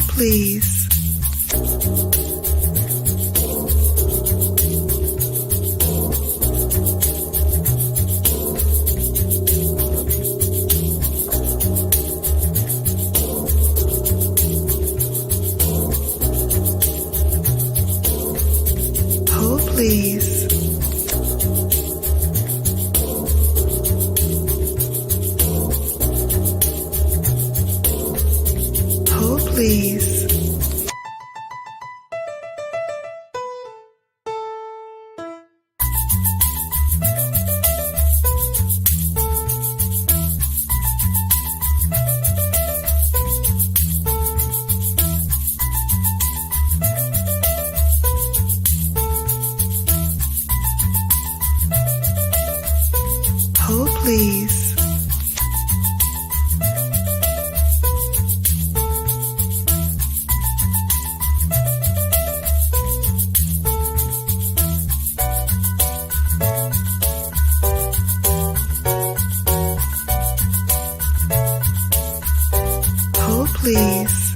Hold please. Hold please. Hold please. Hold please. Hold please.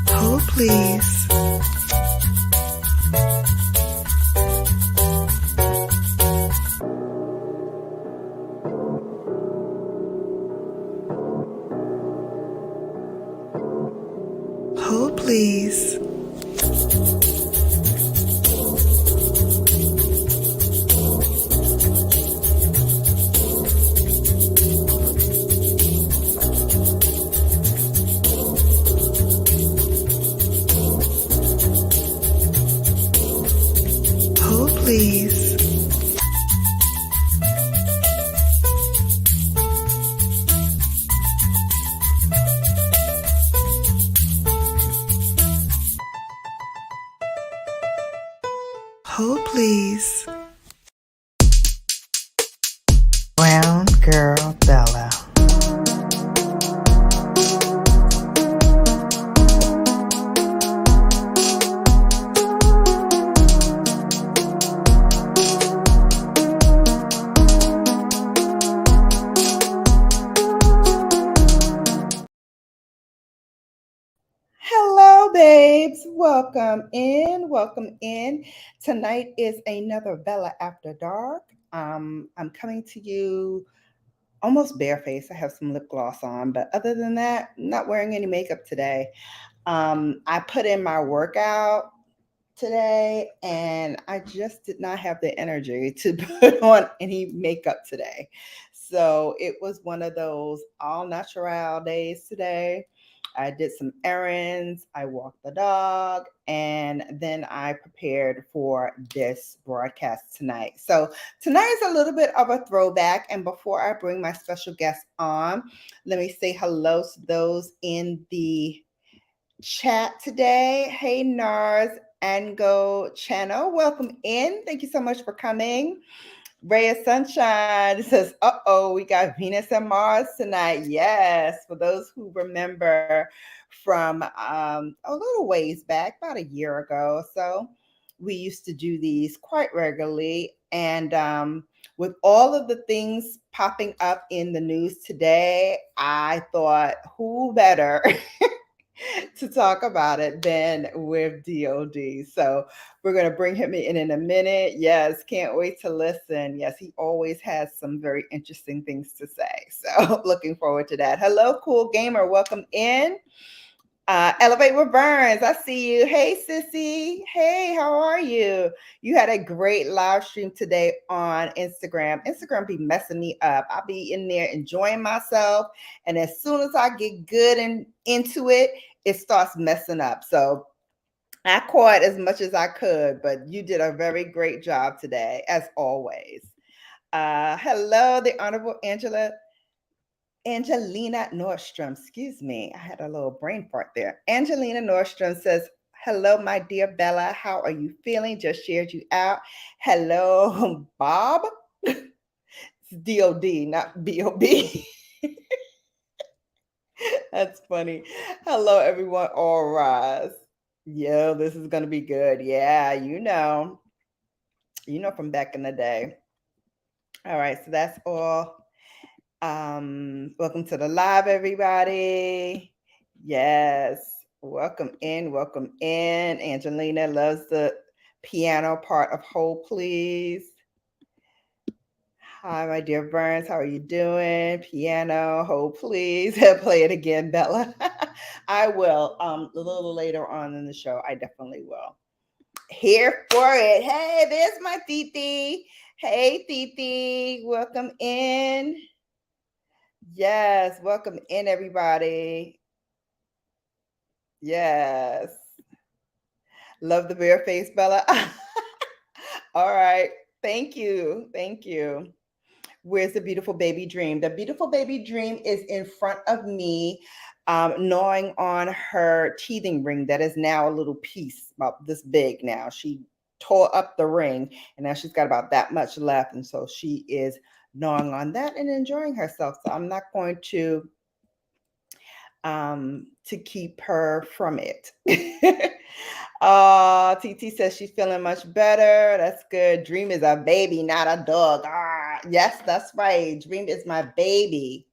Hold please. Hold please. Hold please. Hold please. Brown Girl Bella. Hello, babes. Welcome in. Welcome in. Tonight is another Bella After Dark. I'm coming to you almost barefaced. I have some lip gloss on, but other than that, not wearing any makeup today. I put in my workout today and I just did not have the energy to put on any makeup today. So it was one of those all natural days today. I did some errands, I walked the dog, and then I prepared for this broadcast tonight. So tonight is a little bit of a throwback. And before I bring my special guest on, let me say hello to those in the chat today. Hey, Nars and Go Channel, welcome in. Thank you so much for coming. Ray of Sunshine says, we got Venus and Mars tonight. Yes, for those who remember from a little ways back, about a year ago or so, we used to do these quite regularly. And with all of the things popping up in the news today, I thought, who better to talk about it than with D.O.D. So we're going to bring him in a minute. Yes, can't wait to listen. Yes, he always has some very interesting things to say. So looking forward to that. Hello, cool gamer. Welcome in. Elevate with Burns. I see you. Hey, sissy. Hey, how are you? You had a great live stream today on Instagram. Instagram be messing me up. I'll be in there enjoying myself. And as soon as I get good and into it, it starts messing up. So I caught as much as I could, but you did a very great job today, as always. Hello, the Honorable Angelina Nordstrom, excuse me. I had a little brain fart there. Angelina Nordstrom says, hello, my dear Bella. How are you feeling? Just shared you out. Hello, Bob. It's D.O.D, not B.O.B. That's funny. Hello, everyone. All rise. Yo, this is gonna be good. Yeah, from back in the day. All right, so that's all. Welcome to the live, everybody. Yes, welcome in, welcome in. Angelina loves the piano part of Hold Please. Hi, my dear Burns. How are you doing? Piano, Hold Please. Play it again, Bella. I will. A little later on in the show, I definitely will. Here for it. Hey, there's my Titi. Hey, Titi. Welcome in. Yes, welcome in, everybody. Yes. Love the bare face, Bella. All right. Thank you. Thank you. Where's the beautiful baby dream? The beautiful baby dream is in front of me, gnawing on her teething ring that is now a little piece about this big now. She tore up the ring and now she's got about that much left. And so she is gnawing on that and enjoying herself. So I'm not going to keep her from it. TT says she's feeling much better. That's good. Dream is a baby, not a dog. Yes, that's right. Dream is my baby.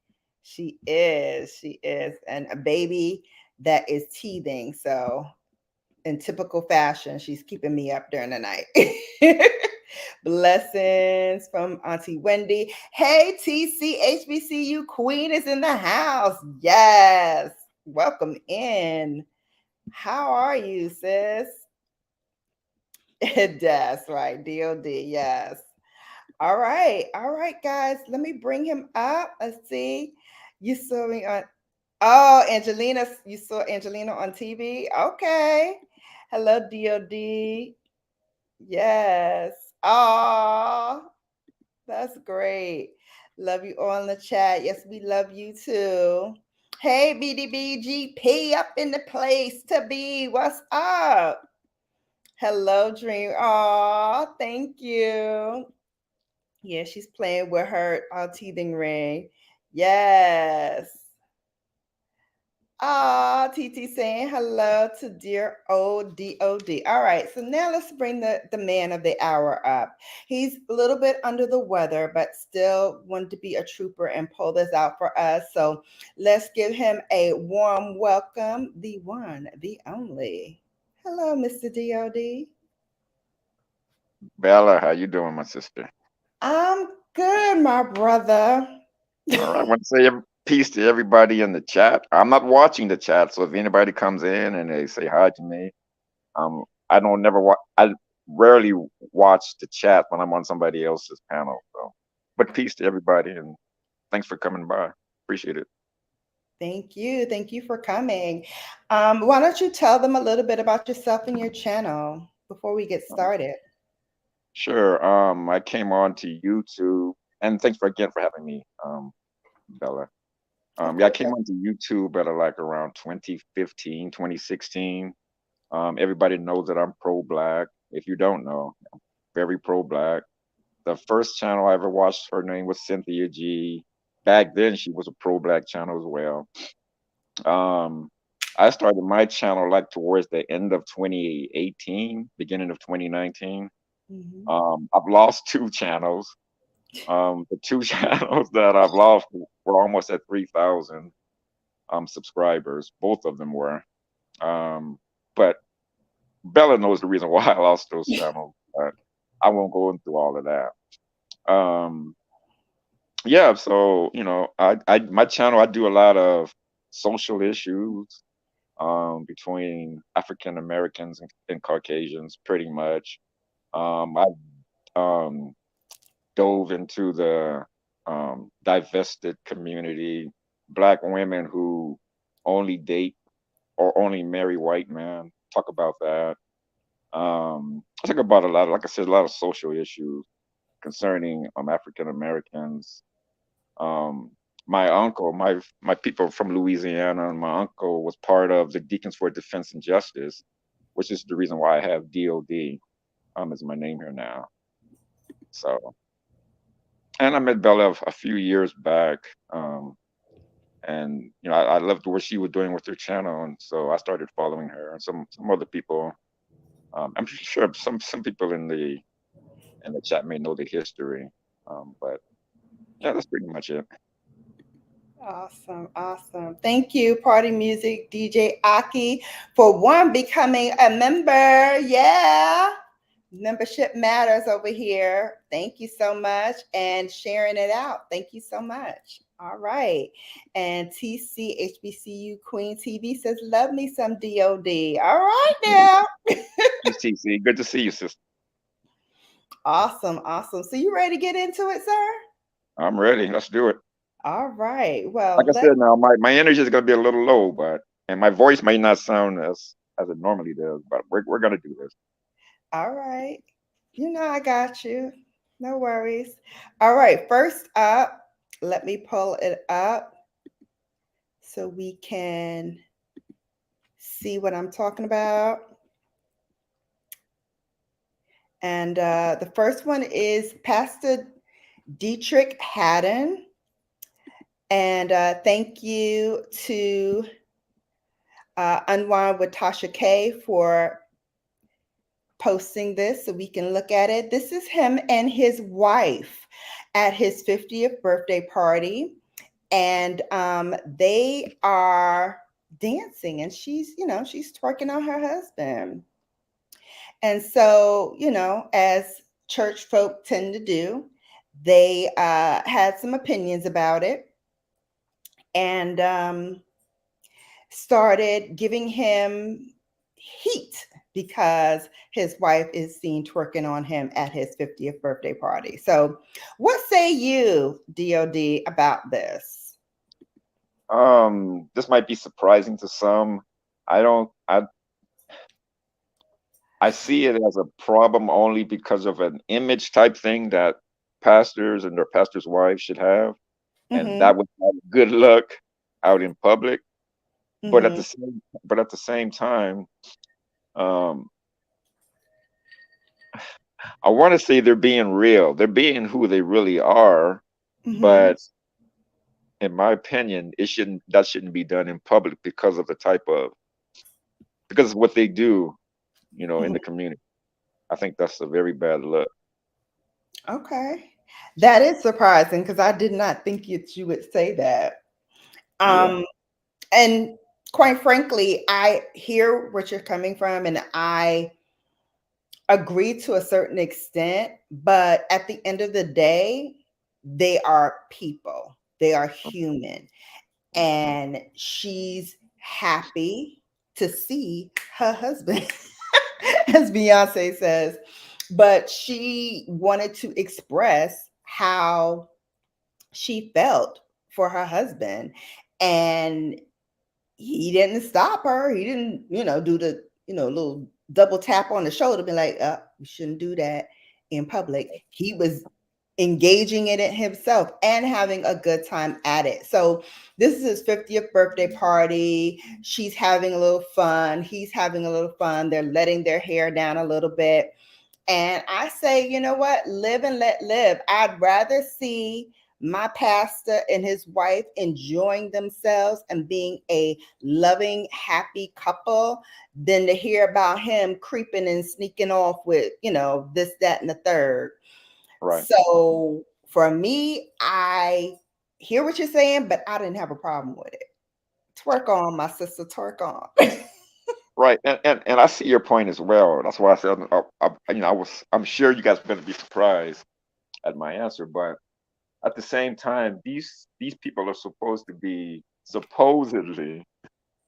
She is. She is. And a baby that is teething. So, in typical fashion, she's keeping me up during the night. Blessings from Auntie Wendy. Hey, TCHBCU Queen is in the house. Yes. Welcome in. How are you, sis? That's right. D.O.D. Yes. All right. All right, guys. Let me bring him up. Let's see. You saw me on. Oh, Angelina. You saw Angelina on TV? Okay. Hello, D.O.D. Yes. Oh, that's great. Love you all in the chat. Yes, we love you too. Hey, BDBGP up in the place to be. What's up? Hello, Dream. Oh, thank you. Yeah, she's playing with her teething ring. Yes. Ah, TT saying hello to dear old DOD. All right, so now let's bring the man of the hour up. He's a little bit under the weather, but still wanted to be a trooper and pull this out for us. So let's give him a warm welcome, the one, the only. Hello, Mr. DOD. Bella, how you doing, my sister? I'm good, my brother. All right, I want to say peace to everybody in the chat. I'm not watching the chat, so if anybody comes in and they say hi to me, I don't never watch. I rarely watch the chat when I'm on somebody else's panel. So, but peace to everybody, and thanks for coming by. Appreciate it. Thank you. Thank you for coming. Why don't you tell them a little bit about yourself and your channel before we get Um, started? sure. I came on to YouTube, and thanks for again for having me, Bella. Of Yeah, I course. came onto YouTube at like around 2015, 2016. Everybody knows that I'm pro-black. If you don't know, very pro-black. The first channel I ever watched, her name was Cynthia G. Back then, she was a pro-black channel as well. Um, I started my channel like towards the end of 2018, beginning of 2019. Hmm. I've lost two channels. The two channels that I've lost were almost at 3,000 subscribers. Both of them were. Um, but Bella knows the reason why I lost those channels. But I won't go into all of that. Um, yeah, so I my channel I do a lot of social issues between African Americans and Caucasians, pretty much. I um, dove into the divested community, black women who only date or only marry white men. Talk about that. I talk about a lot of, like I said, a lot of social issues concerning African Americans. Um, my uncle, my people from Louisiana, and my uncle was part of the Deacons for Defense and Justice, which is the reason why I have DOD as my name here now. So, and I met Bella a few years back. Um, and I loved what she was doing with her channel, and so I started following her and some other people. I'm sure some people in the chat may know the history, but yeah, that's pretty much it. Awesome, awesome. Thank you, Party Music DJ Aki, for one becoming a member. Yeah. Membership matters over here. Thank you so much and sharing it out. Thank you so much. All right. And TCHBCU Queen TV says, love me some DOD. All right now. TC, good to see you, sister. Awesome, awesome. So you ready to get into it, sir? I'm ready. Let's do it. All right. Like Well, I let said, now my energy is gonna be a little low, but and my voice may not sound as it normally does, but we're gonna do this. all right. You know I got you. No worries. All right. First up, let me pull it up so we can see what I'm talking about. And the first one is Pastor Dietrich Haddon. And thank you to UnWind with Tasha K for posting this so we can look at it. This is him and his wife at his 50th birthday party. And they are dancing and she's twerking on her husband. And so, as church folk tend to do, they had some opinions about it and started giving him heat because his wife is seen twerking on him at his 50th birthday party. So, what say you, DOD, about this? This might be surprising to some. I don't. I see it as a problem only because of an image type thing that pastors and their pastors' wives should have, and Mm-hmm. that would have good luck out in public. But Mm-hmm. at the same time, um, I want to say they're being real. They're being who they really are. Mm-hmm. But in my opinion, that shouldn't be done in public because of what they do, in Mm-hmm. the community. I think that's a very bad look. Okay. That is surprising because I did not think you would say that. Yeah, Um, and quite frankly, I hear what you're coming from and I agree to a certain extent, but at the end of the day, they are people. They are human. And she's happy to see her husband, as Beyonce says, but she wanted to express how she felt for her husband. And he didn't stop her. He didn't, do the, little double tap on the shoulder, be like, you shouldn't do that in public. He was engaging in it himself and having a good time at it. So this is his 50th birthday party. She's having a little fun. He's having a little fun. They're letting their hair down a little bit. And I say, you know what? Live and let live. I'd rather see my pastor and his wife enjoying themselves and being a loving, happy couple than to hear about him creeping and sneaking off with, this, that, and the third. right, So for me, I hear what you're saying, but I didn't have a problem with it. Twerk on, my sister, twerk on. right, and I see your point as well. That's why I said, I'm sure you guys are going to be surprised at my answer, but at the same time, these people are supposed to be supposedly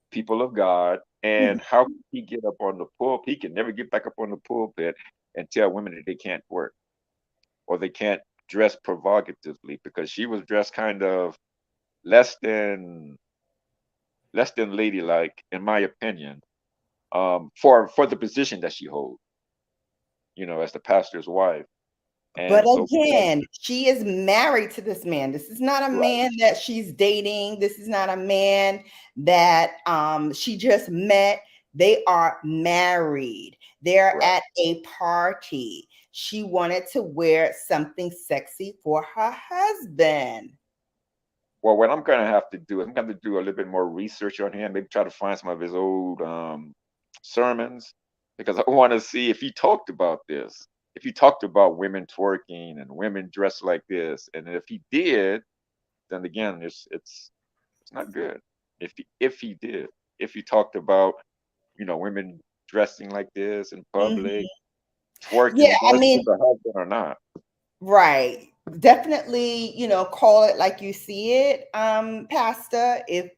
people of God, and how can he get up on the pulpit? He can never get back up on the pulpit and tell women that they can't work or they can't dress provocatively because she was dressed kind of less than less than ladylike, in my opinion, for the position that she holds, as the pastor's wife. But And so because again, she is married to this man. This is not a right, man that she's dating. This is not a man that she just met. They are married. They're right, at a party. She wanted to wear something sexy for her husband. Well, what I'm gonna have to do is I'm gonna have to do a little bit more research on him. Maybe try to find some of his old sermons because I want to see if he talked about this. If he talked about women twerking and women dressed like this, and if he did, then again, it's not good. If he did, if he talked about women dressing like this in public, Mhm. twerking, Yeah, I regardless if mean, it's a husband or not. right. Definitely, call it like you see it, Pastor. If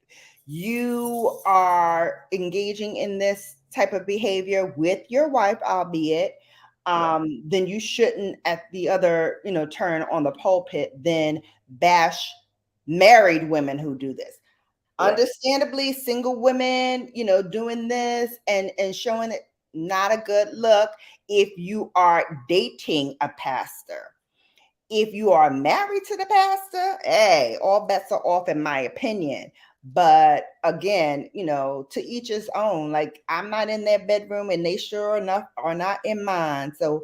you are engaging in this type of behavior with your wife, albeit, Right, then you shouldn't at the other, turn on the pulpit, then bash married women who do this. right, Understandably, single women, doing this and showing it not a good look if you are dating a pastor. If you are married to the pastor, hey, all bets are off, in my opinion. But again, to each his own. Like, I'm not in their bedroom, and they sure enough are not in mine. So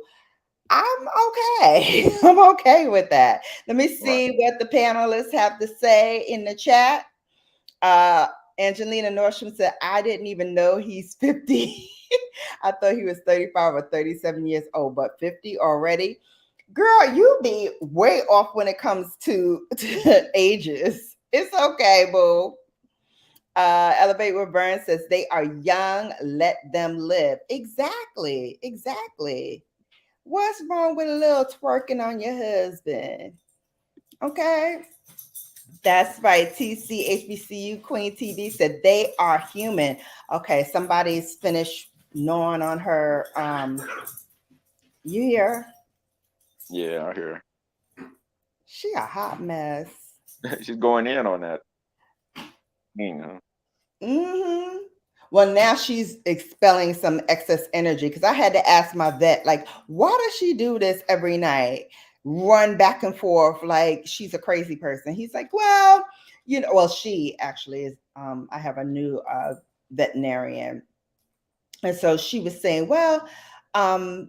I'm okay. I'm okay with that. Let me right. see what the panelists have to say in the chat. Uh, Angelina Nordstrom said, I didn't even know he's 50. I thought he was 35 or 37 years old, but 50 already. Girl, you be way off when it comes to ages. It's okay, boo. Elevate with Burn says they are young, let them live. Exactly, exactly. What's wrong with a little twerking on your husband? Okay. That's right. TCHBCU Queen TV said they are human. Okay, somebody's finished gnawing on her. You hear? Yeah, I hear. She a hot mess. She's going in on that. Huh? Hmm. Well, now she's expelling some excess energy because I had to ask my vet, like, why does she do this every night? Run back and forth like she's a crazy person. He's like, well, well, she actually is. I have a new veterinarian. And so she was saying, well,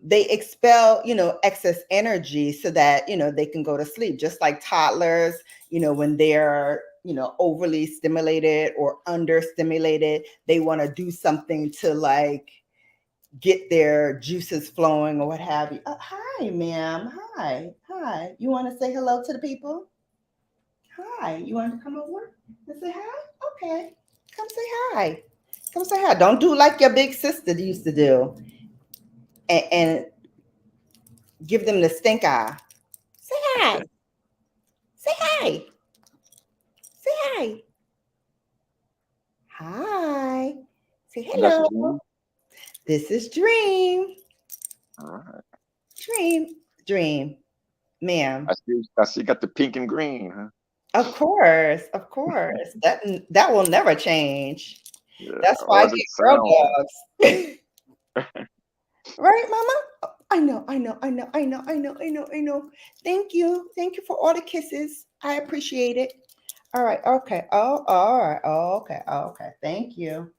they expel, excess energy so that, they can go to sleep, just like toddlers, when they're, overly stimulated or understimulated, they want to do something to like get their juices flowing or what have you. Hi, ma'am. Hi. Hi. You want to say hello to the people? Hi. You want to come over and say hi? Okay. Come say hi. Come say hi. Don't do like your big sister used to do and give them the stink eye. Say hi. Say hi. Say hi. Hi. Say That's hello. Dream. This is Dream. All right. Dream. Dream. Ma'am. I see. Got the pink and green. Huh? Of course. Of course. That will never change. Yeah. That's why Or I is it get girl sound? dogs. Right, mama? I know, I know, I know, I know, I know, I know, I know. Thank you. Thank you for all the kisses. I appreciate it. All right. Okay. Oh, all right. Oh, okay. Oh, okay. Thank you.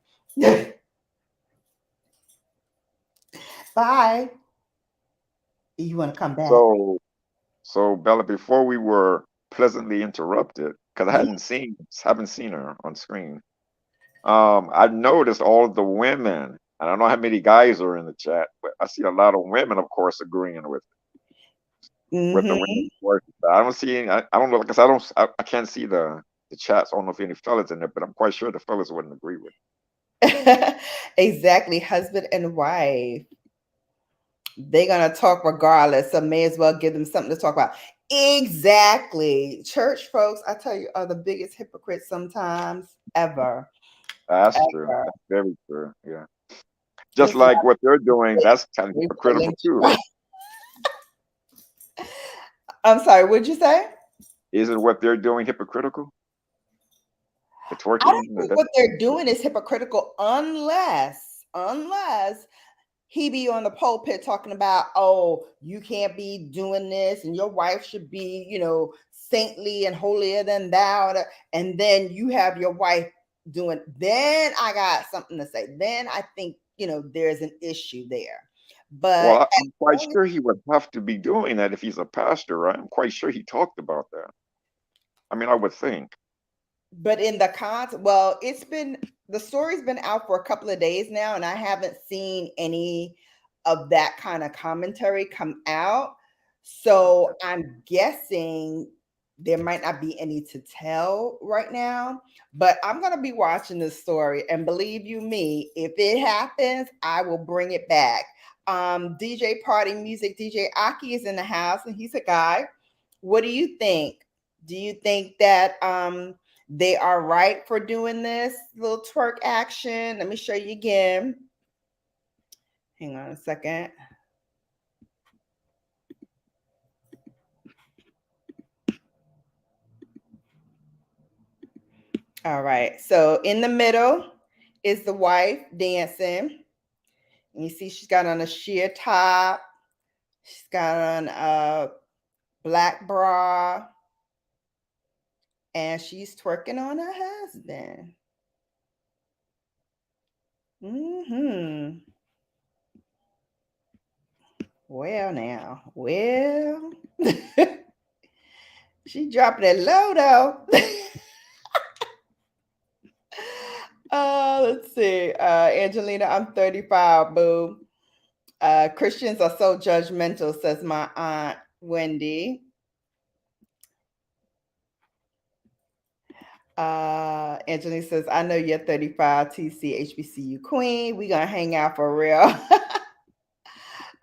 Bye. You want to come back? So, so Bella, before we were pleasantly interrupted, because I Yeah. haven't seen her on screen. I noticed all of the women. I don't know how many guys are in the chat, but I see a lot of women, of course, agreeing with the Mm-hmm. women work. I don't see any. I don't know because I can't see the chats. I don't know if any fellas in there, but I'm quite sure the fellas wouldn't agree with. Exactly. Husband and wife. They're gonna talk regardless, so may as well give them something to talk about. Exactly. Church folks, I tell you, are the biggest hypocrites sometimes ever. That's true. Ever. That's very true. Yeah. Just It's like like what they're doing, that's kind of we hypocritical pulling. too, right? I'm sorry, what'd you say? Isn't what they're doing hypocritical? The I don't twerking, think what they're doing is hypocritical unless he be on the pulpit talking about, oh, you can't be doing this and your wife should be, saintly and holier than thou. And then you have your wife doing, then I got something to say. Then I think, there's an issue there. But well, as I'm quite long as sure he would have to be doing that if he's a pastor, right? I'm quite sure he talked about that. I mean, I would think. But in the well, the story's been out for a couple of days now, and I haven't seen any of that kind of commentary come out. So I'm guessing there might not be any to tell right now. But I'm gonna be watching this story, and believe you me, if it happens, I will bring it back. DJ Party Music, DJ Aki is in the house, and he's a guy. What do you think? Do you think that they are right for doing this little twerk action? Let me show you again. Hang on a second. All right. So in the middle is the wife dancing. And you see she's got on a sheer top. She's got on a black bra. And she's twerking on her husband. Mm-hmm. Well now. Well. She dropping it low though. Let's see. Angelina, I'm 35, boo. Christians are so judgmental, says my aunt Wendy. Angelina says, I know you're 35, TC, HBCU queen. We gonna hang out for real.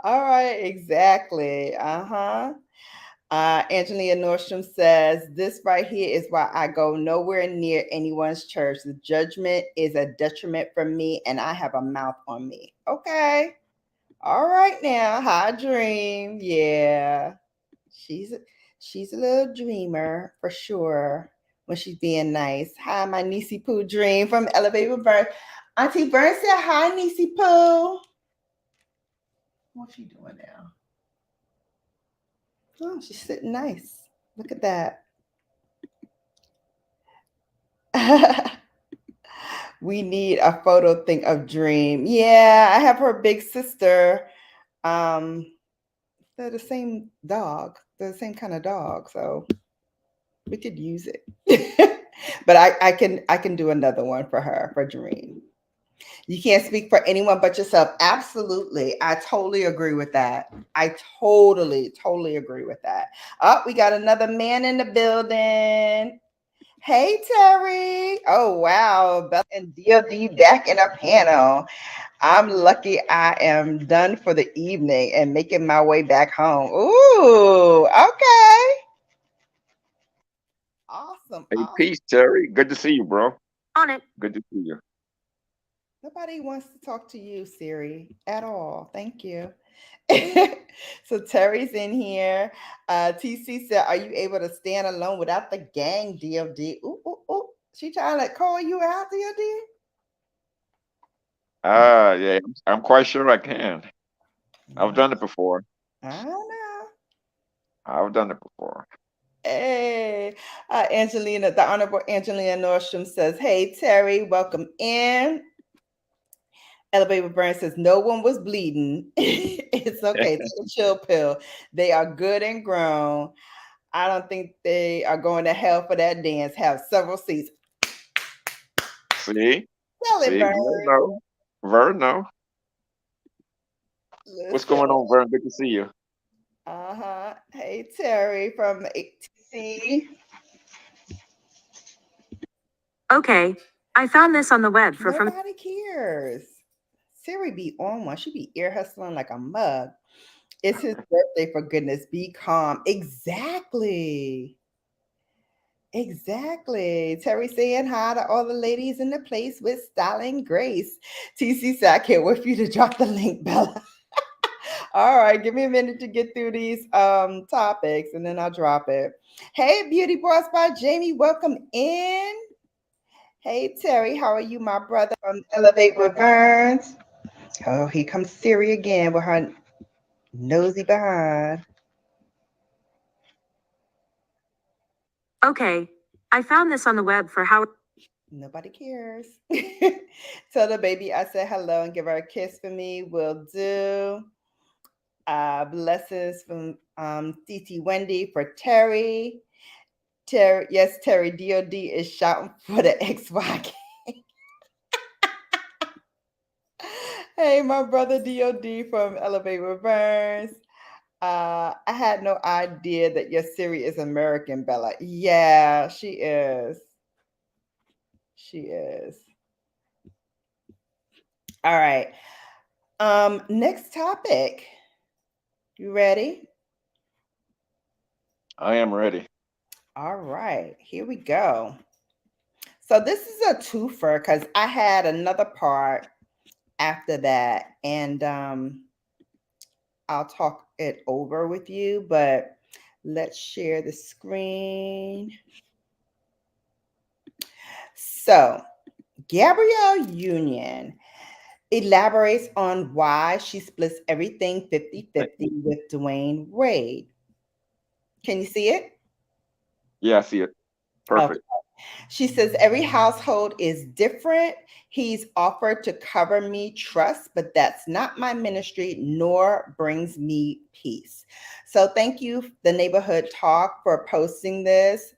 All right, exactly. Angelina Nordstrom says, this right here is why I go nowhere near anyone's church. The judgment is a detriment for me, and I have a mouth on me. Okay. All right now. High dream. Yeah. She's a little dreamer for sure when she's being nice. Hi, my niecey Pooh dream from Elevate with Burn. Auntie Burn said hi, niecey Pooh. What's she doing now? Oh, she's sitting nice. Look at that. We need a photo thing of Dream. Yeah, I have her big sister. Um, they're the same dog. They're the same kind of dog, so we could use it. But I can do another one for her for Dream. You can't speak for anyone but yourself. Absolutely. I totally agree with that. I totally agree with that. Oh, we got another man in the building. Hey, Terry. Oh, wow. Bella and D.O.D back in a panel. I'm lucky I am done for the evening and making my way back home. Ooh, okay. Awesome. Hey, Awesome. peace, Terry. Good to see you, bro. On it. Good to see you. Nobody wants to talk to you, Siri, at all. Thank you. So Terry's in here. TC said, "Are you able to stand alone without the gang?" DOD. Ooh, ooh, ooh. She trying to call you out, DOD? Yeah, I'm quite sure I can. I've done it before. I don't know. I've done it before. Hey, Angelina, the Honorable Angelina Nordstrom says, "Hey Terry, welcome in." Elevator Burn says, "No one was bleeding. It's okay. Take a chill pill. They are good and grown. I don't think they are going to hell for that dance. Have several seats." See? Tell it, See? Burn. Verno. Verno. What's Listen. going on, Vern? Good to see you. Hey, Terry from ATC. Okay. I found this on the web for from. Nobody cares. Siri be on one. She be ear hustling like a mug. It's his birthday, for goodness. Be calm. Exactly. Exactly. Terry saying hi to all the ladies in the place with style and grace. TC said, I can't wait for you to drop the link, Bella. All right, give me a minute to get through these topics and then I'll drop it. Hey, Beauty Boss by Jamie, welcome in. Hey, Terry, how are you, my brother from Elevate with Burns? Oh, here comes Siri again with her nosy behind. Okay. I found this on the web for how. Nobody cares. Tell the baby I said hello and give her a kiss for me. Will do. Blessings from TT Wendy for Terry. Terry, yes, Terry, D.O.D is shouting for the XY. Hey, my brother D.O.D from Elevate with Burns. I had no idea that your Siri is American, Bella. Yeah, she is. She is. All right. Next topic. You ready? I am ready. All right, here we go. So this is a twofer because I had another part after that, and I'll talk it over with you, but let's share the screen. So, Gabrielle Union elaborates on why she splits everything 50-50 with Dwayne Wade. Can you see it? Yeah, I see it. Okay. Perfect. She says, every household is different. He's offered to cover me trust, but that's not my ministry, nor brings me peace. So thank you, the Neighborhood Talk, for posting this.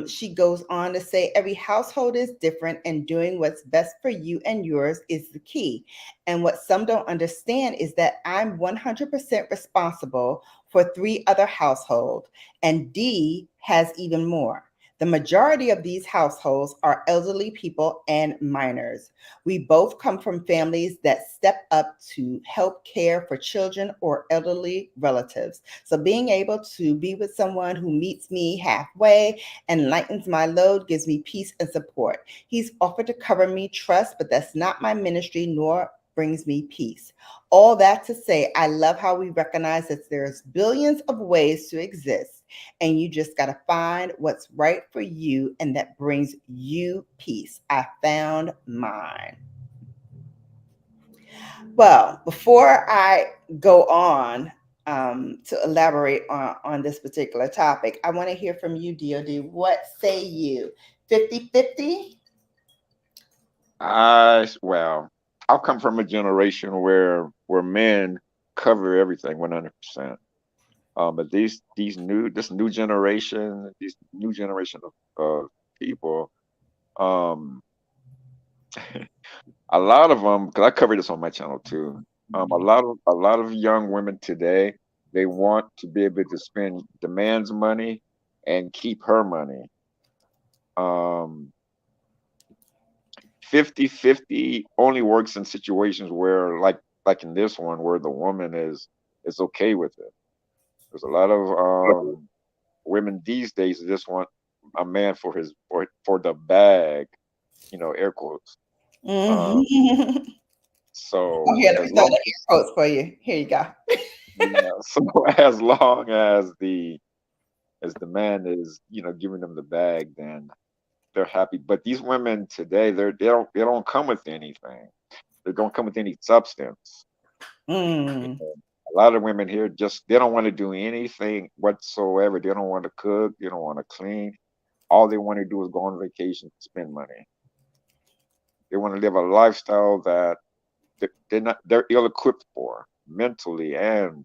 She goes on to say, every household is different, and doing what's best for you and yours is the key. And what some don't understand is that I'm 100% responsible for 3 other households, and D has even more. The majority of these households are elderly people and minors. We both come from families that step up to help care for children or elderly relatives. So being able to be with someone who meets me halfway and lightens my load gives me peace and support. He's offered to cover me trust, but that's not my ministry, nor brings me peace. All that to say, I love how we recognize that there's billions of ways to exist, and you just got to find what's right for you and that brings you peace. I found mine. Well, before I go on to elaborate on this particular topic, I want to hear from you, D.O.D. What say you? 50-50? Well, I've come from a generation where men cover everything 100%. But this new generation, these new generation of people, um, a lot of them, because I covered this on my channel too. A lot of young women today, they want to be able to spend the man's money and keep her money. Um, 50-50 only works in situations where, like in this one, where the woman is okay with it. There's a lot of women these days that just want a man for for the bag, air quotes. Um, Mm-hmm. so Okay, let me as throw long the air quotes for you. Here you go. yeah, so as long as the man is, giving them the bag, then they're happy. But these women today, they don't come with anything. They don't come with any substance. You Mm, know, a lot of women here just they don't want to do anything whatsoever. They don't want to cook. They don't want to clean. All they want to do is go on vacation, spend money. They want to live a lifestyle that they're ill-equipped for mentally and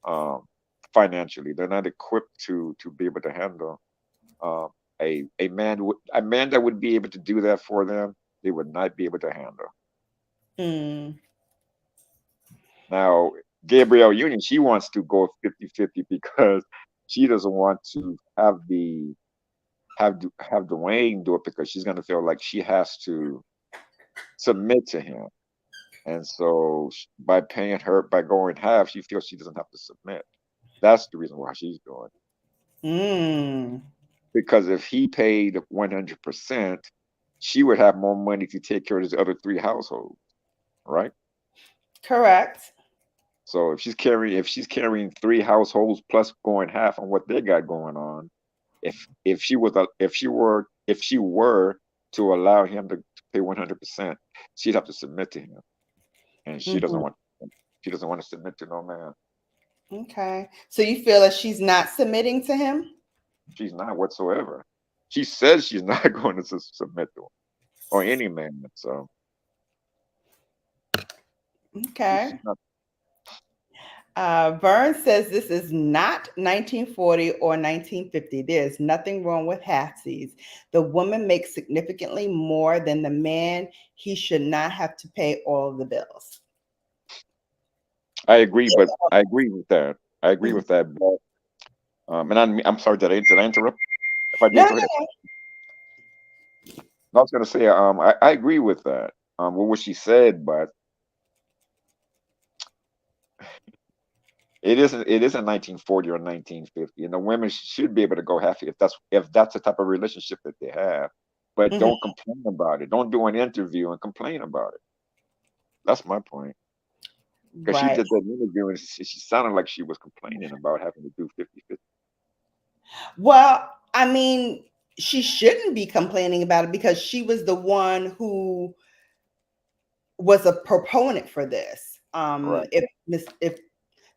um, financially. They're not equipped to be able to handle um, a man that would be able to do that for them. They would not be able to handle. mm, Now, Gabrielle Union, she wants to go 50-50 because she doesn't want to have Dwayne do it because she's gonna feel like she has to submit to him. And so by going half, she feels she doesn't have to submit. That's the reason why she's doing it. mm. Because if he paid 100%, she would have more money to take care of his other 3 households, right? Correct. So if she's carrying 3 households plus going half on what they got going on, if she were to allow him to pay 100%, she'd have to submit to him, and Mhm. she doesn't want to submit to no man. Okay. So you feel that she's not submitting to him? She's not whatsoever. She says she's not going to submit to him or any man. So she's Okay. not. Vern says this is not 1940 or 1950. There's nothing wrong with halfsies. The woman makes significantly more than the man. He should not have to pay all of the bills. I agree, but I agree with that. I agree with that. But and I'm sorry, did I interrupt? If I No, did, no, go ahead. no. I was gonna say, I agree with that. With what she said, but it isn't 1940 or 1950, and the women should be able to go half if that's the type of relationship that they have. But Mhm. don't complain about it. Don't do an interview and complain about it. That's my point. Because she Right. did that interview and she sounded like she was complaining about having to do 50-50. Well, I mean, she shouldn't be complaining about it because she was the one who was a proponent for this. Right, If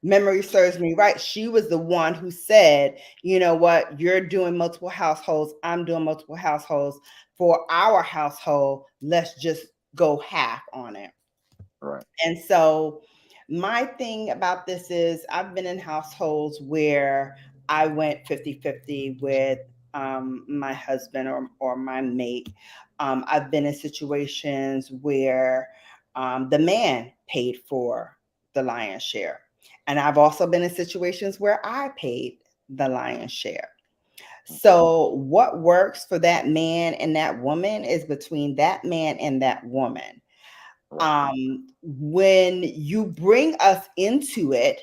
memory serves me right, she was the one who said, you know what, you're doing multiple households, I'm doing multiple households. For our household, let's just go half on it. right. And so my thing about this is I've been in households where I went 50-50 with my husband or my mate. I've been in situations where the man paid for the lion's share. And I've also been in situations where I paid the lion's share. So, what works for that man and that woman is between that man and that woman. Right. When you bring us into it,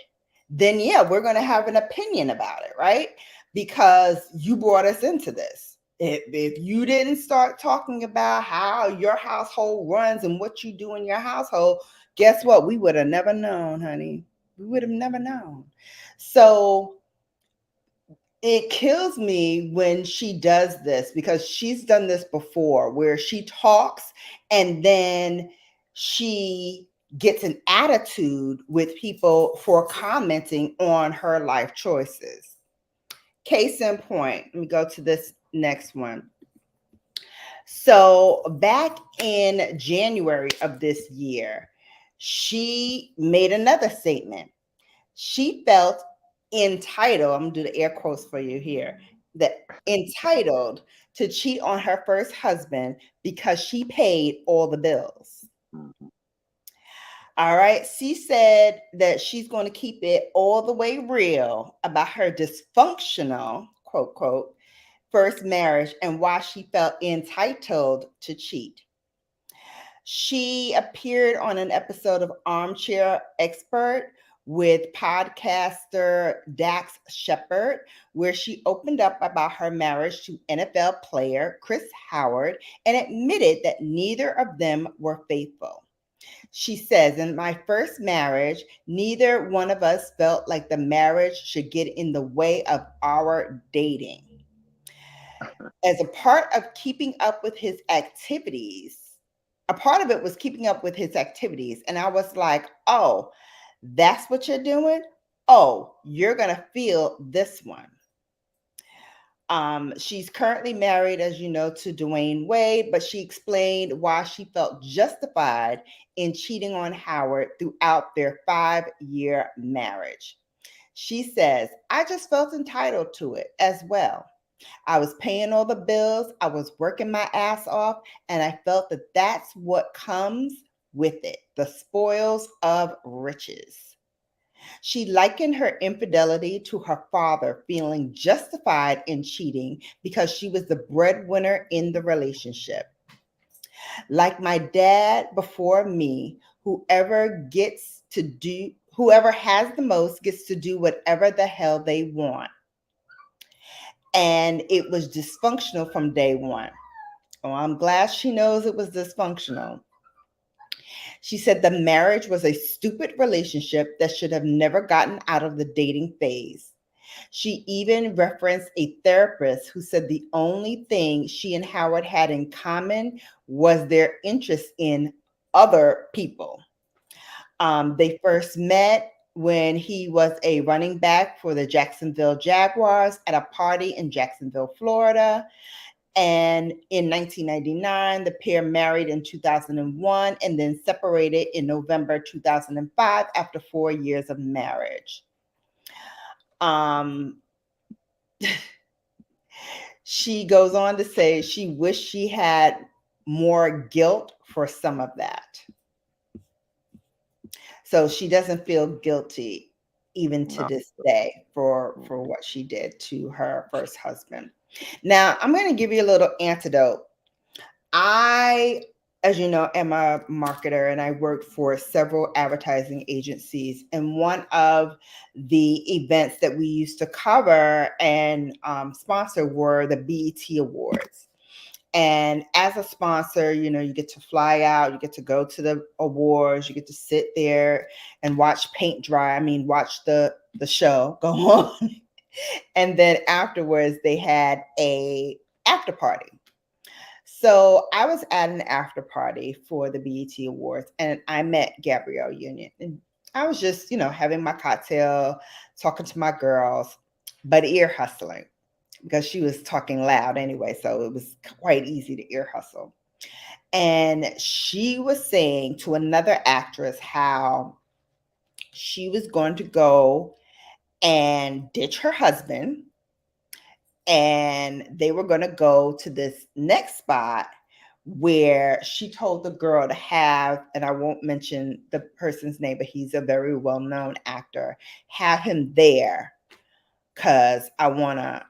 then yeah, we're going to have an opinion about it, right? Because you brought us into this. If you didn't start talking about how your household runs and what you do in your household, guess what? We would have never known, honey. We would have never known. So it kills me when she does this because she's done this before where she talks and then she gets an attitude with people for commenting on her life choices. Case in point, let me go to this next one. So, back in January of this year, she made another statement. She felt entitled, I'm gonna do the air quotes for you here, that entitled to cheat on her first husband because she paid all the bills. Mhm. All right. She said that she's going to keep it all the way real about her dysfunctional, quote, quote, first marriage and why she felt entitled to cheat. She appeared on an episode of Armchair Expert with podcaster Dax Shepard, where she opened up about her marriage to NFL player Chris Howard and admitted that neither of them were faithful. She says, in my first marriage, neither one of us felt like the marriage should get in the way of our dating. As a part of keeping up with his activities, a part of it was keeping up with his activities. And I was like, oh, that's what you're doing? Oh, you're going to feel this one. She's currently married, as you know, to Dwayne Wade, but she explained why she felt justified in cheating on Howard throughout their 5-year marriage. She says, I just felt entitled to it as well. I was paying all the bills, I was working my ass off, and I felt that that's what comes with it, the spoils of riches. She likened her infidelity to her father feeling justified in cheating because she was the breadwinner in the relationship. Like my dad before me, whoever has the most gets to do whatever the hell they want. And it was dysfunctional from day one. Oh, I'm glad she knows it was dysfunctional. She said the marriage was a stupid relationship that should have never gotten out of the dating phase. She even referenced a therapist who said the only thing she and Howard had in common was their interest in other people. They first met when he was a running back for the Jacksonville Jaguars at a party in Jacksonville, Florida. And in 1999, the pair married in 2001 and then separated in November 2005 after 4 years of marriage. Um, she goes on to say she wished she had more guilt for some of that. So she doesn't feel guilty even to No. this day for what she did to her first husband. Now, I'm going to give you a little antidote. I, as you know, am a marketer and I worked for several advertising agencies. And one of the events that we used to cover and sponsor were the BET Awards. And as a sponsor, you know, you get to fly out, you get to go to the awards, you get to sit there and watch paint dry. I mean, watch the show go on. And then afterwards, they had a after party. So I was at an after party for the BET Awards and I met Gabby Union. And I was just, you know, having my cocktail, talking to my girls, but ear hustling because she was talking loud anyway. So it was quite easy to ear hustle. And she was saying to another actress how she was going to go and ditch her husband and they were going to go to this next spot where she told the girl to have, and I won't mention the person's name, but he's a very well-known actor, have him there because I wanna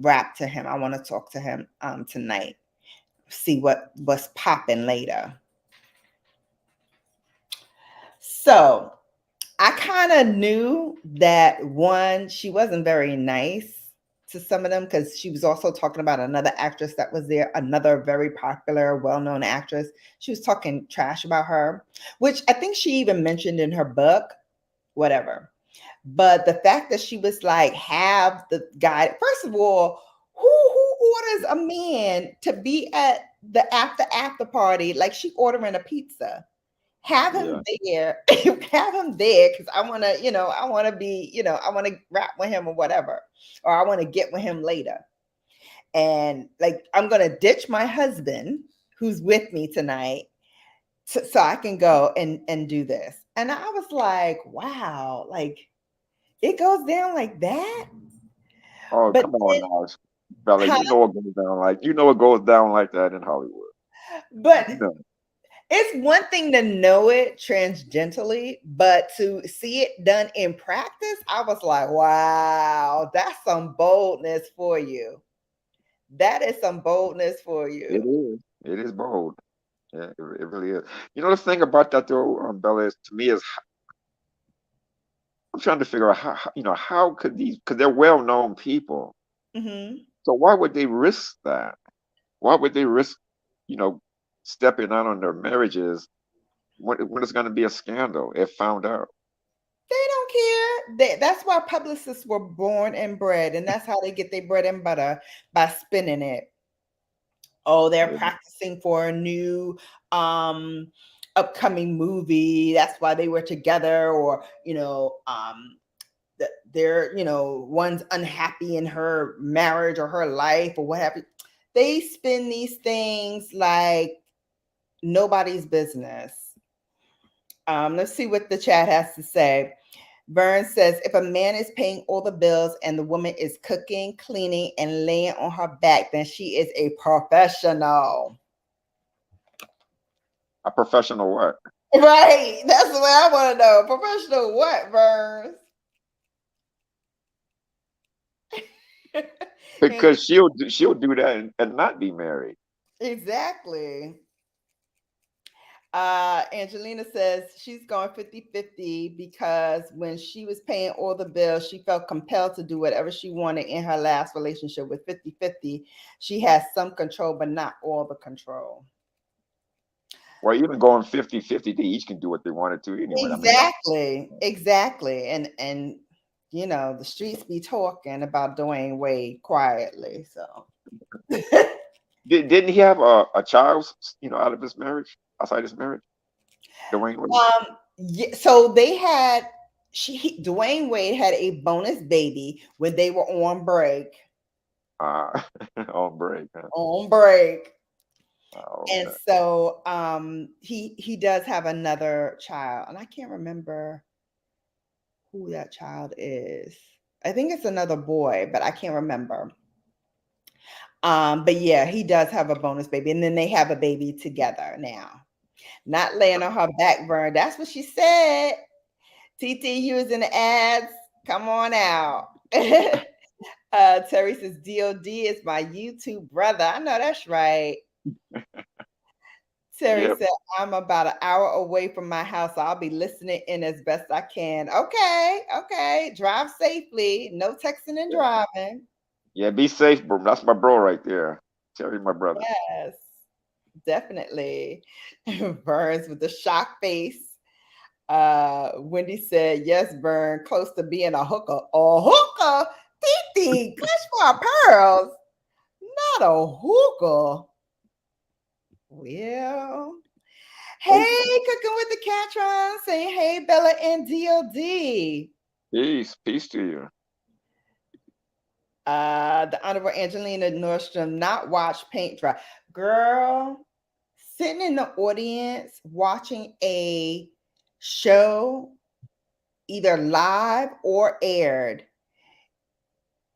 rap to him. I want to talk to him tonight. See what's popping later. So I kind of knew that one, she wasn't very nice to some of them because she was also talking about another actress that was there, another very popular, well-known actress. She was talking trash about her, which I think she even mentioned in her book, whatever. But the fact that she was like, have the guy, first of all, who orders a man to be at the after party like she ordering a pizza? Have him there, have him there because I want to, you know, I want to be, you know, I want to rap with him or whatever, or I want to get with him later. And like, I'm going to ditch my husband who's with me tonight so I can go and do this. And I was like, wow, like it goes down like that. Oh, But come on then, now, Bella. huh? You know it goes down like that in Hollywood. But You know, it's one thing to know it transgently, but to see it done in practice, I was like, wow, that's some boldness for you. That is some boldness for it you. is. It is bold. Yeah, it really is. You know the thing about that though, Bella, is to me is I'm trying to figure out you know how could these because they're well-known people. Hmm. So why would they risk that? Why would they risk, you know, stepping out on their marriages when it's going to be a scandal if found out? They don't care. That's why publicists were born and bred, and that's how they get their bread and butter by spinning it. Oh, they're Yeah. practicing for a new um upcoming movie. That's why they were together, or they're, one's unhappy in her marriage or her life or what have you. They spin these things like nobody's business. Let's see what the chat has to say. Vern says, if a man is paying all the bills and the woman is cooking, cleaning, and laying on her back, then she is a professional. A professional what? Right. That's what I want to know. Professional what, Vern? Because she'll do that and not be married. Exactly. Angelina says she's going 50-50 because when she was paying all the bills, she felt compelled to do whatever she wanted in her last relationship. With 50-50, she has some control, but not all the control. Or even going 50-50, they each can do what they wanted to anyway. I mean, Exactly. And the streets be talking about Dwayne Wade quietly. So didn't he have a child, out of his marriage, outside his marriage? Dwayne Wade. yeah, so they had Dwayne Wade had a bonus baby when they were on break. Uh, on break, huh? on break. Oh, And okay. so he does have another child, and I can't remember who that child is. I think it's another boy, but I can't remember. But yeah, he does have a bonus baby, and then they have a baby together now. Not laying on her back burn. That's what she said. TT, you was in the ads. Come on out. Terry says D.O.D is my YouTube brother. I know that's right. Terry Yep. said, I'm about an hour away from my house. So I'll be listening in as best I can. Okay, okay. Drive safely. No texting and Yeah. driving. Yeah. Be safe, bro. That's my bro right there. Terry, my brother. Yes, definitely. Burns with the shock face. Wendy said, yes, Burn, close to being a hooker. A hooker? Titi, clutch for our pearls. Not a hooker. Well, Oh, hey, cooking with the Catron, saying hey, Bella and D.O.D. peace. Peace to you. The Honorable Angelina Nordstrom, not watch paint dry. Girl, sitting in the audience watching a show, either live or aired,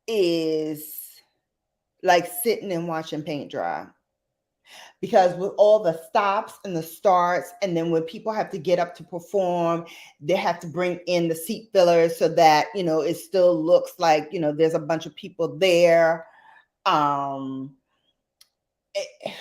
is like sitting and watching paint dry. Because with all the stops and the starts, and then when people have to get up to perform, they have to bring in the seat fillers so that it still looks like there's a bunch of people there. um it-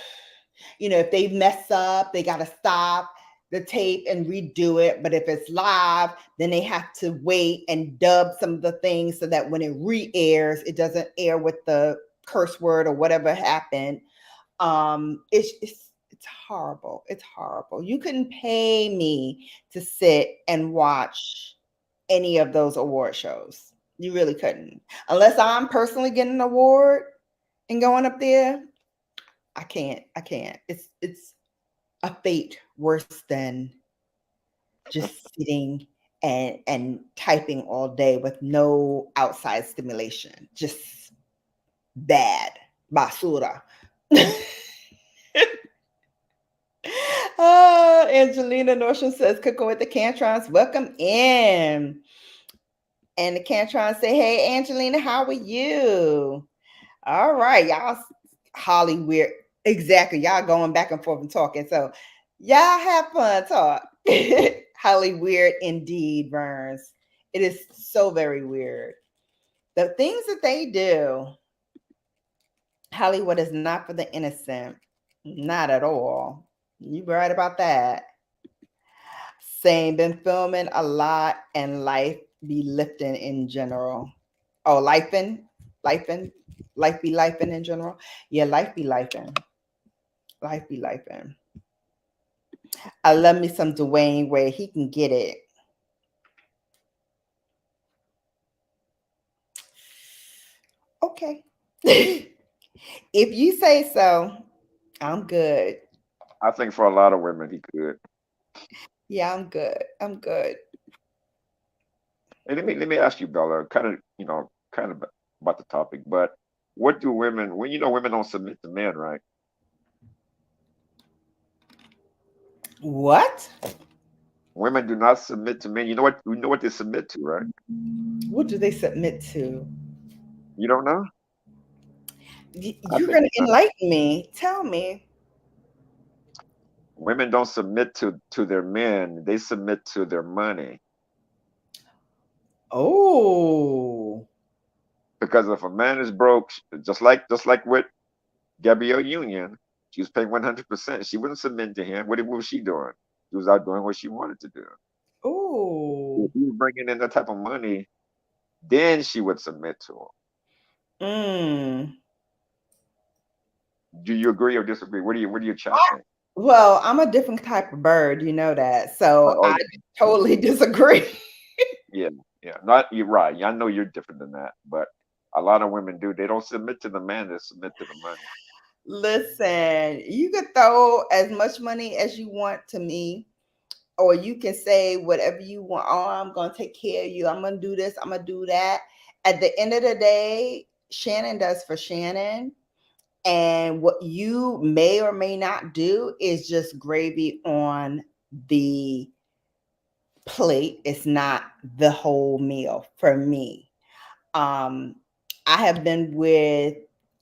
if they mess up, they got to stop the tape and redo it. But if it's live, then they have to wait and dub some of the things so that when it re-airs, it doesn't air with the curse word or whatever happened. It's horrible. It's horrible. You couldn't pay me to sit and watch any of those award shows. You really couldn't, unless I'm personally getting an award and going up there. I can't. I can't. It's a fate worse than just sitting and typing all day with no outside stimulation. Just bad. Basura. Angelina Notion says, cooking with the Cantrons, welcome in. And the Cantrons say, hey, Angelina, how are you? All right, y'all. Holly weird. Exactly. Y'all going back and forth and talking. So y'all have fun talk. Holly weird indeed, Burns. It is so very weird. The things that they do, Hollywood is not for the innocent. Not at all. You right about that. Saying been filming a lot and life be lifting in general. Oh, life be lifing in general. Yeah, life be lifing. Life be lifing. I love me some Dwayne Wade. He can get it. Okay. If you say so, I'm good. I think for a lot of women, he could. Yeah, I'm good. I'm good. And let me ask you, Bella, kind of about the topic, but what do women when women don't submit to men, right? What? Women do not submit to men. You know what they submit to, right? What do they submit to? You don't know? I You're think going you to know. enlighten me. Tell me. Women don't submit to their men, they submit to their money. Oh. Because if a man is broke, just like with Gabby Union, she was paying 100%. She wouldn't submit to him. What was she doing? She was out doing what she wanted to do. If Oh. he was bringing in that type of money, then she would submit to him. Mm. Do you agree or disagree? What do your chat I- think? Well, I'm a different type of bird, you know that. So Oh I yeah, totally disagree. yeah, yeah. Not you're right. Yeah, I know you're different than that, but a lot of women do. They don't submit to the man; they submit to the money. Listen, you could throw as much money as you want to me, or you can say whatever you want. Oh, I'm going to take care of you. I'm going to do this. I'm going to do that. At the end of the day, Shannon does for Shannon, and what you may or may not do is just gravy on the plate. It's not the whole meal for me. Um, I have been with,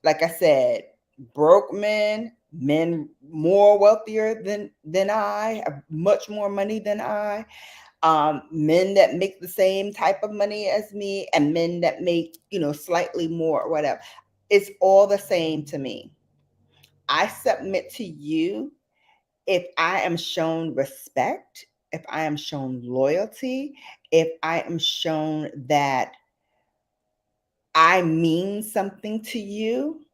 like I said, broke men more wealthier than I, have much more money than I, men that make the same type of money as me, and men that make, slightly more or whatever. It's all the same to me. I submit to you if I am shown respect, if I am shown loyalty, if I am shown that I mean something to you,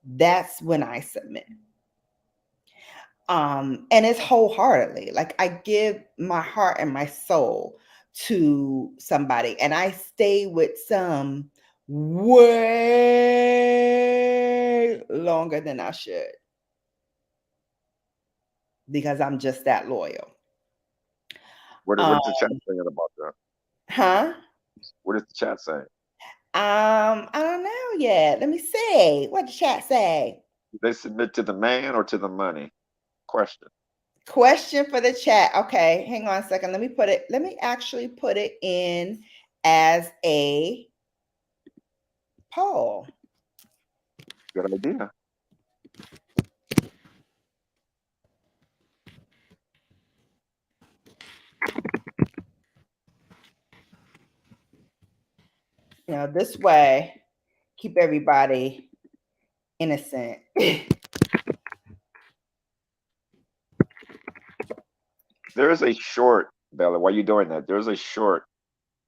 that's when I submit. And it's wholeheartedly. Like I give my heart and my soul to somebody, and I stay with some way longer than I should because I'm just that loyal. What Um, is the chat saying about that? huh? What is the chat saying? I don't know yet. Let me see. What the chat say? Do they submit to the man or to the money? Question. Question for the chat. Okay, hang on a second. Let me actually put it in as a poll. Good idea. This way, keep everybody innocent. There's a short, Bella, while you're doing that, there's a short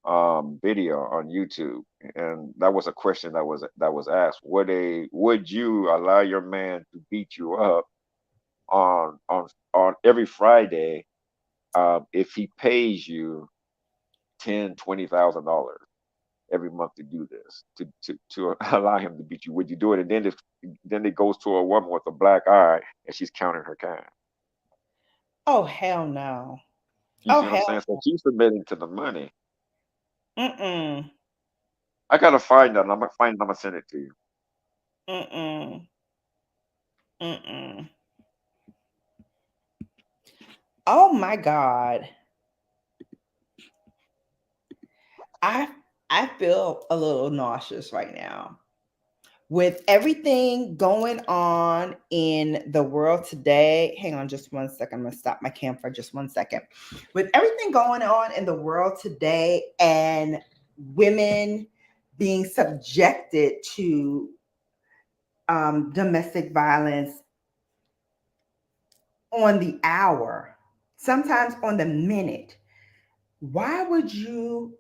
video on YouTube, and that was a question that was asked. Would you allow your man to beat you up on every Friday if he pays you $10,000-$20,000 every month to do this, to allow him to beat you? Would you do it? And then it goes to a woman with a black eye and she's counting her cash. Oh, hell no. You Oh, see what I'm hell saying? So she's submitting to the money. Mm-mm. I gotta find that. I'm gonna find it. I'm gonna send it to you. Mm-mm. Mm-mm. Oh my God. I I feel a little nauseous right now. With everything going on in the world today, hang on just one second. I'm going to stop my cam for just 1 second. With everything going on in the world today and women being subjected to domestic violence on the hour, sometimes on the minute, why would you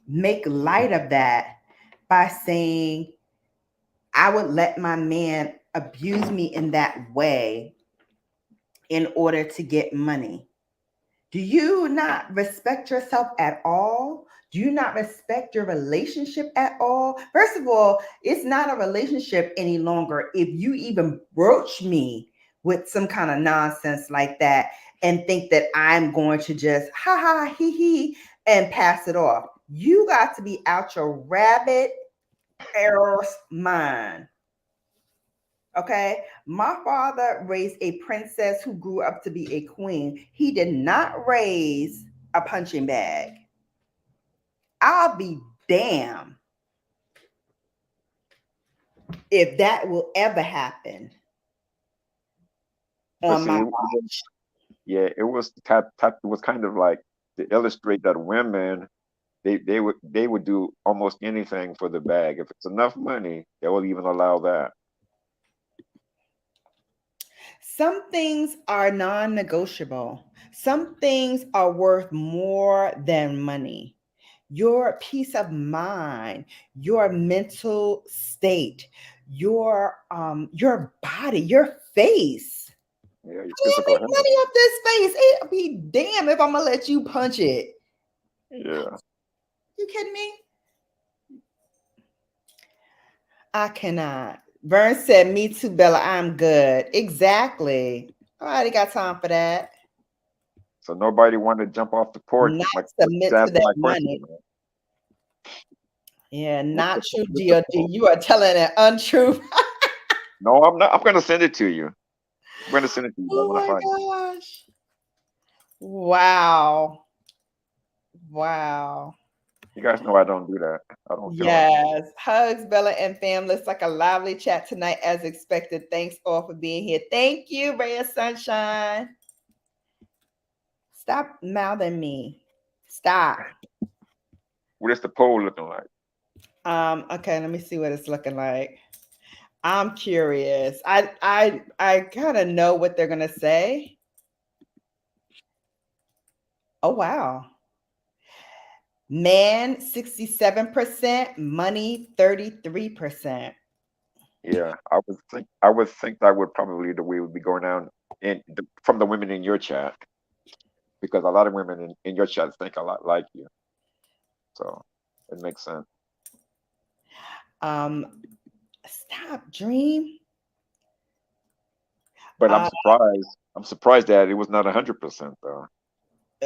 make light of that by saying, I would let my man abuse me in that way in order to get money? Do you not respect yourself at all? Do you not respect your relationship at all? First of all, it's not a relationship any longer if you even broach me with some kind of nonsense like that and think that I'm going to just ha ha he he and pass it off. You got to be out your rabbit ass mind. Okay, my father raised a princess who grew up to be a queen. He did not raise a punching bag. I'll be damned if that will ever happen But on see, my watch. yeah, it was it was kind of like to illustrate that women they would do almost anything for the bag. If it's enough money, they will even allow that. Some things are non-negotiable. Some things are worth more than money. Your peace of mind, your mental state, your body, your face. Yeah, your I can't physical make health. money off this face. It'll be damn if I'm gonna let you punch it. Yeah. You kidding me? I cannot. Vern said, "Me too, Bella. I'm good." Exactly. Nobody got time for that. So nobody wanted to jump off the porch Not like to submit to answer that my question. money. Yeah, with not the, true, with the D.O.D. poll. You are telling an untruth. No, I'm not. I'm gonna send it to you. I'm gonna send it to you. But I'm Oh gonna my find it. gosh. Wow. Wow. You guys know I don't do that. I don't feel like it. Yes. Hugs, Bella and fam. Looks like a lively chat tonight as expected. Thanks all for being here. Thank you, Ray of Sunshine. Stop mouthing me. Stop. What is the poll looking like? Okay, let me see what it's looking like. I'm curious. I kind of know what they're gonna say. Oh wow. Man, 67%, money, 33%. Yeah, I would think that would probably the way it would be going down from the women in your chat, because a lot of women in your chat think a lot like you. So it makes sense. Um, Stop, Dream. But I'm Uh, surprised. I'm surprised that it was not 100% though.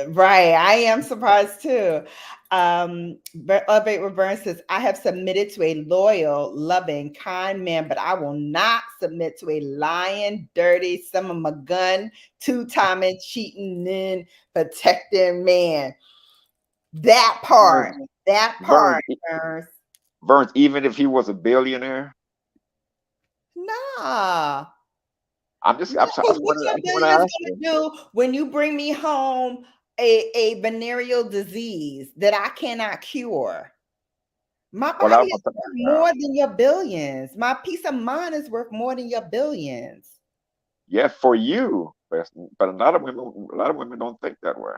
right. I am surprised too. Elevate Reverse says, I have submitted to a loyal, loving, kind man, but I will not submit to a lying, dirty, some of my gun, two-timing, cheating, and protecting man. That part. Burns, That Burns, part, Burns. Burns. Even if he was a billionaire, Nah. I'm just. No, I'm. I because just what want to. your I just want to billion's ask gonna you. do when you bring me home a venereal disease that I cannot cure? My Well, body I'm is talking worth about. more than your billions. My peace of mind is worth more than your billions. Yeah, for you, but a lot of women don't think that way.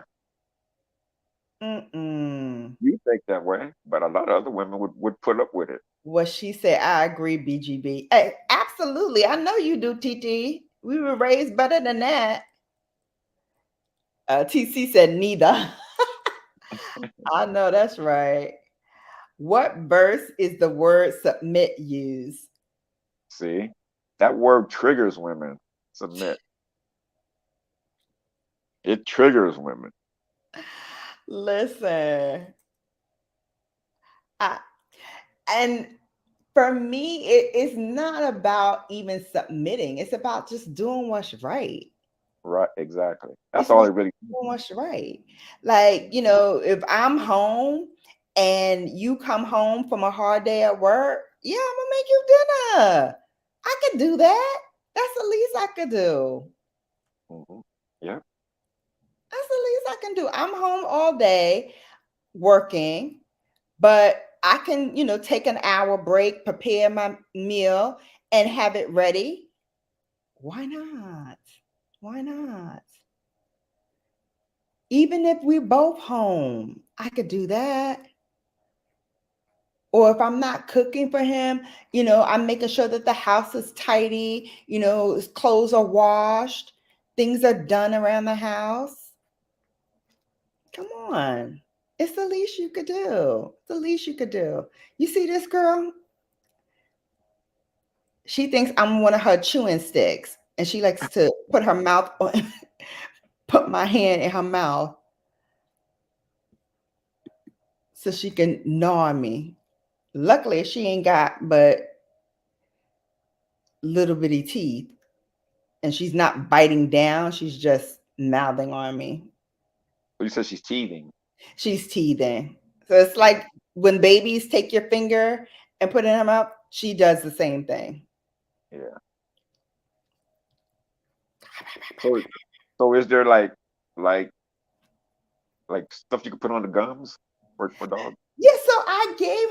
Mm-mm. You think that way, but a lot of other women would put up with it. What she said, I agree, BGB. Hey, absolutely. I know you do, TT. We were raised better than that. TC said neither. I know that's right. What verse is the word submit used? See, that word triggers women. Submit. It triggers women. Listen, I, and for me, it's not about even submitting. It's about just doing what's right. Right? Exactly. It's That's about all it really. doing what's right. Like, if I'm home and you come home from a hard day at work, yeah, I'm gonna make you dinner. I could do that. That's the least I could do. Hmm. Yeah. That's the least I can do. I'm home all day working, but I can, take an hour break, prepare my meal, and have it ready. Why not? Why not? Even if we're both home, I could do that. Or if I'm not cooking for him, I'm making sure that the house is tidy, his clothes are washed, things are done around the house. Come on. It's the least you could do. The least you could do. You see this girl? She thinks I'm one of her chewing sticks, and she likes to put her mouth on, put my hand in her mouth so she can gnaw on me. Luckily, she ain't got but little bitty teeth, and she's not biting down. She's just mouthing on me. So you said she's teething. She's teething. So it's Yeah. like when babies take your finger and put it in her mouth, she does the same thing. Yeah. So, is there like stuff you could put on the gums for dogs? Yeah, so I gave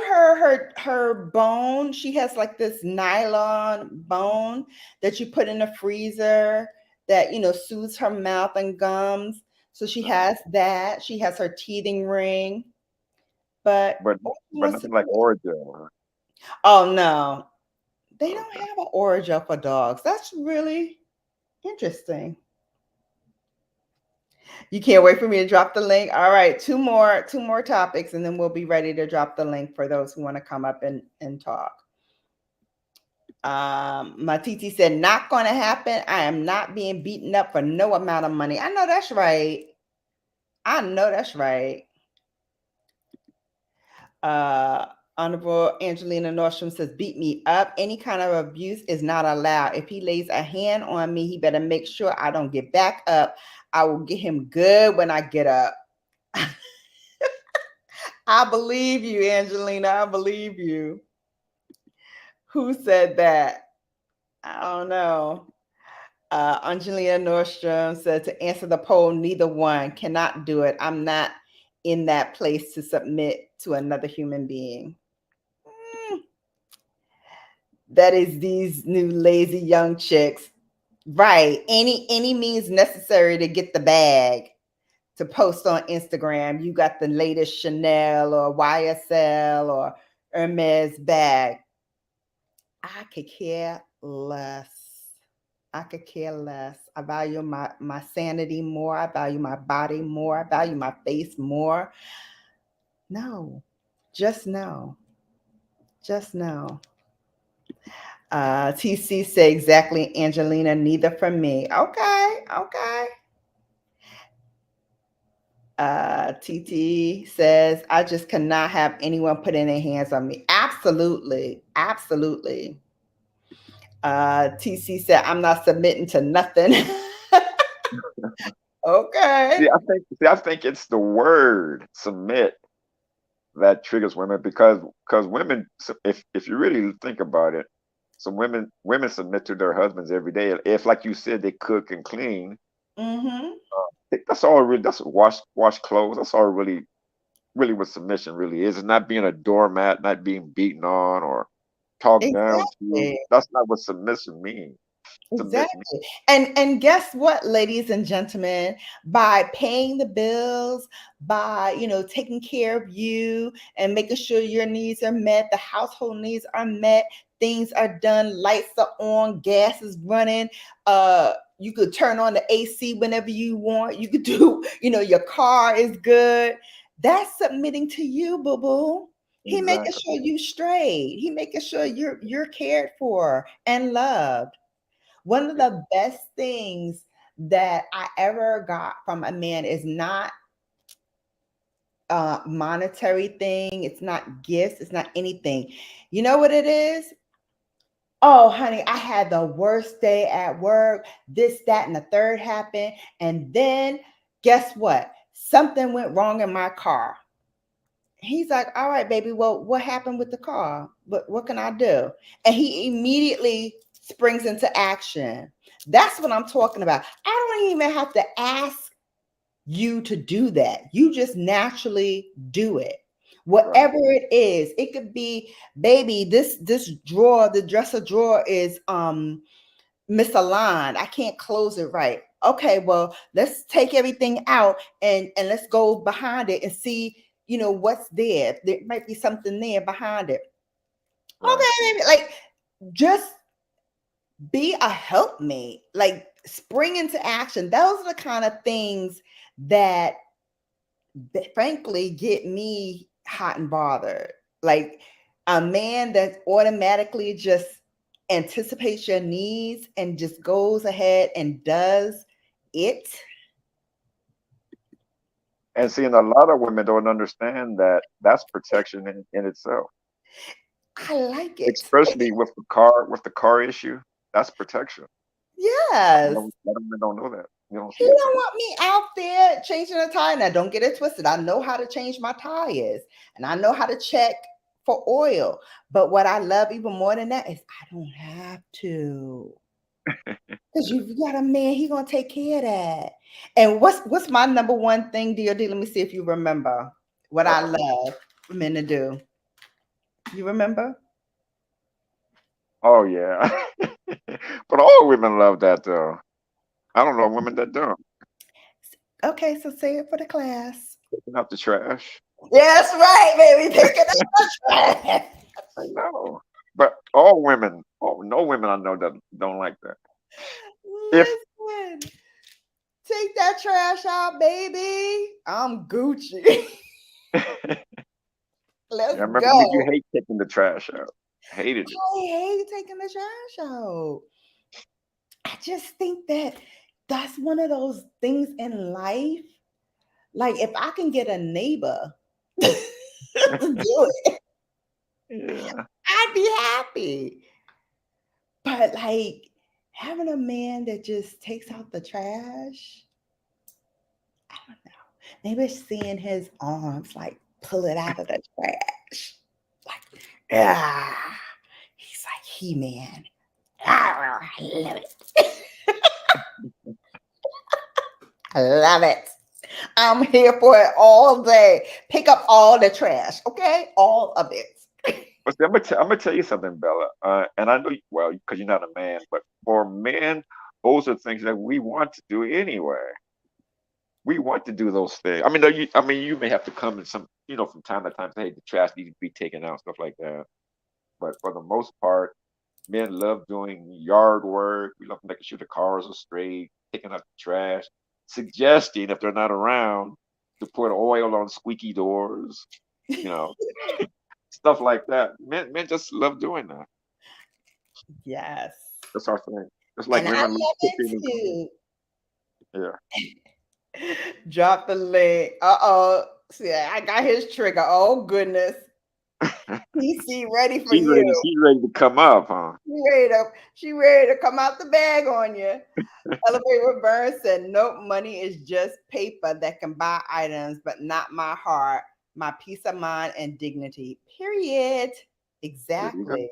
her bone. She has like this nylon bone that you put in the freezer that soothes her mouth and gums. So she Uh-huh. has that. She has her teething ring, but But all she but wants to nothing like do. Orajel. Oh no, they don't Okay. have an Orajel for dogs. That's really interesting. You can't wait for me to drop the link. All right, two more topics, and then we'll be ready to drop the link for those who want to come up and talk. My TT said, not going to happen. I am not being beaten up for no amount of money. I know that's right. I know that's right. Honorable Angelina Nordstrom says, beat me up. Any kind of abuse is not allowed. If he lays a hand on me, he better make sure I don't get back up. I will get him good when I get up. I believe you, Angelina. I believe you. Who said that? I don't know. Angelina Nordstrom said, to answer the poll, neither one. Cannot do it. I'm not in that place to submit to another human being. That is these new lazy young chicks. Right. Any means necessary to get the bag to post on Instagram. You got the latest Chanel or YSL or Hermes bag. I could care less. I could care less. I value my sanity more. I value my body more. I value my face more. No, just no. Just no. TC said exactly, Angelina, neither from me. Okay, okay. TT says, I just cannot have anyone putting their hands on me. Absolutely. Absolutely. TC said, I'm not submitting to nothing. Okay. I think it's the word submit that triggers women because women, if you really think about it, so women submit to their husbands every day. If, like you said, they cook and clean, Mm-hmm. I think that's all really. That's wash clothes. That's all really what submission really is. It's not being a doormat, not being beaten on or talked down to. Exactly. That's not what submission means. Submit means. Exactly. And guess what, ladies and gentlemen, by paying the bills, by, taking care of you and making sure your needs are met, the household needs are met, things are done, lights are on, gas is running, you could turn on the AC whenever you want. You could do, your car is good. That's submitting to you, boo-boo. He making Exactly. sure you straight. He making sure you're cared for and loved. One of the best things that I ever got from a man is not a monetary thing. It's not gifts. It's not anything. You know what it is? Oh, honey, I had the worst day at work. This, that, and the third happened. And then guess what? Something went wrong in my car. He's like, all right, baby, well, what happened with the car? What can I do? And he immediately springs into action. That's what I'm talking about. I don't even have to ask you to do that. You just naturally do it. Right. Whatever it is, it could be, baby, this drawer, the dresser drawer is misaligned. I can't close it right. Okay, well, let's take everything out and let's go behind it and see, what's there. There might be something there behind it. Right. Okay, baby, like just be a helpmate. Like spring into action. Those are the kind of things that frankly get me hot and bothered. Like a man that automatically just anticipates your needs and just goes ahead and does it. And seeing a lot of women don't understand that that's protection in itself, I like it. especially with the car issue. That's protection. Yes. A lot of women don't know that. You don't He see it. don't want me out there changing a tire. Now, don't get it twisted. I know how to change my tires and I know how to check for oil. But what I love even more than that is I don't have to. Because you've got a man, he gonna take care of that. And what's my number one thing, D.O.D? Let me see if you remember what I Uh-oh. love for men to do. You remember? Oh yeah. But all women love that though. I don't know women that don't. Okay, so say it for the class. Picking up the trash. That's right, baby. Pick it up. Trash. I know. But all women, no women I know that don't like that. If Listen, take that trash out, baby. I'm Gucci. I Let's remember you go. hate taking the trash out. Hated it. I hate taking the trash out. I just think that that's one of those things in life. Like if I can get a neighbor to do it, Yeah. I'd be happy. But like having a man that just takes out the trash, I don't know. Maybe seeing his arms like pull it out of the trash. Like, ah, he's like He-Man. Ah, I love it. I love it. I'm here for it all day. Pick up all the trash, okay? All of it. But see, I'm gonna tell you something, Bella. And I know, well, because you're not a man, but for men, those are things that we want to do anyway. We want to do those things. I mean, you may have to come in some, from time to time, say, hey, the trash needs to be taken out, stuff like that. But for the most part, men love doing yard work. We love making sure the cars are straight, picking up the trash, suggesting if they're not around to put oil on squeaky doors, you know, stuff like that. Men just love doing that. Yes. That's our thing. It's like And I women love love it cooking and cleaning. too. Yeah. Drop the link. Uh-oh. See, I got his trigger. Oh goodness. PC ready for you. She's ready to come up, huh? She ready to come out the bag on you. Elevate with Burns said, nope, money is just paper that can buy items, but not my heart, my peace of mind and dignity. Period. There you go. Exactly.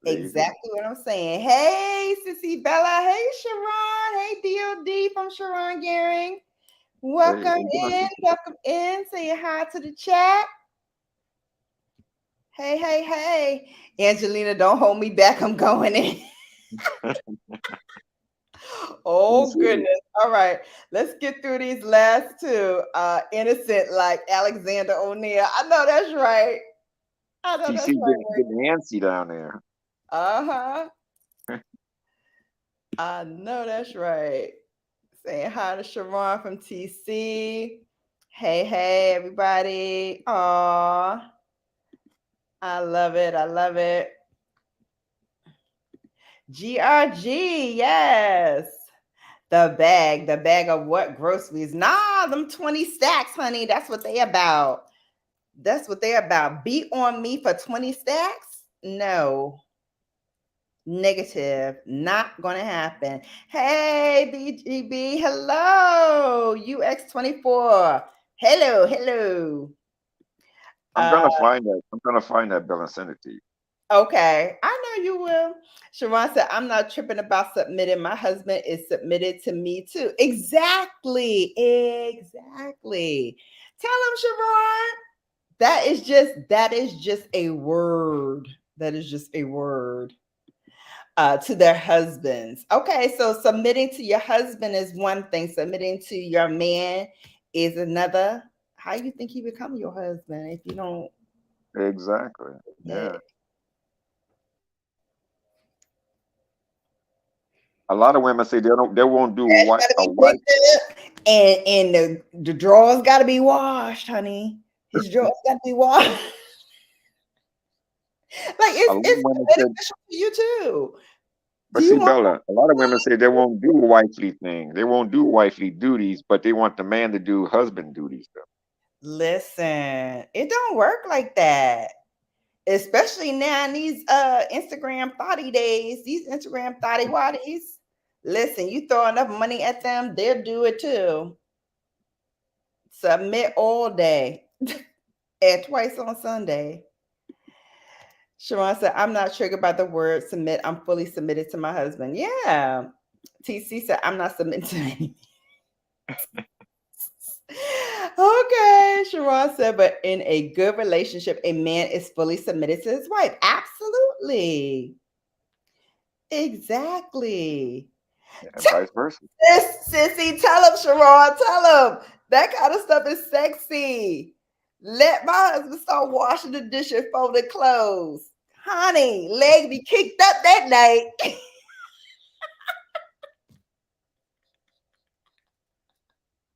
There you go. Exactly what I'm saying. Hey, Sissy Bella. Hey, Sharon. Hey, D.O.D. from Sharon Gearing. Hey, Welcome how you doing, in. sister? Welcome in. Say hi to the chat. Hey, hey, hey. Angelina, don't hold me back. I'm going in. Oh TC, goodness. All right. Let's get through these last two. Innocent like Alexander O'Neill. I know that's right. I know TC that's right. getting antsy down there. Uh-huh. I know that's right. Saying hi to Sharon from TC. Hey, hey, everybody. Aw. I love it. I love it. GRG, yes. The bag of what groceries? Nah, them 20 stacks, honey. That's what they about. That's what they about. Beat on me for 20 stacks? No. Negative. Not gonna happen. Hey, BGB. Hello. UX24. Hello, hello. I'm Uh, gonna find that. I'm gonna find that bill and send it to you. okay. I know you will. Sharon said, I'm not tripping about submitting. My husband is submitted to me too. Exactly. Exactly. Tell him, Sharon. That is just a word. That is just a word. To their husbands. Okay, so submitting to your husband is one thing. Submitting to your man is another. How you think he become your husband if you don't? Exactly. Yeah. Yeah. A lot of women say they won't do Trash what gotta a be wife. picked up, and the drawers gotta be washed, honey. His drawers gotta be washed. Like A lot of it's women said, beneficial to you too. Do but you see, want? Bella, a lot of women say they won't do wifely things. They won't do wifely duties, but they want the man to do husband duties. Listen, it don't work like that. Especially now in these Instagram thotty days, these Instagram thotty waddies. Listen, you throw enough money at them, they'll do it too. Submit all day and twice on Sunday. Sharon said, I'm not triggered by the word submit. I'm fully submitted to my husband. Yeah. TC said, I'm not submitting to anything. Okay, Sharon said, but in a good relationship, a man is fully submitted to his wife. Absolutely. Exactly. And vice versa. Sissy, tell him, Sharon, tell him. That kind of stuff is sexy. Let my husband start washing the dishes, fold the clothes. Honey, leg be kicked up that night.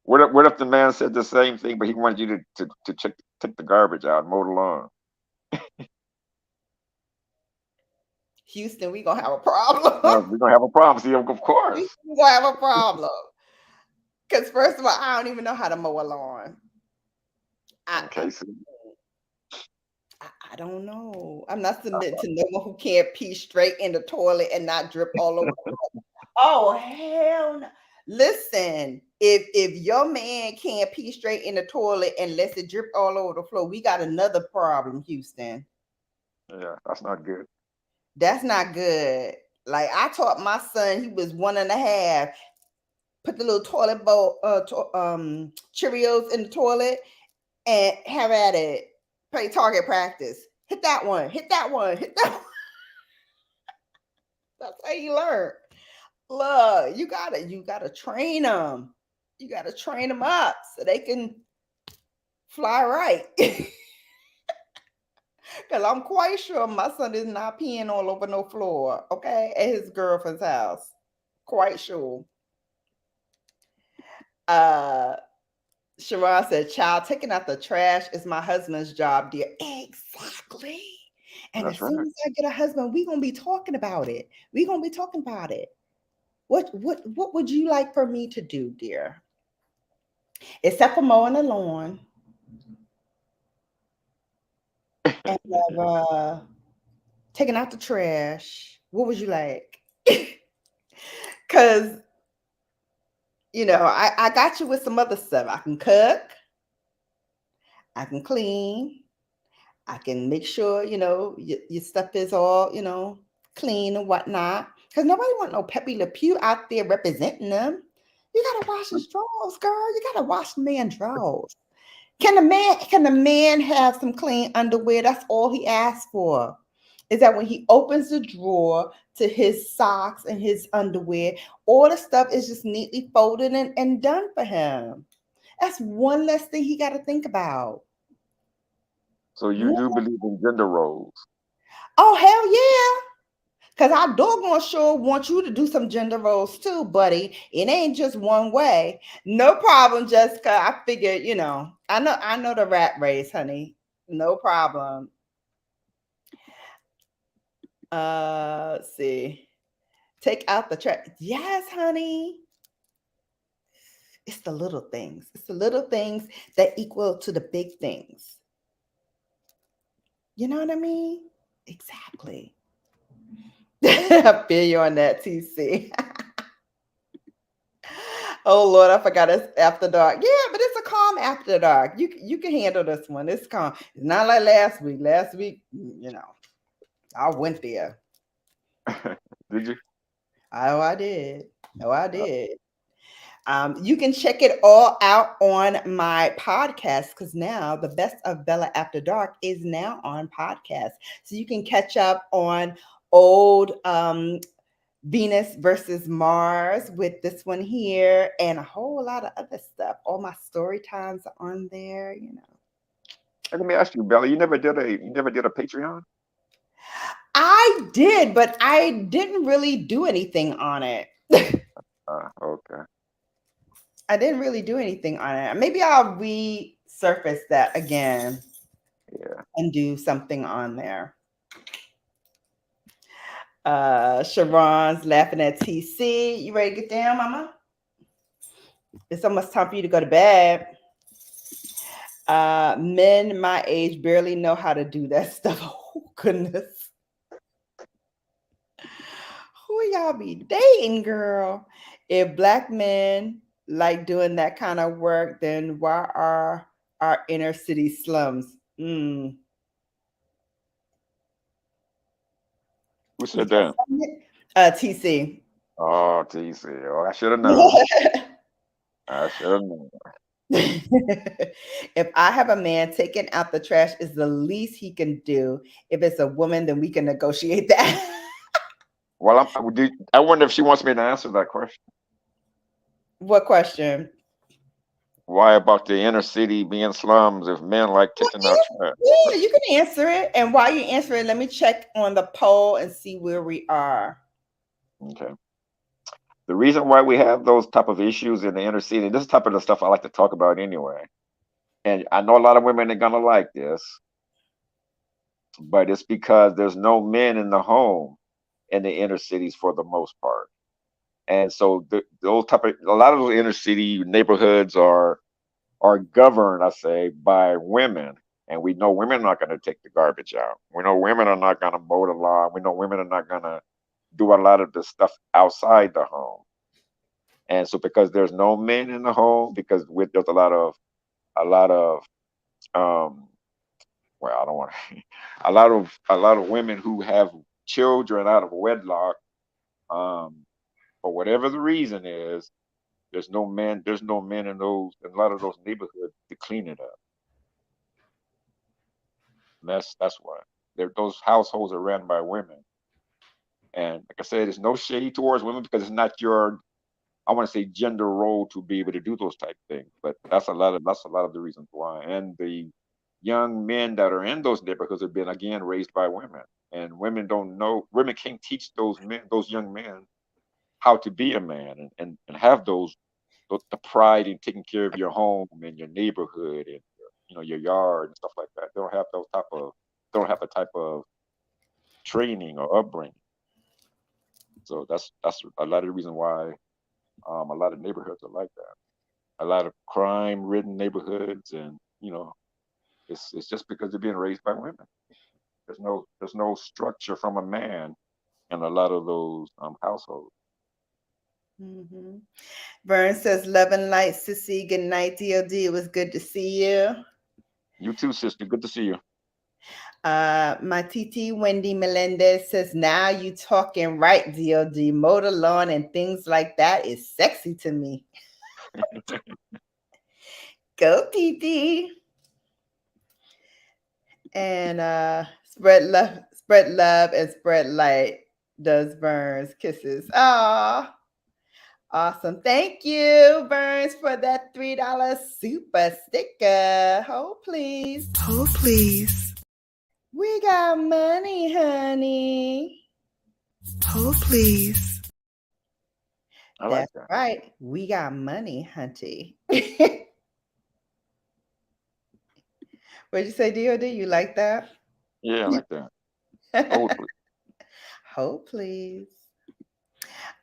What if the man said the same thing, but he wanted you to take the garbage out and mow the lawn? Houston, we gonna have a problem. We're gonna have a problem. See, of course. We gonna have a problem. Because first of all, I don't even know how to mow a lawn. I, Okay, see. I don't know. I'm not submitting to no one who can't pee straight in the toilet and not drip all over. Oh hell no. Listen, if your man can't pee straight in the toilet and lets it drip all over the floor, we got another problem, Houston. Yeah, that's not good. That's not good. Like I taught my son, he was 1.5. Put the little toilet bowl, Cheerios in the toilet and have at it. Play target practice. Hit that one. Hit that one. Hit that one. That's how you learn. Look, you gotta train them. You gotta train them up so they can fly right. Because I'm quite sure my son is not peeing all over no floor, okay, at his girlfriend's house. Quite sure. Uh Sharon said, child, taking out the trash is my husband's job, dear. Exactly. And as That's soon right. as I get a husband, we're gonna be talking about it. We're gonna be talking about it. What would you like for me to do, dear? Except for mowing the lawn and taking out the trash. What would you like? Because I got you with some other stuff. I can cook, I can clean, I can make sure, your stuff is all, clean and whatnot. Because nobody want no Pepe Le Pew out there representing them. You gotta wash his drawers, girl. You gotta wash the man's drawers. Can the man have some clean underwear? That's all he asks for. Is that when he opens the drawer to his socks and his underwear, all the stuff is just neatly folded and done for him. That's one less thing he got to think about. So you do believe in gender roles? Oh, hell yeah. Because I doggone sure want you to do some gender roles too, buddy. It ain't just one way. No problem, Jessica. I figured, I know the rat race, honey. No problem. Let's see. Take out the trash. Yes, honey. It's the little things. It's the little things that equal to the big things. You know what I mean? Exactly. I feel you on that, TC. Oh Lord, I forgot it's after dark. Yeah, but it's a calm after dark. You can handle this one. It's calm. It's not like last week. Last week, I went there. Did you? Oh, I did. Oh, I did. You can check it all out on my podcast because now the best of Bella After Dark is now on podcast. So you can catch up on old Venus versus Mars with this one here and a whole lot of other stuff. All my story times are on there. Let me ask you, Bella. You never did a Patreon? I did, but I didn't really do anything on it. Okay. I didn't really do anything on it. Maybe I'll resurface that again Yeah. and do something on there. Sharon's laughing at TC. You ready to get down, mama? It's almost time for you to go to bed. Men my age barely know how to do that stuff. Oh, goodness. Who y'all be dating, girl? If black men like doing that kind of work, then why are our inner city slums? Who said that? TC. Oh, TC. Oh, I should have known. I should have known. If I have a man, taking out the trash is the least he can do. If it's a woman, then we can negotiate that. Well, I wonder if she wants me to answer that question. What question? Why about the inner city being slums if men like taking out trash? Yeah, you can answer it. And while you answer it, let me check on the poll and see where we are. Okay. The reason why we have those type of issues in the inner city, this is type of the stuff I like to talk about anyway. And I know a lot of women are gonna like this, but it's because there's no men in the home in the inner cities for the most part. And so a lot of those inner city neighborhoods are governed, I say, by women. And we know women are not going to take the garbage out. We know women are not going to mow the lawn. We know women are not going to do a lot of the stuff outside the home. And so because there's no men in the home, because there's a lot of um well, I don't want to a lot of women who have children out of wedlock, um, for whatever the reason is, there's no men in a lot of those neighborhoods to clean it up. And that's why. Those households are ran by women. And like I said, there's no shade towards women because it's not your, I want to say, gender role to be able to do those type things. But that's a lot of the reasons why. And the young men that are in those neighborhoods have been again raised by women. And women can't teach those young men how to be a man and have the pride in taking care of your home and your neighborhood and your yard and stuff like that. They don't have the type of training or upbringing. So that's a lot of the reason why a lot of neighborhoods are like that. A lot of crime-ridden neighborhoods, and it's just because they're being raised by women. There's no structure from a man in a lot of those households. Mm-hmm. Vern says, "Love and light, sissy. Good night, D.O.D. It was good to see you." You too, sister. Good to see you. My TT Wendy Melendez says, "Now you talking right, D.O.D. Motor lawn and things like that is sexy to me." Go, TT. And spread love, and spread light. Does Burns kisses? Ah, awesome! Thank you, Burns, for that $3 super sticker. Hold please. Hold, please. We got money, honey. Hold, please. I like That's that. right. We got money, hunty. What'd you say, D.O.D? You like that? Yeah, I like that. Hold, please. Hold, please.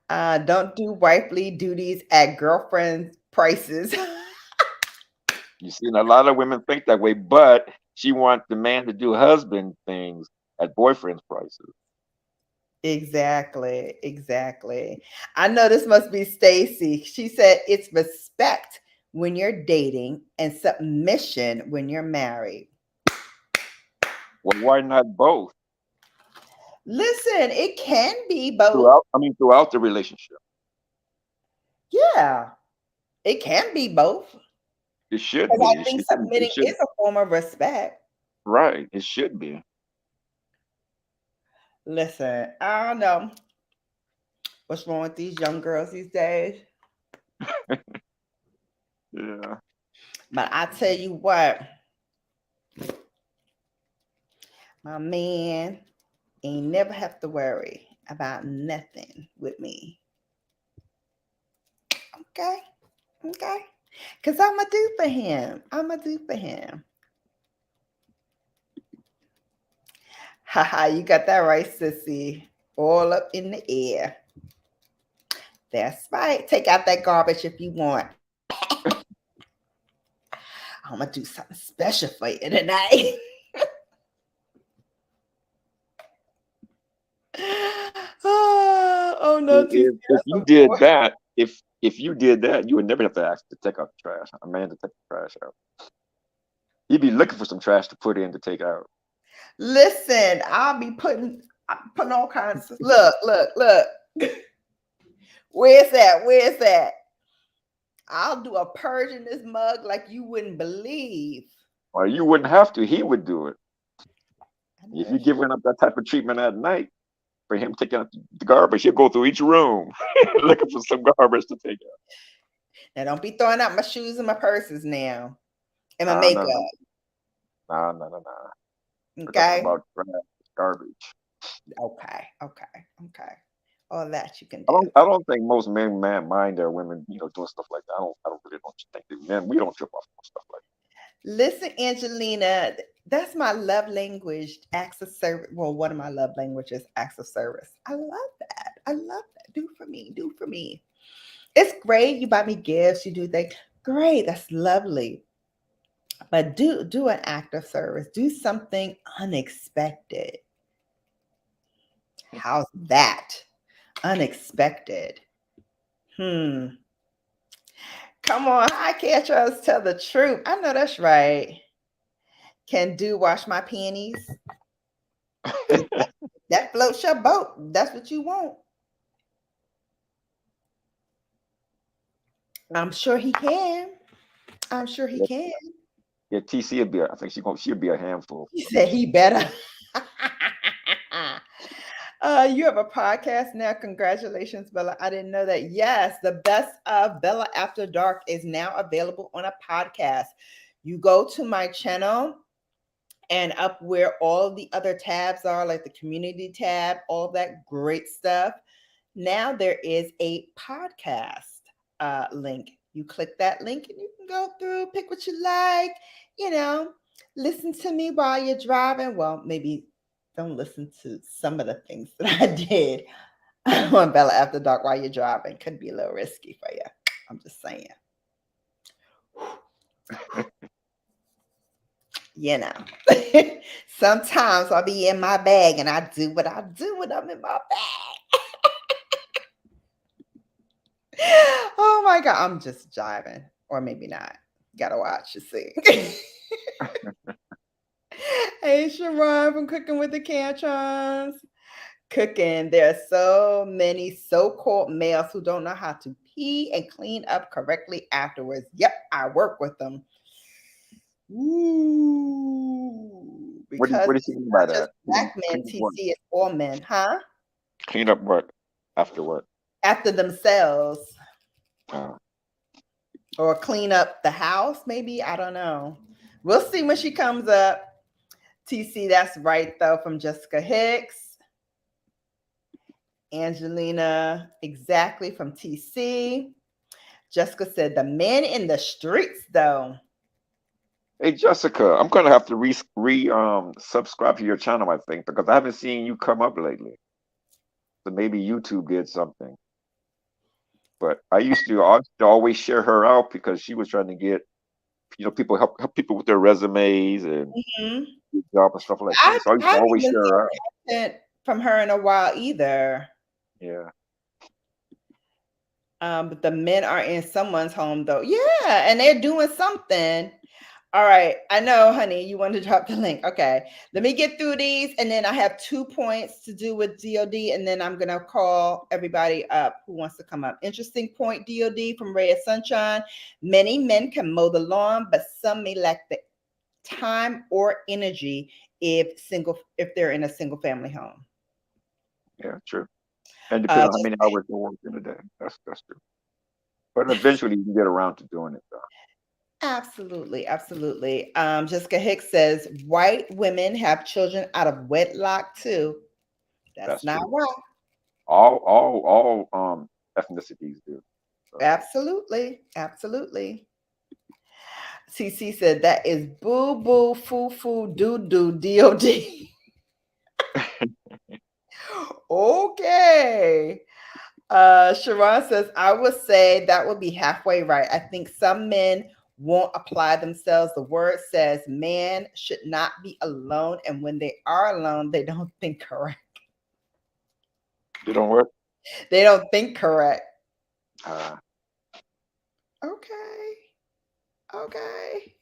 Don't do wifely duties at girlfriend's prices. You see, and a lot of women think that way, but she wants the man to do husband things at boyfriend's prices. Exactly, exactly. I know this must be Stacy. She said it's respect when you're dating and submission when you're married. Well, why not both Listen, it can be both. throughout the relationship? Yeah, it can be both. It should Because be. I think submitting It should. is a form of respect. Right. It should be. Listen, I don't know what's wrong with these young girls these days, Yeah. but I tell you what, my man ain't never have to worry about nothing with me. Okay, okay, because I'ma do for him. I'ma do for him. Haha, you got that right, sissy. All up in the air. That's right. Take out that garbage if you want. I'm gonna do something special for you tonight. Oh no, TC, If that's you a did boy. that, if you did that, you would never have to ask to take out the trash. A man to take the trash out. He'd be looking for some trash to put in to take out. Listen, I'm putting all kinds of look. Where's that? Where's that? I'll do a purge in this mug like you wouldn't believe. Or you wouldn't have to. He would do it. I know If you're that's right. giving up that type of treatment at night for him taking out the garbage, he'll go through each room looking for some garbage to take out. Now don't be throwing out my shoes and my purses now. And my Nah, makeup. nah, nah, nah. We're talking Okay. about trash, garbage. Okay. All that you can I do. don't think most men mind their women, doing stuff like that. I don't really don't think that men we don't trip off on stuff like Listen, Angelina, that's my love language, acts of service. Well, one of my love languages, acts of service. I love that. I love that. Do for me. Do for me. It's great. You buy me gifts. You do things. Great. That's lovely. But do an act of service. Do something unexpected. How's that? Unexpected. Come on, I can't trust tell the truth. I know that's right. Can do wash my panties? That floats your boat. That's what you want. I'm sure he can. I'm sure he can. Yeah, TC would be. I think she'd be a handful. He said he better. You have a podcast now. Congratulations, Bella. I didn't know that. Yes, the best of Bella After Dark is now available on a podcast. You go to my channel and up where all the other tabs are, like the community tab, all that great stuff. Now there is a podcast link. You click that link and you can go through, pick what you like, listen to me while you're driving. Well, maybe don't listen to some of the things that I did on Bella After Dark while you're driving. Could be a little risky for you. I'm just saying. Sometimes I'll be in my bag and I do what I do when I'm in my bag. Oh my God, I'm just jiving. Or maybe not. Gotta watch to see. Hey, Sharon from Cooking with the Cantrons. Cooking. There are so many so-called males who don't know how to pee and clean up correctly afterwards. Yep, I work with them. Ooh, because What do you mean by that? Black men, TC, it's all men, huh? Clean up what? After what? After themselves. Or clean up the house, maybe. I don't know. We'll see when she comes up. TC, that's right, though, from Jessica Hicks. Angelina, exactly, from TC. Jessica said, the men in the streets, though. Hey, Jessica, I'm going to have to subscribe to your channel, I think, because I haven't seen you come up lately. So maybe YouTube did something. But I used to always share her out because she was trying to get, people help people with their resumes and job and stuff like that. So I used to always share her out. From her in a while either. Yeah. But the men are in someone's home though. Yeah, and they're doing something. All right. I know, honey, you wanted to drop the link. Okay. Let me get through these. And then I have 2 points to do with D.O.D. And then I'm going to call everybody up who wants to come up. Interesting point, D.O.D. from Ray of Sunshine. Many men can mow the lawn, but some may lack the time or energy if they're in a single family home. Yeah, true. And depending on how many hours you work in a day. That's true. But eventually you can get around to doing it though. Absolutely, absolutely. Jessica Hicks says white women have children out of wedlock too. That's not true. right. All ethnicities do. So. Absolutely, absolutely. CC said that is boo boo foo foo doo doo D.O.D. Okay. Sharon says, I would say that would be halfway right. I think some men won't apply themselves. The word says man should not be alone. And when they are alone, they don't think correct. They don't what? They don't think correct. Okay.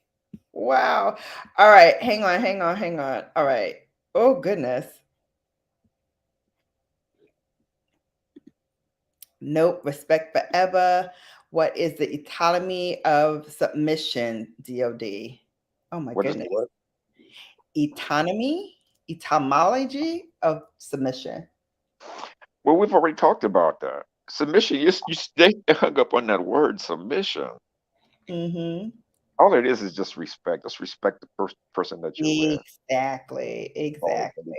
Wow. All right. Hang on. All right. Oh, goodness. Nope. Respect forever. What is the etymology of submission, D.O.D.? Oh, my goodness. What? Etymology of submission. Well, we've already talked about that. Submission, you stay hung up on that word, submission. Mm-hmm. All it is just respect. Just respect the person that you're with. Exactly.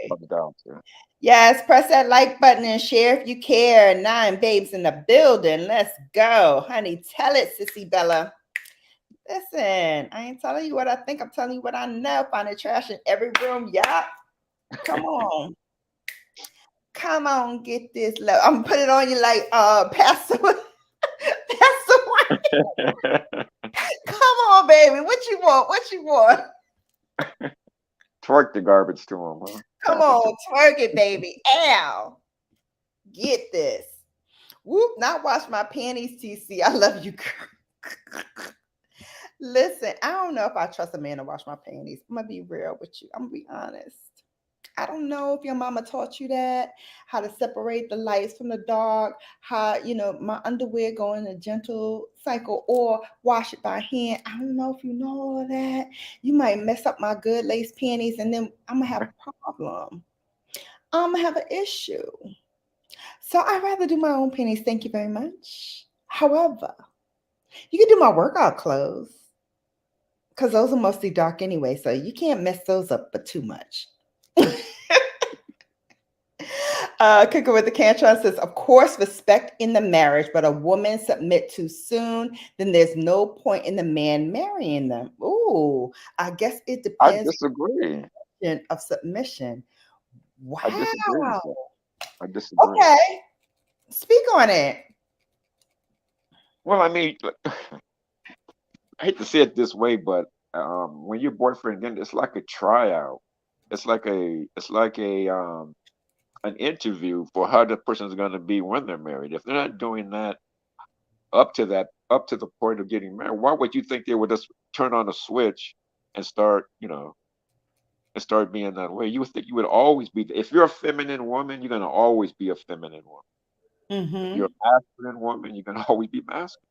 Come down to. Yes, press that like button and share if you care. 9 babes in the building. Let's go. Honey, tell it, Sissy Bella. Listen, I ain't telling you what I think. I'm telling you what I know. Finding trash in every room. Yup. Come on. Come on, get this. I'm going to put it on you like Pastor White. Come on, on, baby. What you want? What you want? Twerk the garbage to him, huh? Come Pass it to on, twerk it, baby. Ow. Get this. Whoop, not wash my panties, TC. I love you, girl. Listen, I don't know if I trust a man to wash my panties. I'm gonna be real with you. I'm gonna be honest. I don't know if your mama taught you that, how to separate the lights from the dark, how, my underwear go in a gentle cycle or wash it by hand. I don't know if you know all of that. You might mess up my good lace panties and then I'm going to have a problem. I'm going to have an issue. So I'd rather do my own panties. Thank you very much. However, you can do my workout clothes because those are mostly dark anyway. So you can't mess those up but too much. Cooking with the Cantron says, of course, respect in the marriage, but a woman submit too soon, then there's no point in the man marrying them. Ooh, I guess it I depends disagree. of submission. Wow. I disagree with that. I disagree. Okay. Speak on it. Well, I mean, I hate to say it this way, but when your boyfriend, again, it's like a tryout. It's like an interview for how the person's going to be when they're married. If they're not doing that up to the point of getting married, why would you think they would just turn on a switch and start, and start being that way? You would think you would always be. If you're a feminine woman, you're going to always be a feminine woman. If you're a masculine woman, you're going to always be masculine.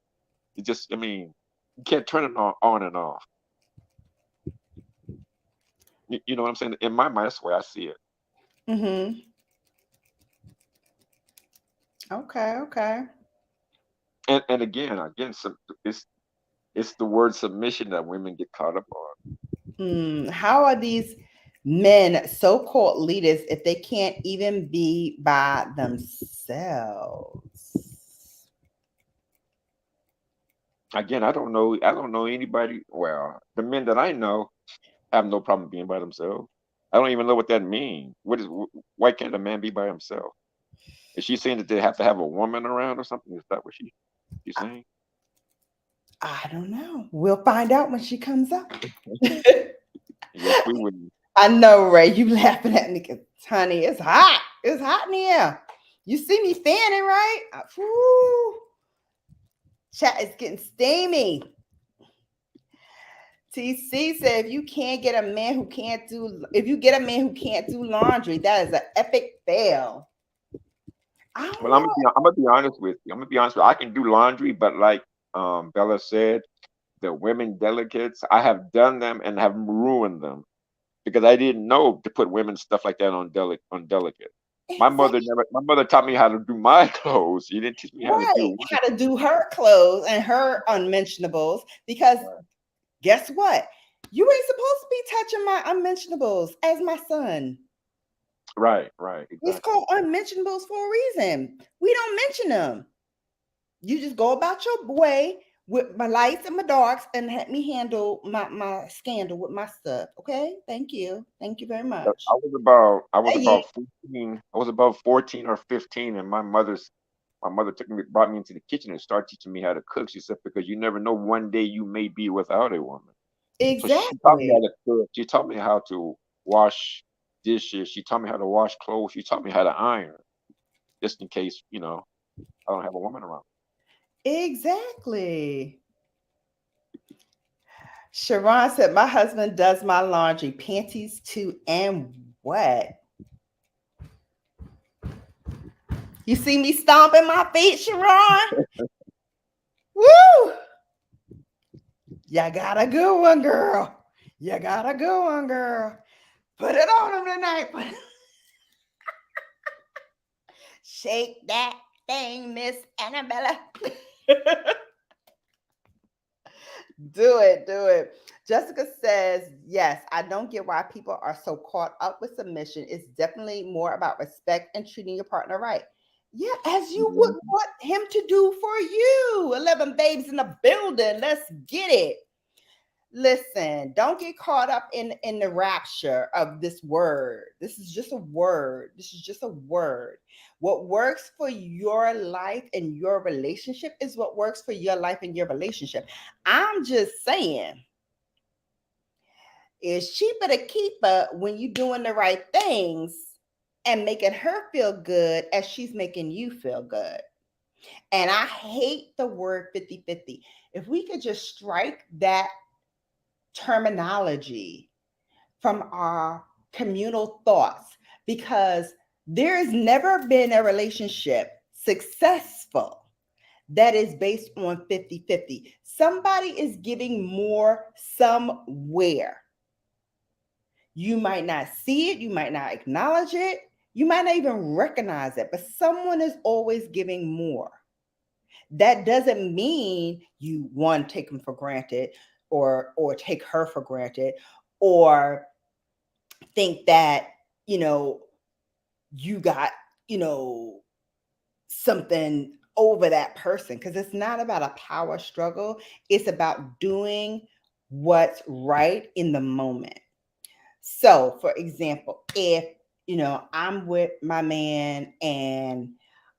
You just, I mean, you can't turn it on and off. You know what I'm saying? In my mind, that's the way I see it. Okay. And again, it's the word submission that women get caught up on. How are these men so-called leaders if they can't even be by themselves? Again, I don't know anybody. Well, the men that I know have no problem being by themselves. I don't even know what that means. Why can't a man be by himself? Is she saying that they have to have a woman around or something? Is that what she's saying? I don't know. We'll find out when she comes up. Yes, we would. I know, Ray. You laughing at me because, honey, it's hot. It's hot in here. You see me fanning, right? Woo. Chat is getting steamy. TC said, if you get a man who can't do laundry, that is an epic fail. Well, I'm gonna be honest with you. I can do laundry, but like Bella said, the women delicates, I have done them and have ruined them because I didn't know to put women's stuff like that on delicate. My mother taught me how to do my clothes. She didn't teach me how to do her clothes and her unmentionables because guess what? You ain't supposed to be touching my unmentionables as my son. Right. Exactly. It's called unmentionables for a reason. We don't mention them. You just go about your way with my lights and my darks and let me handle my scandal with my stuff. Okay? Thank you. Thank you very much. I was about 14. I was about 14 or 15, and my mother brought me into the kitchen and started teaching me how to cook. She said, because you never know, one day you may be without a woman. Exactly. So she taught me how to cook. She taught me how to wash dishes. She taught me how to wash clothes. She taught me how to iron, just in case, I don't have a woman around. Exactly. Sharon said, my husband does my laundry, panties too, and what? You see me stomping my feet, Sharon? Woo! You got a good one, girl. You got a good one, girl. Put it on him tonight. Shake that thing, Miss Annabella. Do it. Jessica says, yes, I don't get why people are so caught up with submission. It's definitely more about respect and treating your partner right. Yeah, as you would want him to do for you. 11 babes in the building. Let's get it. Listen, don't get caught up in the rapture of this word. This is just a word. This is just a word. What works for your life and your relationship is what works for your life and your relationship. I'm just saying, it's cheaper to keep her when you're doing the right things and making her feel good as she's making you feel good. And I hate the word 50-50. If we could just strike that terminology from our communal thoughts, because there has never been a relationship successful that is based on 50-50. Somebody is giving more somewhere. You might not see it, you might not acknowledge it, you might not even recognize it, but someone is always giving more. That doesn't mean you one take them for granted or take her for granted or think that, you know, you got, you know, something over that person, because it's not about a power struggle. It's about doing what's right in the moment. So, for example, if, you know, I'm with my man and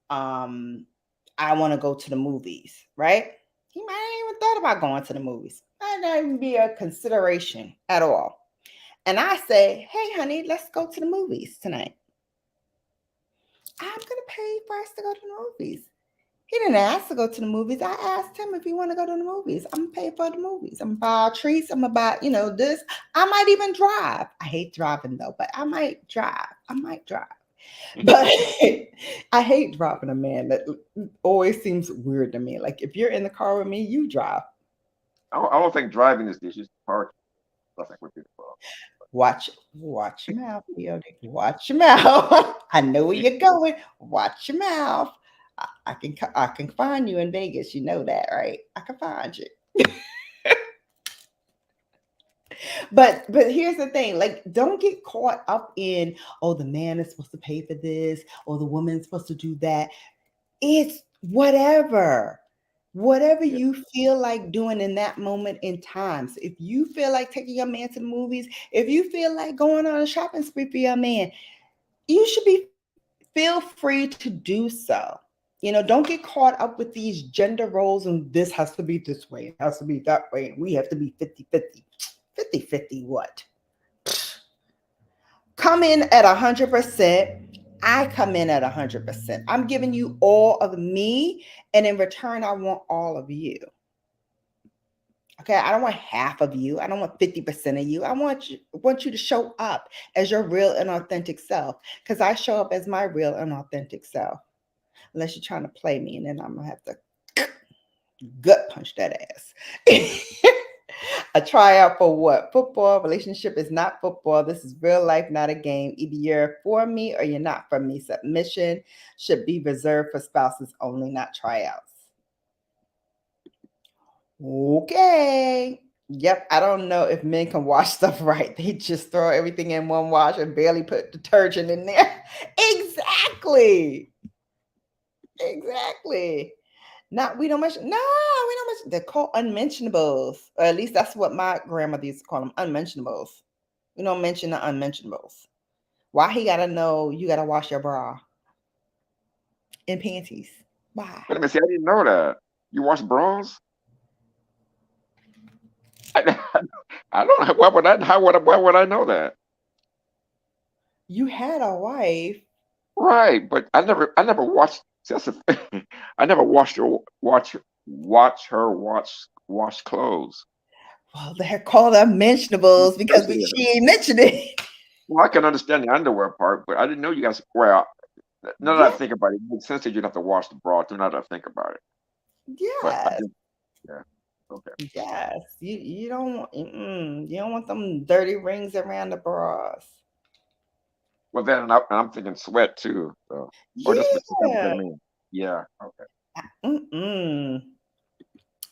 I want to go to the movies, right? He might not even thought about going to the movies. Might not even be a consideration at all. And I say, hey, honey, let's go to the movies tonight. I'm going to pay for us to go to the movies. He didn't ask to go to the movies. I asked him if he want to go to the movies. I'm going to pay for the movies. I'm going to buy treats. I'm going to buy, you know, this. I might even drive. I hate driving though, but I might drive. But I hate driving a man. That always seems weird to me. Like if you're in the car with me, you drive. I don't think driving is the issue. Parking, I think, would be the problem. Watch your mouth, D.O.D. Watch your mouth. I know where you're going. Watch your mouth. I can find you in Vegas. You know that, right? I can find you. But here's the thing, like, don't get caught up in, oh, the man is supposed to pay for this or the woman's supposed to do that. It's whatever Yeah. you feel like doing in that moment in time. So if you feel like taking your man to the movies, if you feel like going on a shopping spree for your man, you should be feel free to do so. You know, don't get caught up with these gender roles and this has to be this way, it has to be that way, and we have to be 50-50. 50-50 what? Come in at 100%. I come in at 100%. I'm giving you all of me, and in return, I want all of you. Okay, I don't want half of you. I don't want 50% of you. I want you to show up as your real and authentic self, because I show up as my real and authentic self. Unless you're trying to play me, and then I'm gonna have to gut punch that ass. A tryout for what? Football. Relationship is not football. This is real life, not a game. Either you're for me or you're not for me. Submission should be reserved for spouses only, not tryouts. Okay. Yep. I don't know if men can wash stuff right. They just throw everything in one wash and barely put detergent in there. Exactly. Exactly. Not we don't mention. No, we don't mention. They're called unmentionables, or at least that's what my grandmother used to call them, unmentionables. We don't mention the unmentionables. Why he gotta know you gotta wash your bra and panties? Why? Wait a minute, see, I didn't know that. You wash bras? I, I don't know. Why would I know that? You had a wife. Right, but I never watched. See, that's the thing. I never watch her wash clothes. Well, they're called unmentionables because Yeah. she ain't mentioned it. Well, I can understand the underwear part, but I didn't know you guys. Well, now that I Yeah. think about it, it makes sense that you'd have to wash the bra too. Now that I think about it, but I Yes. didn't. Yeah. Okay. Yes. You don't want them dirty rings around the bras. Well, then I'm thinking sweat too. So, or just what I Yeah. mean. Yeah. Okay. Mm-mm.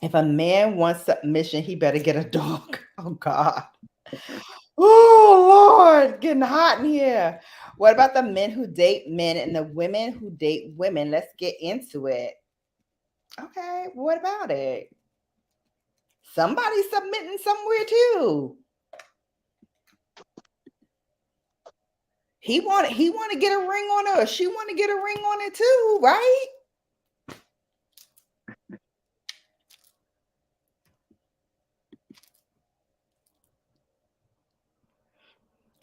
If a man wants submission, he better get a dog. Oh God. Oh Lord, getting hot in here. What about the men who date men and the women who date women? Let's get into it. Okay, what about it? Somebody's submitting somewhere too. He want to get a ring on her. She want to get a ring on it too, right?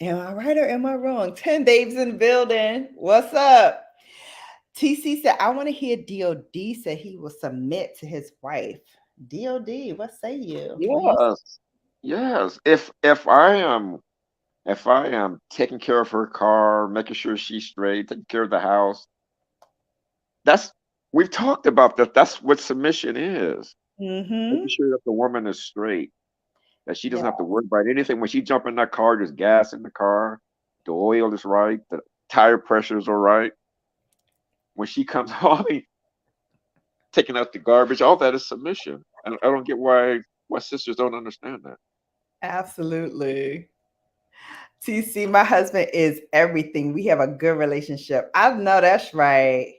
Am I right or am I wrong? 10 babes in the building. What's up? TC said, I want to hear D.O.D. say he will submit to his wife. D.O.D., what say you? Yes, yes. If I am taking care of her car, making sure she's straight, taking care of the house, that's we've talked about that. That's what submission is. Mm-hmm. Making sure that the woman is straight, that she Yeah, doesn't have to worry about anything. When she jump in that car, there's gas in the car, the oil is right, the tire pressures are right. When she comes home, taking out the garbage, all that is submission. And I don't get why sisters don't understand that. absolutely. TC, my husband is everything. We have a good relationship. I know that's right.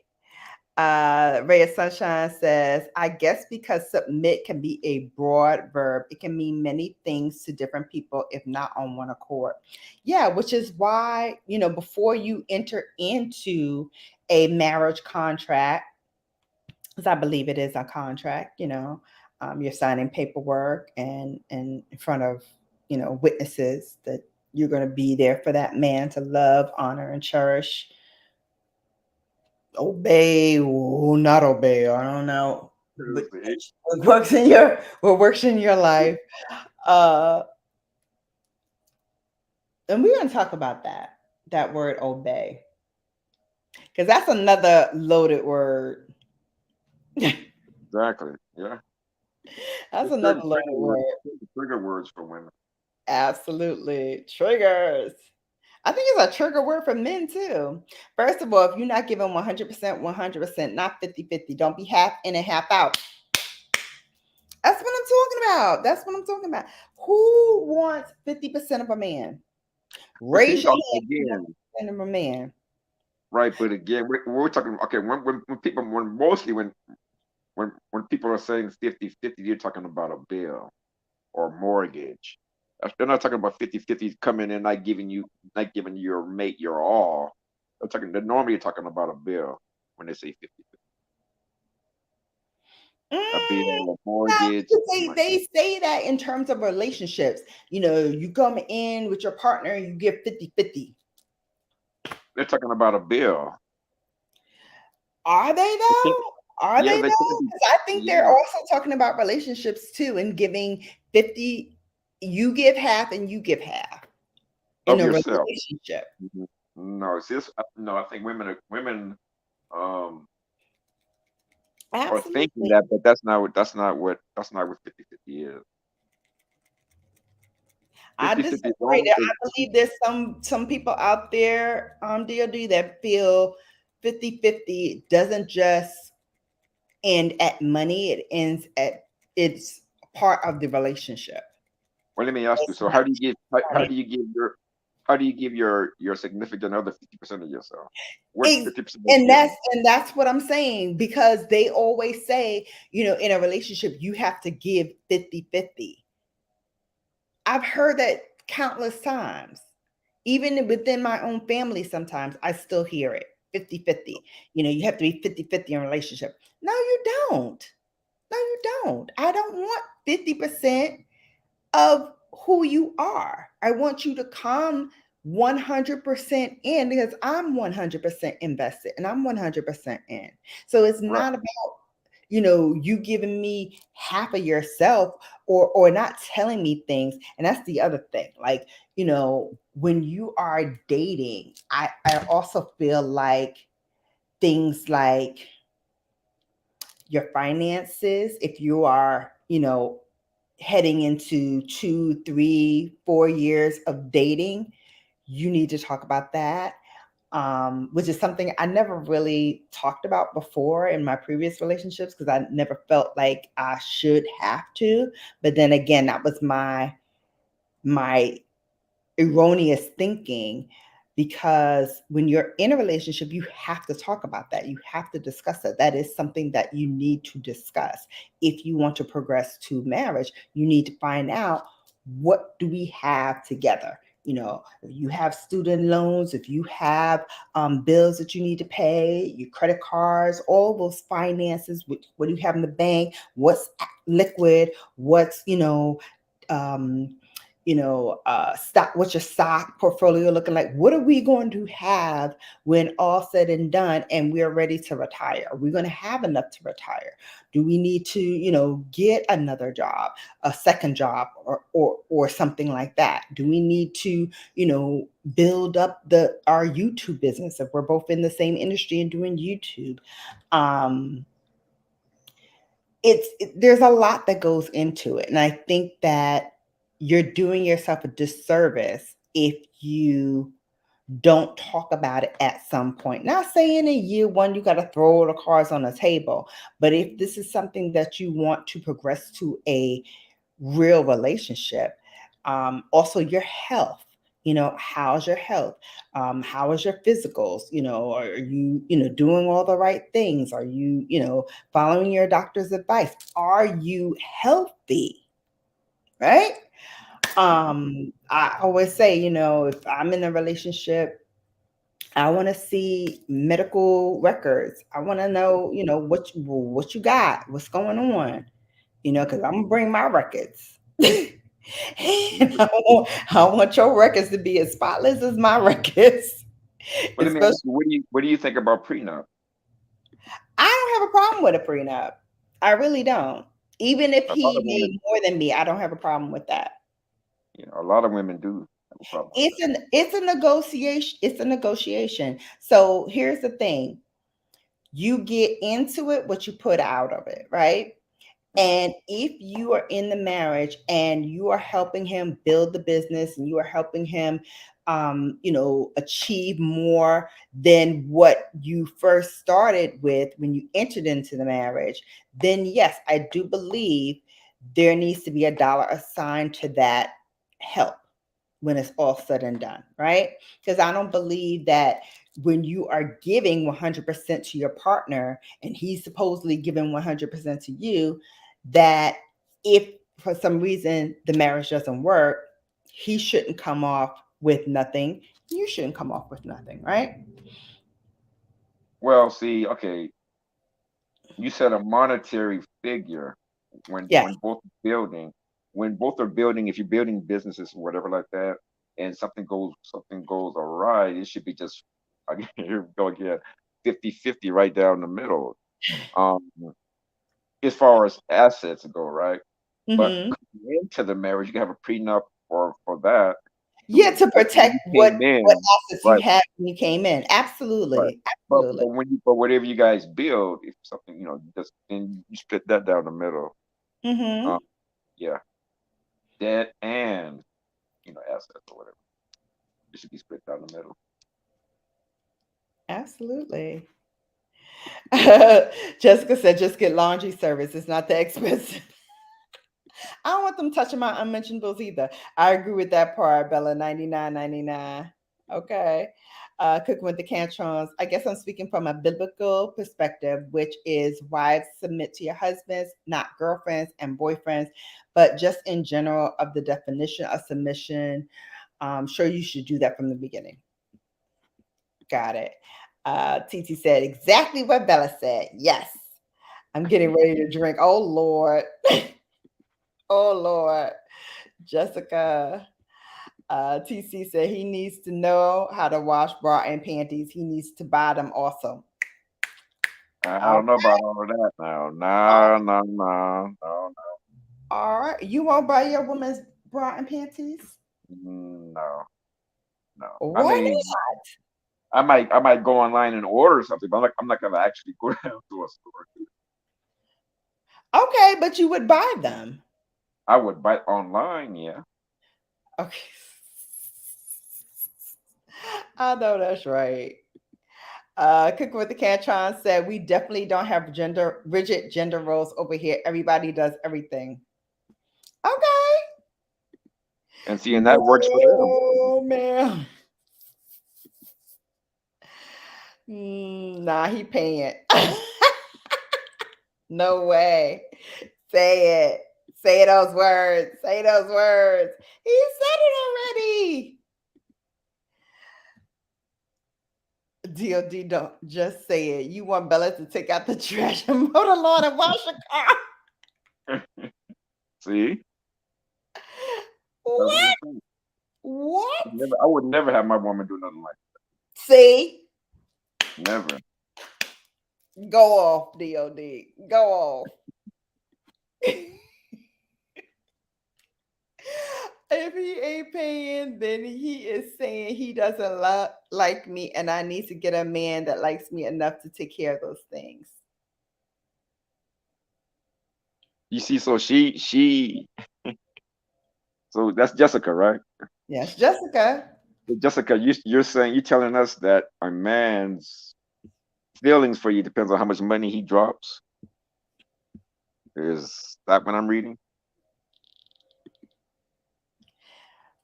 Ray of Sunshine says, I guess because submit can be a broad verb, it can mean many things to different people if not on one accord. Yeah, which is why, before you enter into a marriage contract, because I believe it is a contract, you're signing paperwork and in front of, witnesses that you're going to be there for that man to love, honor, and cherish, obey or not obey. I don't know, but what works in your life. Uh, and we're going to talk about that word obey, because that's another loaded word. Exactly. Yeah. That's There's another certain loaded word. trigger words for women. Absolutely. Triggers. I think it's a trigger word for men too. First of all, if you're not giving 100%, 100%, not 50-50, don't be half in and half out. That's what I'm talking about. That's what I'm talking about. Who wants 50% of a man? But Raise see, your hand if you want again, 50% of a man. right? But again, we're talking. Okay, when people when people are saying 50-50, you're talking about a bill or mortgage. They're not talking about 50-50 coming in, not giving your mate your all. They're normally talking about a bill when they say 50. A Mm, bill, a no, mortgage, because something they, like that. they say that in terms of relationships. You come in with your partner and you give 50-50. They're talking about a bill. Are they They can't, though? Are yeah, they they can't though? be. Because I think they're Yeah, also talking about relationships too and giving 50, you give half and you give half in of a yourself. relationship. Mhm. No, it's just no. I think women um are thinking Absolutely. that, but that's not what 50-50 is. I 50-50 is disagree. only I believe there's some people out there, DOD, that feel 50-50 doesn't just end at money, it ends at it's part of the relationship. well, let me ask you. It's So not how like do you give your significant other 50% of yourself? What ex- 50% are you and giving? that's what I'm saying, because they always say, in a relationship you have to give 50-50. I've heard that countless times. Even within my own family, sometimes I still hear it 50-50. You have to be 50-50 in a relationship. No, you don't. No, you don't. I don't want 50% of who you are. I want you to come 100% in, because I'm 100% invested and I'm 100% in. So it's Right. not about, you giving me half of yourself, or not telling me things. And that's the other thing. Like, when you are dating, I also feel like things like your finances, if you are, heading into 2, 3, 4 years of dating, you need to talk about that. Which is something I never really talked about before in my previous relationships, because I never felt like I should have to. But then again, that was my erroneous thinking, because when you're in a relationship, you have to talk about that. You have to discuss that. That is something that you need to discuss. If you want to progress to marriage, you need to find out, what do we have together? You know, if you have student loans, if you have bills that you need to pay, your credit cards, all those finances, what do you have in the bank? What's liquid? What's, um, stock, what's your stock portfolio looking like? What are we going to have when all said and done and we're ready to retire? Are we going to have enough to retire? Do we need to, get another job, a second job, or something like that? Do we need to, build up our YouTube business if we're both in the same industry and doing YouTube? There's a lot that goes into it, and I think that you're doing yourself a disservice if you don't talk about it at some point. Not saying in year one you got to throw all the cards on the table, but if this is something that you want to progress to a real relationship, also your health. How's your health? How is your physicals? Are you, doing all the right things? Are you, following your doctor's advice? Are you healthy? Right? I always say, if I'm in a relationship, I want to see medical records. I want to know, what you got, what's going on, because I'm gonna bring my records. And I want your records to be as spotless as my records. But let me Especially, ask you, what do you think about prenup? I don't have a problem with a prenup. I really don't. Even if A lot he of women, made more than me, I don't have a problem with that. a lot of women do have a problem with It's a negotiation. It's a negotiation. So here's the thing. You get into it what you put out of it, right? that. And if you are in the marriage and you are helping him build the business and you are helping him, achieve more than what you first started with when you entered into the marriage, then yes, I do believe there needs to be a dollar assigned to that help when it's all said and done, right? Because I don't believe that when you are giving 100% to your partner and he's supposedly giving 100% to you, that if for some reason the marriage doesn't work, he shouldn't come off with nothing. You shouldn't come off with nothing, right? Well, see, okay, you said a monetary figure when Yes. when both are building, when both are building, if you're building businesses or whatever like that, and something goes awry, it should be just again, here we go again, 50-50 right down the middle. Um, as far as assets go, right? But Hmm. coming into the marriage, you can have a prenup for that Yeah, to to when protect you what came in, assets you right? had when you came in. Right. Absolutely. But Absolutely. but whatever you guys build, if something, just then you split that down the middle. Um, Hmm. yeah, debt and assets or whatever. It should be split down the middle. Absolutely. Jessica said, just get laundry service. It's not that expensive. I don't want them touching my unmentionables either. I agree with that part, Bella. 99.99. Okay. Cooking with the Cantrons. I guess I'm speaking from a biblical perspective, which is wives submit to your husbands, not girlfriends and boyfriends, but just in general of the definition of submission. Sure, you should do that from the beginning. Got it. Titi said exactly what Bella said. Yes. I'm getting ready to drink. Oh Lord. Oh Lord. Jessica. TC said he needs to know how to wash bra and panties. He needs to buy them also. I All don't know about all of that now. right. No, no, no, no, All right. You won't buy your woman's bra and panties? no, no. I Why mean, I might go online and order something, but I'm not gonna actually go down to a store. not? Okay, but you would buy them. I would buy online, yeah. Okay. I know that's right. Cooking with the Cantron said we definitely don't have rigid gender roles over here. Everybody does everything. Okay. And see, and that works for them. No, man. Nah, he paying. No way. Say it. Say those words. Say those words. He said it already. D.O.D. don't just say it. You want Bella to take out the trash and mow the lawn and wash the car. See? That's what What? I'm saying. What? I would never have my woman do nothing like See? that. Never. Go off, D.O.D. Go off. If he ain't paying, then he is saying he doesn't like me, and I need to get a man that likes me enough to take care of those things. You see, so so that's Jessica, right? Yes, Jessica. Jessica, you're telling us that a man's feelings for you depends on how much money he drops. Is that what I'm reading?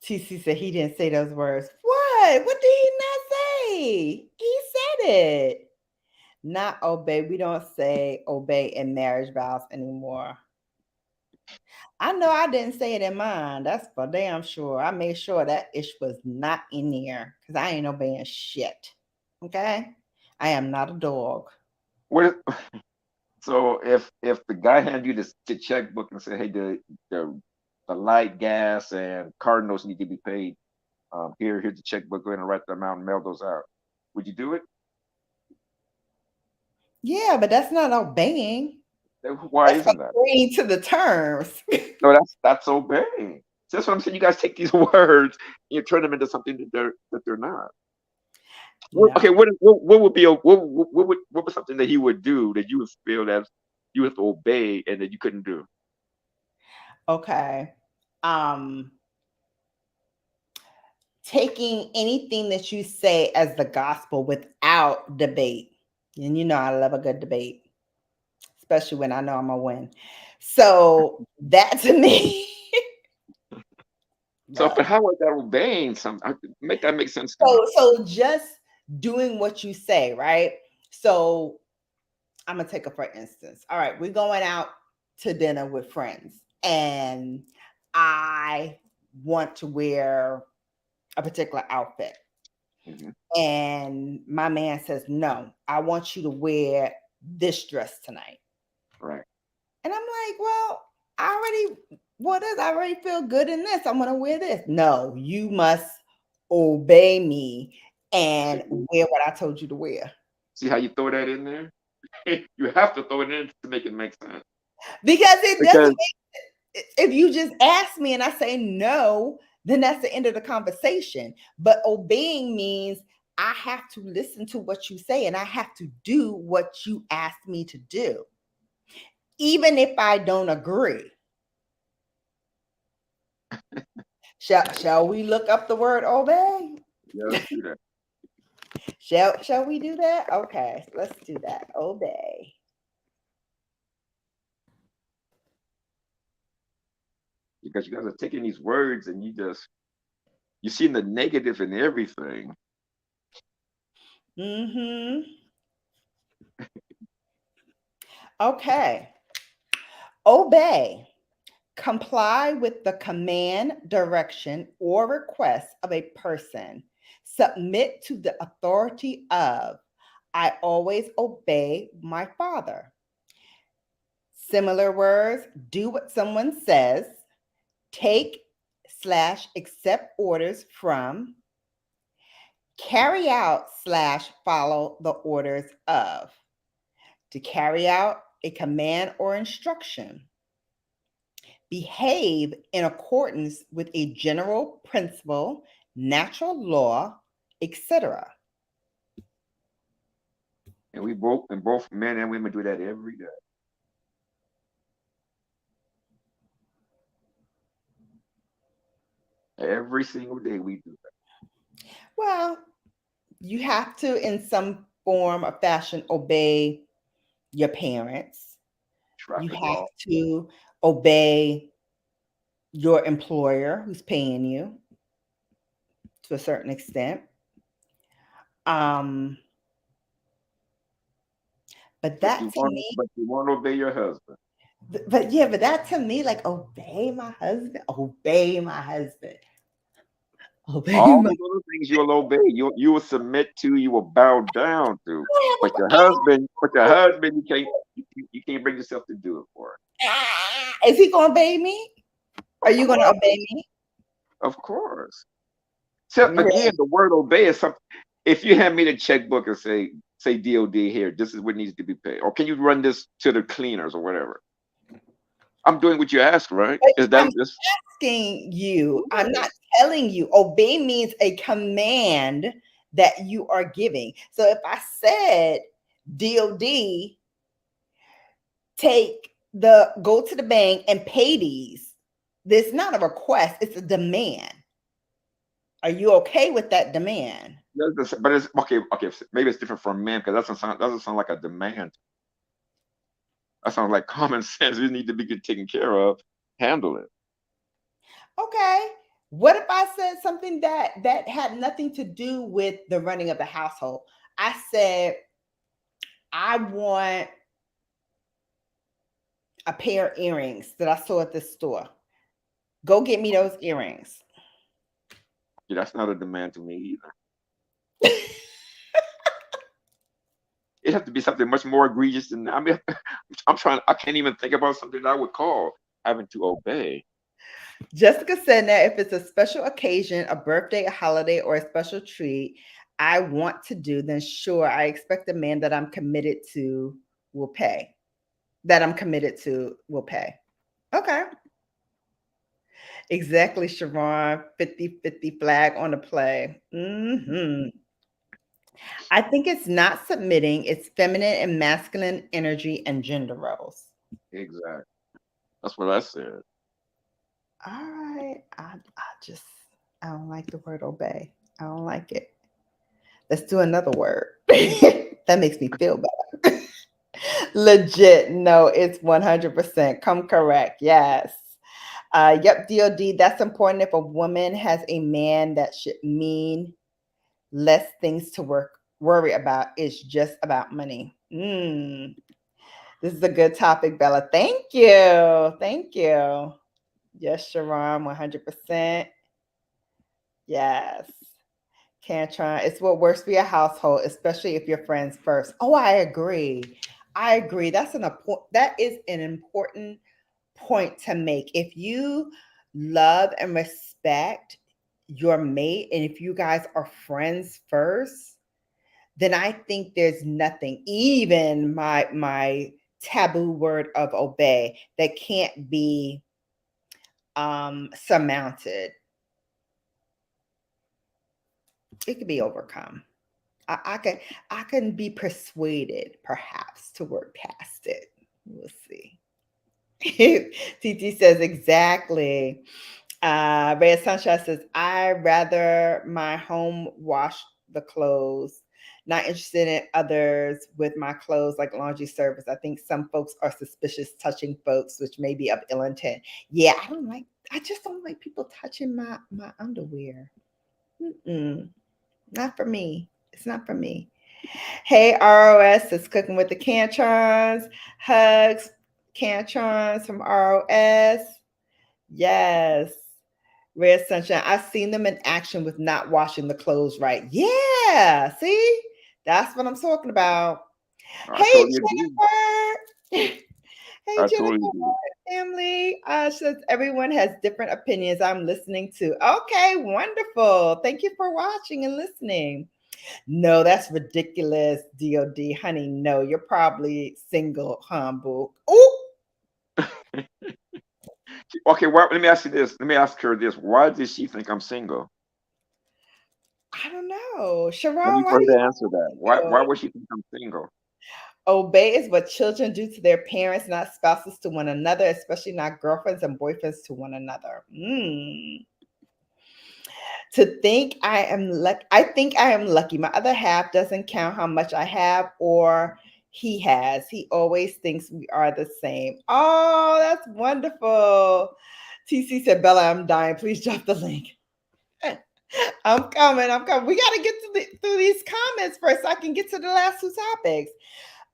TC said he didn't say those words. What? What did he not say? He said it. Not obey. We don't say obey in marriage vows anymore. I know I didn't say it in mine. That's for damn sure. I made sure that ish was not in there because I ain't obeying shit. Okay? I am not a dog. What? So if the guy handed you the checkbook and said, "Hey, the light, gas, and car notes need to be paid. Here's the checkbook. Go ahead and write them out and mail those out." Would you do it? Yeah, but that's not obeying. Why That's isn't that? agreeing to the terms. No, that's obeying. So that's what I'm saying. You guys take these words and you turn them into something that they're not. Okay, No. what would be what was something that he would do that you would feel that you have to obey and that you couldn't do? Okay. Taking anything that you say as the gospel without debate. And you know I love a good debate, especially when I know I'm gonna win. So that to me. So, No. but how is that obeying something? Make that make sense to me. So just doing what you say, right? So I'm gonna take a for instance. All right, we're going out to dinner with friends, and I want to wear a particular outfit. Hmm. And my man says, no, I want you to wear this dress tonight. Right. And I'm like, well, I already feel good in this. I'm going to wear this. No, you must obey me and wear what I told you to wear. See how you throw that in there? You have to throw it in to make it make sense. Because it Because doesn't make, if you just ask me and I say no, then that's the end of the conversation. But obeying means I have to listen to what you say and I have to do what you ask me to do, even if I don't agree. Shall we look up the word obey? yeah, let's do that. Shall we do that? Okay, let's do that. Obey. Because you guys are taking these words and you see the negative in everything. Mm-hmm. Okay. Obey. Comply with the command, direction, or request of a person. Submit to the authority of. I always obey my father. Similar words, do what someone says, take / accept orders from, carry out / follow the orders of. To carry out a command or instruction. Behave in accordance with a general principle, natural law, etc. And both men and women do that every day. Every single day we do that. Well, you have to, in some form or fashion, obey your parents. You Traffic have law. to obey your employer who's paying you to a certain extent. Um, But that to me, but you won't obey your husband. but yeah, but that to me, like obey my husband, obey my husband, obey All my. those other things you'll obey. You will submit to. You will bow down to. But your husband, you can't bring yourself to do it for. Is he gonna obey me? Are Of you gonna course, obey me? of course. So again, Really? the word obey is something. If you hand me the checkbook and say DOD here, this is what needs to be paid, or can you run this to the cleaners or whatever? I'm doing what you asked, right? But Is I'm that this? asking you. I'm not Yes. telling you. Obey means a command that you are giving. So if I said DOD, go to the bank and pay these. This is not a request, it's a demand. Are you okay with that demand? But it's okay. Okay, maybe it's different from men because doesn't sound like a demand. That sounds like common sense. You need to be taken care of. Handle it. Okay. What if I said something that had nothing to do with the running of the household? I said, I want a pair of earrings that I saw at the store. Go get me those earrings. Yeah, that's not a demand to me either. It has to be something much more egregious than that. I mean, I can't even think about something that I would call having to obey. Jessica said that if it's a special occasion, a birthday, a holiday, or a special treat I want to do, then sure, I expect the man that I'm committed to will pay. That I'm committed to will pay. Okay. Exactly, Sharon. 50-50 flag on the play. I think it's not submitting, it's feminine and masculine energy and gender roles. Exactly. That's what I said. All right. I don't like the word obey. I don't like it. Let's do another word. That makes me feel better. Legit. No, it's 100%. Come correct. Yes. Yep, DOD. That's important. If a woman has a man, that should mean less things to worry about. It's just about money. This is a good topic, Bella. Thank you. Thank you. Yes, Sharon, 100%. Yes. Cantron, it's what works for your household, especially if you're friends first. Oh, I agree. I agree. That is an important point to make. If you love and respect your mate, and if you guys are friends first, then I think there's nothing, even my taboo word of obey, that can't be surmounted. It can be overcome. I can be persuaded perhaps to work past it. We'll see. TT says exactly. Red Sunshine says, I rather my home wash the clothes. Not interested in others with my clothes like laundry service. I think some folks are suspicious touching folks, which may be of ill intent. Yeah, I just don't like people touching my underwear. Not for me. It's not for me. Hey, ROS is cooking with the Cantrons. Hugs, Cantrons from ROS. Yes. Red Sunshine. I've seen them in action with not washing the clothes right. Yeah. See? That's what I'm talking about. I Hey, totally agree. Jennifer. Hey, I Jennifer totally agree. family. Says everyone has different opinions. I'm listening to. Okay, wonderful. Thank you for watching and listening. No, that's ridiculous, DOD. Honey, no, you're probably single, huh, boo? Ooh, Okay, let me ask you this. Let me ask her this. Why does she think I'm single? I don't know. I Sharon, need why for do her you to answer that. feel? Why would she think I'm single? Obey is what children do to their parents, not spouses to one another, especially not girlfriends and boyfriends to one another. To think I am lucky. I think I am lucky. My other half doesn't count how much I have or he has. He always thinks we are the same. Oh, that's wonderful. TC said, Bella, I'm dying. Please drop the link. I'm coming. I'm coming. We got to get through these comments first so I can get to the last two topics.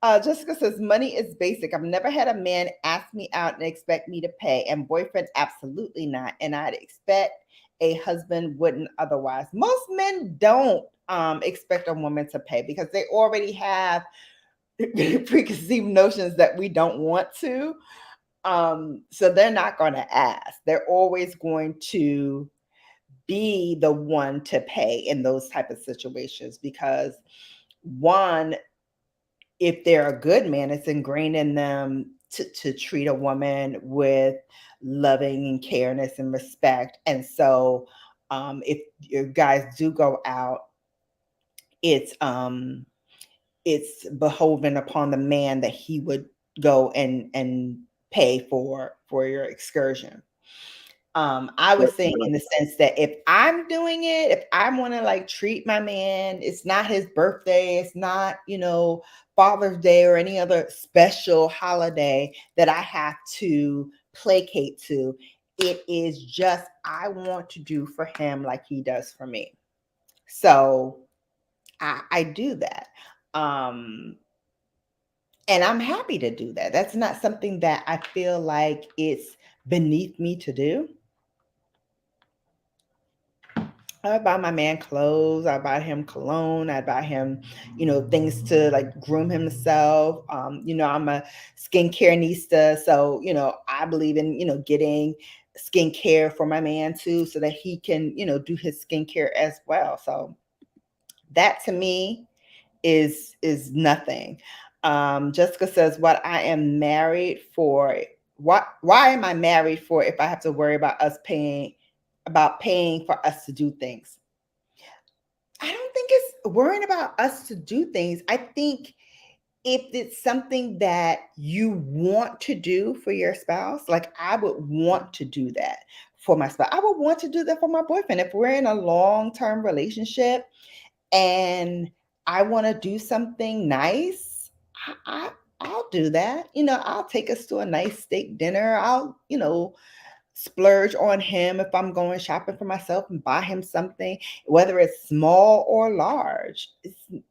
Jessica says, money is basic. I've never had a man ask me out and expect me to pay. And boyfriend, absolutely not. And I'd expect a husband wouldn't otherwise. Most men don't expect a woman to pay because they already have preconceived notions that we don't want to. So they're not going to ask. They're always going to be the one to pay in those type of situations because one, if they're a good man, it's ingrained in them to treat a woman with loving and careness and respect. And so if your guys do go out, it's it's beholden upon the man that he would go and pay for your excursion. I But, was saying in the sense that if I'm doing it, if I want to like treat my man, it's not his birthday, it's not, Father's Day or any other special holiday that I have to placate to. It is just I want to do for him like he does for me. So I do that. Um, and I'm happy to do that. That's not something that I feel like it's beneath me to do. I buy my man clothes. I buy him cologne. I buy him, things to like groom himself. I'm a skincare nista, so I believe in getting skincare for my man too, so that he can do his skincare as well. So that to me is nothing. Jessica says, "What I am married for? Why am I married for if I have to worry about paying for us to do things?" I don't think it's worrying about us to do things. I think if it's something that you want to do for your spouse, like I would want to do that for my spouse. I would want to do that for my boyfriend. If we're in a long-term relationship and I want to do something nice, I'll do that. I'll take us to a nice steak dinner. I'll, splurge on him if I'm going shopping for myself and buy him something, whether it's small or large.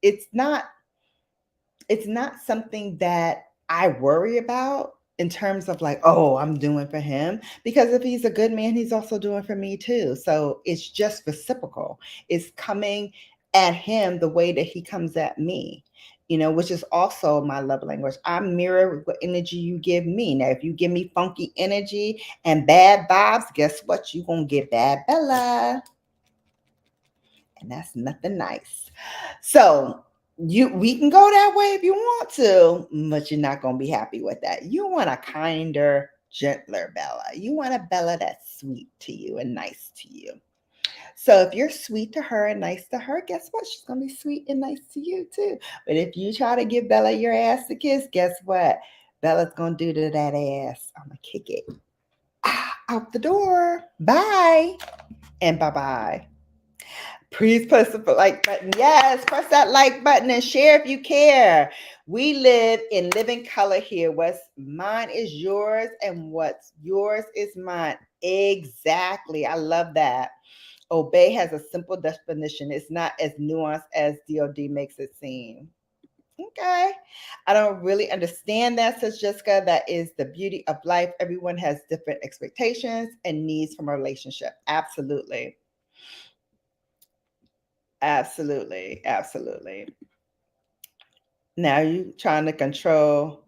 It's not something that I worry about in terms of like, oh, I'm doing for him. Because if he's a good man, he's also doing for me too. So it's just reciprocal. It's coming at him the way that he comes at me, which is also my love language. I mirror what energy you give me. Now, if you give me funky energy and bad vibes, guess what? You're going to get bad Bella. And that's nothing nice. So we can go that way if you want to, but you're not going to be happy with that. You want a kinder, gentler Bella. You want a Bella that's sweet to you and nice to you. So if you're sweet to her and nice to her, guess what? She's going to be sweet and nice to you too. But if you try to give Bella your ass to kiss, guess what? Bella's going to do to that ass. I'm going to kick it out the door. Bye. And bye-bye. Please press the like button. Yes, press that like button and share if you care. We live in living color here. What's mine is yours, and what's yours is mine. Exactly. I love that. Obey has a simple definition. It's not as nuanced as D.O.D makes it seem. Okay. I don't really understand that, says Jessica. That is the beauty of life. Everyone has different expectations and needs from a relationship. Absolutely. Absolutely. Absolutely. Now you trying to control.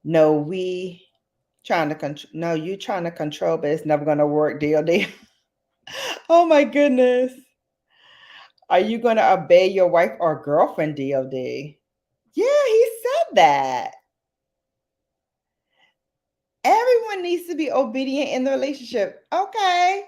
No, we trying to control. No, you trying to control, but it's never going to work. D.O.D. Oh my goodness. Are you going to obey your wife or girlfriend, D.O.D? Yeah, he said that. Everyone needs to be obedient in the relationship. Okay.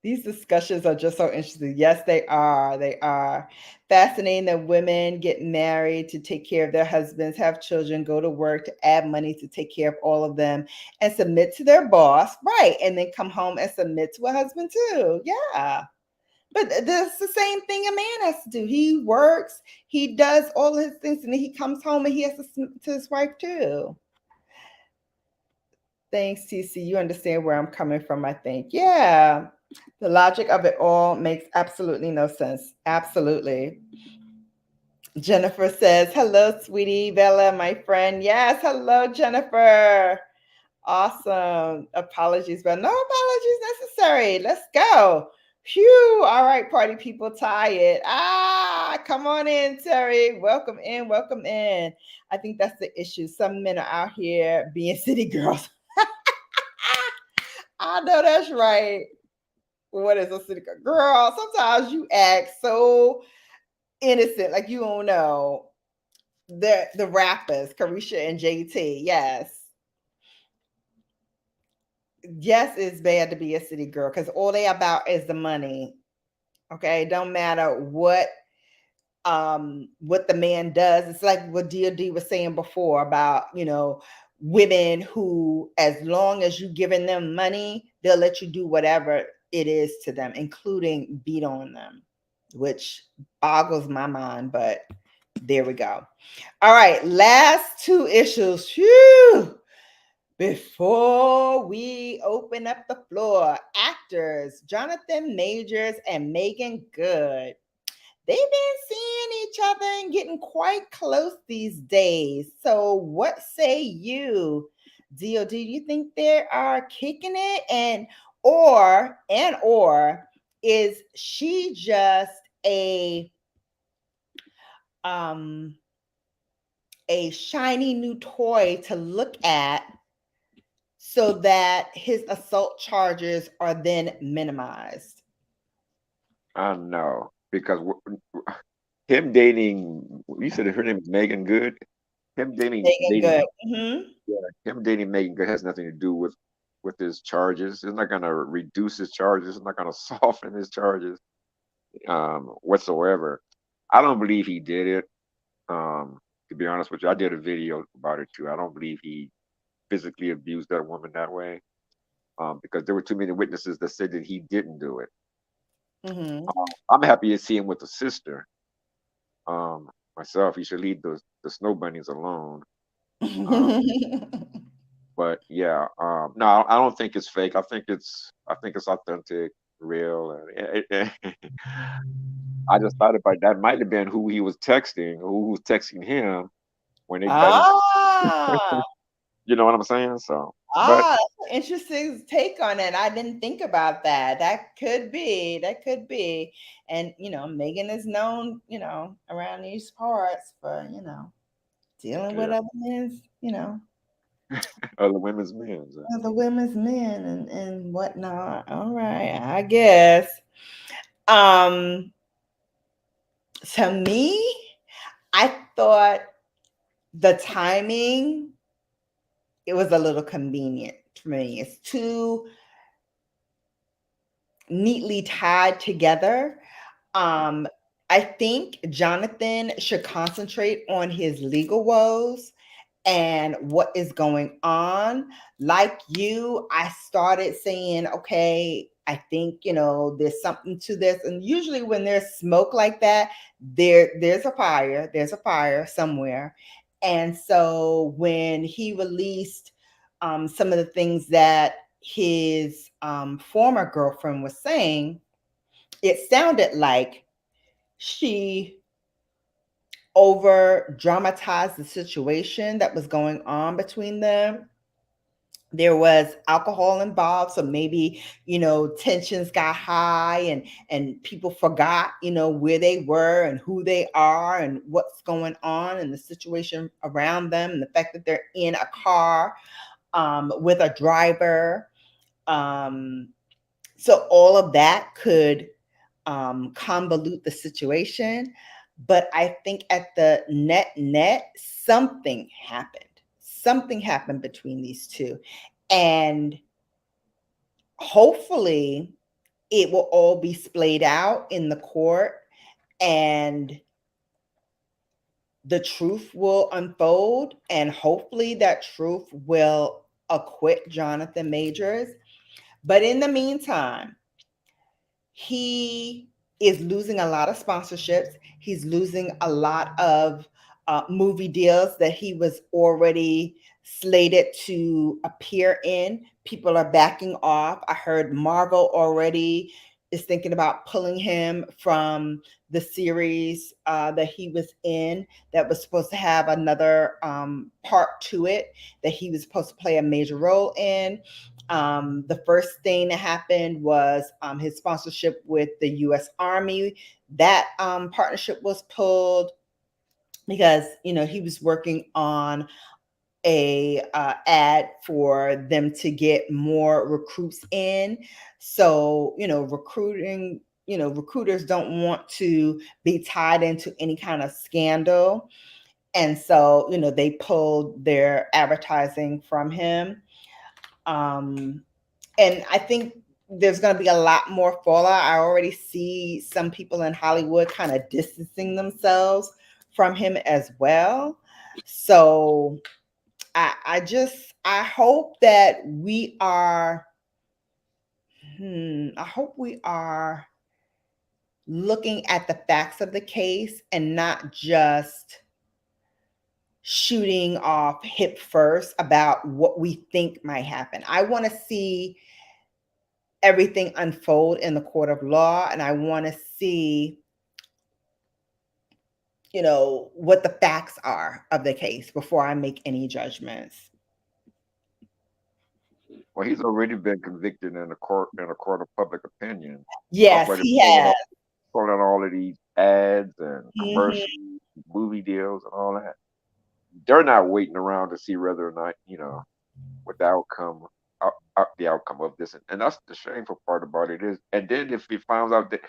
These discussions are just so interesting. Yes, they are. They are fascinating that women get married to take care of their husbands, have children, go to work to add money to take care of all of them, and submit to their boss. Right. And then come home and submit to a husband too. Yeah. But that's the same thing a man has to do. He works, he does all his things, and then he comes home and he has to submit to his wife too. Thanks, TC. You understand where I'm coming from, I think. Yeah. The logic of it all makes absolutely no sense. Absolutely. Jennifer says, hello, sweetie Bella, my friend. Yes, hello, Jennifer. Awesome. Apologies, but no apologies necessary. Let's go. Phew. All right, party people, tired. Come on in, Terry. Welcome in. Welcome in. I think that's the issue. Some men are out here being city girls. I know that's right. What is a city girl? Girl, sometimes you act so innocent, like you don't know. The rappers, Carisha and JT. Yes. Yes, it's bad to be a city girl because all they about is the money. Okay. It don't matter what the man does. It's like what D.O.D was saying before about, women who, as long as you giving them money, they'll let you do whatever it is to them, including beat on them, which boggles my mind, but there we go. All right, last two issues. Phew. Before we open up the floor, actors Jonathan Majors and Megan Good. They've been seeing each other and getting quite close these days. So, what say you, D.O.D? Do you think they are kicking it, or is she just um a shiny new toy to look at so that his assault charges are then minimized? I know because him dating, you said her name is Megan Good. Him Megan dating, Good. Hmm. yeah, him dating Megan Good has nothing to do with his charges. It's not going to reduce his charges. It's not going to soften his charges whatsoever. I don't believe he did it. To be honest with you, I did a video about it too. I don't believe he physically abused that woman that way. Because there were too many witnesses that said that he didn't do it. Hmm. I'm happy to see him with a sister. Um, Myself, he should leave the snow bunnies alone. Um, but yeah, no, I don't think it's fake. I think it's authentic, real. And I just thought about that might have been who he was texting, who was texting him when they got in. ah, You know what I'm saying? So, but that's an interesting take on it. I didn't think about that. That could be. That could be. And Megan is known, around these parts for, dealing with yeah, other men's, other women's men. So. other women's men and whatnot. All right, I guess. Um, to me, I thought the timing, it was a little convenient for me. It's too neatly tied together. Um, I think Jonathan should concentrate on his legal woes and what is going on. Like you, I started saying, okay, I think, there's something to this. And usually when there's smoke like that, there's a fire somewhere. And so when he released some of the things that his former girlfriend was saying, it sounded like she over dramatized the situation that was going on between them. There was alcohol involved, so maybe tensions got high, and people forgot where they were and who they are and what's going on and the situation around them, and the fact that they're in a car with a driver. So all of that could convolute the situation. But I think at the net, something happened. Something happened between these two. And hopefully it will all be splayed out in the court and the truth will unfold. And hopefully that truth will acquit Jonathan Majors. But in the meantime, he is losing a lot of sponsorships. He's losing a lot of movie deals that he was already slated to appear in. People are backing off. I heard Marvel already is thinking about pulling him from the series that he was in, that was supposed to have another part to it, that he was supposed to play a major role in. The first thing that happened was his sponsorship with the U.S. Army. That partnership was pulled because, you know, he was working on a ad for them to get more recruits in. So, you know, recruiters don't want to be tied into any kind of scandal. And so, you know, they pulled their advertising from him. And I think there's going to be a lot more fallout. I already see some people in Hollywood kind of distancing themselves from him as well. So I hope that we are I hope we are looking at the facts of the case and not just shooting off hip first about what we think might happen. I want to see everything unfold in the court of law, and I want to see, you know, what the facts are of the case before I make any judgments. Well, he's already been convicted in a court of public opinion. Yes, Already he has. pulling all of these ads and Mhm. commercials, movie deals, and all that. They're not waiting around to see whether or not, what the outcome of this, and that's the shameful part about it is. And then if it comes out that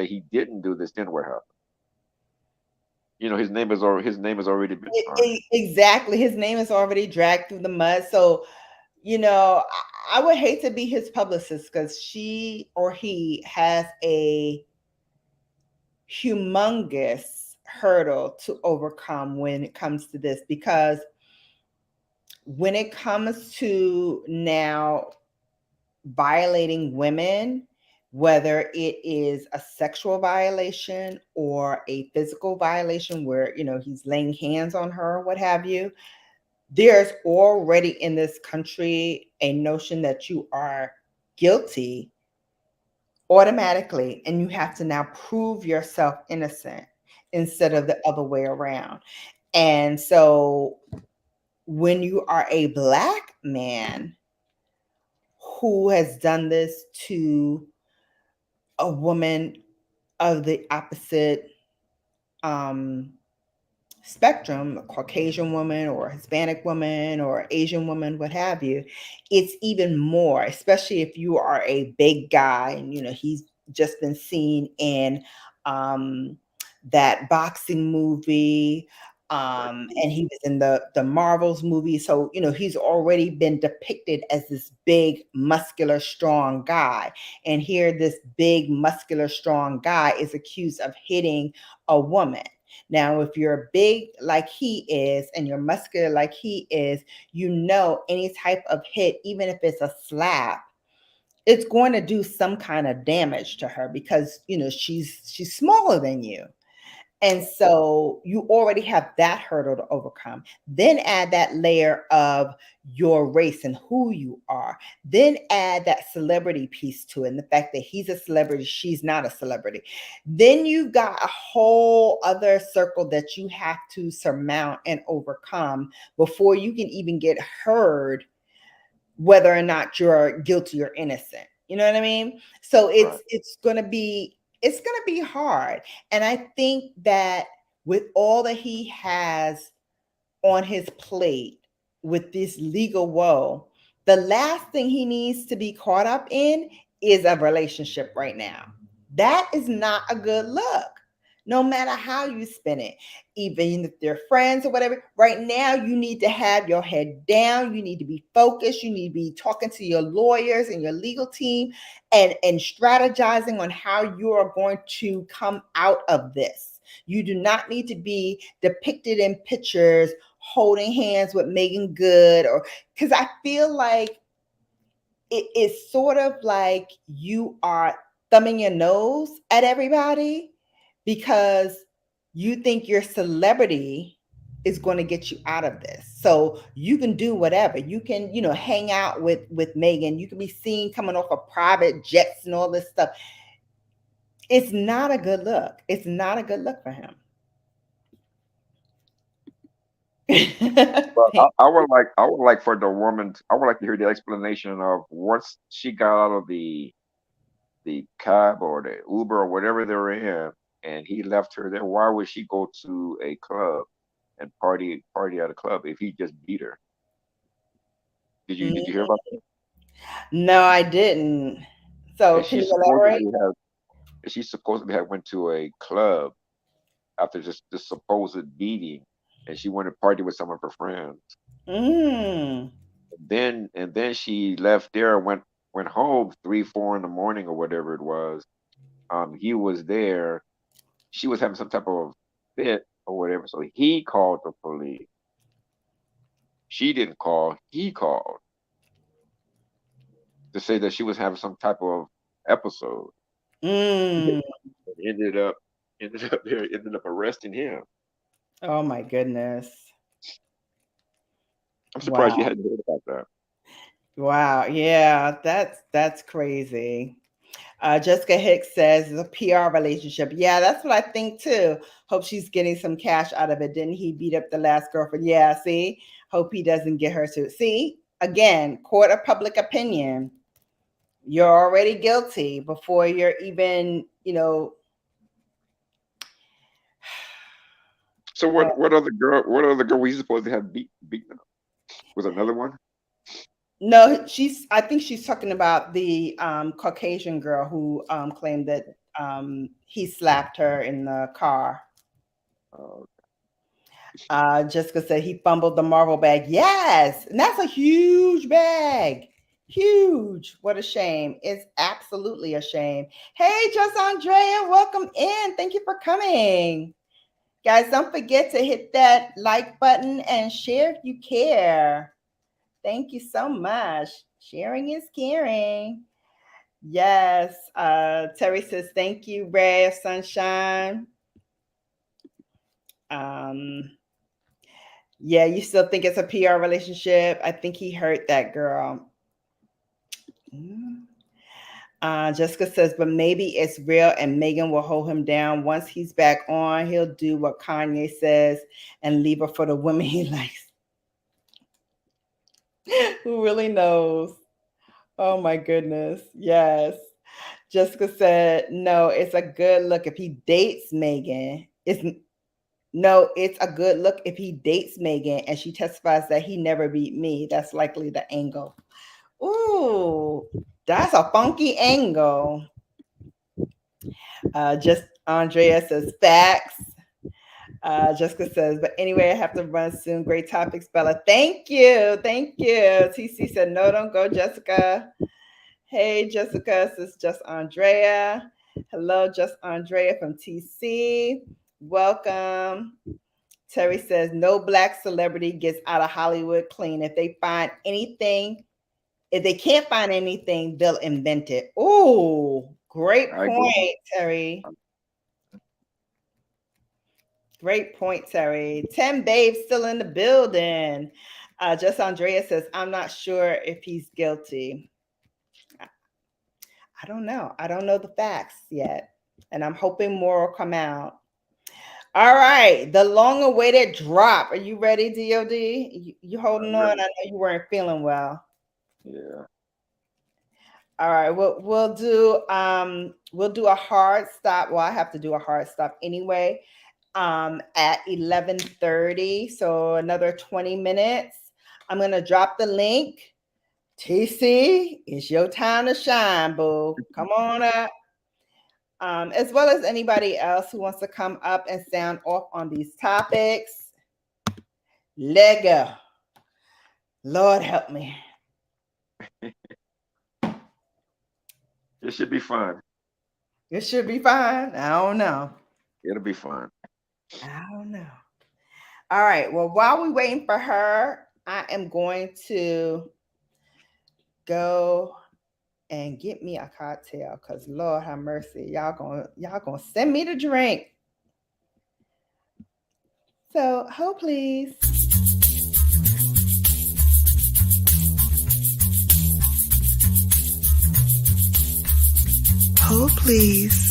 he didn't do this, then what happens? His name has already been tarnished. Exactly. His name is already dragged through the mud. So, you know, I would hate to be his publicist because she or he has a humongous hurdle to overcome when it comes to this. Because when it comes to now violating women, whether it is a sexual violation or a physical violation where, you know, he's laying hands on her, what have you, there's already in this country a notion that you are guilty automatically, and you have to now prove yourself innocent instead of the other way around. And so when you are a Black man who has done this to a woman of the opposite um, spectrum, a Caucasian woman or a Hispanic woman or Asian woman, what have you, it's even more, especially if you are a big guy and, you know, he's just been seen in that boxing movie. And he was in the Marvels movie. So, you know, he's already been depicted as this big, muscular, strong guy. And here, this big, muscular, strong guy is accused of hitting a woman. Now, if you're big like he is and you're muscular like he is, you know, any type of hit, even if it's a slap, it's going to do some kind of damage to her because, you know, she's smaller than you. And so you already have that hurdle to overcome. Then add that layer of your race and who you are. Then add that celebrity piece to it and the fact that he's a celebrity, she's not a celebrity. Then you got a whole other circle that you have to surmount and overcome before you can even get heard whether or not you're guilty or innocent. You know what I mean? So Right. it's going to be hard. And I think that with all that he has on his plate with this legal woe, the last thing he needs to be caught up in is a relationship right now. That is not a good look, no matter how you spin it, even if they're friends or whatever. Right now, you need to have your head down. You need to be focused. You need to be talking to your lawyers and your legal team and strategizing on how you are going to come out of this. You do not need to be depicted in pictures holding hands with Megan Good, or because I feel like it is sort of like you are thumbing your nose at everybody because you think your celebrity is going to get you out of this. So you can do whatever. You can, hang out with Megan. You can be seen coming off of private jets and all this stuff. It's not a good look. It's not a good look for him. But I would like for the woman. I would like to hear the explanation of once she got out of the cab or the Uber or whatever they were in, and he left her there. Why would she go to a club and party at a club if he just beat her? Did you hear about that? No, I didn't. So That can she you elaborate? supposedly had that she supposedly had went to a club after just this supposed beating, and she went to party with some of her friends. Mm. And then she left there and went home 3, 4 in the morning or whatever it was. He was there. She was having some type of fit or whatever, so he called the police. She didn't call. He called to say that she was having some type of episode. Mm. And ended up arresting him. Oh my goodness. I'm surprised you Wow. hadn't heard about that. Wow. Yeah, that's crazy. Jessica Hicks says it's a PR relationship. Yeah, that's what I think too. Hope she's getting some cash out of it. Didn't he beat up the last girlfriend? Yeah, see? Hope he doesn't get her to. See? Again, court of public opinion. You're already guilty before you're even, So uh, what other girl was he supposed to have beaten up? Was another one? no, I think she's talking about the Caucasian girl who claimed that he slapped her in the car. Uh, Jessica said he fumbled the marble bag. Yes, and that's a huge bag. Huge. What a shame. It's absolutely a shame. Hey, Just Andrea, welcome in. Thank you for coming. Guys, don't forget to hit that like button and share if you care. Thank you so much. Sharing is caring. Yes. Terry says, thank you, Ray of Sunshine. Um, Yeah, you still think it's a PR relationship? I think he hurt that girl. Mm. Jessica says, but maybe it's real and Megan will hold him down. Once he's back on, he'll do what Kanye says and leave her for the women he likes. Who really knows? Oh my goodness. Yes. Jessica said, no, it's a good look if he dates Megan. It's a good look if he dates Megan and she testifies that he never beat me. That's likely the angle. Ooh, that's a funky angle. Just Andrea says facts. Jessica says, but anyway, I have to run soon. Great topics, Bella. Thank you. Thank you. TC said, no, don't go, Jessica. Hey, Jessica, this is Just Andrea. Hello, Just Andrea from TC. Welcome. Terry says, no black celebrity gets out of Hollywood clean. If they can't find anything, they'll invent it. Oh, great I agree. point, Terry. Great point, Terry. 10 babes still in the building. Just Andrea says, I'm not sure if he's guilty. I don't know. I don't know the facts yet. And I'm hoping more will come out. All right. The long awaited drop. Are you ready, D.O.D? You holding I'm on? I ready. know you weren't feeling well. Yeah. All right, we'll do a hard stop. Well, I have to do a hard stop anyway. At 11:30, so another 20 minutes. I'm gonna drop the link. TC, it's your time to shine, boo. Come on up. As well as anybody else who wants to come up and sound off on these topics. Lego. Lord help me. It should be fun. It should be fine. I don't know. It'll be fun. I don't know. All right. Well, while we're waiting for her, I am going to go and get me a cocktail because Lord have mercy. Y'all gonna send me the drink. So hold please. Hold please.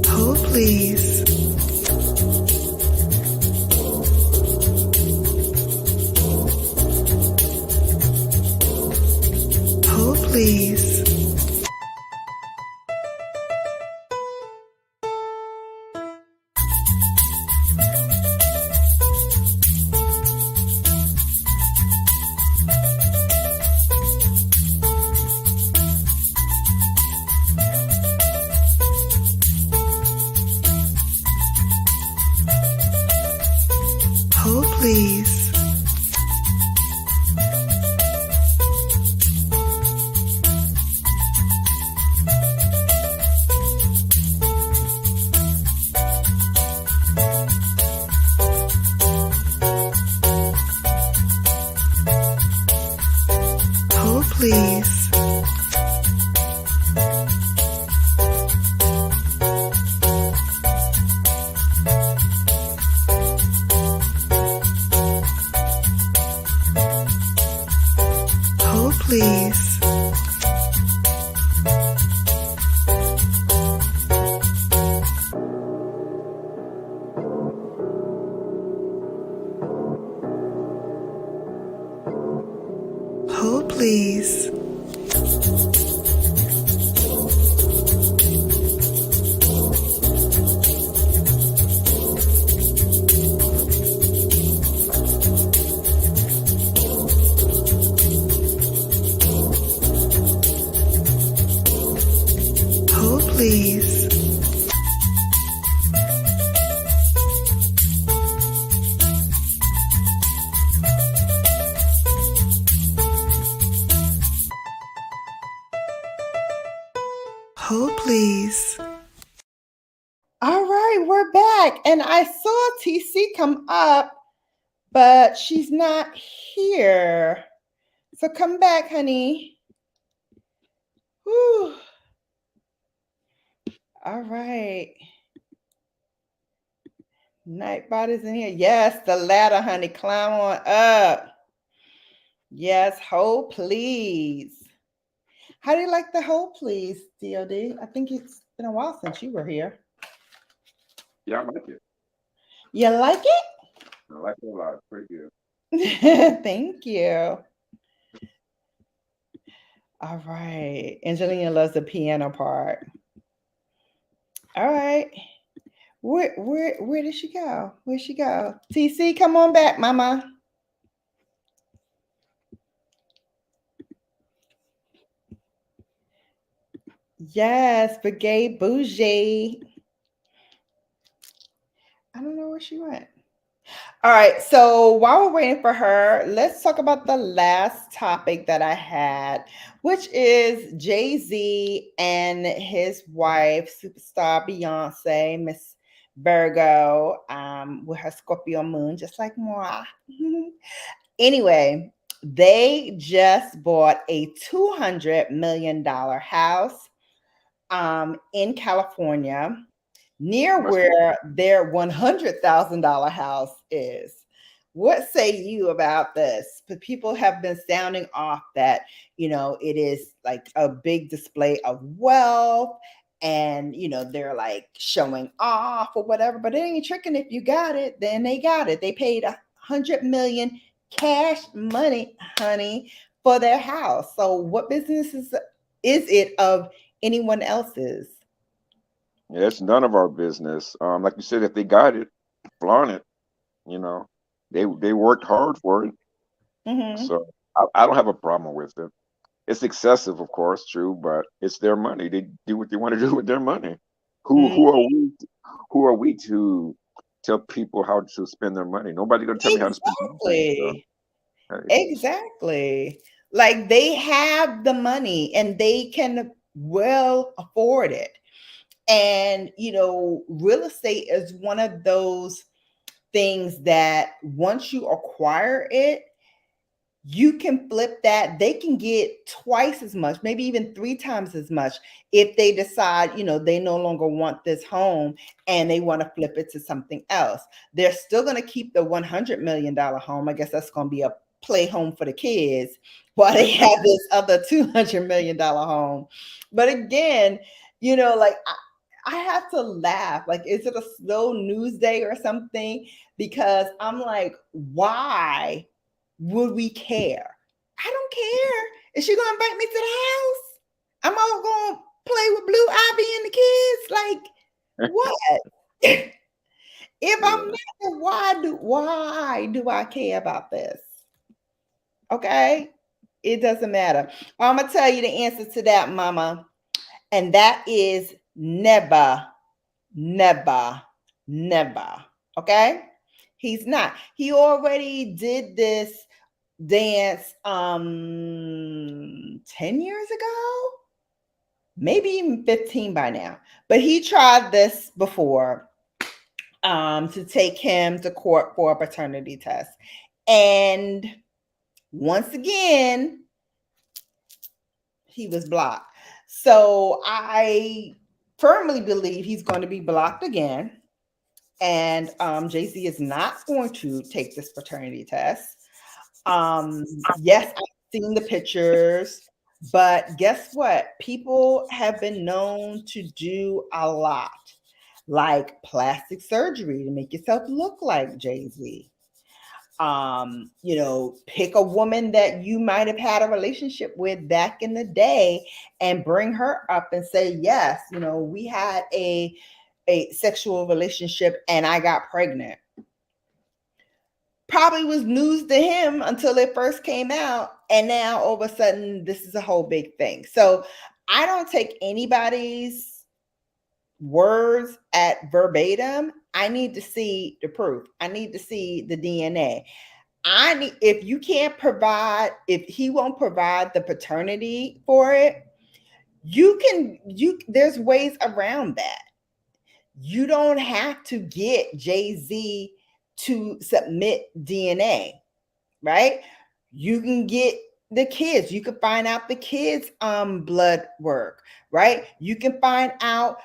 Hold please. Hold please. Hold please. Hold please. Hold please. Hold please. Hold please. Hold please. All right, we're back. And I saw TC come up, but she's not here. So come back, honey. Whew. All right. Nightbot is in here. Yes, the ladder, honey. Climb on up. Yes, hold please. How do you like the hold please, D.O.D? I think it's been a while since you were here. Yeah, I like it. You like it? I like it a lot. Pretty good. Thank you. All right. Angelina loves the piano part. All right. Where did she go? Where'd she go? TC, come on back, mama. Yes, Brigade Bougie. I don't know where she went. All right, so while we're waiting for her, let's talk about the last topic that I had, which is Jay-Z and his wife, superstar Beyonce, Miss Virgo, with her Scorpio moon, just like moi. Anyway, they just bought a $200 million house in California, near where their $100,000 house is. What say you about this? But people have been sounding off that, it is like a big display of wealth and, they're like showing off or whatever, but it ain't tricking. If you got it, then they got it. They paid $100 million cash money, honey, for their house. So what business is it of anyone else's? Yeah, it's none of our business. Like you said, if they got it, flaunt it. They worked hard for it, so I don't have a problem with it. It's excessive, of course, true, but it's their money. They do what they want to do with their money. Who are we? Who are we to tell people how to spend their money? Nobody gonna tell me how to spend my money. So, hey. Exactly. Like they have the money and they can well afford it. And, real estate is one of those things that once you acquire it, you can flip that. They can get twice as much, maybe even 3 times as much if they decide, they no longer want this home and they want to flip it to something else. They're still going to keep the $100 million home. I guess that's going to be a play home for the kids while they have this other $200 million home. But again, like I have to laugh. Like, is it a slow news day or something? Because I'm like, why would we care? I don't care. Is she gonna invite me to the house? I'm all gonna play with Blue Ivy and the kids. Like, what? If I'm not, why do I care about this? Okay, it doesn't matter. I'm gonna tell you the answer to that, Mama, and that is never, never, never. Okay, he's not. He already did this dance 10 years ago, maybe even 15 by now, but he tried this before to take him to court for a paternity test, and once again he was blocked. So I firmly believe he's going to be blocked again, and Jay-Z is not going to take this paternity test. Yes, I've seen the pictures, but guess what? People have been known to do a lot, like plastic surgery to make yourself look like Jay-Z. Pick a woman that you might have had a relationship with back in the day and bring her up and say, yes, we had a sexual relationship and I got pregnant. Probably was news to him until it first came out, and now all of a sudden this is a whole big thing. So I don't take anybody's words at verbatim. I need to see the proof. I need to see the DNA. If he won't provide the paternity for it, there's ways around that. You don't have to get Jay-Z to submit DNA, right? You can get the kids. You can find out the kids' blood work, right? You can find out,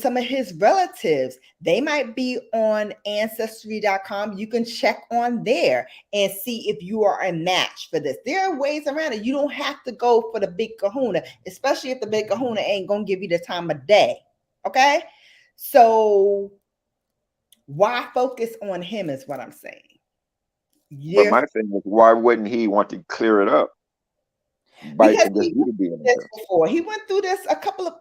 some of his relatives. They might be on ancestry.com. You can check on there and see if you are a match for this. There are ways around it. You don't have to go for the big kahuna, especially if the big kahuna ain't gonna give you the time of day. Okay. So why focus on him is what I'm saying. But my thing is, why wouldn't he want to clear it up? Because he went through this before. He went through this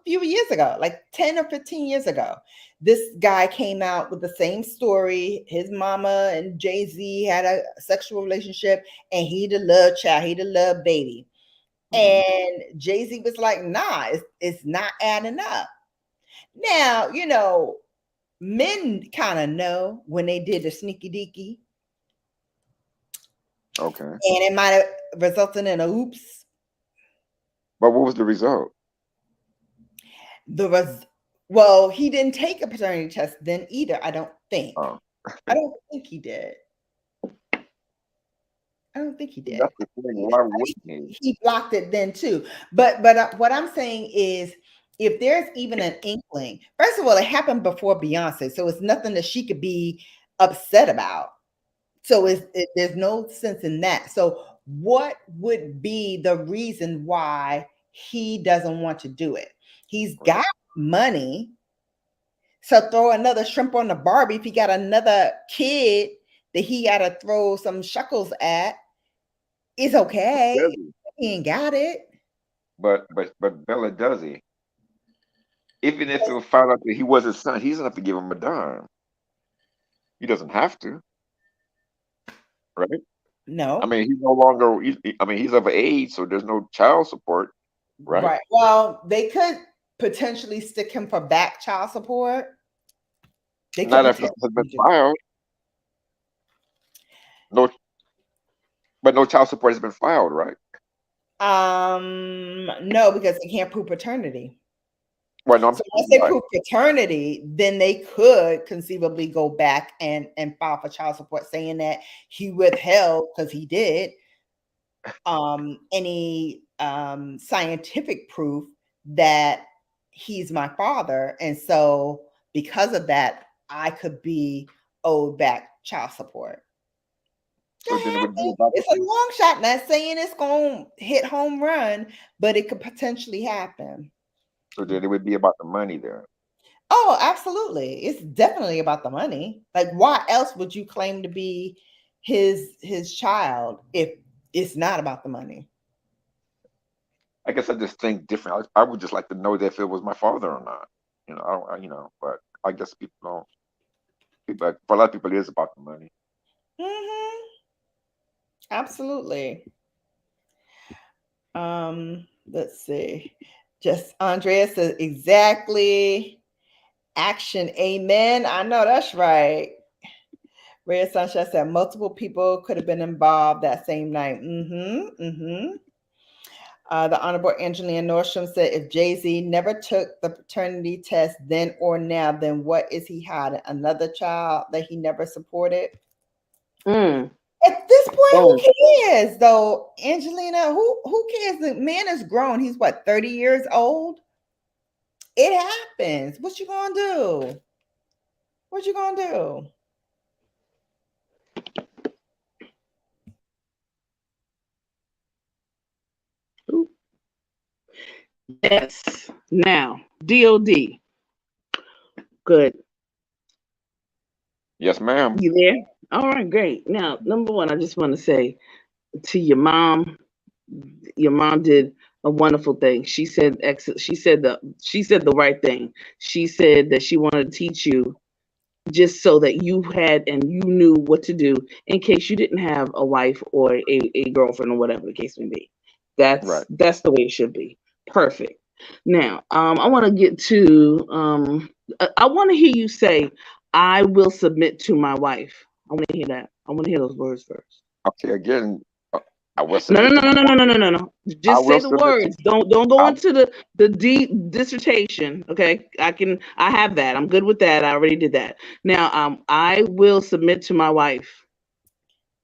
few years ago, like 10 or 15 years ago. This guy came out with the same story. His mama and Jay-Z had a sexual relationship, and he the love child, he the love baby. And Jay-Z was like, nah, it's not adding up. Now, men kind of know when they did the sneaky deaky. Okay. And it might have resulted in a oops. But what was the result? Well, he didn't take a paternity test then either, I don't think. Oh. I don't think he did. That's the thing. Why wouldn't he? He blocked it then too. But what I'm saying is, if there's even an inkling, first of all, it happened before Beyonce, so it's nothing that she could be upset about. So there's no sense in that. So what would be the reason why he doesn't want to do it? He's got money. So throw another shrimp on the Barbie. If he got another kid that he got to throw some shekels at, it's okay. He ain't got it. But Bella, does he? Even if it was found out that he was his son, he doesn't have to give him a dime. He doesn't have to. Right? No. I mean, he's no longer, he's of age, so there's no child support, right? Right. Well, they could potentially stick him for back child support. Not if it has been filed. No, but no child support has been filed, right? No, because they can't prove paternity. Well, no, So once they right. prove paternity, then they could conceivably go back and file for child support, saying that he withheld, because he did, any scientific proof that he's my father, and so because of that, I could be owed back child support. So That then it would be happens. about It's a long shot. Not saying it's gonna hit home run, but it could potentially happen. so then it would be about the money there. Oh, absolutely. It's definitely about the money. Like, why else would you claim to be his child if it's not about the money? I guess I just think different. I would just like to know that if it was my father or not. I don't, but I guess people don't. People, for a lot of people, it is about the money. Hmm. Absolutely. Let's see. Just Andrea says exactly. Action. Amen. I know that's right. Red Sunshine said multiple people could have been involved that same night. The Honorable Angelina Nordstrom said if Jay-Z never took the paternity test then or now, then what is he hiding? Another child that he never supported? Mm. At this point, Oh, who cares though, Angelina? Who cares? The man is grown. He's what, 30 years old? It happens. What you gonna do? What you gonna do? yes. Now, D.O.D. Good. Yes, ma'am. You there? All right, great. Now, number one, I just want to say to your mom did a wonderful thing. She said she said the right thing. She said that she wanted to teach you just so that you had and you knew what to do in case you didn't have a wife or a girlfriend or whatever the case may be. Right. That's the way it should be. Perfect. Now, I want to get to I want to hear you say, "I will submit to my wife." I want to hear that. I want to hear those words first. Okay. Again, uh, I will No, no, submit no, to my no, no, wife. no, no, no, no. I Just say will the submit to. words. Don't go I, into the deep dissertation. Okay, I have that. I'm good with that. I already did that. Now, I will submit to my wife.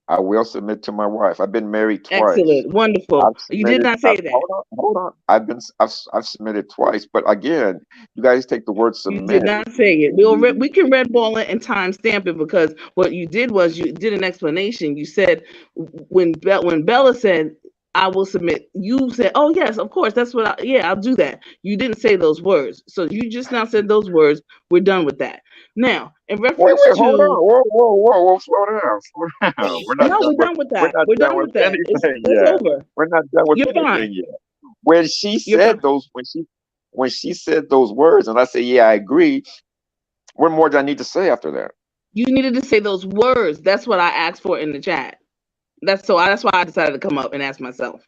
I will submit to my wife. I've been married twice. Excellent, wonderful. I've You did submitted. not say that. Hold on, hold on. I've submitted twice, but again, you guys take the word You did submit. not say it. We can red ball it and time stamp it because what you did was you did an explanation. You said when Bella said I will submit, you said, "Oh yes, of course, that's what. Yeah, I'll do that." You didn't say those words, so you just now said those words. We're done with that. Now, in Wait, reference wait, hold to on. Whoa, whoa, whoa, whoa. Slow down, slow down. We're not no, done we're with. done with We're that. not We're done done with with that. anything That's yet. over. We're not done with You're anything fine. yet. When she You're said fine. those, when she said those words, and I said, "Yeah, I agree." What more do I need to say after that? You needed to say those words. That's what I asked for in the chat. That's why I decided to come up and ask myself.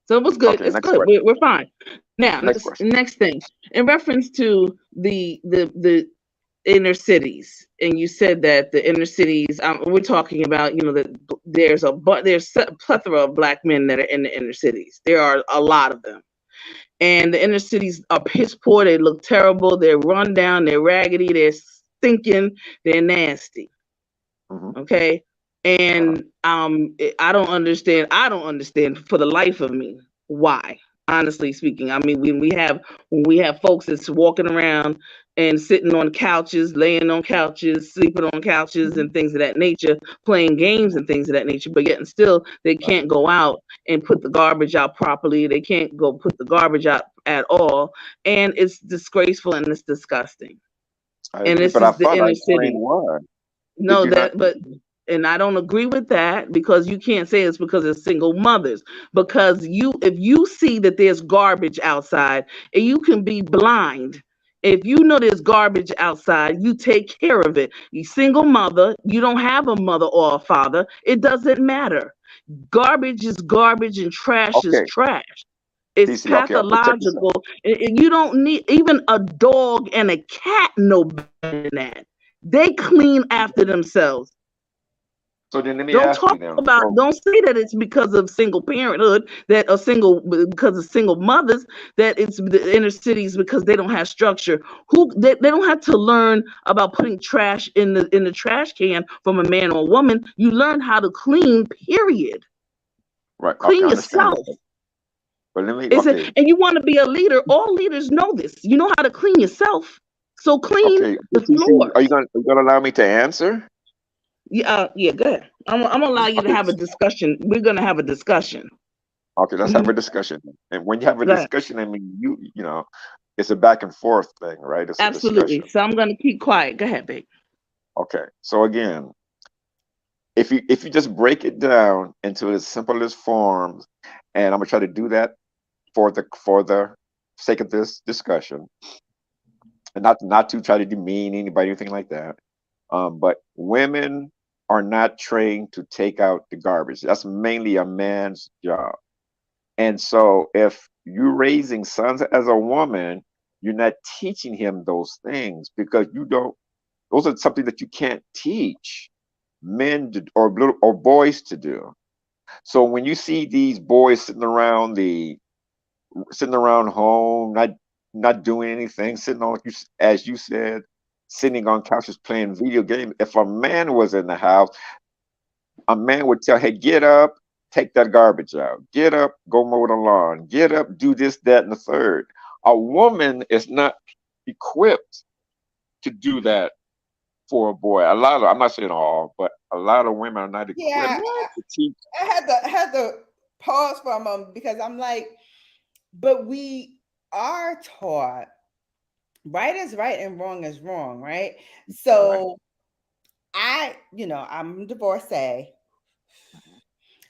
So it was good. Okay, It's next good. question. We're fine. Now, Next question. next thing, in reference to the inner cities, and you said that the inner cities. We're talking about that there's a plethora of black men that are in the inner cities. There are a lot of them, and the inner cities are piss poor. They look terrible. They're run down. They're raggedy. They're stinking. They're nasty. Hmm. Okay. And I don't understand for the life of me why, honestly speaking. I mean, when we have folks that's walking around and sitting on couches, laying on couches, sleeping on couches Hmm. and things of that nature, playing games and things of that nature, but yet and still they Right. can't go out and put the garbage out properly. They can't go put the garbage out at all, and it's disgraceful and it's disgusting. I And agree, this but I is the thought I inner explained city. why. Did No, you not? and I don't agree with that because you can't say it's because of single mothers. Because if you see that there's garbage outside and you can be blind, if you know there's garbage outside, you take care of it. You single mother, you don't have a mother or a father, it doesn't matter. Garbage is garbage and trash is Okay, trash. It's DC. Okay, check this out. pathological. And you don't need even a dog and a cat know better than that. They clean after themselves. So then let me Don't ask you talk then. about, So, don't say that it's because of single parenthood, that or because of single mothers, that it's the inner cities because they don't have structure. They don't have to learn about putting trash in the trash can from a man or a woman. You learn how to clean, period. right, okay, Clean I understand yourself. that. But let me, It's okay, and you want to be a leader. All leaders know this. You know how to clean yourself. So clean okay. the TC, are you floors. gonna allow me to answer? Yeah, yeah, go ahead. I'm gonna allow you to Okay, have a discussion. We're gonna have a discussion. okay, let's have Mhm. a discussion. And when you have a Go ahead. discussion, I mean, you know, it's a back and forth thing, right? It's a Absolutely. discussion. So I'm gonna keep quiet. Go ahead, babe. Okay. So again, if you just break it down into the simplest forms, and I'm gonna try to do that for the sake of this discussion, and not to try to demean anybody, anything like that. But women are not trained to take out the garbage. That's mainly a man's job. And so if you're raising sons as a woman, you're not teaching him those things because you don't, those are something that you can't teach or boys to do. So when you see these boys sitting around home, not doing anything, sitting on, as you said, sitting on couches playing video games. If a man was in the house, a man would tell, "Hey, get up, take that garbage out. Get up, go mow the lawn. Get up, do this, that, and the third." A woman is not equipped to do that for a boy. I'm not saying all, but a lot of women are not equipped Yeah, to teach. I had to pause for a moment because I'm like, but we are taught right is right and wrong is wrong, right? Right, So I'm divorcee.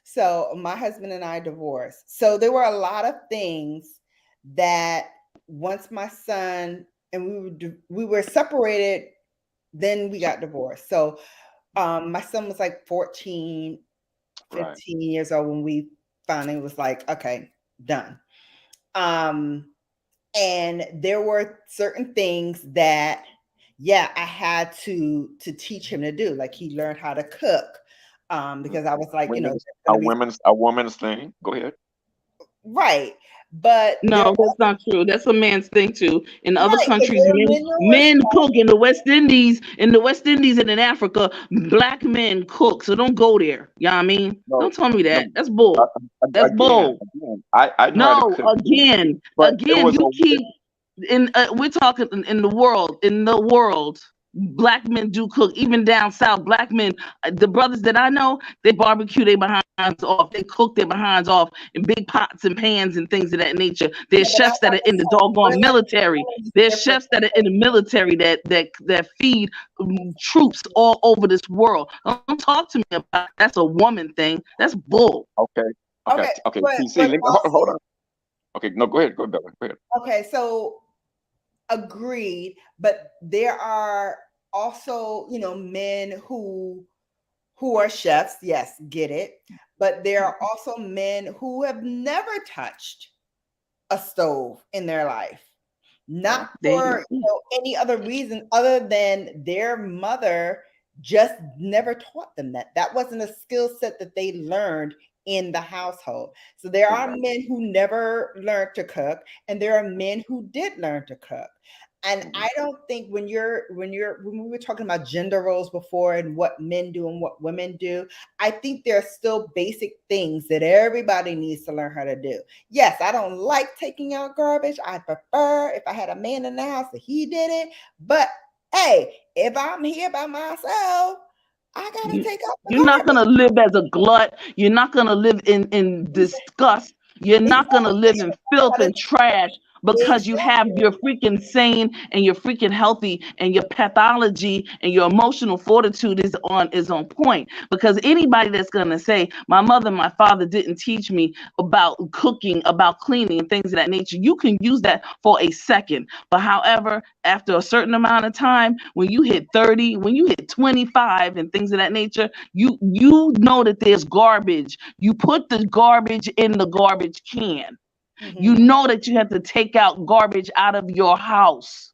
So my husband and I divorced. So there were a lot of things that once my son and we were separated, then we got divorced. So my son was like 14, right. 15 years old when we finally was like, okay, done. Um, and there were certain things that, yeah, I had to teach him to do. Like he learned how to cook. Because I was like, Women's there's gonna be a woman's thing. Go ahead. right. But there No, that's not true. That's a man's thing too. In other right, but countries, there are men who are men cook. In the West Indies, and in Africa, black men cook. So don't go there. You know what I mean? No, Don't tell me no. that. That's bull. That's Again, bull. I know how to No, cook too, but it again, was you a keep we're talking in the world, black men do cook. Even down south, black men, the brothers that I know, they barbecue their behinds off. They cook their behinds off in big pots and pans and things of that nature. yeah, There's but chefs that are in the doggone military. is There's different. chefs that are in the military that feed troops all over this world. Don't talk to me about that's a woman thing. That's bull. okay. Okay, Okay, okay. but Hold also on. Okay, no, go ahead, Bella. Go ahead. okay, so agreed, but there are also, men who are chefs, yes, get it. But there are also men who have never touched a stove in their life. Right. Not There you for go. any other reason other than their mother just never taught them that. That wasn't a skill set that they learned in the household. So there are Exactly. men who never learned to cook, and there are men who did learn to cook. And Mhm. I don't think when we were talking about gender roles before and what men do and what women do, I think there are still basic things that everybody needs to learn how to do. Yes, I don't like taking out garbage. I prefer if I had a man in the house that he did it. But hey, if I'm here by myself, I gotta You, take out the you're not garbage. gonna live as a glut. You're not gonna live in disgust. You're not gonna live Exactly. in filth and trash because you have Exactly. your freaking sane and you're freaking healthy and your pathology and your emotional fortitude is on point. Because anybody that's gonna say my mother and my father didn't teach me about cooking, about cleaning and things of that nature, you can use that for a second. But however, after a certain amount of time, when you hit 30, when you hit 25 and things of that nature, you know that there's garbage. You put the garbage in the garbage can. You Mhm. know that you have to take out garbage out of your house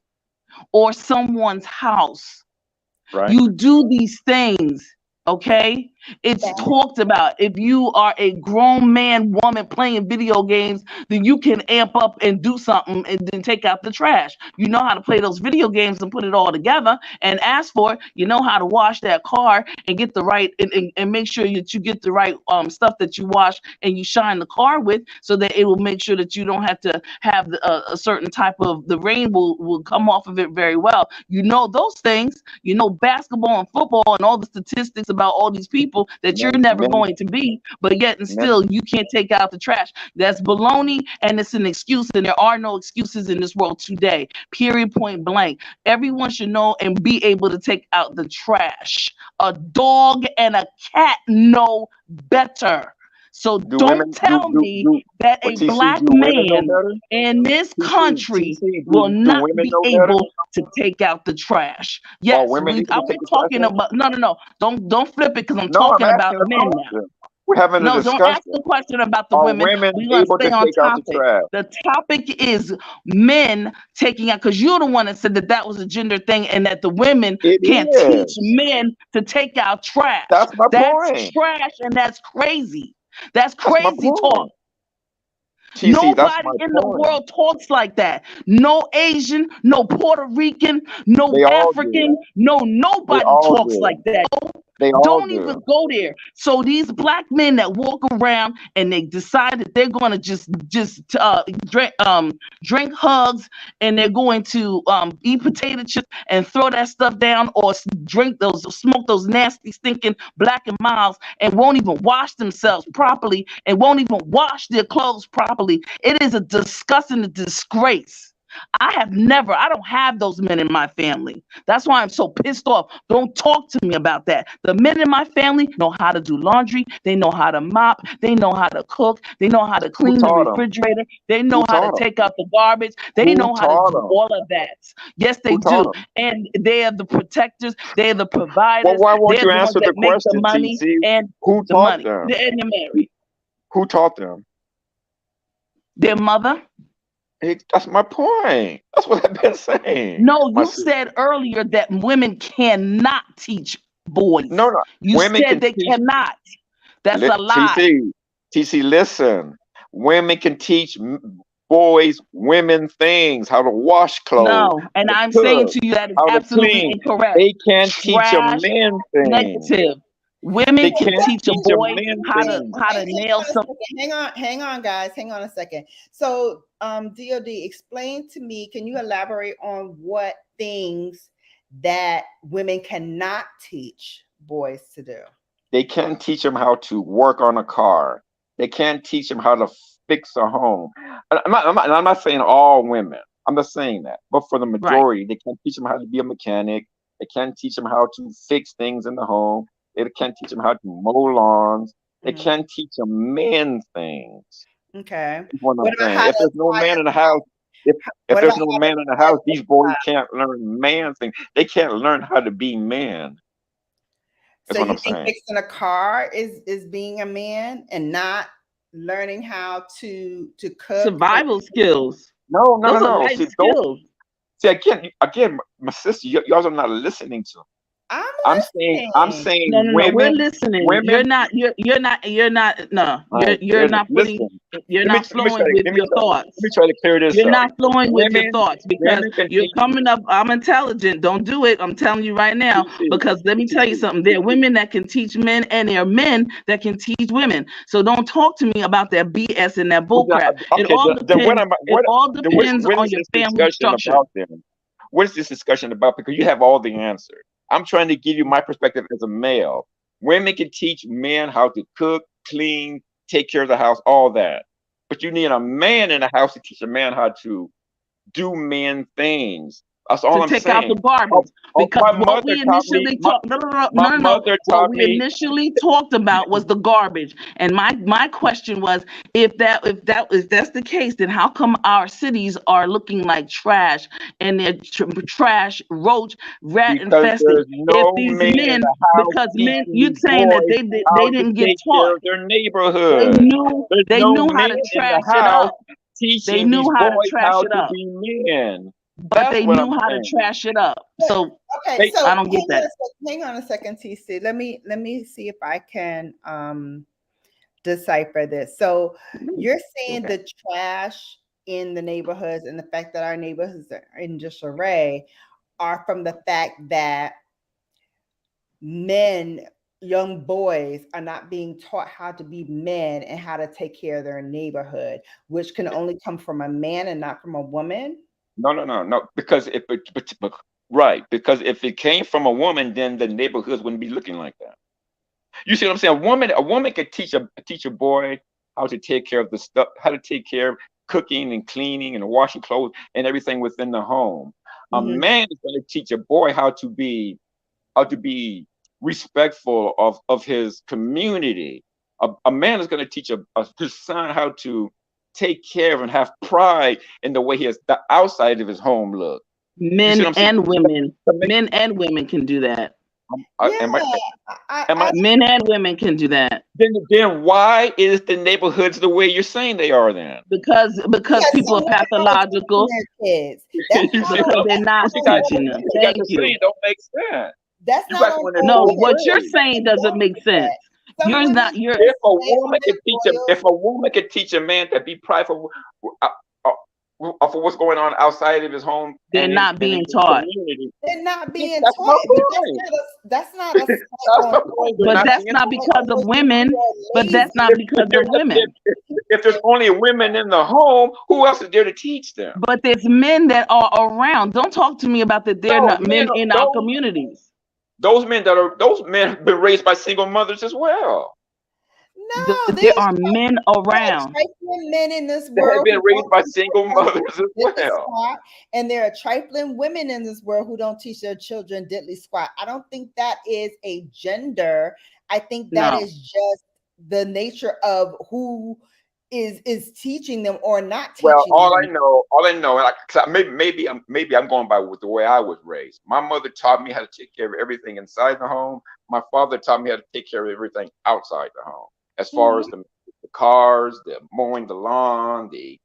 or someone's house. Right. You do these things, okay? It's That talked about. If you are a grown man, woman playing video games, then you can amp up and do something and then take out the trash. You know how to play those video games and put it all together and ask for it. You know how to wash that car and get the right and make sure that you get the right stuff that you wash and you shine the car with, so that it will make sure that you don't have to have a certain type of, the rain will come off of it very well. You know those things. You know basketball and football and all the statistics about all these people that you're Men, never men, going to be, but yet and men. still you can't take out the trash. That's baloney, and it's an excuse, and there are no excuses in this world today. Period, point blank. Everyone should know and be able to take out the trash. A dog and a cat know better. So Do don't women tell me do? that But a TC, black do women know man better? in this country TC, will do not women be know better? able to take out the trash. Are Yes, women able to I'm take the trash talking out? about, no. Don't flip it, because I'm No, I'm talking about asking a men now. question. We're having a No, don't ask the discussion. question about the Are women. women We're going to able stay to on take out the topic. trash? The topic is men taking out, because you're the one that said that that was a gender thing and that the women It can't teach is. men to take out trash. That's my That's point. trash, and that's crazy. That's That's my crazy talk. point. TC, that's Nobody my in the point. world talks like that. No Asian, no Puerto Rican, no They all African, do. no They nobody all talks like do. that. They all Don't even do. go there. So these black men that walk around and they decide that they're going to just drink hugs, and they're going to eat potato chips and throw that stuff down, or smoke those nasty stinking Black and Milds, and won't even wash themselves properly and won't even wash their clothes properly. It is a disgust and a disgrace. I don't have those men in my family. That's why I'm so pissed off. Don't talk to me about that. The men in my family know how to do laundry. They know how to mop. They know how to cook. They know how to Who clean the taught them? refrigerator. They know Who how to taught them? take out the garbage. They Who know how to taught do them? all of that. Yes, they Who taught do. them? And they are the protectors. They are the Well, providers. why won't They're you the ones answer that the make the question, money TC? and Who the taught money. them? And they're married. Who taught them? Their mother. That's my point. That's what I've been saying. No, My you sister. said earlier that women cannot teach boys. No, no. You Women said can they teach. cannot. That's a lie. TC, listen. Women can teach boys, women things, how to wash clothes, No, and how to I'm saying cook, to you that is how to absolutely clean. incorrect. They can't teach a Trash, man things. negative. Women They can can't teach a teach a boy man how to things. nail some. hang on, guys. Hang on a second. So, D.O.D, explain to me, can you elaborate on what things that women cannot teach boys to do? They can't teach them how to work on a car. They can't teach them how to fix a home. I'm not saying all women. I'm not saying that. But for the Right. majority, they can't teach them how to be a mechanic. They can't teach them how to fix things in the home. They can't teach them how to mow lawns. They can't teach them men things. Okay. That's what I'm What about saying. how If there's to no man in the house, if what there's about no how man in the house, these boys can't learn man things. They can't learn how to be men. That's so what you I'm think saying. fixing a car is being a man and not learning how to cook? Survival skills. No. Those are life skills. See, again, my sister, y'all are not listening to. I'm saying No. We're women. listening. Women. You're not. You're not. No. You're not putting. Listen. You're not flowing with your thoughts. Let me try to clear this You're up. not flowing with your Women- thoughts because women can you're teach- coming up. I'm intelligent. Don't do it. I'm telling you right now. Because let me tell you something. There are women that can teach men, and there are men that can teach women. So don't talk to me about that BS and that bullcrap. Okay, It all then depends what on is your this family discussion structure. about then? What is this discussion about? Because you have all the answers. I'm trying to give you my perspective as a male. Women can teach men how to cook, clean, take care of the house, all that. But you need a man in the house to teach a man how to do man things. That's all I'm saying. To take out the garbage. Because my what mother we taught me. initially talked, no. Mother What taught we me. initially talked about was the garbage. And my question was, if that's the case, then how come our cities are looking like trash and they're trash, roach, rat Because infested? there's no If these man in men, the house because men, teaching you're these saying that boys how they didn't to get take taught. care of their They neighborhood. There's they no knew how man to in the trash it house up. teaching They knew these how to boys trash how it to up. be men. But That's they what knew I'm how to saying. trash it up. So Okay, They, so I don't get that. hang on a second, TC. Let me see if I can decipher this. So you're saying okay. the trash in the neighborhoods and the fact that our neighborhoods are in disarray are from the fact that men, young boys, are not being taught how to be men and how to take care of their neighborhood, which can only come from a man and not from a woman. No. Because if it, right, because if it came from a woman, then the neighborhoods wouldn't be looking like that. You see what I'm saying? A woman could teach a boy how to take care of the stuff, how to take care of cooking and cleaning and washing clothes and everything within the home. A Mhm. man is going to teach a boy how to be respectful of his community. A man is going to teach his son how to take care of and have pride in the way the outside of his home look. You see Men what I'm saying? and women, To make, men and women can do that. Yeah, am I am I I Men and women can do that then why is the neighborhoods the way you're saying they are then? because because people some are women aren't teaching pathological, their kids. That's You not see on because what they're not what you the guys teaching Lord's them. what you guys Thank are word. you. saying don't make sense. That's You not guys on want the to No, both women. what you're ways. saying Women doesn't don't make do sense. that. Some You're women not. You're If just a stay on woman their could loyal. if a woman could teach a man to be prideful uh, for what's going on outside of his home they're and in not being his taught. community, They're not then being that's taught, my but point. that's not a slight That's on my point. They're But not that's being not slight because of on you who women. are But that's lazy. not if because there's of women. if there's only women in the home, who else is there to teach them? But there's men that are around. Don't talk to me about that. They're No, not men in our communities. those men have been raised by single mothers as well. No, There are men there are around. trifling men in this They have world been who raised don't by teach single their mothers husbands as diddly well. squat, and there are trifling women in this world who don't teach their children diddly squat. I don't think that is a gender. I think that No. is just the nature of who is teaching them or not Well, teaching them. all I know, like, 'cause maybe I'm going by with the way I was raised. My mother taught me how to take care of everything inside the home. My father taught me how to take care of everything outside the home, as far as Mhm. the cars, the mowing the lawn, the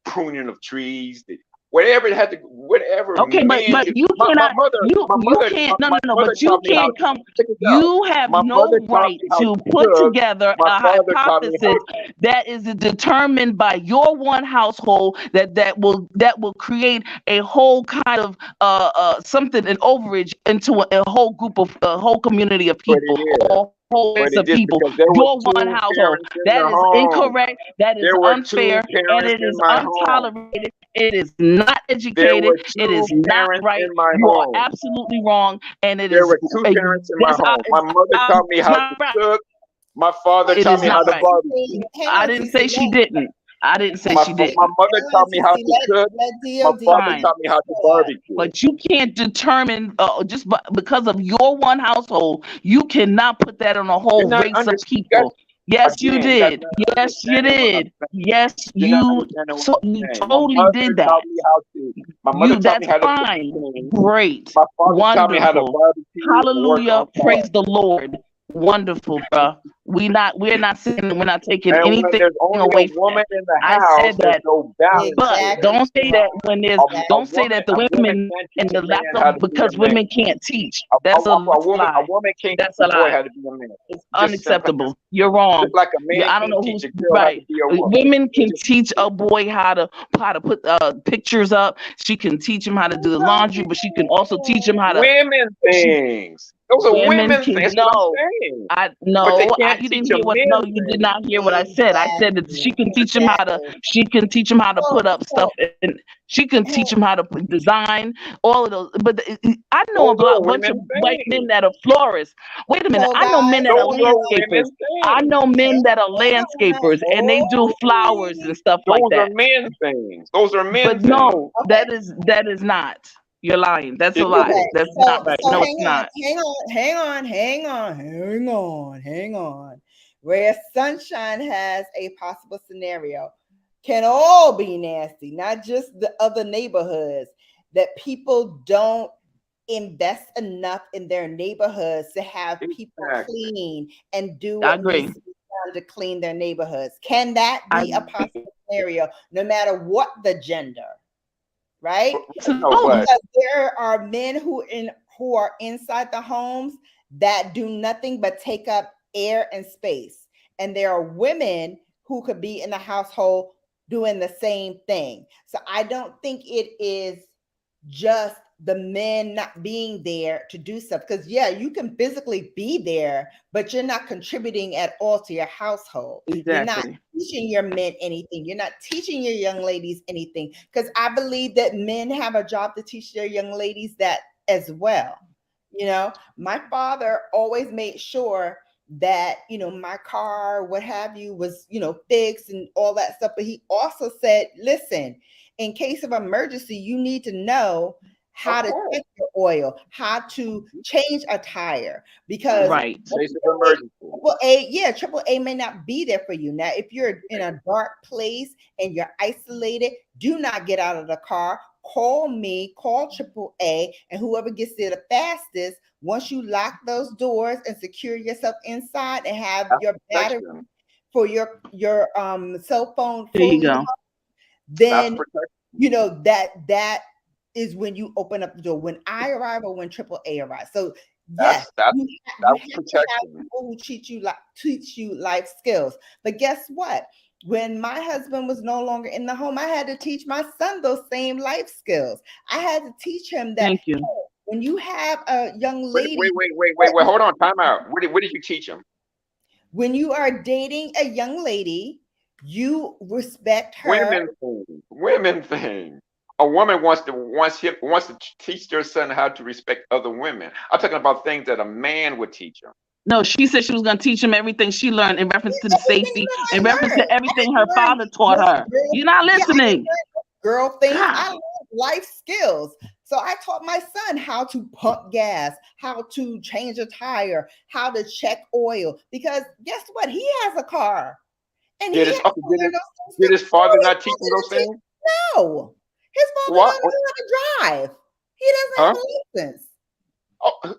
pruning of trees, whatever it had to, whatever Okay, man. but you My cannot. mother, You can't. No, my no, no. mother But you taught me how. can't come. Check this out. You have My no mother taught right me how to to put cook. together My a father taught me how hypothesis that is determined by your one household that will create a whole kind of something, an overage into a whole group of a whole community of But it people, is. or whole But race it of is people. because there were Your one two household. parents in That the is home. incorrect. That is There were two unfair, and parents it in is my home. untolerated. It is not There educated. were It is two not parents right. in my You are home. absolutely wrong, and it There is were two parents in my home. My it's, mother taught me it's how not to right. cook. My father It taught is me how not to right. barbecue. Hang I on, didn't TC. say she didn't. I didn't say My she my didn't. mother Hang on, taught me how TC. to cook. Let My DOD father Fine. taught me how to go ahead. barbecue. But you can't determine because of your one household, you cannot put that on a You're whole not race of understanding. You guys, people. Yes, you again, you guys did. are not Yes, you understanding what I'm did. saying. Yes, You're not you understanding what so I'm you saying. totally did that. My mother taught me That's how to cook fine. things. Great. My father taught me how to Wonderful. barbecue and work Hallelujah. on cars. Praise the Lord. Wonderful, bruh. We're not saying, we're not taking And when anything there's only a away from that. woman in the I house, said there's that, no balance but there. Exactly, don't say that Jamal. when there's don't say that the A woman women can't and teach a the lack man how of to be a because man. women can't teach. That's a A lie. woman can't That's teach a a boy lie. how to be a man. It's Just simple. unacceptable. You're wrong. Just like a man I don't can't know teach who's a girl how to right. be a woman. Women can Just, teach a boy how to put pictures up. She can teach him how to do the laundry, but she can also teach him how to. women She, things. Those are women women can things. That's what I'm no. saying. I But they no, can't you teach didn't a hear what. No, men you did things. not hear what I said. I said that she can teach him how to. Exactly. She can teach him how to put up stuff, So, and she can teach him how to design all of those. But I know Those a are bunch of women white men things. that are florists. Wait a minute, so I know men guys, that are Those are landscapers. women I things. know men that are hang on. landscapers, and they do Oh, flowers and please. stuff like Those are that. men things. Those are men But things. no, Okay. that is not. You're lying. That's a It lie. is. Okay. That's not right. So No, it's not. hang on. Where sunshine has a possible scenario can all be nasty, not just the other neighborhoods, that people don't invest enough in their neighborhoods to have people Exactly. clean and do I what needs agree. to be done to clean their neighborhoods. Can that I be a possible scenario, no matter what the gender? Right? No, absolutely. but Because there are men who are inside the homes that do nothing but take up air and space. And there are women who could be in the household doing the same thing. So I don't think it is just the men not being there to do stuff. Because yeah, you can physically be there, but you're not contributing at all to your household. Exactly. You're not teaching your men anything. You're not teaching your young ladies anything. Because I believe that men have a job to teach their young ladies that as well. You know, my father always made sure that, you know, my car, what have you, was, you know, fixed and all that stuff. But he also said, listen, in case of emergency, you need to know how to check your oil, how to change a tire, because Right. triple A may not be there for you. Now, if you're in a dark place and you're isolated, do not get out of the car. Call me, call triple A, and whoever gets there the fastest. Once you lock those doors and secure yourself inside and have your battery for your cell phone There you fully go. then you know that is when you open up the door. When I arrive or when triple A arrives. So yes, you have to have people who teach you life skills. But guess what? When my husband was no longer in the home, I had to teach my son those same life skills. I had to teach him that. Thank you. When you have a young lady, wait, hold on, time out. What did you teach him? When you are dating a young lady, you respect her. Women thing. A woman wants to teach their son how to respect other women. I'm talking about things that a man would teach him. No, she said she was going to teach him everything she learned in reference to the safety, in reference to everything her father taught her. You're not listening. Girl things. I learned life skills. So I taught my son how to pump gas, how to change a tire, how to check oil. Because guess what? He has a car. And did his father not teach him those things? No. His father doesn't know how to drive. He doesn't have a license. Oh,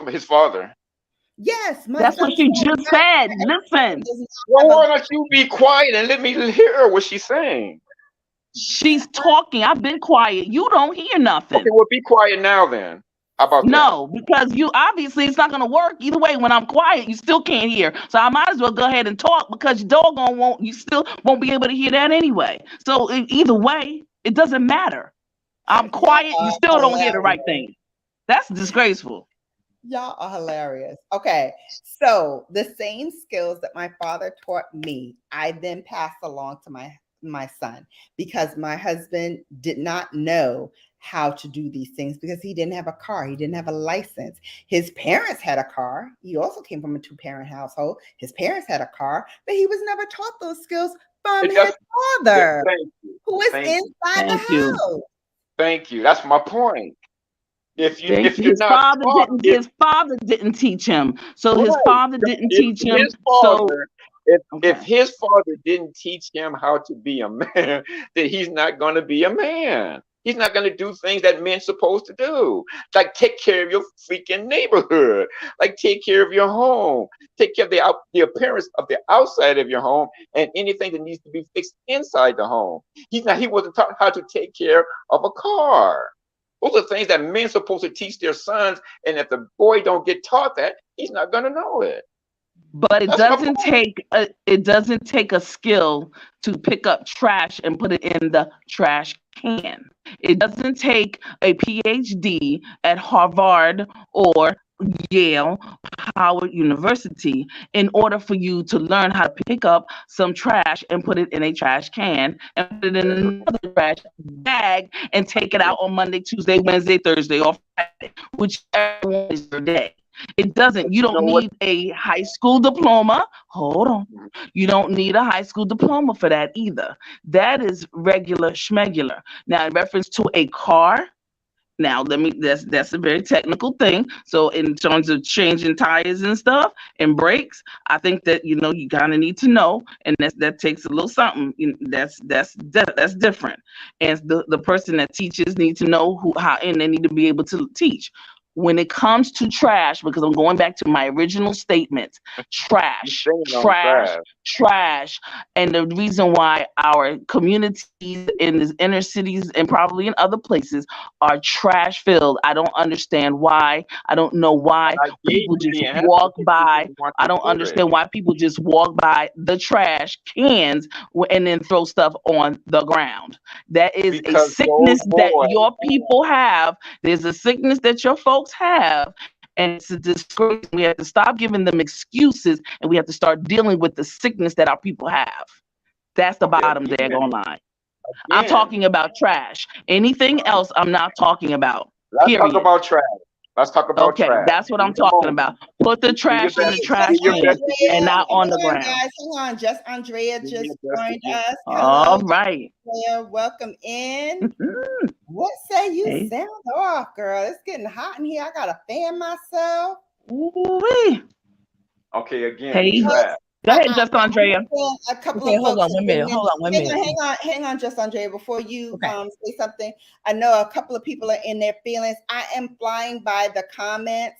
his father. Yes, that's what she just said. Listen. Well, why don't you be quiet and let me hear what she's saying? She's talking. I've been quiet. You don't hear nothing. Okay, well, be quiet now then. How about that? Because you obviously it's not going to work either way. When I'm quiet, you still can't hear. So I might as well go ahead and talk, because your doggone you still won't be able to hear that anyway. So either way, it doesn't matter. I'm quiet. You still don't hear the right thing. That's disgraceful. Y'all are hilarious. Okay, so the same skills that my father taught me, I then passed along to my son, because my husband did not know how to do these things because he didn't have a car. He didn't have a license. His parents had a car. He also came from a 2-parent household. His parents had a car, but he was never taught those skills from his father, who is inside the house. Thank you. That's my point. His father didn't teach him. So his father didn't teach him. If his father didn't teach him how to be a man, then he's not going to be a man. He's not going to do things that men's supposed to do, like take care of your freaking neighborhood, like take care of your home, take care of the appearance of the outside of your home, and anything that needs to be fixed inside the home. He wasn't taught how to take care of a car. Those are things that men supposed to teach their sons, and if the boy don't get taught that, he's not going to know it. But it doesn't take a skill to pick up trash and put it in the trash can. It doesn't take a PhD at Harvard or Yale, Howard University in order for you to learn how to pick up some trash and put it in a trash can and put it in another trash bag and take it out on Monday, Tuesday, Wednesday, Thursday, or Friday, whichever one is your day. It doesn't. You don't need a high school diploma. Hold on. You don't need a high school diploma for that either. That is regular schmegular. Now, in reference to a car, now that's a very technical thing. So in terms of changing tires and stuff and brakes, I think that you kind of need to know, and that takes a little something. That's different. And the person that teaches needs to know how, and they need to be able to teach. when it comes to trash, because I'm going back to my original statement, trash, trash. And the reason why our communities in the inner cities and probably in other places are trash filled. I don't understand why. I don't know why people just walk by. I don't understand why people just walk by the trash cans and then throw stuff on the ground. That is a sickness that your people have. There's a sickness that your folks have. And it's a disgrace. We have to stop giving them excuses, and we have to start dealing with the sickness that our people have. That's the bottom daggone line. I'm talking about trash. Anything else, I'm not talking about. Let's talk about trash. Let's talk about trash. Okay, that's what I'm talking about. Put the trash in the trash can and not on the ground. Guys, hang on. Just Andrea just joined us. All right. Welcome in. What say you sound off, girl? It's getting hot in here. I gotta fan myself. Ooh-wee. Okay, again. Hey, go ahead, just Andrea. A couple of hold on 1 minute. Hold on 1 minute. Hang on, just Andrea. Before you say something, I know a couple of people are in their feelings. I am flying by the comments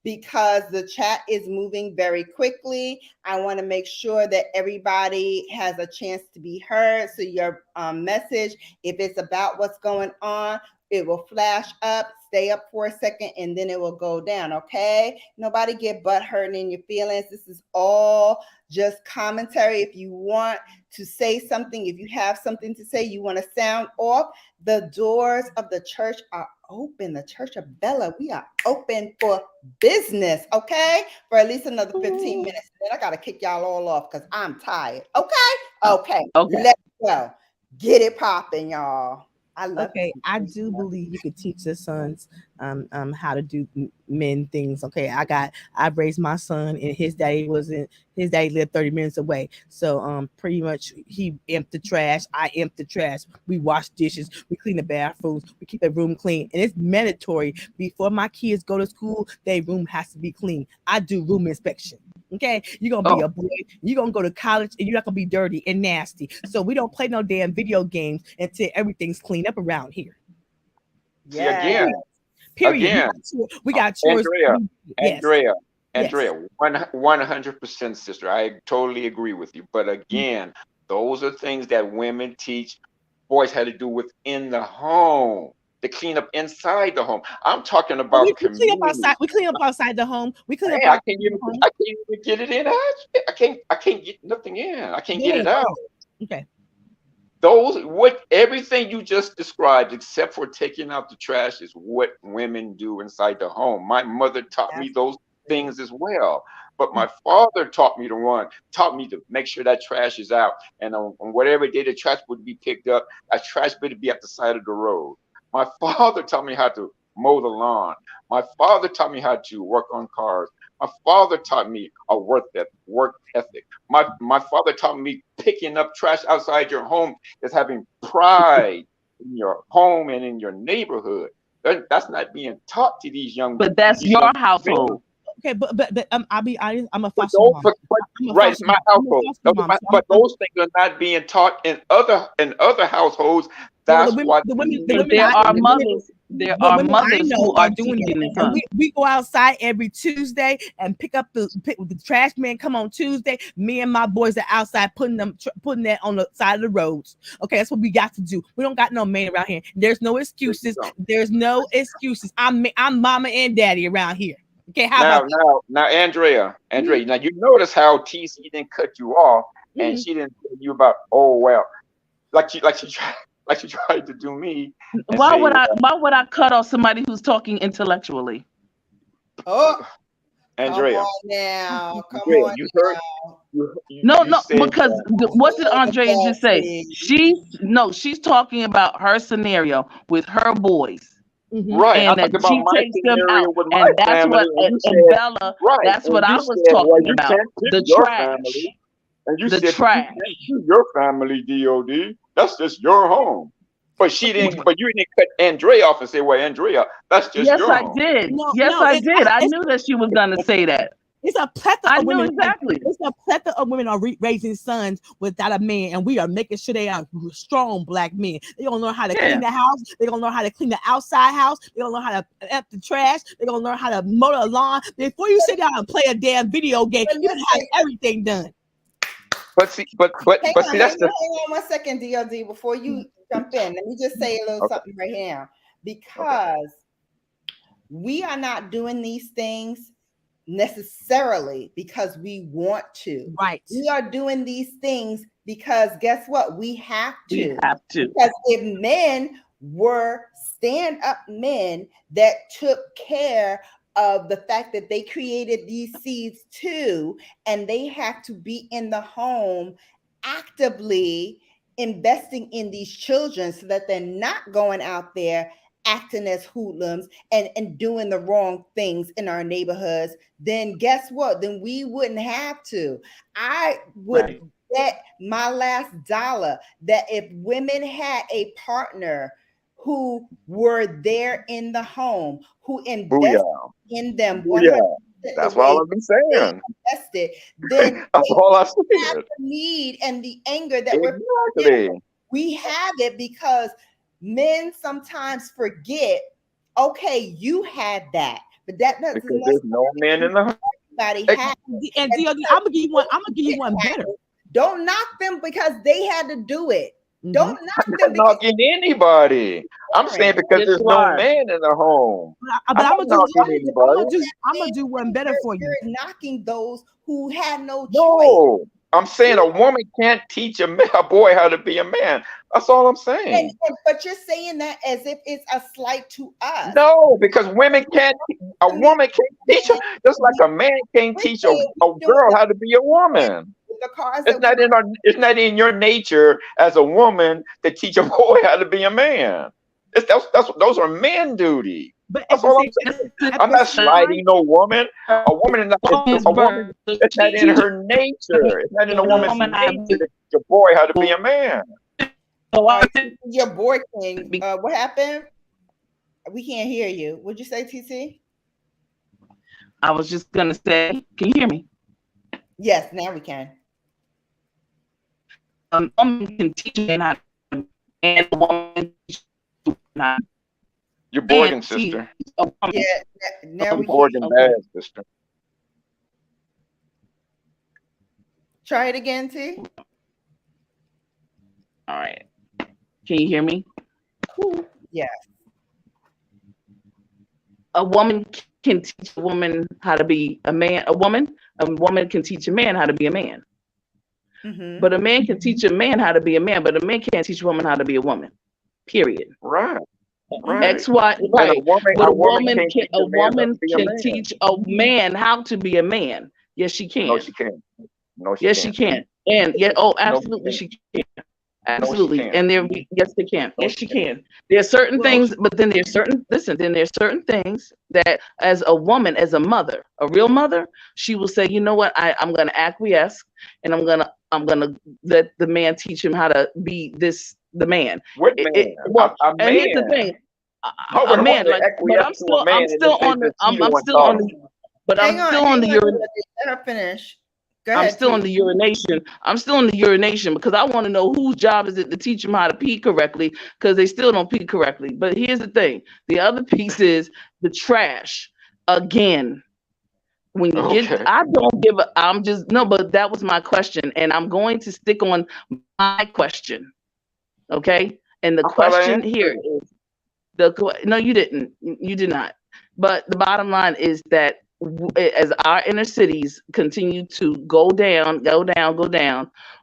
because the chat is moving very quickly. I want to make sure that everybody has a chance to be heard. So your message, if it's about what's going on, it will flash up, stay up for a second, and then it will go down, okay? Nobody get butt hurt in your feelings. This is all just commentary. If you want to say something, if you have something to say, you want to sound off, the doors of the church are open. The Church of Bella, we are open for business, okay? For at least another 15 minutes. Then I got to kick y'all all off because I'm tired, okay? Let's go. Get it popping, y'all. I do believe you could teach your sons how to do men things. Okay, I've raised my son, and his daddy lived 30 minutes away. So pretty much he emptied the trash, I empty the trash. We wash dishes, we clean the bathrooms, we keep the room clean. And it's mandatory before my kids go to school, their room has to be clean. I do room inspection. Okay, you're gonna be a boy, you're gonna go to college, and you're not gonna be dirty and nasty. So we don't play no damn video games until everything's cleaned up around here. Yeah. Period. Again, we got chores. Andrea, 100% sister. I totally agree with you. But again, those are things that women teach boys how to do within the home. To clean up inside the home. I'm talking about we clean up outside. We clean up outside the home. We clean up. I can't even get it in. I can't get nothing in. I can't get it out. Okay. Everything you just described, except for taking out the trash, is what women do inside the home. My mother taught me those things as well. But my father taught me to make sure that trash is out. And on whatever day the trash would be picked up, that trash better be at the side of the road. My father taught me how to mow the lawn. My father taught me how to work on cars. My father taught me a work ethic. My father taught me picking up trash outside your home is having pride in your home and in your neighborhood. That's not being taught to these young. But that's your household. Okay, but I'll be honest. I'm a foster mom. Right, it's my household. But those things are not being taught in other households. That's why there are mothers. There are mothers who are doing it. We go outside every Tuesday and pick up the trash man. Come on Tuesday. Me and my boys are outside putting that on the side of the roads. Okay, that's what we got to do. We don't got no man around here. There's no excuses. There's no excuses. I'm mama and daddy around here. Okay, now, Andrea, now you notice how TC didn't cut you off, and she didn't tell you about like she tried to do me. Why would I cut off somebody who's talking intellectually? Andrea, come on now. Because what did Andrea just say? She's talking about her scenario with her boys. Right, and that she takes them out, and that's what Bella. That's what I was talking about. The trash, and you the said trash. Your family, D.O.D. That's just your home. But she didn't. But you didn't cut Andrea off and say, "Well, Andrea, that's just your home." Yes, I did. I knew that she was gonna say that. It's a plethora I of know women. exactly. It's a plethora of women are raising sons without a man, and we are making sure they are strong black men. They gonna learn how to clean the house. They gonna learn how to clean the outside house. They gonna learn how to empty the trash. They gonna learn how to mow the lawn. Before you sit down and play a damn video game, you can have everything done. But see, hang see, that's hang on 1 second, D.O.D. Before you jump in, let me just say a little something right now, because we are not doing these things necessarily because we want to. Right. We are doing these things because guess what? We have to. We have to. Because if men were stand-up men that took care of the fact that they created these seeds too, and they have to be in the home actively investing in these children so that they're not going out there acting as hoodlums and doing the wrong things in our neighborhoods, then guess what? Then we wouldn't have to. I would bet my last dollar that if women had a partner who were there in the home, who invested in them 100%, that's all I've been saying. Invested, then that's all I have said. the need and the anger that we have it because men sometimes forget, okay, you had that, but that doesn't because there's no men in the home. Everybody has. And D.O.D., I'm gonna give you one better. Don't knock them because they had to do it. Don't knock them. I'm not knocking anybody. I'm saying because there's no man in the home. But I'm gonna do one better for you. You're knocking those who had no choice. No, I'm saying a woman can't teach a boy how to be a man. That's all I'm saying. But you're saying that as if it's a slight to us. No, because women can't. A woman can't teach her, just like a man can't teach a girl how to be a woman. It's not in your nature as a woman to teach a boy how to be a man. Those are men duty. That's all I'm saying. I'm not sliding no woman. A woman is not. It's not in her nature. It's not in a woman's nature to teach a boy how to be a man. Your boy king. What happened? We can't hear you. What'd you say, TC? I was just gonna say, can you hear me? Yes, now we can. A woman can teach men how to, and a woman can teach how. You're boarding, sister. Yeah, now we boarding bad, sister. Try it again, T. All right. Can you hear me? Yes. A woman can teach a woman how to be a man. A woman can teach a man how to be a man. Mm-hmm. But a man can teach a man how to be a man, but a man can't teach a woman how to be a woman. Period. Right. X, Y, right. But a woman can teach a man how to be a man. Yes, she can. No, she can't. No, she yes, can't. she can. And absolutely, she can. Absolutely. No, and yes, they can. Yes, she can. There are certain things, but then there's certain things that as a woman, as a mother, a real mother, she will say, you know what, I'm gonna acquiesce and I'm gonna let the man teach him how to be the man. What man? And here's the thing. A man, like, but I'm still on the urination. Let her finish. I'm still on the urination. I'm still on the urination because I want to know whose job is it to teach them how to pee correctly because they still don't pee correctly. But here's the thing. The other piece is the trash. Again, when you get, I don't give a, I'm just, no, but that was my question. And I'm going to stick on my question. Okay. And the question here is, no, you didn't. You did not. But the bottom line is that as our inner cities continue to go down,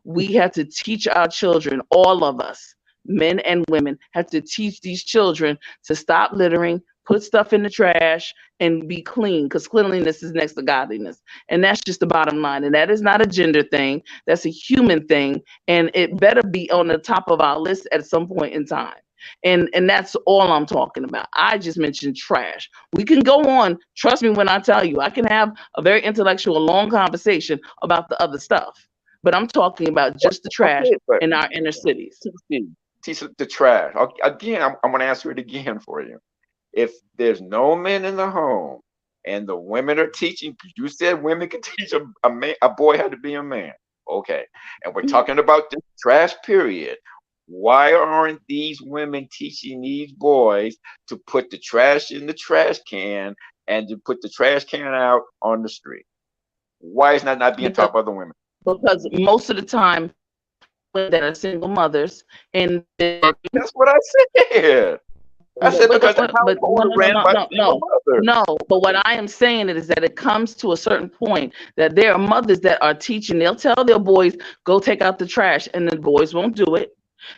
we have to teach our children, all of us, men and women, have to teach these children to stop littering, put stuff in the trash, and be clean, because cleanliness is next to godliness. And that's just the bottom line. And that is not a gender thing. That's a human thing. And it better be on the top of our list at some point in time. And that's all I'm talking about. I just mentioned trash. We can go on. Trust me when I tell you, I can have a very intellectual, long conversation about the other stuff. But I'm talking about just the trash in our inner cities. Teach the trash. Again, I'm going to answer it again for you. If there's no men in the home and the women are teaching. You said women can teach a man, a boy how to be a man. Okay, and we're talking about this trash period. Why aren't these women teaching these boys to put the trash in the trash can and to put the trash can out on the street? Why is that not being taught by the women? Because most of the time that are single mothers and That's what I said. I said because the household is ran by single mothers. No, but what I am saying is that it comes to a certain point that there are mothers that are teaching. They'll tell their boys, go take out the trash, and the boys won't do it.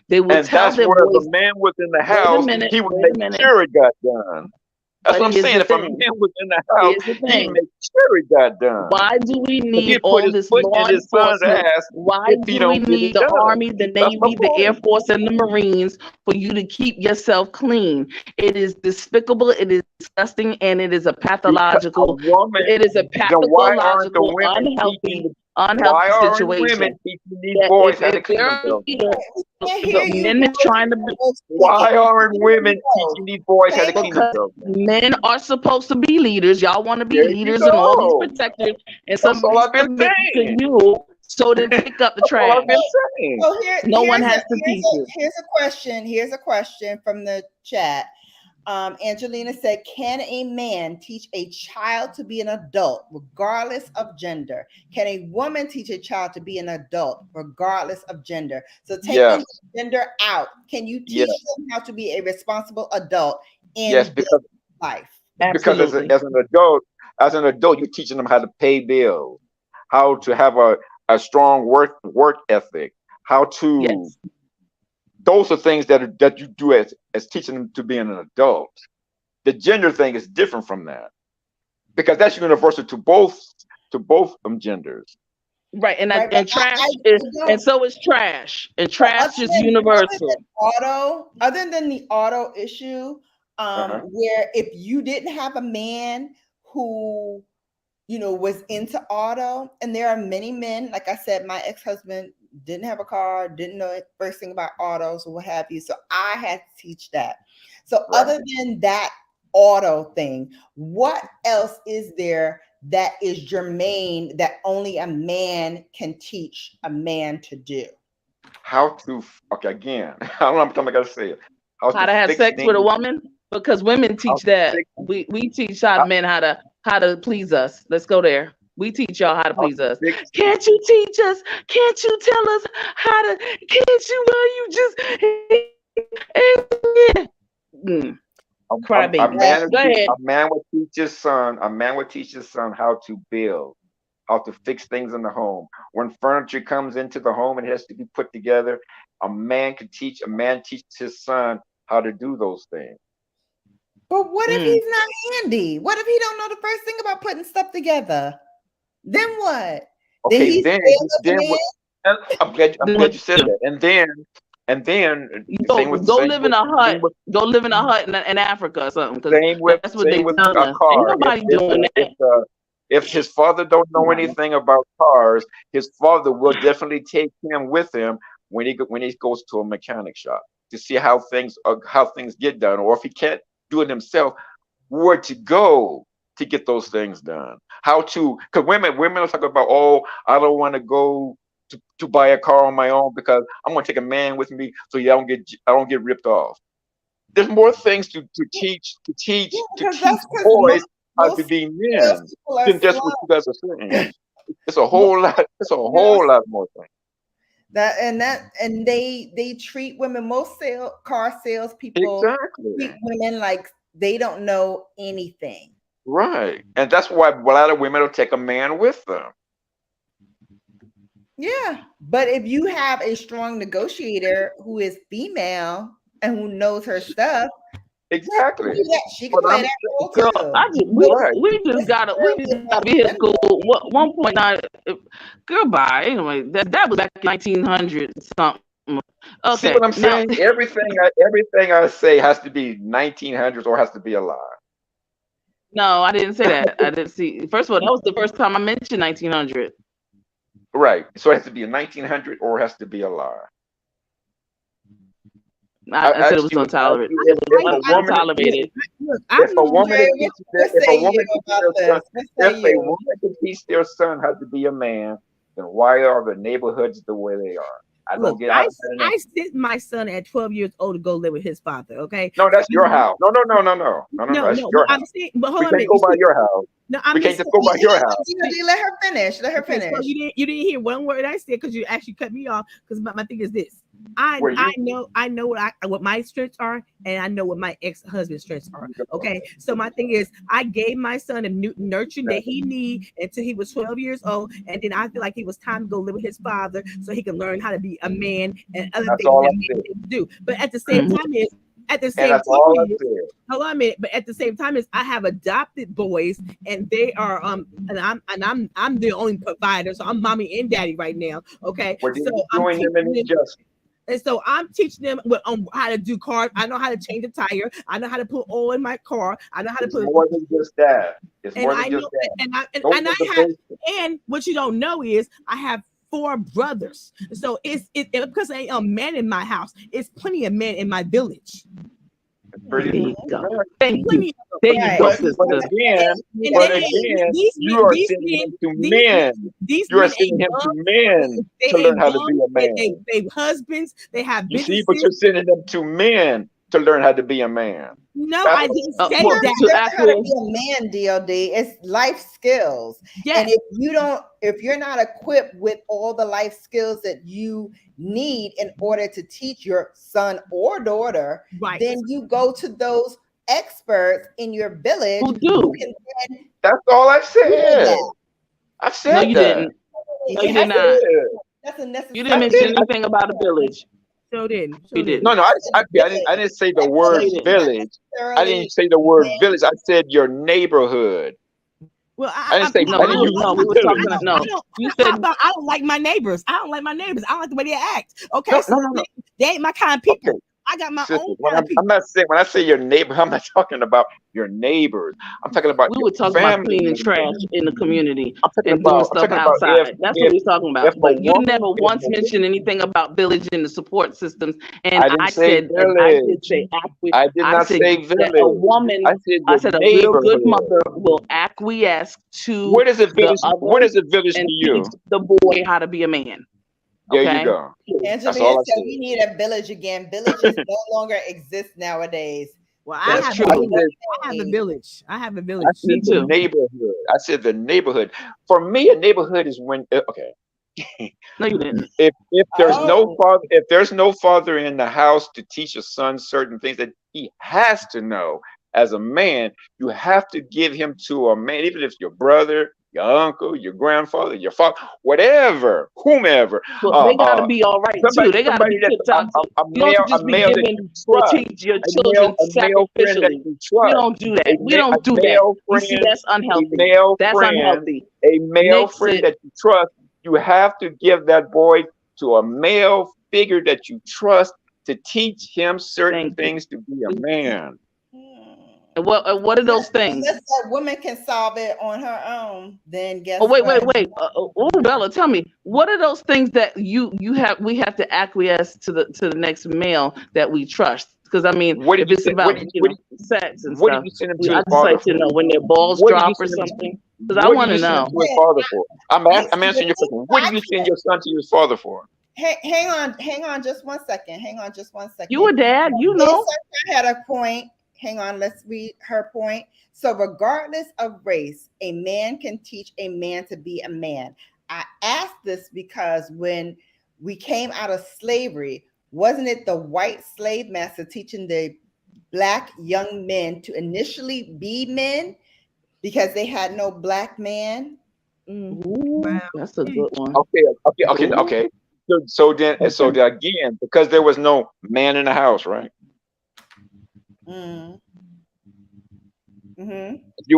They will tell that's their where boys. the man was in the house, he would make sure it got done. That's what I'm saying. If a man was in the house, he'd make sure it got done. Why do we need all this law enforcement? Why do we need the Army, the Navy, the Air Force, and the Marines for you to keep yourself clean? It is despicable, it is disgusting, and it is a pathological, it is a pathological, unhealthy situation. Boys how to clean themselves? Men is trying to. Why aren't women teaching these boys how to clean themselves? Men are supposed to be leaders. Y'all want to be leaders and all these protectors, and somebody's submitting to you so they pick up the trash. So no one has to teach you. Here's a question from the chat. Angelina said, can a man teach a child to be an adult regardless of gender? Can a woman teach a child to be an adult regardless of gender? So taking gender out, can you teach them how to be a responsible adult in life? Because as an adult, you're teaching them how to pay bills, how to have a strong work ethic, how to those are things that you do as teaching them to be an adult. The gender thing is different from that because that's universal to both genders. Right, and trash is, and so is trash, and trash is universal. Other than the auto issue, where if you didn't have a man who, was into auto, and there are many men, like I said, my ex-husband didn't have a car, didn't know first thing about autos or what have you. So I had to teach that. So other than that auto thing, what else is there that is germane that only a man can teach a man to do? How to have sex with a woman? Because women teach that. We teach our men how to please us. Let's go there. We teach y'all how to please us. Can't you teach us? Can't you tell us how to? Can't you? Cry baby. A man would teach his son how to build, how to fix things in the home. When furniture comes into the home and it has to be put together, a man teaches his son how to do those things. But what if he's not handy? What if he don't know the first thing about putting stuff together? Then what? Okay, then I'm glad you said that. And then go live in a hut. Go live in a hut in Africa or something. That's what they tell us. Ain't nobody doing that. If his father don't know anything about cars, his father will definitely take him with him when he goes to a mechanic shop to see how things get done, or if he can't do it himself, where to go to get those things done. Because women will talk about, oh, I don't want to go to buy a car on my own because I'm going to take a man with me so I don't get ripped off. There's more things to teach boys how to be men than just what you guys are saying. It's a whole lot. It's a whole lot more things. And they treat women. Most car salespeople treat women like they don't know anything. Right, and that's why a lot of women will take a man with them. Yeah, but if you have a strong negotiator who is female and who knows her stuff, exactly, she can play that role too. We just gotta be here school 1.9. Goodbye. Anyway, that was back in 1900 something. Okay, see what I'm saying? Everything I say has to be 1900s or has to be a lie. No, I didn't say that. I didn't see. First of all, that was the first time I mentioned 1900. Right. So it has to be a 1900 or it has to be a lie. I said it was untolerable. It was untolerated. Look, If a woman Jay, can teach what if say a woman you can teach about their son, this? What say if a you? woman can teach their son how to be a man, then why are the neighborhoods the way they are? I don't Look, get. I don't know. I sent my son at 12 years old to go live with his father. Okay. No, that's So your I know- house. No. That's No. your I'm house. saying, but We hold on a can't minute. go by your house. No, I'm We can't just just go by your house. D.O.D, let her finish. Let her okay, so finish. you didn't hear one word I said because you actually cut me off. Because my thing is this. I Where you know what my strengths are, and I know what my ex-husband's strengths are. Okay, so my thing is I gave my son a nurturing that he need until he was 12 years old, and then I feel like it was time to go live with his father so he can learn how to be a man and other That's things all that I men said. need to do. But at the same time is at the And same that's time all I is, said. hold on a minute, but at the same time is I have adopted boys and they are and I'm the only provider, so I'm mommy and daddy right now. Okay, We're so doing I'm them an teaching them, injustice. and so I'm teaching them on how to do cars. I know how to change a tire. I know how to put oil in my car. I know how to It's put. more than just that. It's And more I than know, just that. and I and, Those and are I the have, basics. and what you don't know is I have 4 brothers. So because I ain't a man in my house. It's plenty of men in my village. Pretty There you go. good. Thank you. Plenty of them. There you go, Right. sister. But again, These you are men, sending them to these men. these You are men sending ain't him to bums. men They to learn ain't how to be bums. a man. They husbands. They have You see, businesses. but you're sending them to men to learn how to be a man. No, That's I what didn't you're say well, that. to Learn how to acquiesce. be a man, D.O.D. It's life skills. Yes. And if you're not equipped with all the life skills that you need in order to teach your son or daughter, Right. then you go to those experts in your village Who do? can then That's all I've do said. that. I've said No, you that. didn't. No, you It did has not. to- That's a You necessary. didn't mention anything about a village. So didn't. You didn't. No, I didn't say the That word village is not village. I necessarily didn't say the word village. I said your neighborhood. Well, I didn't say. No, I we didn't use was village. talking. No, you I said don't like my neighbors. I don't like my neighbors. I don't like the way they act. Okay, No, so no. they ain't my kind of people. Okay. I got my Sister, own when kind of people. I'm not saying when I say your neighbor, I'm not talking about your neighbors. I'm talking about we your were talking about family cleaning members. trash in the community I'm talking and doing about. I'm stuff talking about outside. That's what we're talking if about. a But you woman never once mentioned anything about village and the support systems. And I didn't I say said, and I did village. say I did I not said say that a village. woman, I said I your said a real good neighborhood. mother will acquiesce to What is a the village? What others is a village to and you? teach the boy how to be a man. There you Okay. go. That's Angelina all I said said. we need a village again. Villages no longer exist nowadays. Well, I That's have true. a I village. said, I have a village. I have a I village. Me said the too. neighborhood. I said the neighborhood. For me, a neighborhood is when okay. No, you didn't. If Oh, there's no father in the house to teach a son certain things that he has to know as a man, you have to give him to a man, even if it's your brother, your uncle, your grandfather, your father, whatever, whomever. Well, they gotta be all right too. They gotta Somebody be that's tip top too. a You don't a just be male that giving you or trust, teach your children a male friend that sacrificially. you We trust, don't do that. We a don't do that. male You see, friend, that's unhealthy. That's friend, unhealthy. a male Nick friend said, that you trust. You have to give that boy to a male figure that you trust to teach him certain thank you. things to be a man. And what are those things? unless that woman can solve it on her own, then guess Oh, wait. what? Oh, Bella, tell me, what are those things that we have to acquiesce to the next male that we trust? Because I mean, What if did you it's send? about sex and What did stuff, you send him to I his just father like to for? know when their balls What did you drop or send him? something. Because I What want did to you send him know. to his father for? I'm answering your Listen, question. What did you send your son to his father for? hang on just one second. Hang on just one second. You a dad, you Miss know. Sunshine had a point. Hang on, let's read her point. So, regardless of race, a man can teach a man to be a man. I asked this because when we came out of slavery, wasn't it the white slave master teaching the black young men to initially be men because they had no black man? Mm. Ooh, Wow. that's a good one. Okay. So then again, because there was no man in the house, right? Mm. Mm-hmm.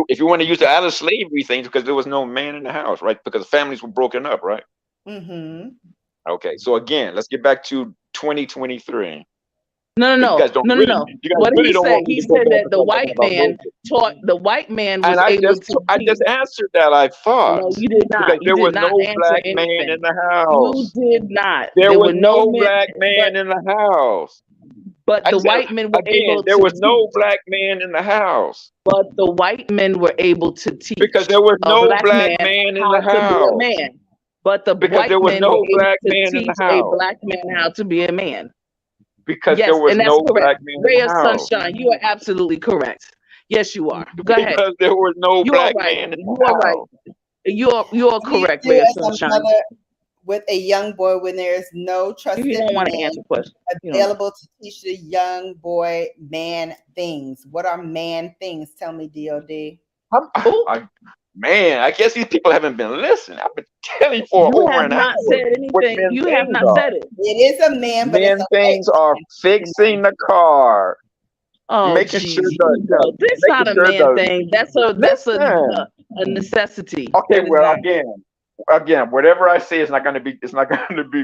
If you want to use the out of slavery things, because there was no man in the house, right? Because families were broken up, right? Mm-hmm. Okay. So again, let's get back to 2023. No. You guys You guys what did really he don't say? want me He to go said back that and start talking about the white man and was able to I teach. just answered that. I thought No, you did not. because You there was did not no answer black man anything. in the You house. did not. There There was were no no men, black man but in the house. But I the said white men were again, able there to was no teach. black man in the house But the white men were able to because teach there was a no black black man man in the how to be a house. man. But the Because there white was men were no able black to man in the teach a house. black man how to be a man. Because there Yes, was and that's no correct. black man in Ray the of house. sunshine, you are absolutely correct. Yes, you are. Go ahead. Because there was no You are black right. man in You the are right. house. You are What do you correct, do Ray of as a sunshine. mother with a young boy when there is no You trusted don't want to man answer questions. You don't know. available to teach the young boy man things? What are man things? Tell me, D.O.D. Ooh, Man, I guess these people haven't been listening. I've been telling you for you over have an not hour said what anything. men You have things not are. said it. It is a man, but it's Men a things are white fixing the car, Oh, making sure geez, this making not a sure man thing. That's listen. a necessity. Okay, That is well, not. again, whatever I say is not going to be. It's not going to be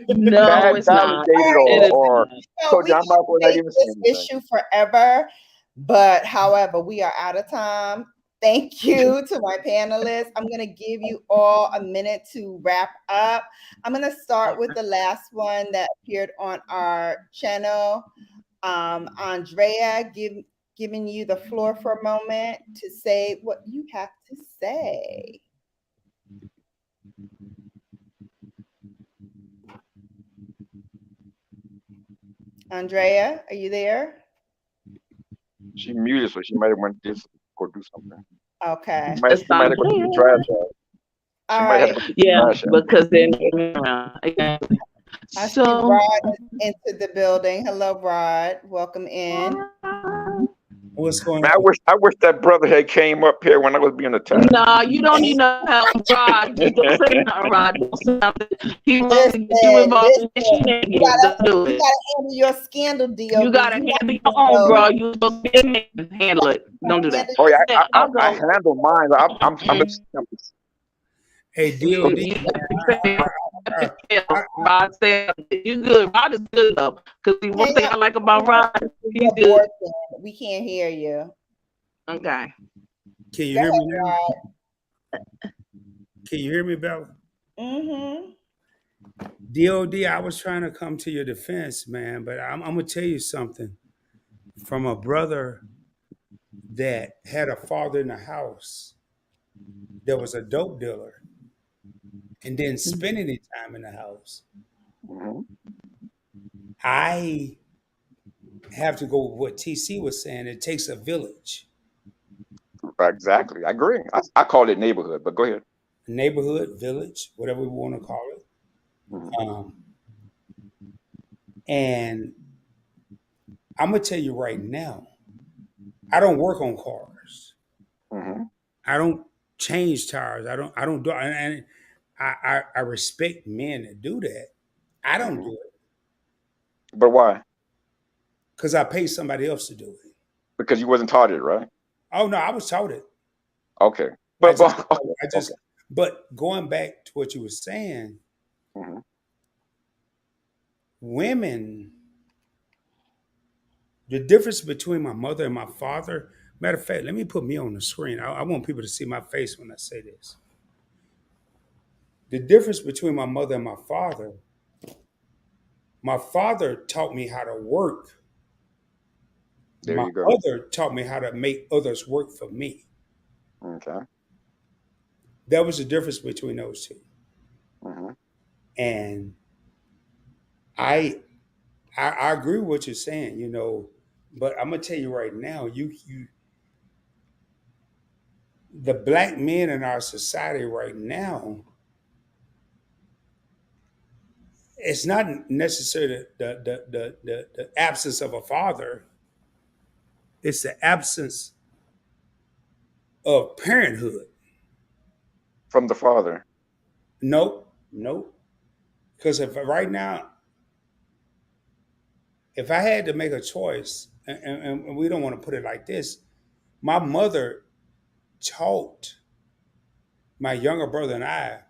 No, it's not. validated It is or not. So told we you. I'm can not going to debate even say this anything. issue forever, but however, we are out of time. Thank you to my panelists. I'm going to give you all a minute to wrap up. I'm going to start with the last one that appeared on our channel. Andrea, giving you the floor for a moment to say what you have to say. Andrea, are you there? She muted, so she might have went to go do something. Okay. It's She might have not to go do the playing. trash out. She All might have to right. go do the Yeah, trash out. because then exactly. I see So Rod into the building. Hello, Rod. Welcome in. What's going Man, on? I wish that brother had came up here when I was being attacked. nah, you don't need no help, Rod. Just don't say nothing, Rod. Don't say nothing. He wants to Listen, get you involved in listen. shenanigans. Don't do You it. gotta handle your scandal, D.O.D. You gotta You handle have your to own, know. bro. You supposed to be a man. Handle it. Don't do that. Handle Oh yeah, Yeah, I'll I go. handle mine. I'm Hey, You, DOD. you gotta be I, fair. Rod said you good. Rod is good though. Cause the one Hang thing up. I like about Rod, he's Your good. board thing. We can't hear you. Okay. can you Go hear ahead, me now? Rod. Can you hear me, Bella? Mm-hmm. DOD, I was trying to come to your defense, man, but I'm gonna tell you something. From a brother that had a father in the house that was a dope dealer and then spending his time in the house, Mhm. I have to go with what TC was saying. It takes a village, Exactly. I agree. I call it neighborhood, but go ahead. a neighborhood, village, whatever we want to call it. Mhm. Um, and I'm gonna tell you right now, I don't work on cars. Mhm. I don't change tires. I don't do and I respect men that do that. I don't Mhm. do it But why? because I pay somebody else to do it. Because you wasn't taught it, right? Oh no, I was taught it. Okay. I But just okay. I just but going back to what you were saying, Mhm. women, the difference between my mother and my father, matter of fact, let me put me on the screen. I want people to see my face when I say this. The difference between my mother and my father taught me how to work. There My you go. mother taught me how to make others work for me. Okay. That was the difference between those two. Mhm. And I I agree with what you're saying, you know, but I'm gonna tell you right now, you the black men in our society right now, it's not necessarily the absence of a father, it's the absence of parenthood. From the father. Nope, nope. Because if right now, if I had to make a choice, and we don't want to put it like this, my mother taught my younger brother and I,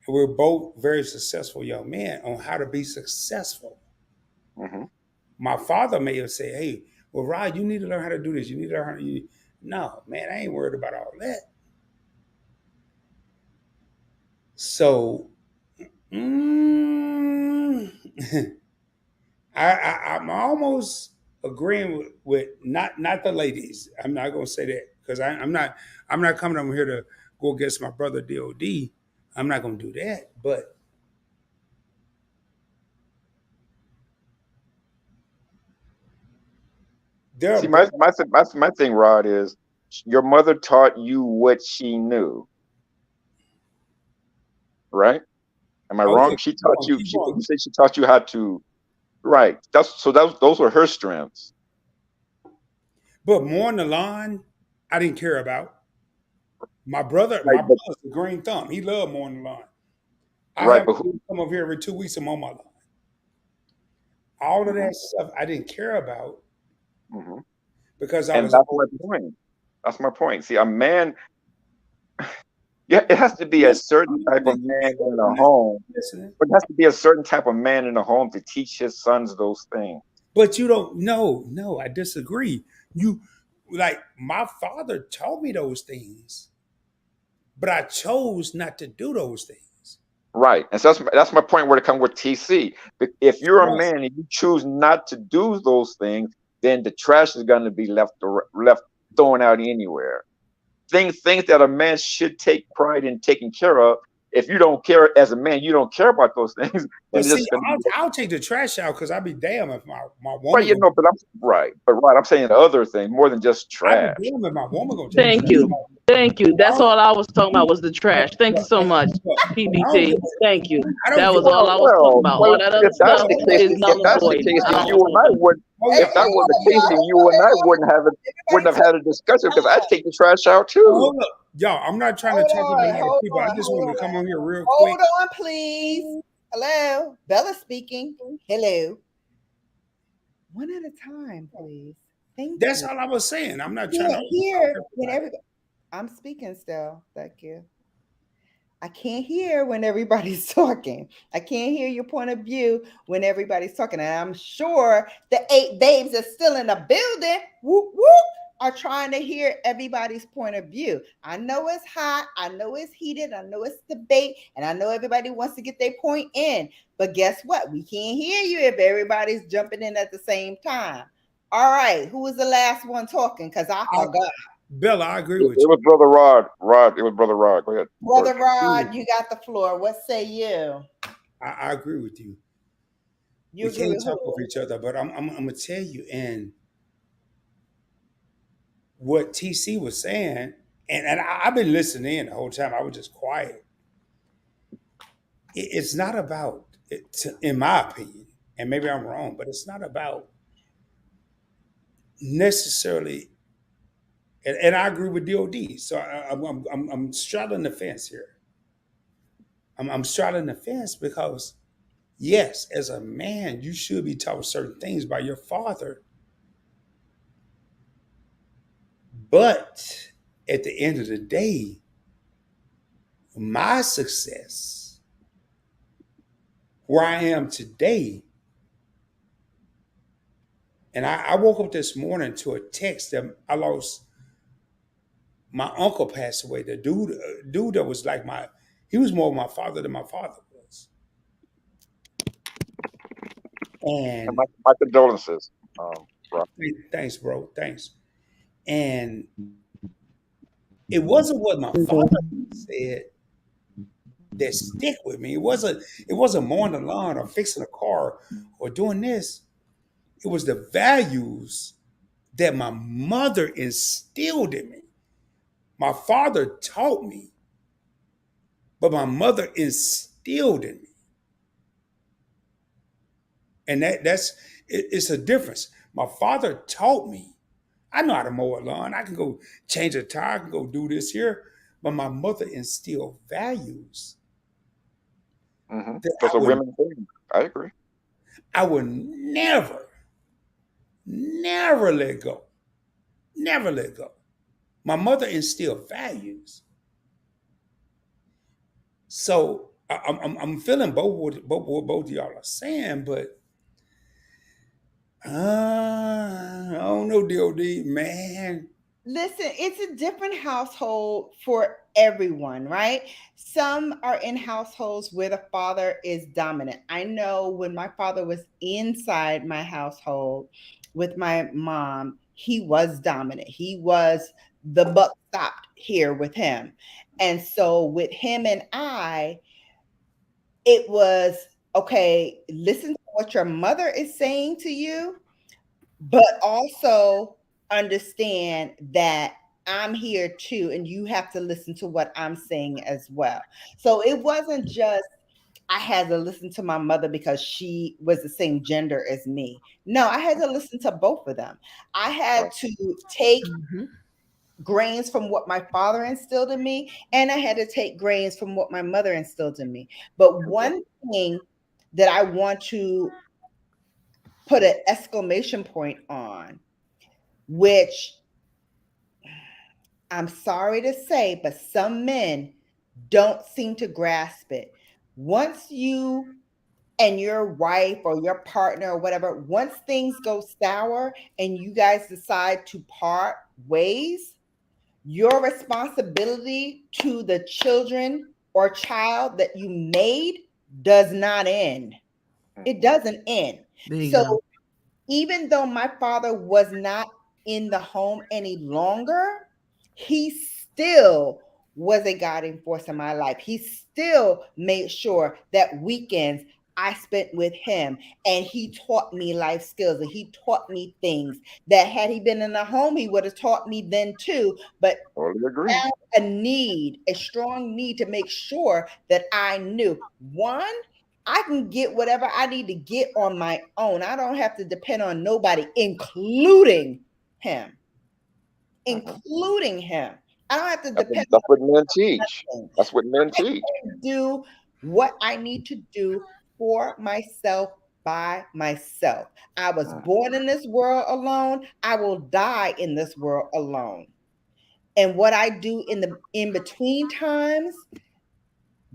and we're both very successful young men, on how to be successful. Mhm. My father may have said, "Hey, well, Rod, you need to learn how to do this. You need to learn how to." No, man, I ain't worried about all that. So, mm, I'm almost agreeing with not the ladies. I'm not gonna say that because I'm not coming over here to go against my brother D.O.D. I'm not gonna do that. But there See, are my thing, Rod, is your mother taught you what she knew, right? Am I oh yeah, wrong? She taught you. keep You going. said she taught you how to. Right. Those were her strengths. But mowing the lawn, I didn't care about. My Right. But brother's a green thumb. He loved mowing the lawn. I right. have But him come over here every 2 weeks and mow my lawn. All of mhm, that stuff I didn't care about mhm. because I And was that's my always point. That's my point. See, a man. Yeah, it has to be a listen. certain I'm type of man in the listening. home. Listening. But it has to be a certain type of man in the home to teach his sons those things. But you don't. No, I disagree. You like my father taught me those things, but I chose not to do those things. Right. And so that's my point where to come with TC. If you're a Yes. man and you choose not to do those things, then the trash is going to be left thrown out anywhere. Things that a man should take pride in taking care of. If you don't care as a man, you don't care about those things, then But it's see, just going to be I'll take the trash out because I'd be damn if my right. woman You gonna. know, but I'm right. But right, I'm saying the other thing more than just I'd be trash. damn if my woman gonna take the Thank trash you. out. Thank you. I That's don't, all I was talking about was the but, trash. Thank you so much, I don't PBT. give Thank you. I don't That give was a all I was talking about. All that other If that's stuff the case, is null and void. I then don't you want and to I know. would. oh Hey, yeah, If that was the case, then you and I wouldn't have had a discussion because I'd take the trash out too. hold up. Y'all, I'm not trying to hold talk over a on, lot of hold people. I on, just hold wanted to come on. on here real quick. Hold on, please. Hello. Bella speaking. Hello. One at a time, please. Thank That's you. all I was saying. I'm not trying to Can't overtalk hear when everybody. everybody. I'm speaking still. Thank you. I can't hear when everybody's talking. I can't hear your point of view when everybody's talking. And I'm sure the 8 babes that's still in the building, whoop, whoop, are trying to hear everybody's point of view. I know it's hot. I know it's heated. I know it's debate. And I know everybody wants to get their point in. But guess what? We can't hear you if everybody's jumping in at the same time. All right. Who was the last one talking? Because I I, forgot. Bella, I agree It with you. was Brother Rod. Rod. It was Brother Rod. Go ahead. Brother Mm, Rod, you got the floor. What say you? I agree with you. You We agree can't with talk who? over each other, but I'm gonna tell you, and what TC was saying, and I've been listening in the whole time. I was just quiet. It's not about, in my opinion, and maybe I'm wrong, but it's not about necessarily. And I agree with D.O.D. So I'm straddling the fence here. I'm straddling the fence because yes, as a man, you should be taught certain things by your father, but at the end of the day, my success, where I am today, and I woke up this morning to a text that I lost. My uncle passed away. The dude that was like he was more my father than my father was. And And my condolences, Rod. thanks, bro, thanks. And it wasn't what my father said that stick with me. It wasn't mowing the lawn or fixing a car or doing this. It was the values that my mother instilled in me. My father taught me, but my mother instilled in me. And it's a difference. My father taught me. I know how to mow a lawn. I can go change a tire. I can go do this here. But my mother instilled values that That's a women thing. I agree. I would never, never let go. Never let go. My mother instilled values. So I'm feeling what both of y'all are saying, but I don't know, D.O.D. man. Listen, it's a different household for everyone, right? Some are in households where the father is dominant. I know when my father was inside my household with my mom, he was dominant. He was the buck stopped here with him. And so with him and I, it was okay, listen to what your mother is saying to you, but also understand that I'm here too, and you have to listen to what I'm saying as well. So it wasn't just I had to listen to my mother because she was the same gender as me. No, I had to listen to both of them. I had Right. to take Mhm. grains from what my father instilled in me, and I had to take grains from what my mother instilled in me. But one thing that I want to put an exclamation point on, which I'm sorry to say, but some men don't seem to grasp it. Once you and your wife or your partner or whatever, once things go sour and you guys decide to part ways, your responsibility to the children or child that you made does not end. It doesn't end. There you So go. even though my father was not in the home any longer, he still was a guiding force in my life. He still made sure that weekends I spent with him, and he taught me life skills and he taught me things that had he been in the home, he would have taught me then too. But Totally agree. a need, a strong need to make sure that I knew one, I can get whatever I need to get on my own. I don't have to depend on nobody, including him. Hmm. Including him. I don't have to That's what, depend that's what men teach. on him. That's what men I teach. can do what I need to do for myself by myself. I was Mm. born in this world alone. I will die in this world alone. And what I do in the in between times,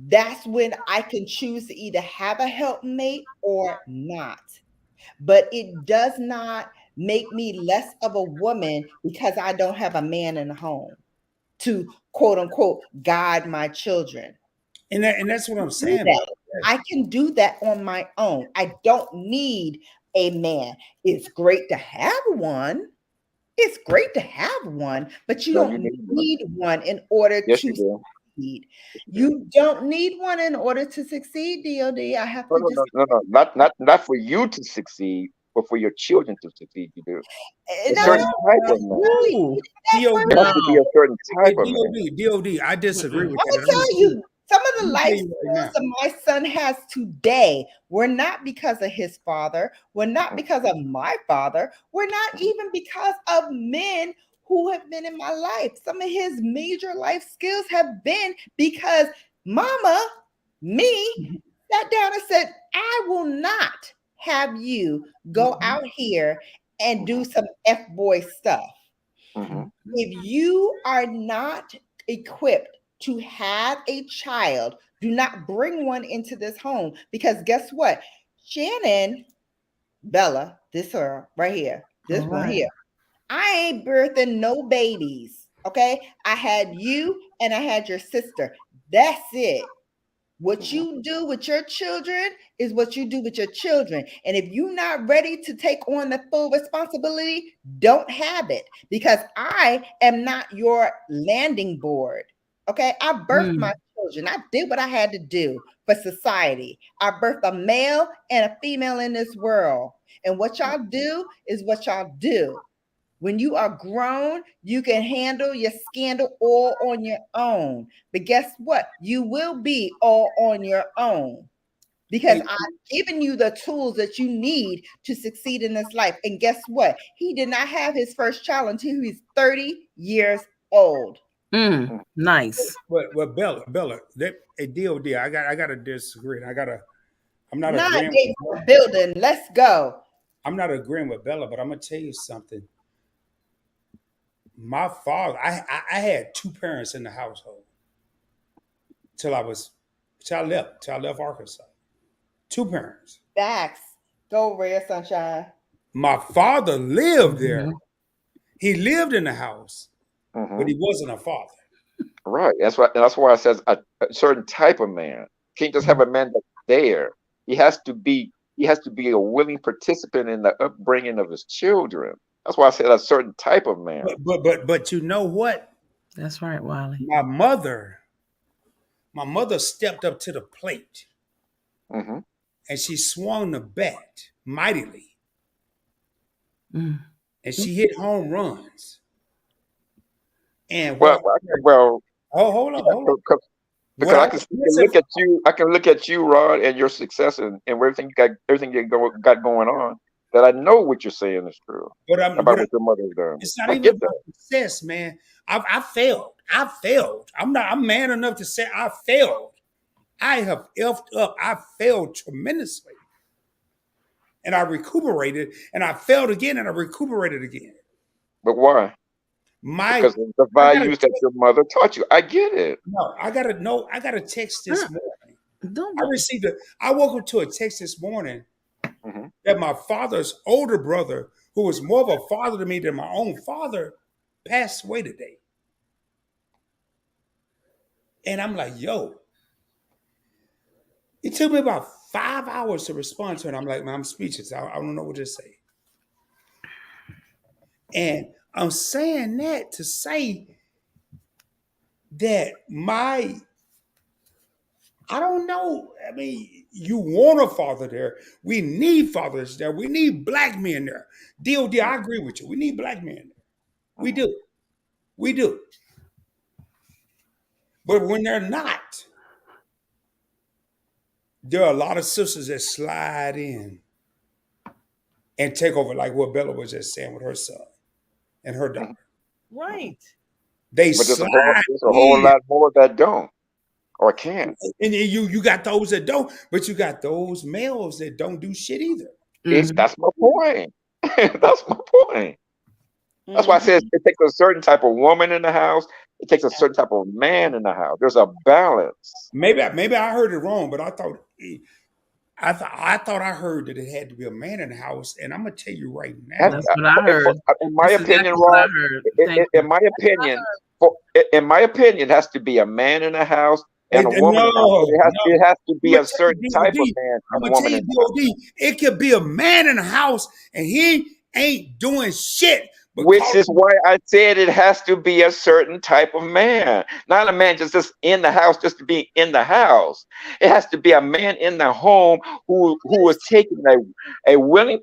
that's when I can choose to either have a helpmate or not. But it does not make me less of a woman because I don't have a man in the home to quote unquote guide my children. And that's what I'm Do saying, that. brother. Yes. I can do that on my own. I don't need a man. It's great to have one. It's great to have one, but you No, you don't need one. need one in order Yes, to you do. succeed. Yes, you do. You don't need one in order to succeed, DOD. I have No, to no, just no, no, no. Not for you to succeed, but for your children to succeed. You do. A and I Well, certain don't type of man. really Ooh. need that for DOD, It has to be No. a certain type of man. DOD, I disagree with I'm that. gonna And I'm gonna tell tell you, you, some of I'm the gonna tell life you right skills now. that my son has today were not because of his father, were not Mm, because of my father, were not mhm, even because of men who have been in my life. Some of his major life skills have been because mama, me, sat down and said, I will not have you go Mhm. out here and do mhm, some F boy stuff. mhm, If you are not equipped to have a child, do not bring one into this home because guess what? Shannon, Bella, this her right here, All this one right. here. I ain't birthing no babies. Okay. I had you and I had your sister. That's it. What mhm. you do with your children is what you do with your children. And if you're not ready to take on the full responsibility, don't have it because I am not your landing board. Okay. I birthed Mm. my children. I did what I had to do for society. I birthed a male and a female in this world. And what y'all do is what y'all do. When you are grown, you can handle your scandal all on your own. But guess what? You will be all on your own because Hey, I've given you the tools that you need to succeed in this life. And guess what? He did not have his first child until he was 30 years old. Mm. Nice. well, Bella, hey, DOD, I gotta disagree. I'm not Not agreeing David with building. Let's go. I'm not agreeing with Bella, but I'm gonna tell you something. My father, I had two parents in the household till I was till I left Arkansas. Two parents. Facts. Go rare sunshine. My father lived there. Mhm. He lived in the house. Hmm. but he wasn't a father. Right. That's why I says a certain type of man. Can't just have a man that's there. He has to be. He has to be a willing participant in the upbringing of his children. That's why I said a certain type of man. But you know what? That's right, Wiley. My mother stepped up to the plate Hmm. and she swung the bat mightily, Mm. and she hit home runs. And Well, what? well, Oh, hold on, hold on. What because I I was can missing, look at you. I can look at you, Rod, and your success and everything got going on. That I know what you're saying is true about what your mother's done. it's not I even get about that. success, man. I failed. I failed. I'm man enough to say I failed. I have effed up. I failed tremendously. And I recuperated, and I failed again, and I recuperated again. But why? My Because of the I gotta values that your mother taught you. I get it. no, I gotta know. I got a text this morning. Don't I received a. I woke up to a text this morning Hmm. that my father's older brother, who was more of a father to me than my own father, passed away today. And I'm like, yo, it took me about 5 hours to respond to it. I'm like, man, I'm speechless. I don't know what to say. And I'm saying that to say that I don't know. I mean, you want a father there. We need fathers there. We need black men there. D.O.D., I agree with you. We need black men there. We Hmm. do. We do. But when they're not, there are a lot of sisters that slide in and take over, like what Bella was just saying with her son and her daughter. right. They But slide there's a whole in. lot more that don't or can't. And you got those that don't, but you got those males that don't do shit either. Mhm. That's my point. That's my point. That's why I said Mhm. it takes a certain type of woman in the house. It takes a certain type of man in the house. There's a balance. Maybe I heard it wrong, but I thought I heard that it had to be a man in the house, and I'm gonna tell you right Has, now. That's what I heard. in my That's opinion, exactly what I Rod, heard. Thank in you. my opinion, in my opinion, it has to be a man in the house and a woman in the house. But No, no. it has to I'm be gonna a tell you, certain type of DOD. man I'm and gonna tell woman you, in the house. DOD. It could be a man in the house, and he ain't doing shit but Which calling. is why I said it has to be a certain type of man, not a man just in the house just to be in the house. It has to be a man in the home who is taking a willing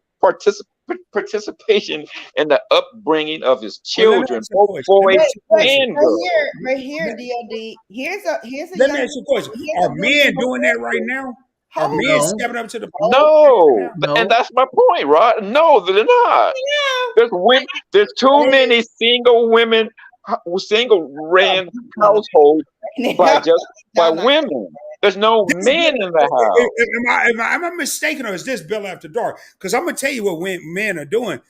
participation in the upbringing of his Well, let me children, ask you a both question. Let me boys But ask you a question. and girls. right here, Let, DOD. Here's a let me young ask you a question. here's Are a woman men doing that right before. now? Are Hold men No. stepping up to the plate hold right No, now? and No. that's my point, Rod. No, they're not. now. There's women. There's too many single women, single ran households by Now, just by Donna, women. There's no This, men in the house. am I mistaken, or is this Bill After Dark? Because I'm gonna tell you what men are doing.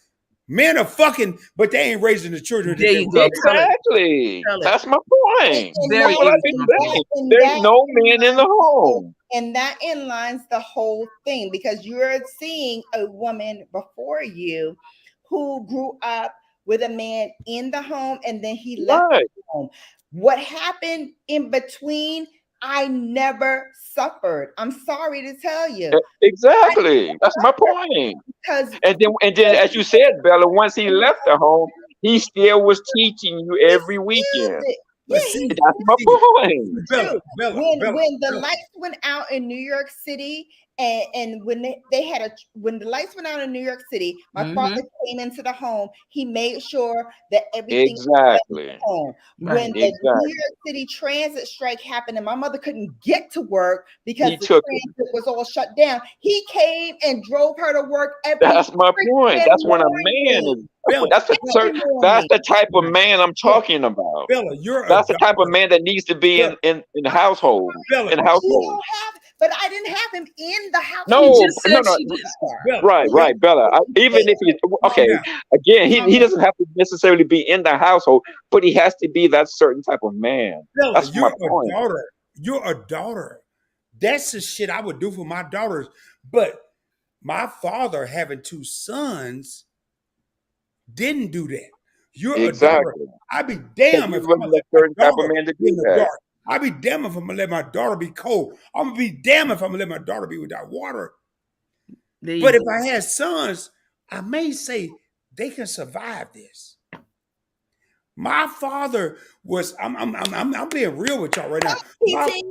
Men are fucking, but they ain't raising the children that There they you were. go. Tell it. Exactly. Tell it. That's my point. and That's Very what that I've been irresponsible. saying. and There's that no men in the inlines the whole home. and that inlines the whole thing because you're seeing a woman before you who grew up with a man in the home and then he left Right. the home. What happened in between, I never suffered. I'm sorry to tell you. I Exactly. That's my suffered point. because And then as you said, Bella, once he left the home, he still was teaching you he every still weekend. did. But Yeah, he That's my point. true. When Bella, the lights went out in New York City, and when they had when the lights went out in New York City, my father Mm-hmm. came into the home. He made sure that everything was at Exactly. home. When Right. the New Exactly. York City transit strike happened, and my mother couldn't get to work because He the took it. transit was all shut down, he came and drove her to work every That's my point. freaking That's when a man morning. is. Bella, Every That's morning. the type of Bella, man I'm talking about. you're a That's the type of daughter. man that needs to be Bella, in the household. Bella, In She household. don't have, but I didn't have him in the She household. No, just no, said no. she did. Bella, Right, Bella, right, Bella. Even if he, calm okay, down. again, Calm he down. doesn't have to necessarily be in the household, but he has to be that certain type of man. Bella, That's my you're a point. daughter. You're a daughter. That's the shit I would do for my daughters. But my father having two sons didn't do that. You're a daughter. Exactly. I'd be 'Cause damn you if I'm wouldn't gonna let let certain my type of daughter man to be in do the that. dark. I'd be damn if I'm gonna let my daughter be cold. I'm gonna be damn if I'm gonna let my daughter be without water. There you But if go. I had sons, I may say they can survive this. My father was. I'm being real with y'all right now. TT,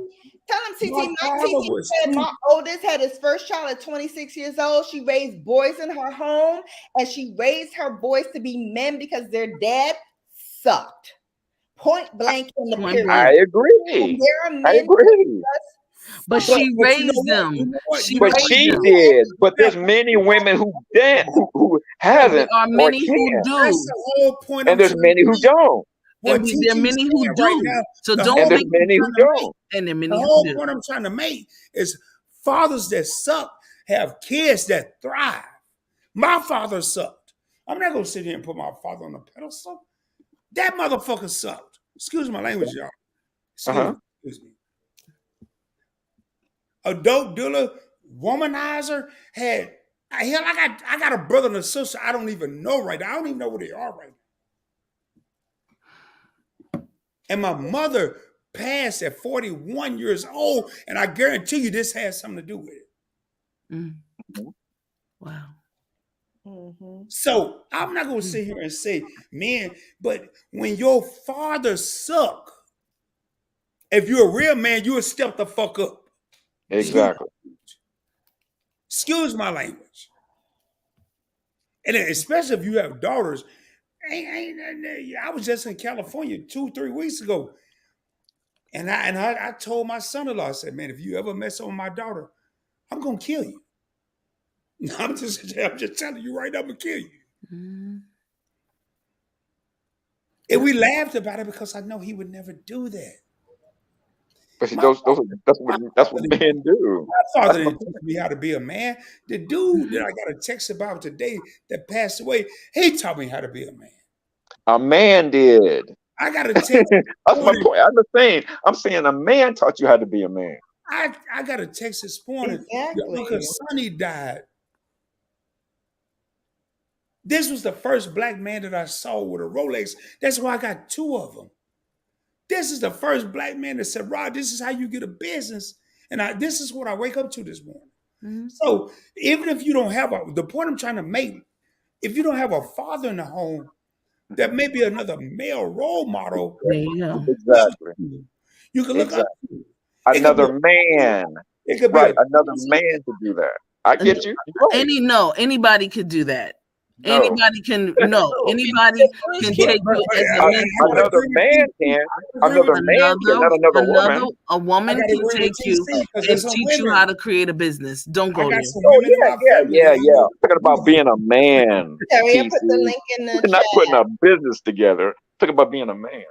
tell him, TT. My My father TT was said my oldest had his first child at 26 years old. She raised boys in her home, and she raised her boys to be men because their dad sucked. Point blank in the Point period. blank. I agree. And there are I men agree. But suck. she you know raised what? them. You know what? She You know But what? raised she them. did. But there's many women who didn't, who No, hasn't there are or many who can't, That's do. the whole point and I'm there's trying to many who make. don't, What There are TT's many who saying right do. now, So the don't whole and there's think point I'm many who trying to make, don't. and there are the many who whole do. point I'm trying to make is fathers that suck have kids that thrive. My father sucked. I'm not gonna sit here and put my father on a pedestal. That motherfucker sucked. Excuse my language, y'all. Uh-huh. Excuse me. A dope dealer, womanizer had. Hell, I got a brother and a sister I don't even know right now. I don't even know where they are right now. And my mother passed at 41 years old, and I guarantee you this has something to do with it. Mm. Mhm. Wow. So I'm not gonna sit here and say, man, but when your father suck, if you're a real man, you would step the fuck up. Exactly. Excuse my language. And then especially if you have daughters. I was just in California 2-3 weeks ago. And I told my son-in-law, I said, man, if you ever mess up with my daughter, I'm gonna kill you. I'm just telling you right now, I'm gonna kill you. Mm. And we laughed about it because I know he would never do that. But see, My that's my what father, men do. my father That's my didn't teach me how to be a man. The dude that I got a text about today that passed away, he taught me how to be a man. a man did. I got a text this That's my morning. point. I'm saying a man taught you how to be a man. I got a text this morning. Your Exactly. Uncle Sonny died. This was the first black man that I saw with a Rolex. That's why I got two of them. This is the first black man that said, Rod, this is how you get a business. And this is what I wake up to this morning. Mm. So even if you don't have the point I'm trying to make, if you don't have a father in the home, there may be another male role model. There you go. Exactly. You can look up Exactly. to. It could be Another man. it could be Right. a Another man to do that. I get you. You're right. Anybody could do that. No. Anybody can No. anybody can take you as a I mentor. gotta Another agree with man TC. can. I agree with Another man can, not another woman. A I woman gotta can agree take with you TC because and there's some teach you women. how to create a business. Don't I go got there. some Oh women in my family yeah. that I know I'm talking about being a man, Terry, I TC. put the link in the We're not chat. putting a business together. Talking about being a man.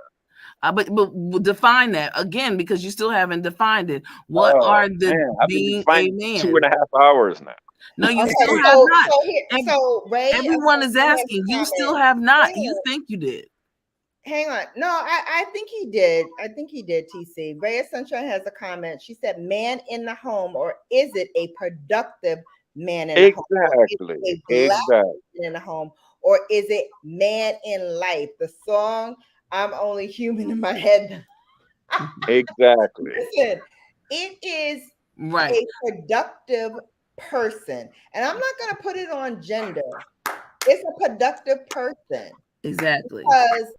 But define that again because you still haven't defined it. What Oh are the man, I've been being a defining man? 2.5 hours now. No, you Okay, still have not. so Ray, Everyone is asking. You still have not. You think you did. Hang on. No, I think he did. I think he did, TC. Ray Sunshine has a comment. She said, man in the home, or is it a productive man in the home? Exactly. Is it a black Exactly. man in the home, or is it man in life? The song, I'm only human in my head. Exactly. Listen, it is Right. a productive person. And I'm not going to put it on gender. It's a productive person. Exactly. Because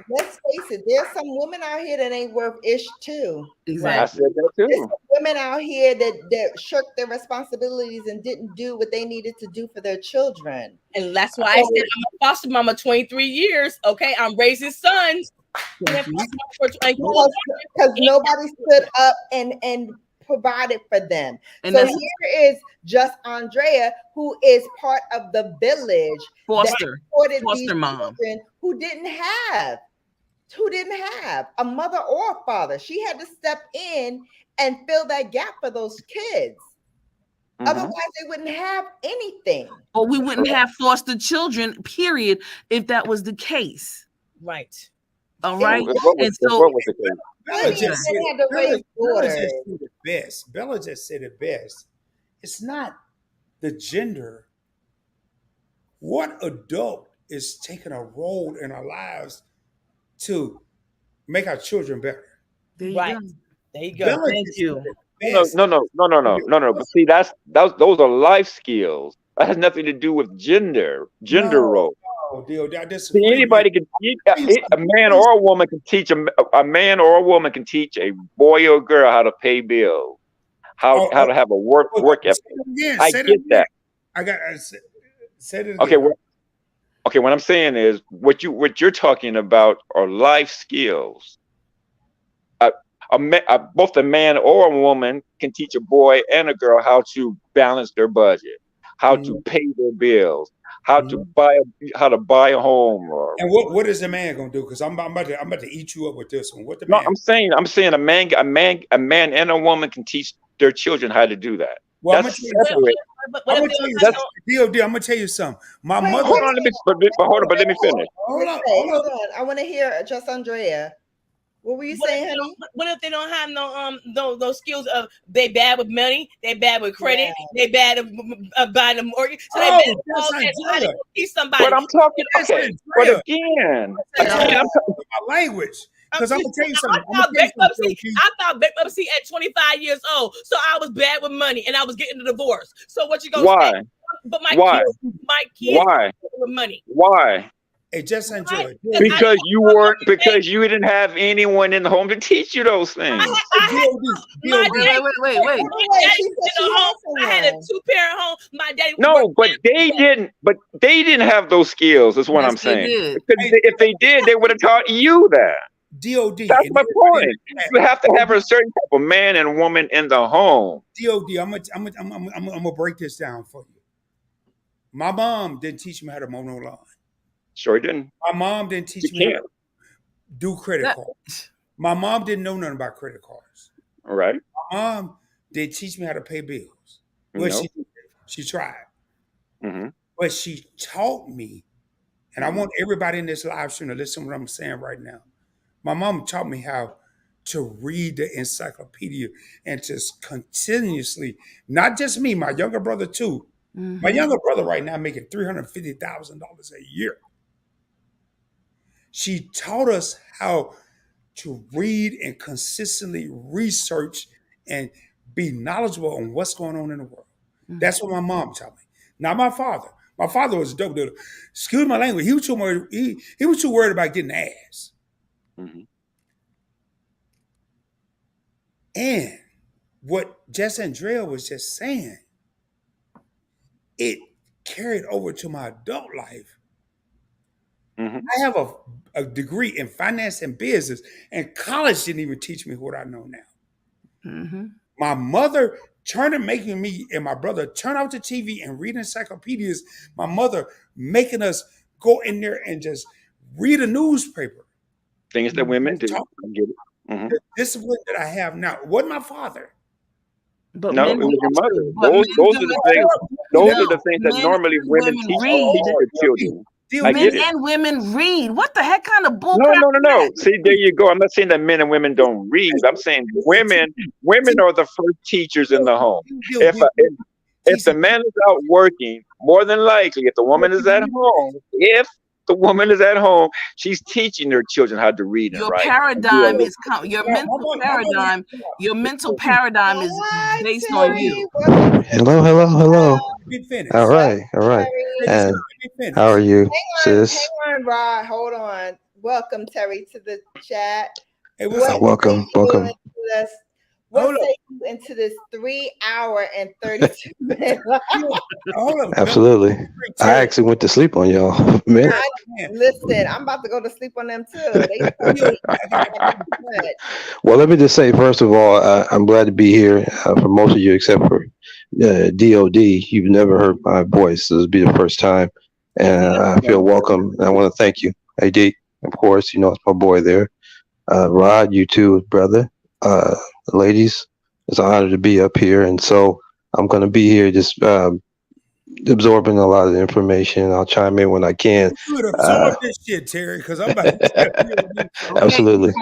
let's face it, there's some women out here that ain't worth ish too. Exactly. I said that There's too. some women out here that shirked their responsibilities and didn't do what they needed to do for their children. And that's why I said I'm a foster mama 23 years. Okay, I'm raising sons. Because nobody stood up and provided for them. And so here is just Andrea, who is part of the village foster these mom children who didn't have a mother or a father. She had to step in and fill that gap for those kids. Mm-hmm. Otherwise, they wouldn't have anything. Or we wouldn't have foster children, period, if that was the case. Right. All right. And so what was the case? Bella just said it best. Bella just said it best. It's not the gender. What adult is taking a role in our lives to make our children better. There you Right. go. There you go. Bella Thank gets you. the No, best. no, no, no, no, no, no, no. But see, those are life skills. That has nothing to do with gender No, role. no, D.O.D. I See, disagree, man. anybody can a man or a woman can teach a man or a woman can teach a boy or girl how to pay bills, Oh, how to have a work say ethic. it again. I Say it get again. that. I got. Say it Okay, again. okay. What I'm saying is what you're talking about are life skills. Both a man or a woman can teach a boy and a girl how to balance their budget, how to pay their bills, how to buy a home. Or And what is the man gonna do? Because I'm about to eat you up with this one. What the no, man? I'm saying a man and a woman can teach their children how to do that. Well, I'm gonna That's tell you something. separate. But I'm if gonna they tell you don't have something. D.O.D. I'm gonna tell you something. My Wait, mother. Hold on, hold on, but let me finish. Hold up. Hold on. I want to hear just Andrea. What were you saying, honey? What if they don't have no those skills of they bad with money, they bad with credit, they bad at buying a mortgage, so they Oh, bad at all that's that. How to Andrea. teach somebody? But I'm talking That's okay. But Andrea. again, I'm I'm talking my language. Because I'm gonna tell you something. I thought bankruptcy at 25 years old, so I was bad with money and I was getting a divorce. So what you gonna say? why? But Why? my kids Why? with money. Why? Hey, just Andrea. Because you didn't have anyone in the home to teach you those things. My daddy, Wait. my daddy was in a home. I had a 2-parent home. My daddy was No, but they didn't. But they didn't have those skills. Is what Yes, I'm they saying. did. Because if they did, they would have taught you that. D.O.D. That's my point. You have to have a certain type of man and woman in the home. D.O.D. I'm gonna break this down for you. My mom didn't teach me how to mow no lawn. Sure didn't. My mom didn't teach me how to do credit cards. My mom didn't know nothing about credit cards. All right. My mom didn't teach me how to pay bills. Well, No. she tried. Mm-hmm. But she taught me, and I want everybody in this live stream to listen to what I'm saying right now. My mom taught me how to read the encyclopedia and to continuously, not just me, my younger brother too. My younger brother right now making $350,000 a year. She taught us how to read and consistently research and be knowledgeable on what's going on in the world. That's what my mom taught me. Not my father. My father was a dope dude. Excuse my language. He was too worried about getting ass. Mm-hmm. And what Jess Andrea was just saying, it carried over to my adult life. Mm-hmm. I have a degree in finance and business, and college didn't even teach me what I know now. My mother making me and my brother turn out the TV and read encyclopedias. My mother making us go in there and just read a newspaper. Things that women do. I get it. Mm-hmm. The discipline that I have now wasn't my father. But No, men it was your mother. but men Those do are the it things. too. Those No, are the things that men normally and women women teach read. their children. I Men get it. and women read. What the heck kind of bull No, crap no, is no, no. that? See, there you go. I'm not saying that men and women don't read. I'm saying women are the first teachers in the home. If the man is out working, more than likely, if the woman is at home, she's teaching her children how to read and Your write. paradigm is your mental paradigm is based on you. Hello. Finish. All right. And how are you, sis? Hang on, Rod. Hold on. Welcome, Terry, to the chat. Hey, Welcome. What takes you into this 3 hour and 32 minutes? Absolutely. I actually went to sleep on y'all. Man. Listen, I'm about to go to sleep on them too. Well, let me just say, first of all, I'm glad to be here for most of you, except for D.O.D. You've never heard my voice. This will be the first time. And I feel welcome. I want to thank you. AD, of course, it's my boy there. Rod, you too, brother. Ladies, it's an honor to be up here. And so I'm going to be here just absorbing a lot of the information. I'll chime in when I can. You would absorb this shit, Terry, because I'm about to tell you. Absolutely.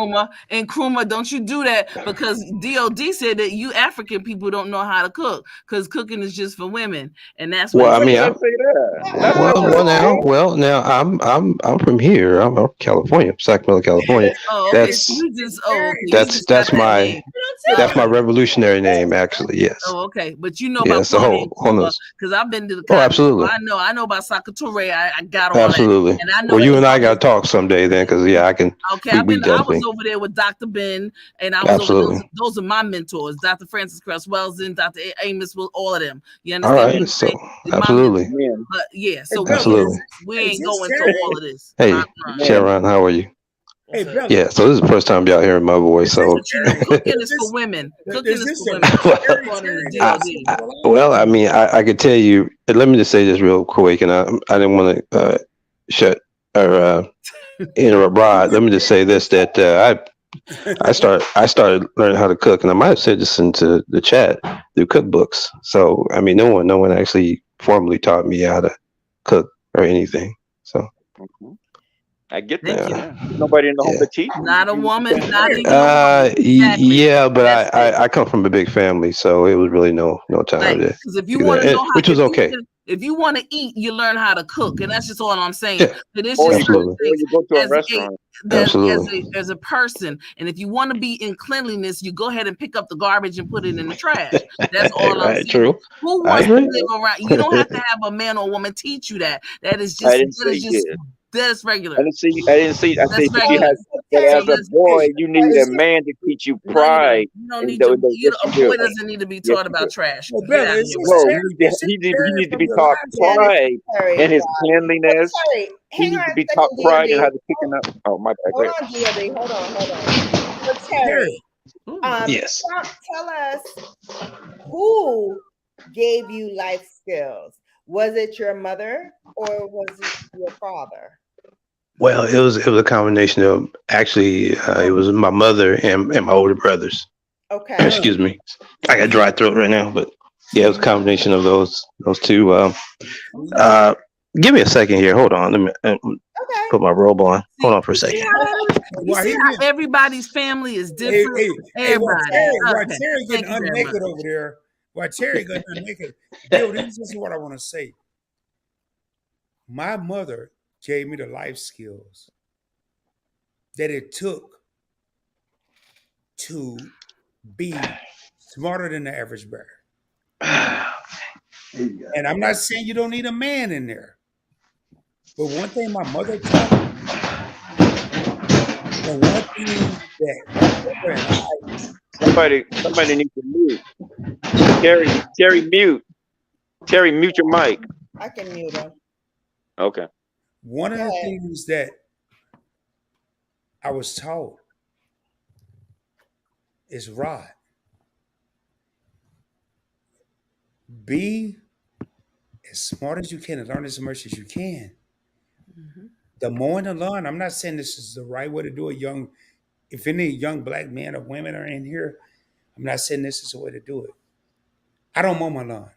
And Kruma, don't you do that, because D.O.D. said that you African people don't know how to cook, because cooking is just for women, and that's Well, what I mean, Say that. now I'm from here. I'm from California, Sacramento, California. Oh, okay. That's So you just you that's just got that's that my name. that's my revolutionary name, actually. Yes. Oh, okay. But you know Yeah, about it's a Kwame and whole Kruma, nother- because I've been to the Oh, continent. absolutely. So I know about Sakatore. I got all Absolutely. that. And I know Well, you that and I got to talk someday then, because I can. Okay, We I was definitely. over there with Dr. Ben, and I was Absolutely. over those are my mentors, Dr. Francis Cress Wellsden, Dr. Amos, all of them. You All understand what I'm right. So saying? They're my absolutely. mentors. But yeah, so Absolutely. we ain't going to all of this. Hey, Sharon, how are you? Hey, brother. Yeah, so this is the first time y'all hearing my voice. So, Cooking is for women. Cooking is for women. According to D.O.D. well, I mean, I could tell you. Let me just say this real quick, and I didn't want to shut or interrupt Rod. Let me just say this: that I started learning how to cook, and I might have said this into the chat through cookbooks. So, I mean, no one actually formally taught me how to cook or anything. So. I get that. Yeah. Nobody in the home to teach. Not a woman. Not even Yeah, but I come from a big family, so it was really no time to. Because if you want to know how, which was okay. If you want to eat, you learn how to cook, and that's just all I'm saying. Yeah. It is Or just you go to a restaurant. As a person, and if you want to be in cleanliness, you go ahead and pick up the garbage and put it in the trash. That's all I'm saying. True. Who wants to live around? You don't have to have a man or woman teach you that. That is just that's regular. I didn't see. I said that you had. But as a boy, you need a man to teach you pride. You don't need to. A boy doesn't need to be taught about trash. No, he needs to be taught pride in his cleanliness. He needs to be taught pride in how to pick it up. Oh, my bad. Hold on, D.O.D. Hold on. So Terry, yes. Tell us who gave you life skills. Was it your mother or was it your father? Well, it was a combination of actually it was my mother and my older brothers. Okay. Excuse me, I got dry throat right now, but yeah, it was a combination of those two. Give me a second here. Hold on. Let me put my robe on. Hold on for a second. You see how everybody's family is different. Why Terry getting unnaked over there? Why Terry getting unnaked? This is what I want to say. My mother gave me the life skills that it took to be smarter than the average bear. And I'm not saying you don't need a man in there. But one thing my mother taught me, and one thing that my brother and somebody needs to mute. Terry, mute. Terry, mute your mic. I can mute him. Okay. One of the things that I was taught is Rod. Be as smart as you can and learn as much as you can. Mm-hmm. The more to learn, I'm not saying this is the right way to do it. If any young black men or women are in here, I'm not saying this is the way to do it. I don't mow my lawn.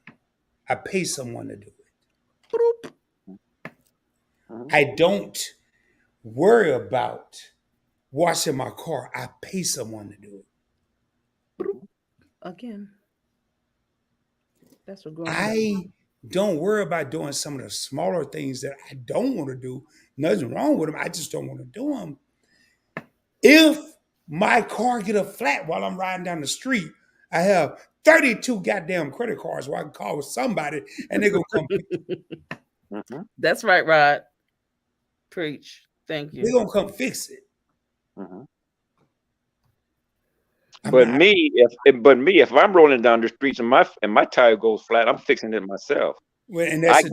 I pay someone to do it. I don't worry about washing my car. I pay someone to do it. Again. That's what I don't worry about doing some of the smaller things that I don't want to do. Nothing wrong with them. I just don't want to do them. If my car get a flat while I'm riding down the street, I have 32 goddamn credit cards where I can call somebody and they're going to come fix it. That's right, Rod. Preach. Thank you. They're going to come fix it. But if I'm rolling down the streets and my tire goes flat, I'm fixing it myself. I'll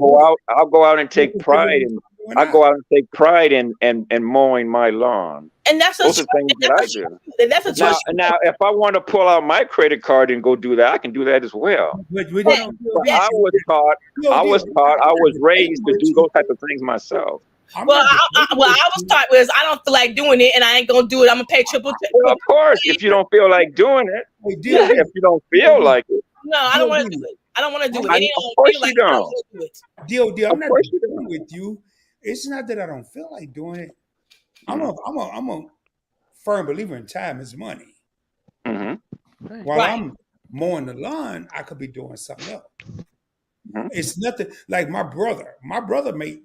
go out and take pride in mowing my lawn. And that's those are things that I do. Now, if I want to pull out my credit card and go do that, I can do that as well. But I was raised to do those type of things myself. I was taught was I don't feel like doing it and I ain't gonna do it. I'm gonna pay triple. Well, of course, if you don't feel like doing it, if you don't feel like it. No, I don't want to do it. I don't want to do it. I, It of don't course feel you like I don't don't. want to do it. D.O.D. I'm Of not course you disagreeing don't. with you. It's not that I don't feel like doing it. Mm-hmm. I'm a firm believer in time is money. Mm-hmm. While Right. I'm mowing the lawn, I could be doing something else. Mm-hmm. It's nothing like my brother. My brother made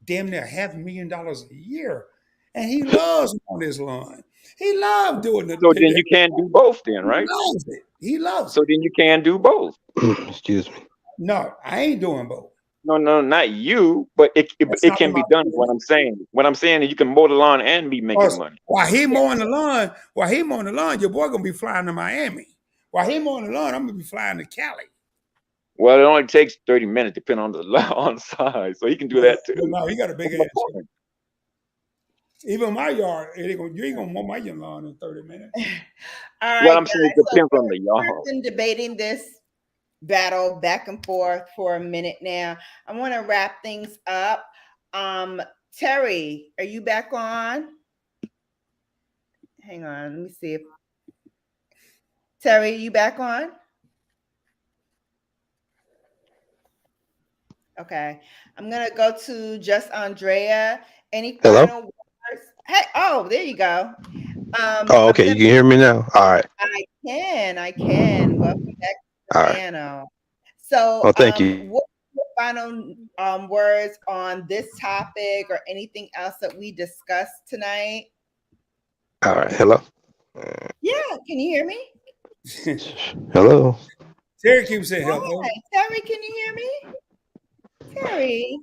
damn near $500,000 a year, and he loves mowing his lawn. He loves doing the. So then you can't do both, then, He right? loves it. He loves So it. then you can do both. Excuse me. No, I ain't doing both. No, no, not you, but That's it not in can my be done. Is what business. I'm saying. What I'm saying is you can mow the lawn and be making Because money. while he mowing the lawn, your boy gonna be flying to Miami. While he mowing the lawn, I'm gonna be flying to Cali. Well, it only takes 30 minutes, depending on the on size, so he can do But, that too. but no, he got a big That's my ass. point. Even my yard, you ain't gonna mow my lawn in 30 minutes. All What right, I'm saying guys. it So depends on the we've yard. been debating this battle back and forth for a minute now. I want to wrap things up. Terry, are you back on? Hang on, let me see if Terry, you back on? Okay, I'm gonna go to just Andrea. Any Hello? final words? Hey, oh, there you go. Oh, I'm okay. gonna. You can hear me now? All right. I can. Welcome back to the All right. panel. So, Well, thank you. what are your final words on this topic or anything else that we discussed tonight? All right. Hello? Yeah, can you hear me? Hello? Terry keeps saying hello. Hi, Terry, can you hear me? Terry,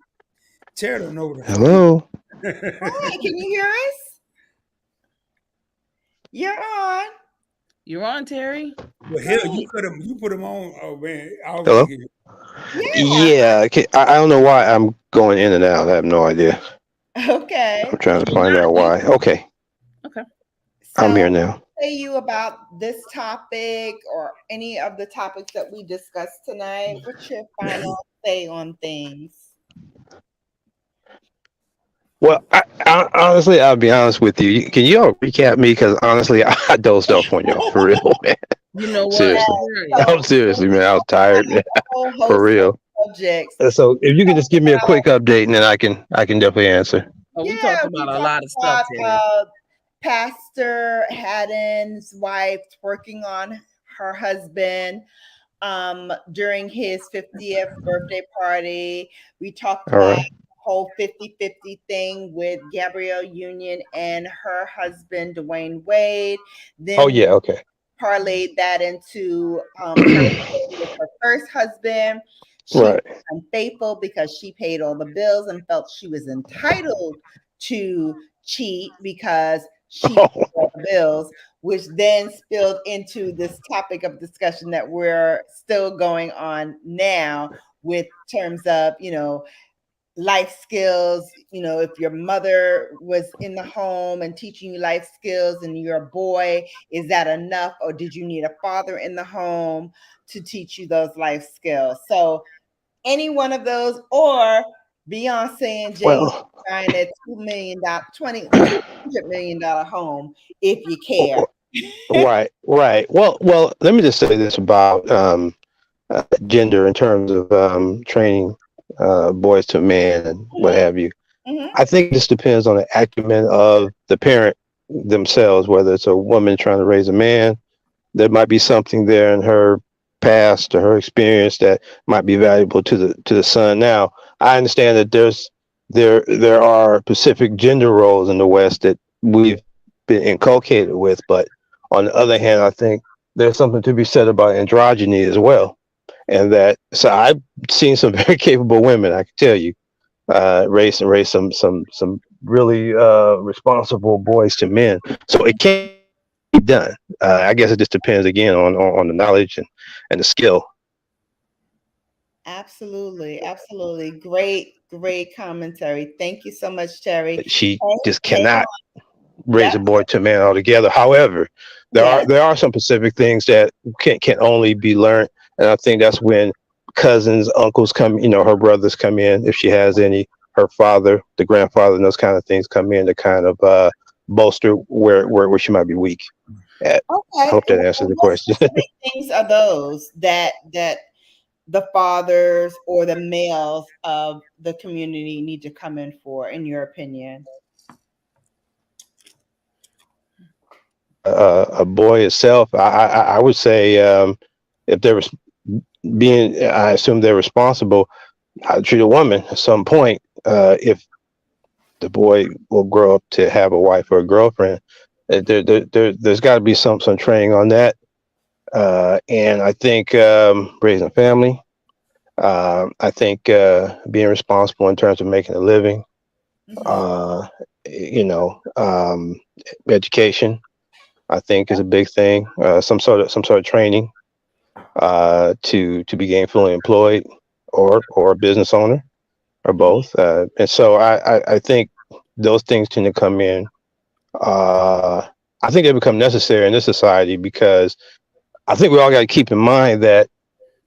Terry don't know what the fuck he. Hello? hi, can you hear us? You're on. You're on, Terry. Well, hell, Great. you put him on. Oh man, I don't Hello? think he. Yeah. Yeah. I don't know why I'm going in and out. I have no idea. Okay. I'm trying to You're find not. out why. Okay. Okay. I'm here So, now. say you about this topic or any of the topics that we discussed tonight. What's your final say on things? Well, honestly, I'll be honest with you. Can you all recap me? Because honestly, I dozed off on y'all for real, man. You know what? Seriously. Terry? I'm seriously, man. I was tired, man. A whole For host real. of subjects. And so if you could just give me a quick update, and then I can definitely answer. Oh, we Yeah, talked we about a talked lot of stuff, about Terry. Pastor Haddon's wife twerking on her husband during his 50th birthday party. We talked All about right. the whole 50-50 thing with Gabrielle Union and her husband, Dwayne Wade. Then Oh yeah. Okay. parlayed that into her with her first husband. She Right. was unfaithful because she paid all the bills and felt she was entitled to cheat because she paid all the bills, which then spilled into this topic of discussion that we're still going on now with terms of, life skills. If your mother was in the home and teaching you life skills and you're a boy, is that enough, or did you need a father in the home to teach you those life skills? So any one of those, or Beyonce and Jay-Z Well. buying that $200 million home, if you care. Right. Right. Well. Let me just say this about gender in terms of training boys to men and what Mhm, have you. mhm. I think this depends on the acumen of the parent themselves, whether it's a woman trying to raise a man. There might be something there in her past or her experience that might be valuable to the son. Now, I understand that there are specific gender roles in the West that we've been inculcated with, but on the other hand, I think there's something to be said about androgyny as well. And that, so I've seen some very capable women, I can tell you, raise some really responsible boys to men. So it can be done. I guess it just depends again on the knowledge and the skill. Absolutely, absolutely. Great commentary. Thank you so much, Terry. She just Hang on. cannot raise a Yep. boy to a man altogether. However, Yes. there are some specific things that can only be learned, and I think that's when cousins, uncles come. Her brothers come in if she has any. Her father, the grandfather, and those kind of things come in to kind of bolster where she might be weak at. I Okay. hope that answers the What question. specific things are those that the fathers or the males of the community need to come in for, in your opinion? A boy itself, I would say, if there was being, I assume they're responsible. I treat a woman at some point. If the boy will grow up to have a wife or a girlfriend, there's got to be some training on that. And I think raising a family. I think being responsible in terms of making a living. Uh, you know, education. I think is a big thing. Some sort of training to be gainfully employed, or a business owner, or both. And so I think those things tend to come in. I think they become necessary in this society because I think we all got to keep in mind that,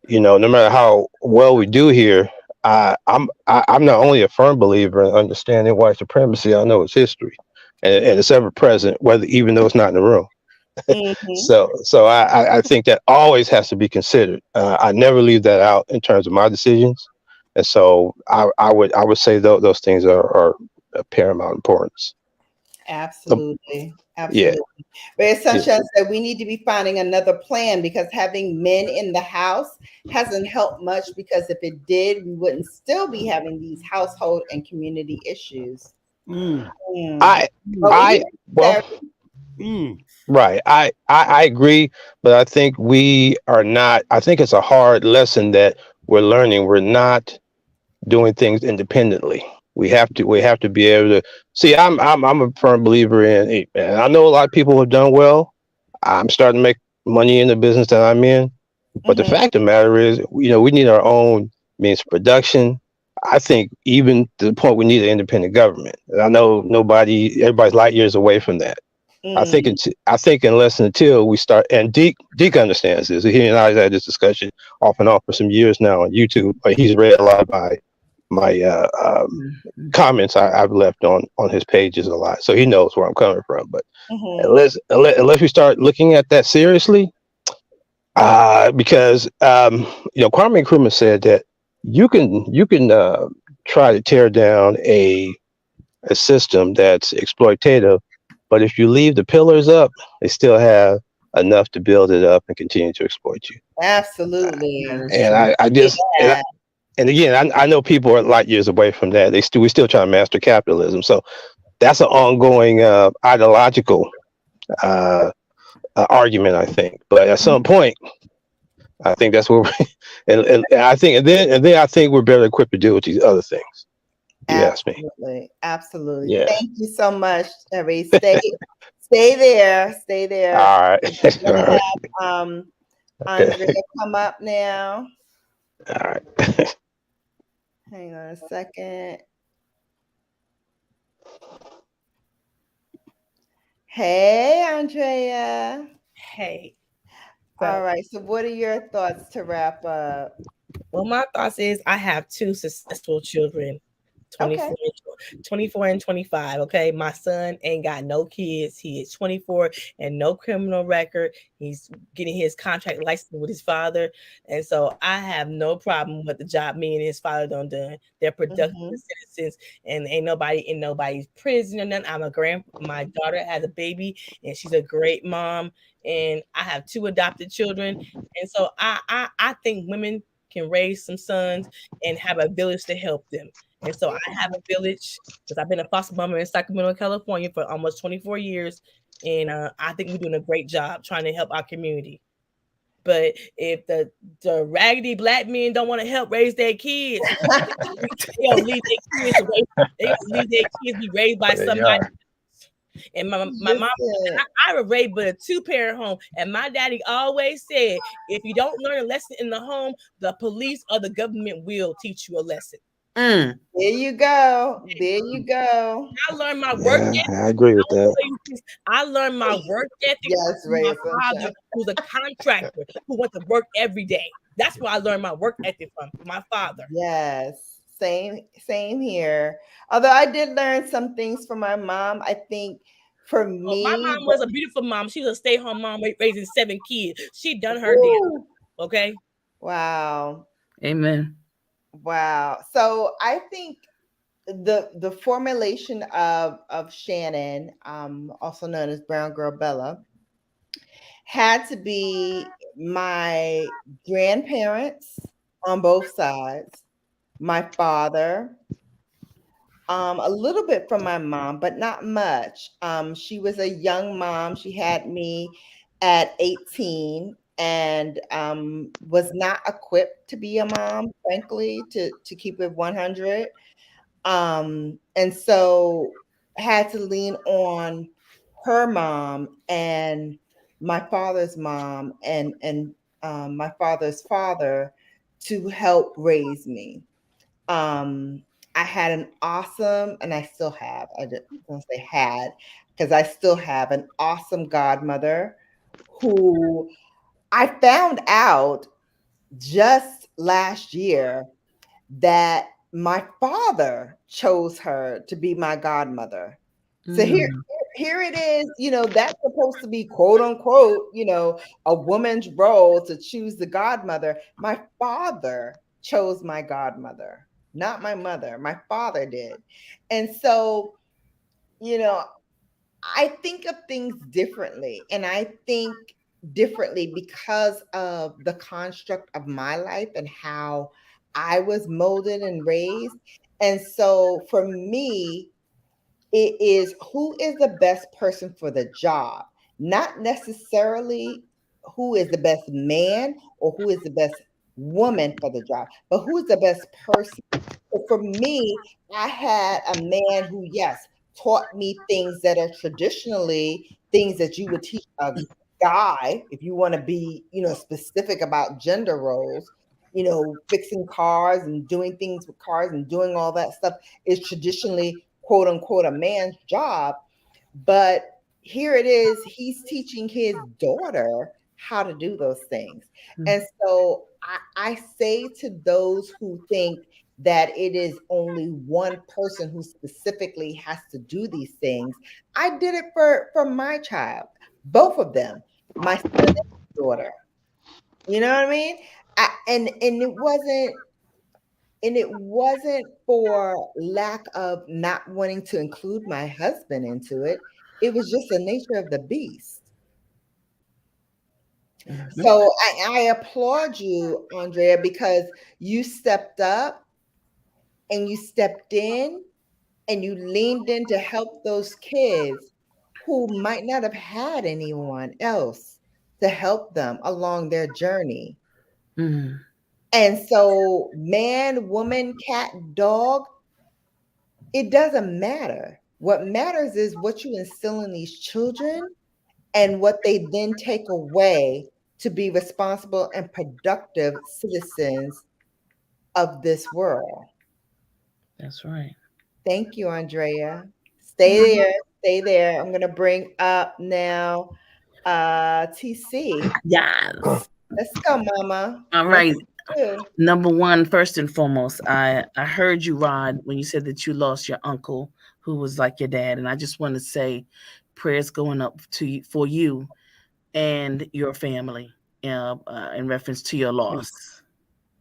no matter how well we do here, I'm not only a firm believer in understanding white supremacy. I know it's history, and it's ever present, whether even though it's not in the room. So I think that always has to be considered. I never leave that out in terms of my decisions, and so I would say those things are of paramount importance. Absolutely. Yeah. Absolutely. But as Sunshine said, we need to be finding another plan because having men in the house hasn't helped much, because if it did, we wouldn't still be having these household and community issues. I well, right. I agree, but I think we are not. I think it's a hard lesson that we're learning. We're not doing things independently. We have to be able to see. I'm a firm believer in, and I know a lot of people have done well. I'm starting to make money in the business that I'm in, but the fact of the matter is, we need our own means of production. I think even to the point we need an independent government. And I know everybody's light years away from that. I think unless and until we start, and Deke understands this. He and I have had this discussion off and on for some years now on YouTube. But he's read a lot of my comments I've left on his pages a lot, so he knows where I'm coming from. But unless we start looking at that seriously, because Kwame Nkrumah said that you can try to tear down a system that's exploitative, but if you leave the pillars up, they still have enough to build it up and continue to exploit you. Absolutely. And I just and again, I know people are light years away from that. We still try to master capitalism, so that's an ongoing ideological argument, I think. But at some point, I think that's where and I think and then I think we're better equipped to deal with these other things. You ask me. Absolutely. Yeah. Thank you so much, Terry. Stay there. Stay there. All right. All right. Have Andrea come up now. All right. Hang on a second. Hey, Andrea. Hey. All right. So, what are your thoughts to wrap up? Well, my thoughts is I have two successful children. 24 and 25. Okay. My son ain't got no kids. He is 24 and no criminal record. He's getting his contract license with his father. And so I have no problem with the job me and his father done. They're productive citizens, and ain't nobody in nobody's prison or nothing. My daughter has a baby and she's a great mom. And I have two adopted children. And so I think women can raise some sons and have a village to help them. And so I have a village because I've been a foster mama in Sacramento, California for almost 24 years. And I think we're doing a great job trying to help our community. But if the raggedy black men don't want to help raise their kids, they'll leave their kids be raised by somebody. And my mom, I was raised but a two-parent home, and my daddy always said, if you don't learn a lesson in the home, the police or the government will teach you a lesson. There you go. There you go. I learned my work ethic. I agree with that. I learned my work ethic from my father, who's a contractor who went to work every day. That's where I learned my work ethic from my father. Yes. Same here. Although I did learn some things from my mom. I think for me, my mom was a beautiful mom. She was a stay-at-home mom raising 7 kids. She done her deal. Okay. Wow. Amen. Wow. So I think the formulation of Shannon, also known as Brown Girl Bella, had to be my grandparents on both sides, my father, a little bit from my mom, but not much. She was a young mom. She had me at 18 and was not equipped to be a mom, frankly, to keep it 100. And so had to lean on her mom and my father's mom and my father's father to help raise me. Um, I had an awesome, and I still have, I don't say had, because I still have an awesome godmother who I found out just last year that my father chose her to be my godmother. So here it is, that's supposed to be quote unquote, a woman's role to choose the godmother. My father chose my godmother, not my mother. My father did. And so, you know, I think of things differently. And I think differently because of the construct of my life and how I was molded and raised. And so for me, it is who is the best person for the job, not necessarily who is the best man or who is the best woman for the job, but who is the best person. So for me, I had a man who, yes, taught me things that are traditionally things that you would teach a guy if you want to be, specific about gender roles. Fixing cars and doing things with cars and doing all that stuff is traditionally quote unquote a man's job. But here it is, he's teaching his daughter how to do those things. And so I say to those who think that it is only one person who specifically has to do these things, I did it for my child, both of them, my son and my daughter. You know what I mean? And it wasn't for lack of not wanting to include my husband into it. It was just the nature of the beast. So I applaud you, Andrea, because you stepped up and you stepped in and you leaned in to help those kids who might not have had anyone else to help them along their journey. And so, man, woman, cat, dog, it doesn't matter. What matters is what you instill in these children and what they then take away to be responsible and productive citizens of this world. That's right. Thank you, Andrea. Stay there. Stay there. I'm going to bring up now TC. Yes. Let's go, mama. All right. Number one, first and foremost, I heard you, Rod, when you said that you lost your uncle who was like your dad. And I just want to say prayers going up to you, for you and your family in reference to your loss.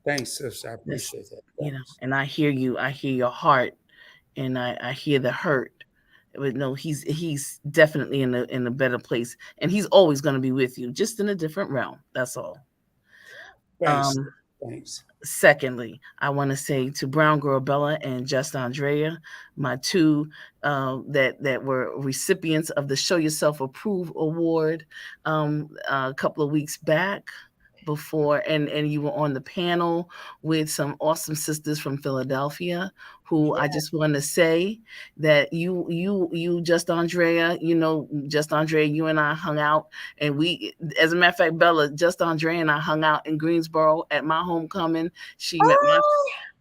Thanks, sis. I appreciate that. And I hear you. I hear your heart, and I hear the hurt. But no, he's definitely in a better place, and he's always going to be with you, just in a different realm. That's all. Thanks. Secondly, I want to say to Brown Girl Bella and Just Andrea, my two that were recipients of the Show Yourself Approve Award a couple of weeks back. Before and you were on the panel with some awesome sisters from Philadelphia who I just want to say that you Just Andrea, Just Andrea, you and I hung out, and we, as a matter of fact, Bella, Just Andrea and I hung out in Greensboro at my homecoming. She met my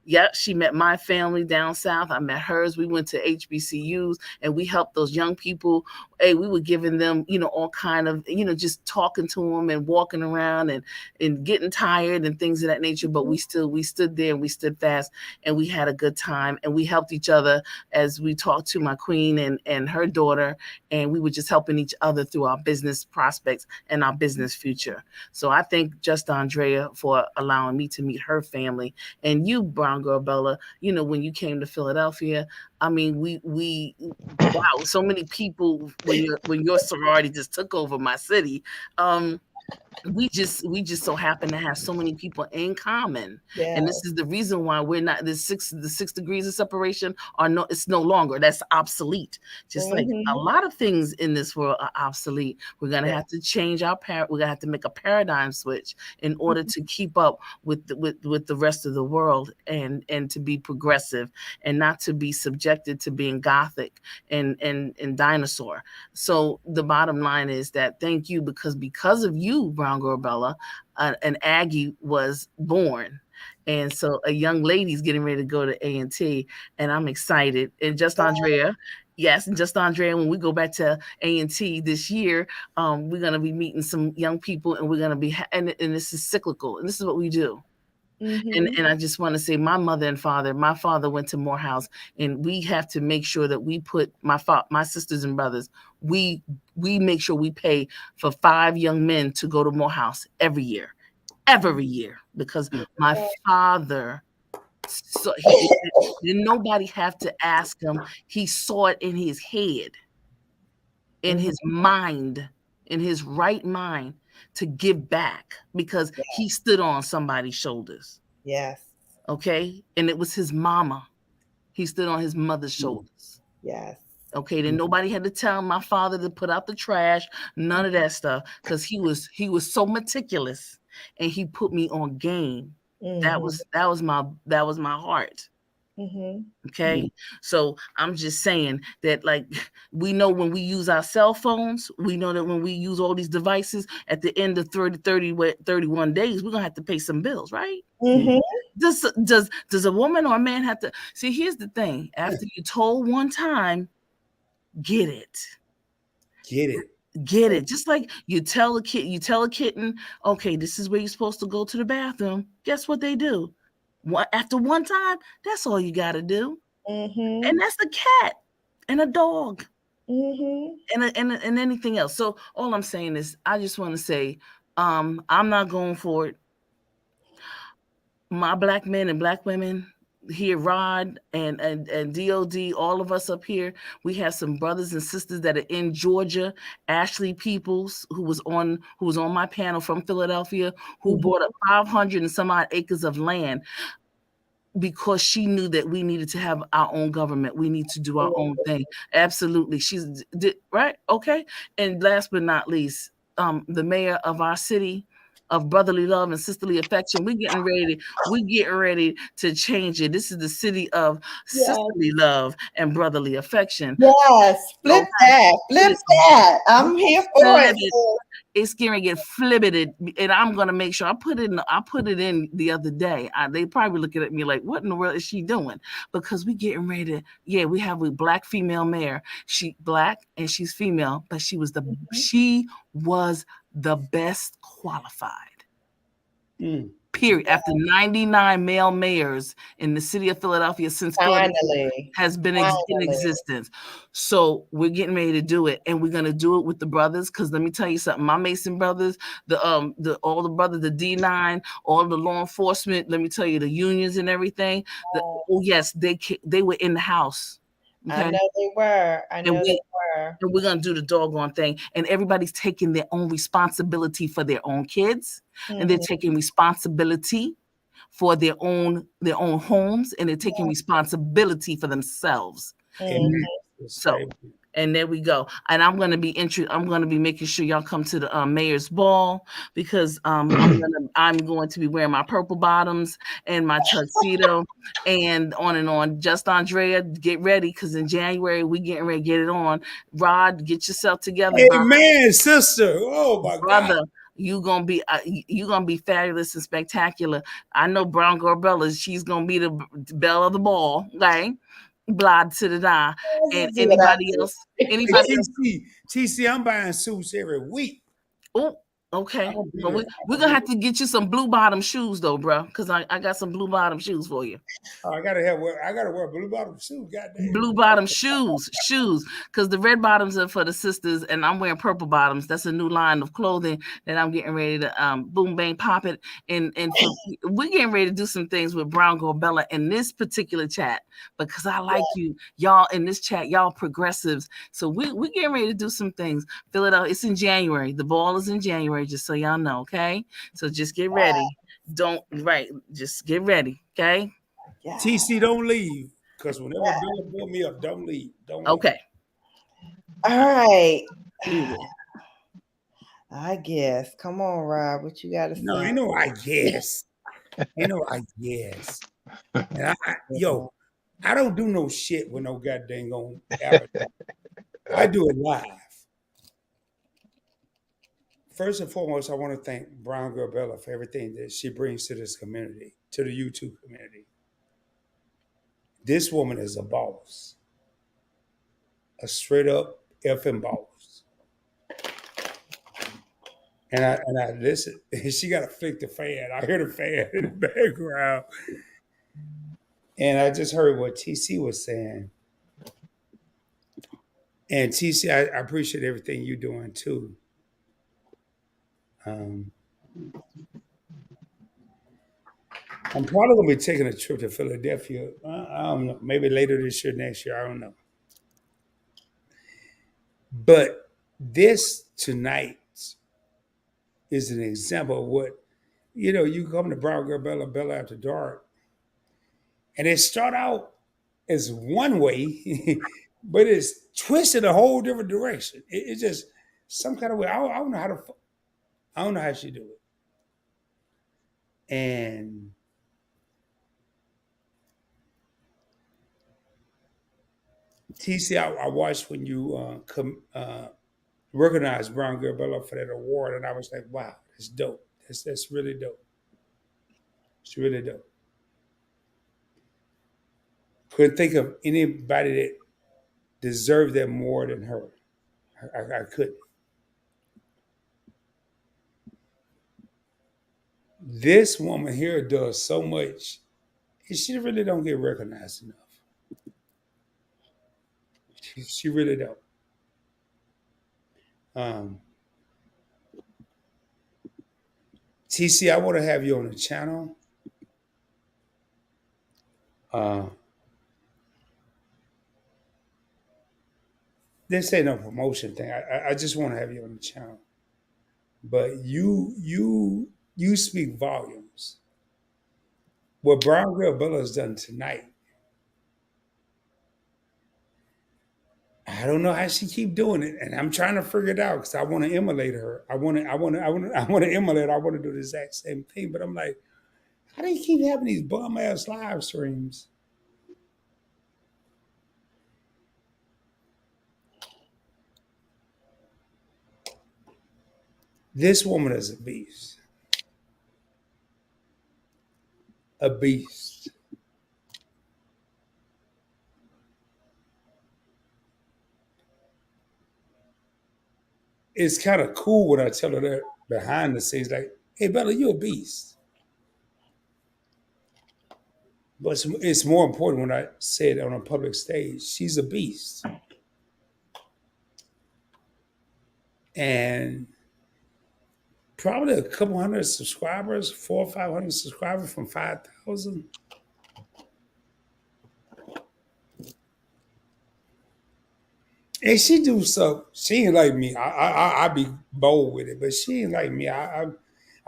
Yeah, she met my family down south. I met hers. We went to HBCUs and we helped those young people. Hey, we were giving them, all kind of, just talking to them and walking around and getting tired and things of that nature. But we stood there and we stood fast and we had a good time and we helped each other as we talked to my queen and her daughter. And we were just helping each other through our business prospects and our business future. So I thank Just Andrea for allowing me to meet her family. And you, Brown Girl Bella, when you came to Philadelphia, I mean, wow, so many people when your sorority just took over my city. We just so happen to have so many people in common. Yeah. And this is the reason why we're not the six degrees of separation it's no longer, that's obsolete. Just like a lot of things in this world are obsolete. We're gonna have to change we're gonna have to make a paradigm switch in order to keep up with the rest of the world and to be progressive and not to be subjected to being gothic and dinosaur. So the bottom line is that thank you, because of you, Brown Girl Bella, an Aggie was born. And so a young lady's getting ready to go to A&T, and I'm excited. And Just Andrea, yes, and Just Andrea, when we go back to A&T this year, we're going to be meeting some young people, and we're going to be, and this is cyclical, and this is what we do. And I just want to say my mother and father, my father went to Morehouse, and we have to make sure that we put my sisters and brothers, we make sure we pay for 5 young men to go to Morehouse every year, because my father, so didn't nobody have to ask him. He saw it in his head, in his mind, in his right mind, to give back, because he stood on somebody's shoulders. Yes. Okay. And it was his mama. He stood on his mother's shoulders. Yes. Okay. Then nobody had to tell my father to put out the trash, none of that stuff, because he was so meticulous and he put me on game. That was my heart. Okay. So I'm just saying that, like, we know when we use our cell phones, we know that when we use all these devices, at the end of 31 days, we're gonna have to pay some bills, right? Does a woman or a man have to see? Here's the thing: after you told one time, get it. Just like you tell a kitten, okay, this is where you're supposed to go to the bathroom. Guess what they do? After one time, that's all you got to do. And that's a cat and a dog and anything else. So all I'm saying is, I just want to say, I'm not going for it. My black men and black women here, Rod and D.O.D, all of us up here, we have some brothers and sisters that are in Georgia. Ashley Peoples, who was on my panel from Philadelphia, who bought up 500 and some odd acres of land, because she knew that we needed to have our own government. We need to do our own thing. Absolutely. She's right. Okay. And last but not least, the mayor of our city of brotherly love and sisterly affection, we're getting ready to change it. This is the city of sisterly love and brotherly affection. Yes. Flip that. I'm here for it. It's going to get flibbited, and I'm going to make sure I put it in the other day. They probably looking at me like, what in the world is she doing? Because we getting ready to, we have a black female mayor. She black and she's female, but she was the best qualified. Period. After 99 male mayors in the city of Philadelphia since Philadelphia has been in existence. So we're getting ready to do it, and we're gonna do it with the brothers. Because let me tell you something, my Mason brothers, all the brothers, the D9, all the law enforcement. Let me tell you, the unions and everything. Yes, they were in the house. Okay? I know they were. And we're going to do the doggone thing. And everybody's taking their own responsibility for their own kids. And they're taking responsibility for their own homes. And they're taking responsibility for themselves. And there we go. And I'm going to be making sure y'all come to the mayor's ball, because I'm going to be wearing my purple bottoms and my tuxedo and on and on. Just Andrea, get ready, because in January we getting ready to get it on. Rod, get yourself together. Amen, sister. Oh my brother. God. you gonna be fabulous and spectacular. I know Brown Girl Bella, she's gonna be the belle of the ball, right? Blah to the die. And anybody else? Anybody else? TC, I'm buying suits every week. Oh, okay. But we're gonna have to get you some blue bottom shoes though, bro. Because I got some blue bottom shoes for you. Oh, I gotta wear blue bottom shoes. Goddamn. Blue bottom shoes. Because the red bottoms are for the sisters, and I'm wearing purple bottoms. That's a new line of clothing that I'm getting ready to boom bang pop it. And we're getting ready to do some things with Brown Girl Bella in this particular chat because I like y'all in this chat, y'all progressives. So we're getting ready to do some things. Philadelphia, it's in January. The ball is in January, just so y'all know, okay? So just get ready. Just get ready, okay? TC, don't leave. Because whenever Bella build me up, don't leave. Don't leave. Okay. All right. I guess. Come on, Rob. What you got to say? No, I know. I guess. And I don't do no shit with no goddamn on avatar. I do it live. First and foremost, I want to thank Brown Girl Bella for everything that she brings to this community, to the YouTube community. This woman is a boss. A straight up effing boss. And I listen. She got to flick the fan. I hear the fan in the background. And I just heard what TC was saying. And TC, I appreciate everything you're doing too. I'm probably going to be taking a trip to Philadelphia. I don't know. Maybe later this year, next year. I don't know. But this tonight is an example of what, you come to Brown Girl Bella After Dark, and it start out as one way, but it's twisted a whole different direction. It's just some kind of way. I don't know how she do it. And TC, I watched when you recognized Brown Girl Bella for that award, and I was like, wow, that's dope. That's really dope. It's really dope. Couldn't think of anybody that deserved that more than her. I couldn't. This woman here does so much, and she really don't get recognized enough. She really don't. TC, I want to have you on the channel. This ain't no promotion thing. I just want to have you on the channel. But you speak volumes. What Brown Girl Bella has done tonight, I don't know how she keep doing it, and I'm trying to figure it out because I want to emulate her. I want to emulate. I want to do the exact same thing, but I'm like, how do you keep having these bum ass live streams? This woman is a beast. A beast. It's kind of cool when I tell her that behind the scenes, like, hey, Bella, you're a beast. But it's more important when I say it on a public stage. She's a beast. And probably a couple hundred subscribers, 400 or 500 subscribers from 5,000. And she do stuff. She ain't like me. I be bold with it, but she ain't like me. I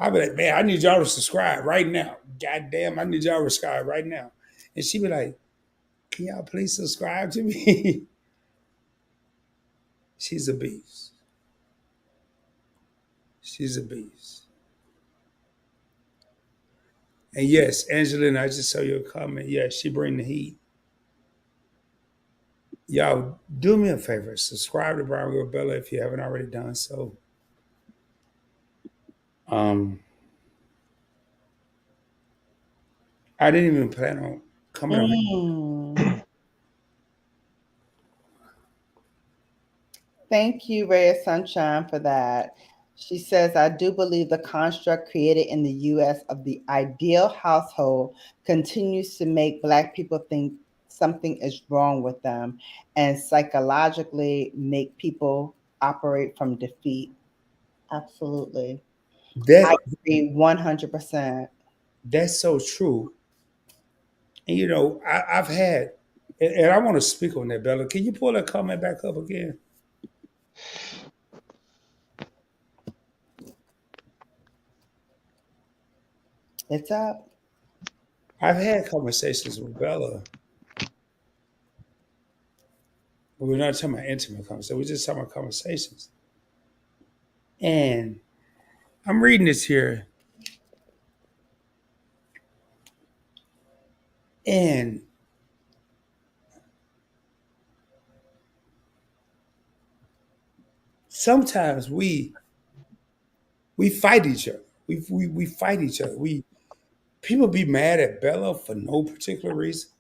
be like, man, I need y'all to subscribe right now. God damn, I need y'all to subscribe right now. And she be like, can y'all please subscribe to me? She's a beast. She's a beast. And yes, Angelina, I just saw your comment. Yes, she bring the heat. Y'all, do me a favor. Subscribe to Brown Girl Bella if you haven't already done so. I didn't even plan on coming on. Thank you, Ray of Sunshine, for that. She says, I do believe the construct created in the US of the ideal household continues to make Black people think something is wrong with them and psychologically make people operate from defeat. Absolutely. I agree 100%. That's so true. And you know, I've had, and I want to speak on that, Bella. Can you pull that comment back up again? It's up. I've had conversations with Bella. But we're not talking about intimate conversations. We're just talking about conversations. And I'm reading this here. And sometimes we fight each other. We fight each other. People be mad at Bella for no particular reason.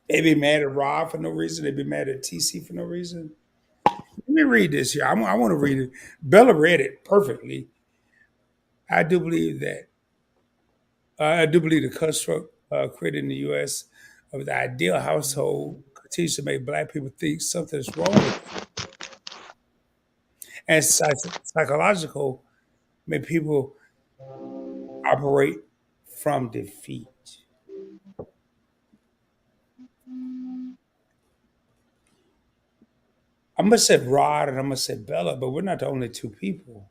They be mad at Rob for no reason. They be mad at TC for no reason. Let me read this here. I want to read it. Bella read it perfectly. I do believe that. I do believe the construct created in the U.S. of the ideal household continues to make Black people think something is wrong with them. And psychological make people operate from defeat. I'm gonna say Rod and I'm gonna say Bella, but we're not the only two people.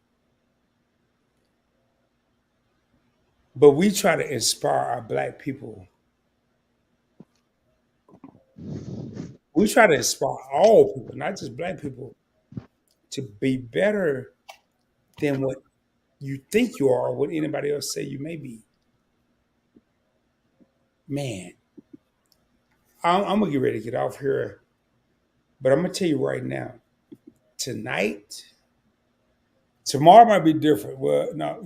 But we try to inspire our Black people. We try to inspire all people, not just Black people, to be better than what you think you are, or what anybody else say you may be. Man, I'm gonna get ready to get off here, but I'm gonna tell you right now, tonight, tomorrow might be different. Well, no,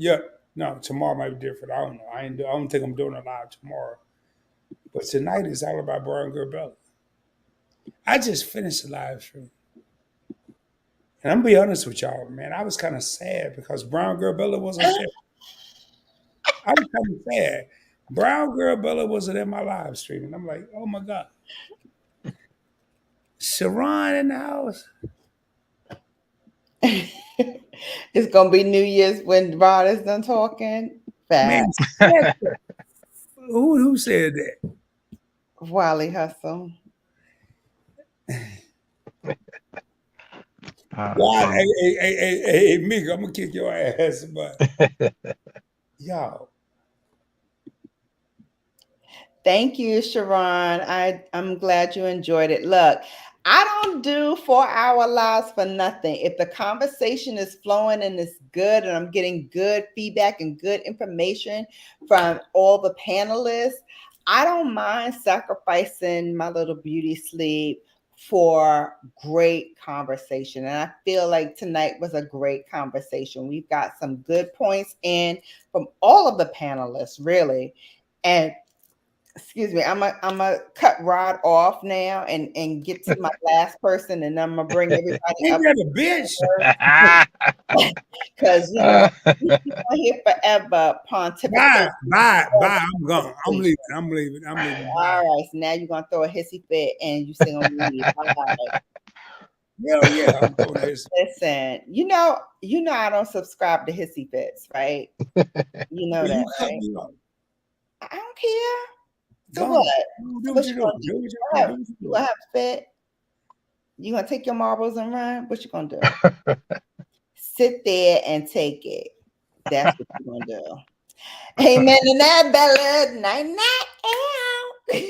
tomorrow might be different. I don't know. I don't think I'm doing a live tomorrow. But tonight is all about Brown Girl Bella. I just finished the live stream. And I'm gonna be honest with y'all, man. I was kind of sad because Brown Girl Bella wasn't there. I was kind of sad. Brown Girl Bella wasn't in my live stream. And I'm like, oh my God. Sharon in the house. It's gonna be New Year's when Rod is done talking. Man, who said that? Wally Hustle. Why? Hey, Meek, I'm gonna kick your ass, but y'all. Thank you, Sharon. I'm glad you enjoyed it. Look, I don't do 4-hour lives for nothing. If the conversation is flowing and it's good and I'm getting good feedback and good information from all the panelists, I don't mind sacrificing my little beauty sleep for great conversation. And I feel like tonight was a great conversation. We've got some good points in from all of the panelists, really. And excuse me, I'm a cut Rod off now and get to my last person, and I'm gonna bring everybody up. A bitch. Because you know he's here forever pontificating. Bye. I'm gone. I'm leaving. All right, so now you're gonna throw a hissy fit and you still gonna leave. All right. Hell yeah, I'm throwing a hissy. Listen, you know I don't subscribe to hissy fits, right? You know that, right? I don't care. So what? What you gonna do? You gonna have a fit? You gonna take your marbles and run? What you gonna do? Sit there and take it. That's what you're gonna do. Amen to that, Bella. Night.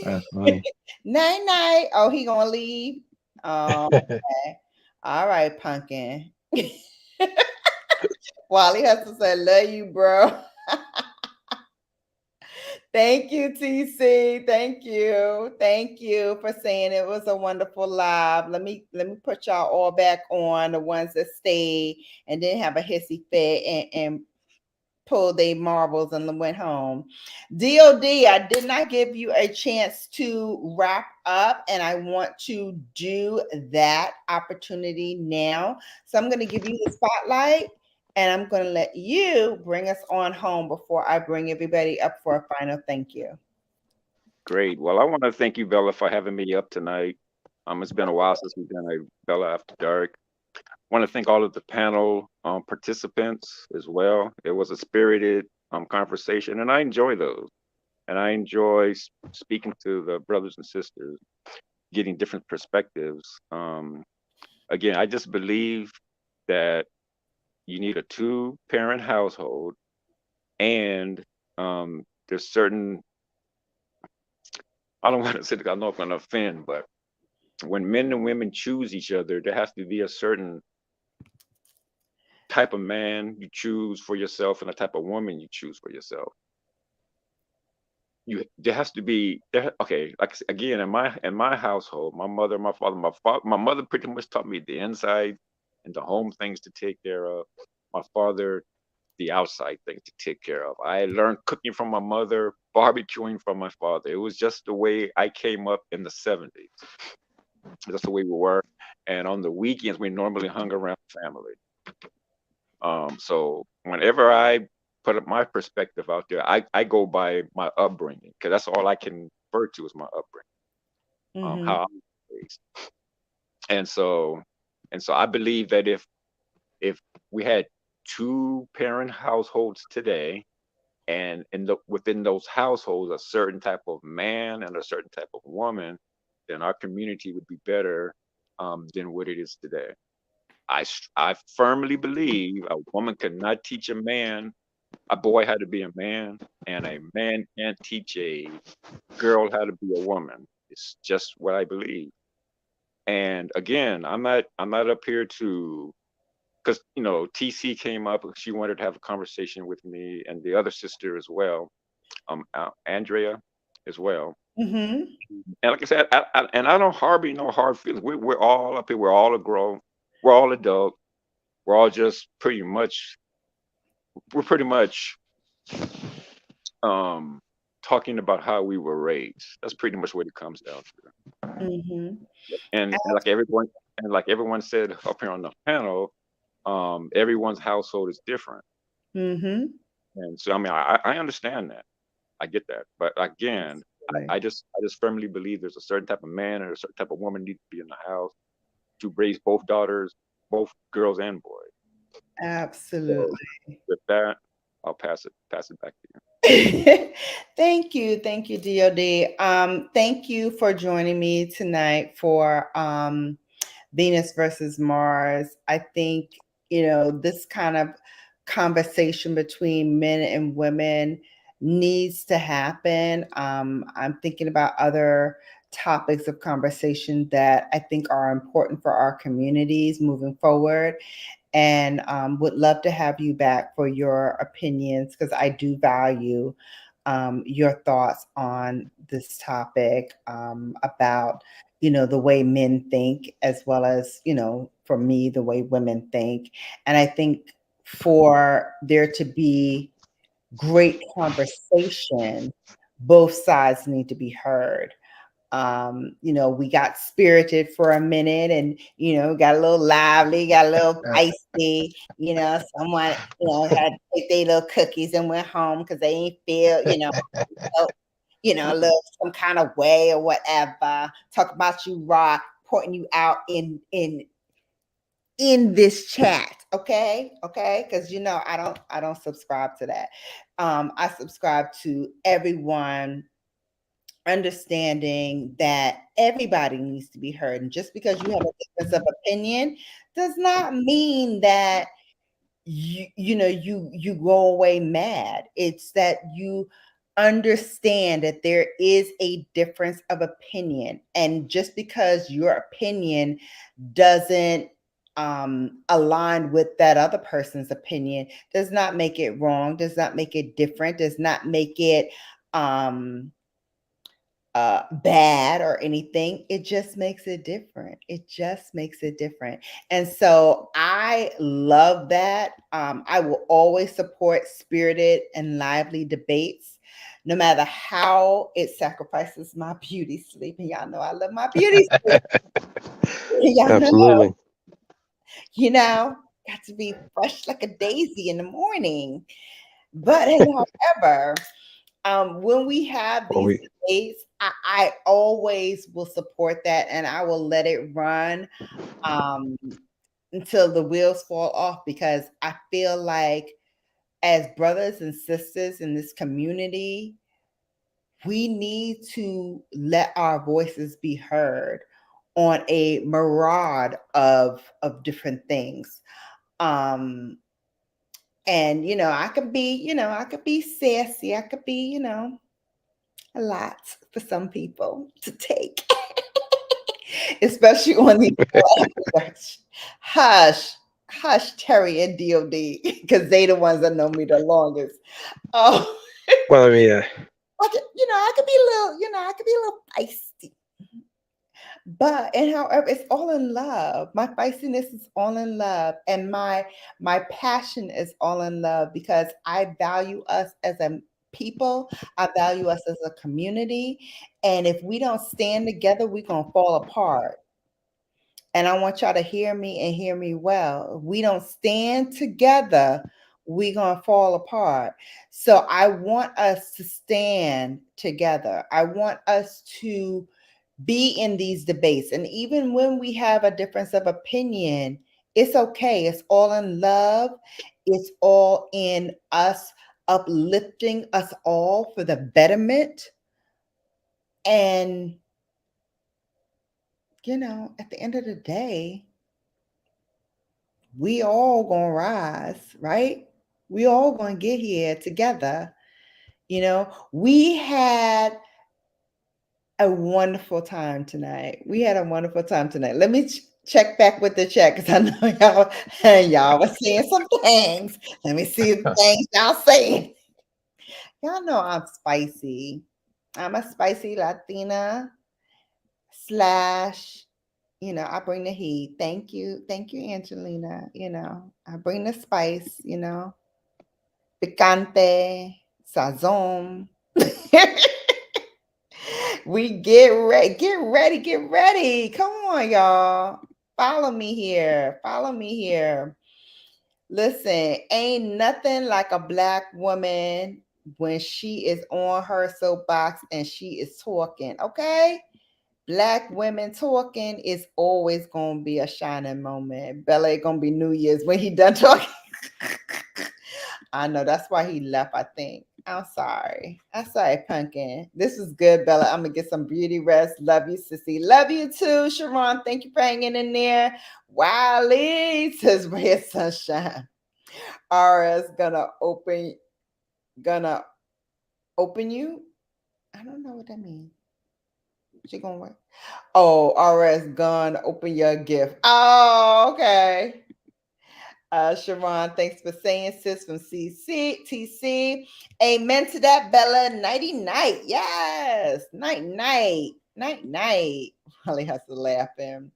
That's funny. Night. Oh, he gonna leave? Oh, okay. All right, pumpkin. Wally has to say, love you, bro. Thank you, TC. Thank you for saying it was a wonderful live. Let me put y'all all back on, the ones that stayed and didn't have a hissy fit and pulled their marbles and went home. D.O.D, I did not give you a chance to wrap up, and I want to do that opportunity now. So I'm going to give you the spotlight, and I'm going to let you bring us on home before I bring everybody up for a final thank you. Great. Well, I want to thank you, Bella, for having me up tonight. It's been a while since we've done a Bella After Dark. I want to thank all of the panel participants as well. It was a spirited conversation, and I enjoy those. And I enjoy speaking to the brothers and sisters, getting different perspectives. Again, I just believe that you need a two-parent household, and there's certain, I don't want to say that, I know I'm going to offend, but when men and women choose each other, there has to be a certain type of man you choose for yourself and a type of woman you choose for yourself. There has to be there. Okay, like again, in my household, my mother, my father, my mother pretty much taught me the inside and the home things to take care of. My father, the outside things to take care of. I learned cooking from my mother, barbecuing from my father. It was just the way I came up in the 70s. That's the way we were. And on the weekends, we normally hung around family. So whenever I put up my perspective out there, I go by my upbringing, because that's all I can refer to as my upbringing, how I was raised. And so I believe that if we had two-parent households today, and within those households a certain type of man and a certain type of woman, then our community would be better than what it is today. I firmly believe a woman cannot teach a boy how to be a man, and a man can't teach a girl how to be a woman. It's just what I believe. And again, I'm not up here to, because TC came up. She wanted to have a conversation with me and the other sister as well, Andrea as well. Mm-hmm. And like I said, I don't harbor no hard feelings. We're all up here. We're all grown. We're all adult. We're all just pretty much. We're pretty much talking about how we were raised. That's pretty much what it comes down to. Mm-hmm. And like everyone said up here on the panel, everyone's household is different. Mm-hmm. And so I understand that. I get that. But again, I just firmly believe there's a certain type of man and a certain type of woman need to be in the house to raise both daughters, both girls and boys. Absolutely. So with that, I'll pass it back to you. Thank you, DOD. Thank you for joining me tonight for Venus versus Mars. I think this kind of conversation between men and women needs to happen. I'm thinking about other topics of conversation that I think are important for our communities moving forward, and would love to have you back for your opinions, because I do value your thoughts on this topic, about the way men think, as well as for me, the way women think. And I think for there to be great conversation, both sides need to be heard. We got spirited for a minute, and got a little lively, got a little feisty. Someone had to take their little cookies and went home because they ain't feel felt, a little some kind of way or whatever. Talk about you raw, pointing you out in this chat, okay, because I don't subscribe to that. I subscribe to everyone understanding that everybody needs to be heard, and just because you have a difference of opinion does not mean that you go away mad. It's that you understand that there is a difference of opinion, and just because your opinion doesn't align with that other person's opinion does not make it wrong, does not make it different, does not make it um bad or anything. It just makes it different. It just makes it different. And so I love that. I will always support spirited and lively debates, no matter how it sacrifices my beauty sleep. And y'all know I love my beauty sleep. Y'all know, Absolutely. got to be fresh like a daisy in the morning. But however, when we have Well, these we debates, I always will support that and I will let it run um, until the wheels fall off, because I feel like as brothers and sisters in this community, we need to let our voices be heard on a myriad of different things. Um, and I could be sassy, I could be, a lot for some people to take, especially on the hush, hush, Terry and D.O.D, because they the ones that know me the longest. Oh, well, I mean, I could be a little, I could be a little feisty. And however, it's all in love. My feistiness is all in love, and my passion is all in love, because I value us as a people. I value us as a community, and if we don't stand together, we're gonna fall apart. And I want y'all to hear me and hear me well. If we don't stand together, we're gonna fall apart. So I want us to stand together. I want us to be in these debates. And even when we have a difference of opinion, it's okay. It's all in love. It's all in us uplifting us all for the betterment. And, at the end of the day, we all gonna rise, right? We all gonna get here together. We had a wonderful time tonight. We had a wonderful time tonight. Let me check back with the chat, because I know y'all were saying some things. Let me see the things y'all saying. Y'all know I'm spicy. I'm a spicy Latina slash, I bring the heat. Thank you. Thank you, Angelina. I bring the spice, picante, sazon. We get ready, get ready, get ready. Come on, y'all. Follow me here. Follow me here. Listen, ain't nothing like a Black woman when she is on her soapbox and she is talking, okay? Black women talking is always going to be a shining moment. Bella ain't going to be New Year's when he done talking. I know that's why he left, I think. I'm sorry. Pumpkin. This is good, Bella. I'm going to get some beauty rest. Love you, sissy. Love you too, Sharon. Thank you for hanging in there. Wiley says, red sunshine. RS gonna open you. I don't know what that means. She gonna work. Oh, RS gonna open your gift. Oh, okay. Sharon, thanks for saying, sis, from TC. Amen to that, Bella. Nighty night. Yes. Night night. Night night. Holly has to laugh in.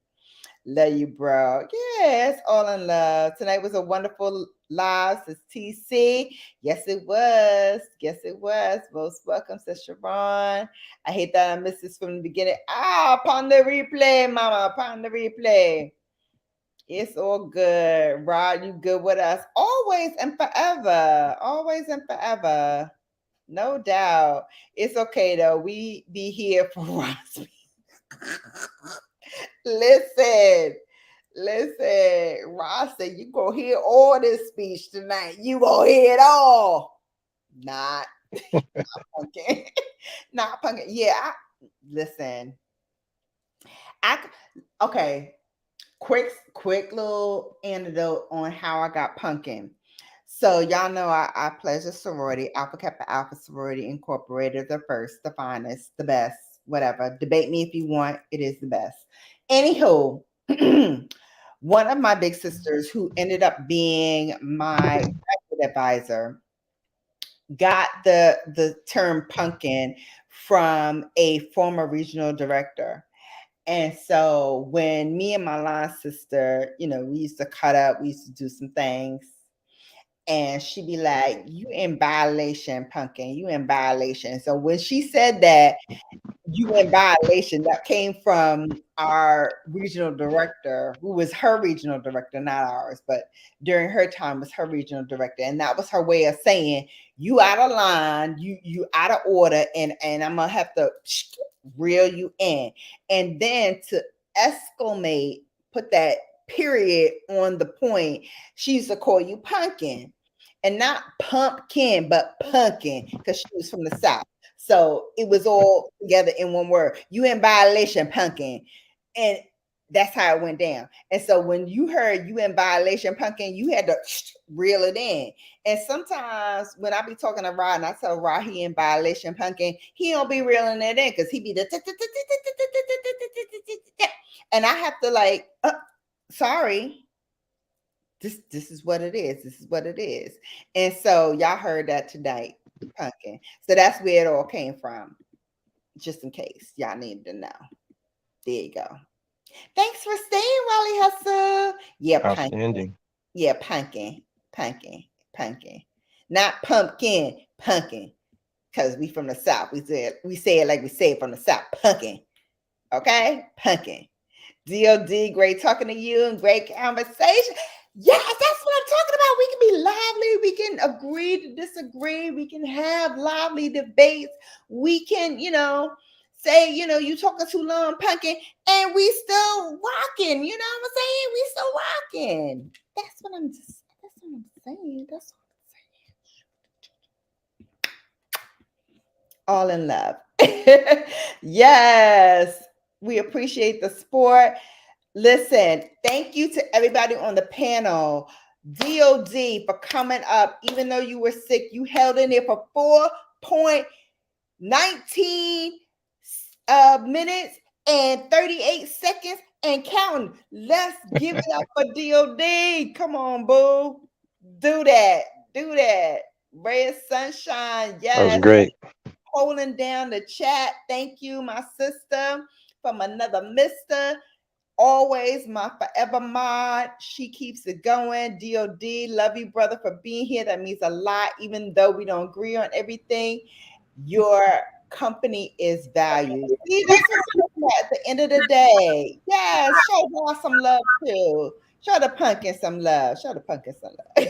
Love you, bro. Yes, all in love. Tonight was a wonderful live, says TC. Yes, it was. Yes, it was. Most welcome, says Sharon. I hate that I missed this from the beginning. Upon the replay, mama. Upon the replay. It's all good. Rod, you good with us. Always and forever. Always and forever. No doubt. It's okay, though. We be here for Rod's. Listen, Ross said you gonna hear all this speech tonight. You gonna hear it all. Not pumpkin. Not pumpkin. Yeah, listen. Okay. Quick little anecdote on how I got pumpkin. So y'all know I pledge a sorority, Alpha Kappa Alpha Sorority Incorporated, the first, the finest, the best, whatever. Debate me if you want. It is the best. Anywho, one of my big sisters, who ended up being my graduate advisor, got the term pumpkin from a former regional director. And so when me and my line sister, we used to cut up, we used to do some things, and she'd be like, "You in violation, pumpkin, you in violation." So when she said that, "You in violation," that came from our regional director, who was her regional director, not ours, but during her time was her regional director. And that was her way of saying, "You out of line, you out of order, and I'm gonna have to reel you in." And then to exclamate, put that period on the point, she used to call you pumpkin. And not pumpkin, but pumpkin, because she was from the South. So it was all together in one word. You in violation, pumpkin. And that's how it went down. And so when you heard you in violation, pumpkin, you had to reel it in. And sometimes when I be talking to Rod and I tell Rod he in violation, pumpkin, he don't be reeling it in because he be the and I have to like, sorry. This is what it is. This is what it is. And so y'all heard that tonight, pumpkin. So that's where it all came from. Just in case y'all need to know. There you go. Thanks for staying, Raleigh Hustle. Yeah, pumpkin. Outstanding. Yeah, pumpkin. Pumpkin. Pumpkin. Not pumpkin, pumpkin. Because we from the South. We say it like we say it from the South. Pumpkin. Okay? Pumpkin. D.O.D, great talking to you and great conversation. Yes, that's what I'm talking about. We can be lively. We can agree to disagree. We can have lively debates. We can, say, you talking too long, pumpkin, and we still rocking. You know what I'm saying? We still rocking. That's what I'm saying. That's all in love. Yes, we appreciate the sport. Listen, thank you to everybody on the panel. D.O.D for coming up, even though you were sick, you held in there for 4.19 minutes and 38 seconds and counting. Let's give it up for D.O.D. Come on, boo. Do that. Do that. Ray of sunshine. Yes. That was great. Holding down the chat. Thank you, my sister from another mister. Always my forever mod. She keeps it going. D.O.D, love you, brother, for being here. That means a lot, even though we don't agree on everything. Your company is valued. See, that's what I'm looking at the end of the day. Yes, show y'all some love too. Show the pumpkin some love. Show the pumpkin some love.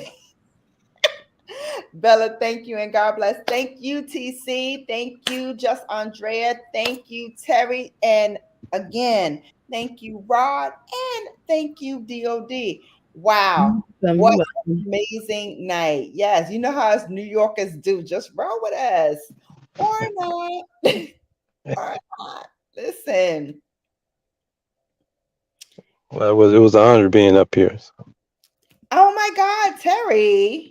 Bella, thank you and God bless. Thank you, TC. Thank you, Just Andrea. Thank you, Terry. And again, thank you, Rod. And thank you, DOD. Wow. What an amazing night. Yes, you know how us New Yorkers do. Just roll with us. Or not. Or not. Listen. Well, it was an honor being up here. Oh my God, Terry.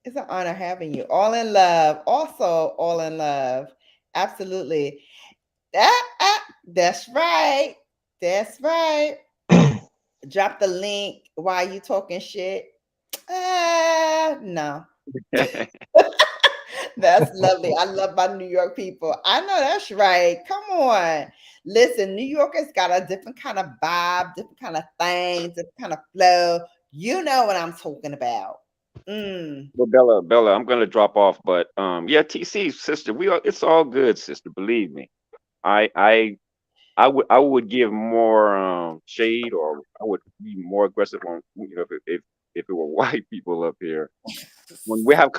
It's an honor having you. All in love. Also, all in love. Absolutely. That's right. That's right. Drop the link while you talking shit. No. That's lovely. I love my New York people. I know that's right. Come on. Listen, New Yorkers got a different kind of vibe, different kind of thing, different kind of flow. You know what I'm talking about. Well, Bella, I'm gonna drop off, but yeah, TC sister, it's all good, sister. Believe me, I would give more shade, or I would be more aggressive on if it were white people up here. When I have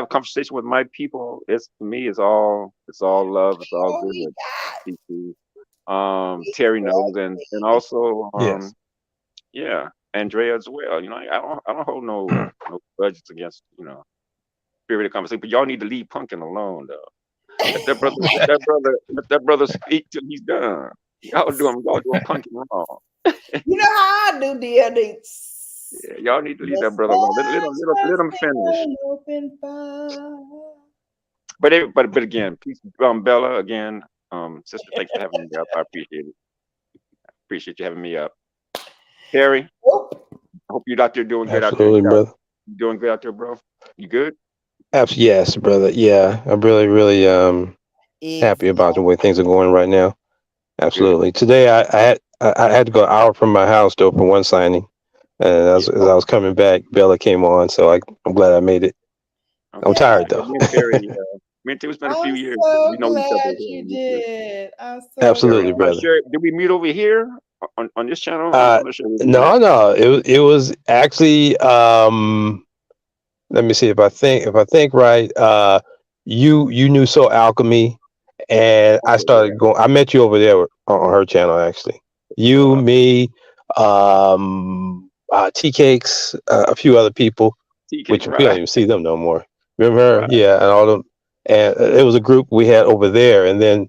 a conversation with my people, to me it's all love, it's all good. TC, Terry knows, and also Yes. yeah, Andrea as well. I don't hold no grudges against spirited conversation, but y'all need to leave Pumpkin alone though. Let that brother speak till he's done. Y'all doing Pumpkin wrong. You know how I do, dear. Yeah, y'all need to leave that brother alone. Let him finish. But again, peace, Bella. Again, sister, thanks for having me up. I appreciate it. Appreciate you having me up. Terry, I hope you're out there doing good. Absolutely, out there. brother. You doing good out there, bro? You good? Yes, brother. Yeah, I'm really, really happy about the way things are going right now. Good. Absolutely. Today I had to go an hour from my house though for one signing, and Yeah. as I was coming back, Bella came on, so I'm glad I made it. I'm Okay. Yeah, tired though. Me and Terry, me and Terry spent a few I'm years. We so know each other glad well. you Me too. did. I'm so Terry, Absolutely, I'm not brother. sure. Did we meet over here on this channel? Uh, I'm not sure where we met. no, no, it was actually let me see if I think right. You knew So Alchemy, and I Okay. Yeah. started going. I met you over there on her channel actually. Oh, You, wow. me, Tea Cakes, a few other people, TK, which we don't right? even see them no more. Remember her? Right. Yeah, and all them. And it was a group we had over there, and then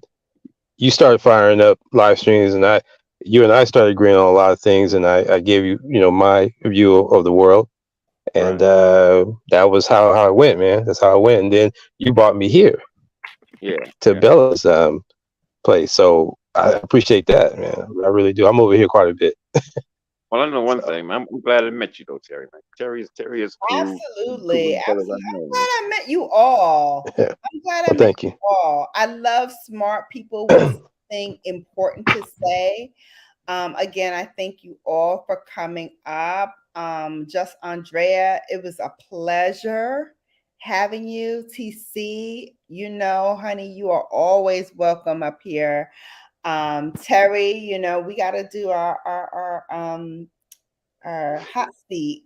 you started firing up live streams, and you and I started agreeing on a lot of things, and I gave you, my view of the world, and Right. that was how it went, man. That's how it went. And then you brought me here Yeah. to Yeah. Bella's place, so I appreciate that, man. I really do. I'm over here quite a bit. Well, I know one So thing, man. I'm glad I met you though, Terry, man. Terry is cool. One of the absolutely, coolest brothers I absolutely. I'm know, man. glad I met you all. yeah. I'm glad I Well, met thank you you. all. I love smart people with something important to say. Again, I thank you all for coming up. Just Andrea, it was a pleasure having you. TC, honey, you are always welcome up here. Terry, we got to do our hot seat.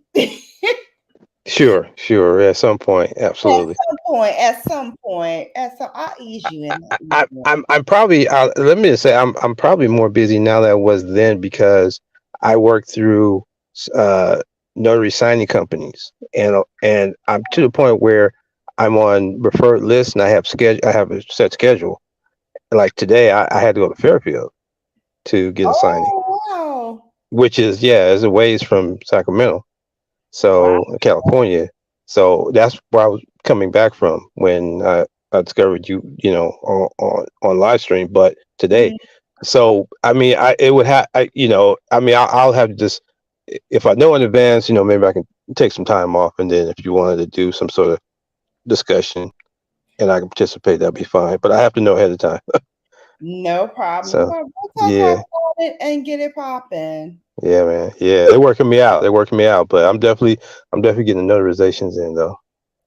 Sure, sure. At some point, absolutely. At some point, I'll ease you in that. I'm probably let me just say I'm probably more busy now than I was then because I work through uh notary signing companies, and I'm to the point where I'm on referred lists and I have a set schedule. Like today I had to go to Fairfield to get a signing, Oh, wow. which is, yeah, it's a ways from Sacramento, Wow. so California. So that's where I was coming back from when I discovered you on live stream. But today, Mhm. so I mean, it would have I mean, I'll have to just, if I know in advance, maybe I can take some time off, and then if you wanted to do some sort of discussion and I can participate, that'd be fine. But I have to know ahead of time. No problem. So We'll talk yeah, about it and get it popping. yeah, man, yeah, they're working me out. They're working me out, but I'm definitely getting the notarizations in though.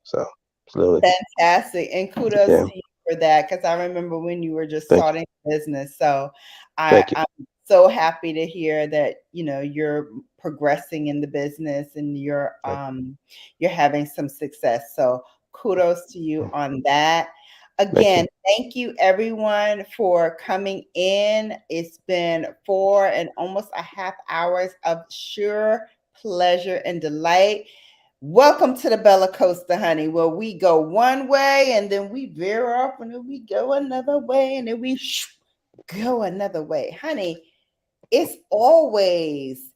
So slowly, Fantastic. And kudos yeah. to you for that because I remember when you were just Thank you. starting business. So Thank you. I'm so happy to hear that, you're progressing in the business and Thank you're having some success. So kudos to you you. on that. Thank you. Again, thank you everyone for coming in. It's been 4 and almost a half hours of sure pleasure and delight. Welcome to the Bella Costa, honey, where we go one way and then we veer off and then we go another way and then we go another way. Honey, it's always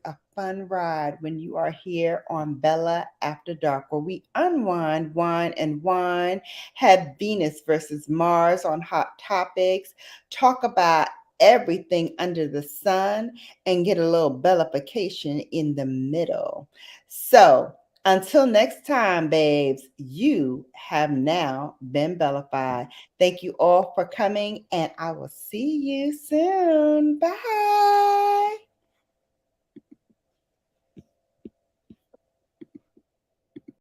a fun ride when you are here on Bella After Dark, where we unwind, wine, and wine, have Venus versus Mars on hot topics, talk about everything under the sun, and get a little bellification in the middle. So until next time, babes, you have now been bellified. Thank you all for coming, and I will see you soon. Bye.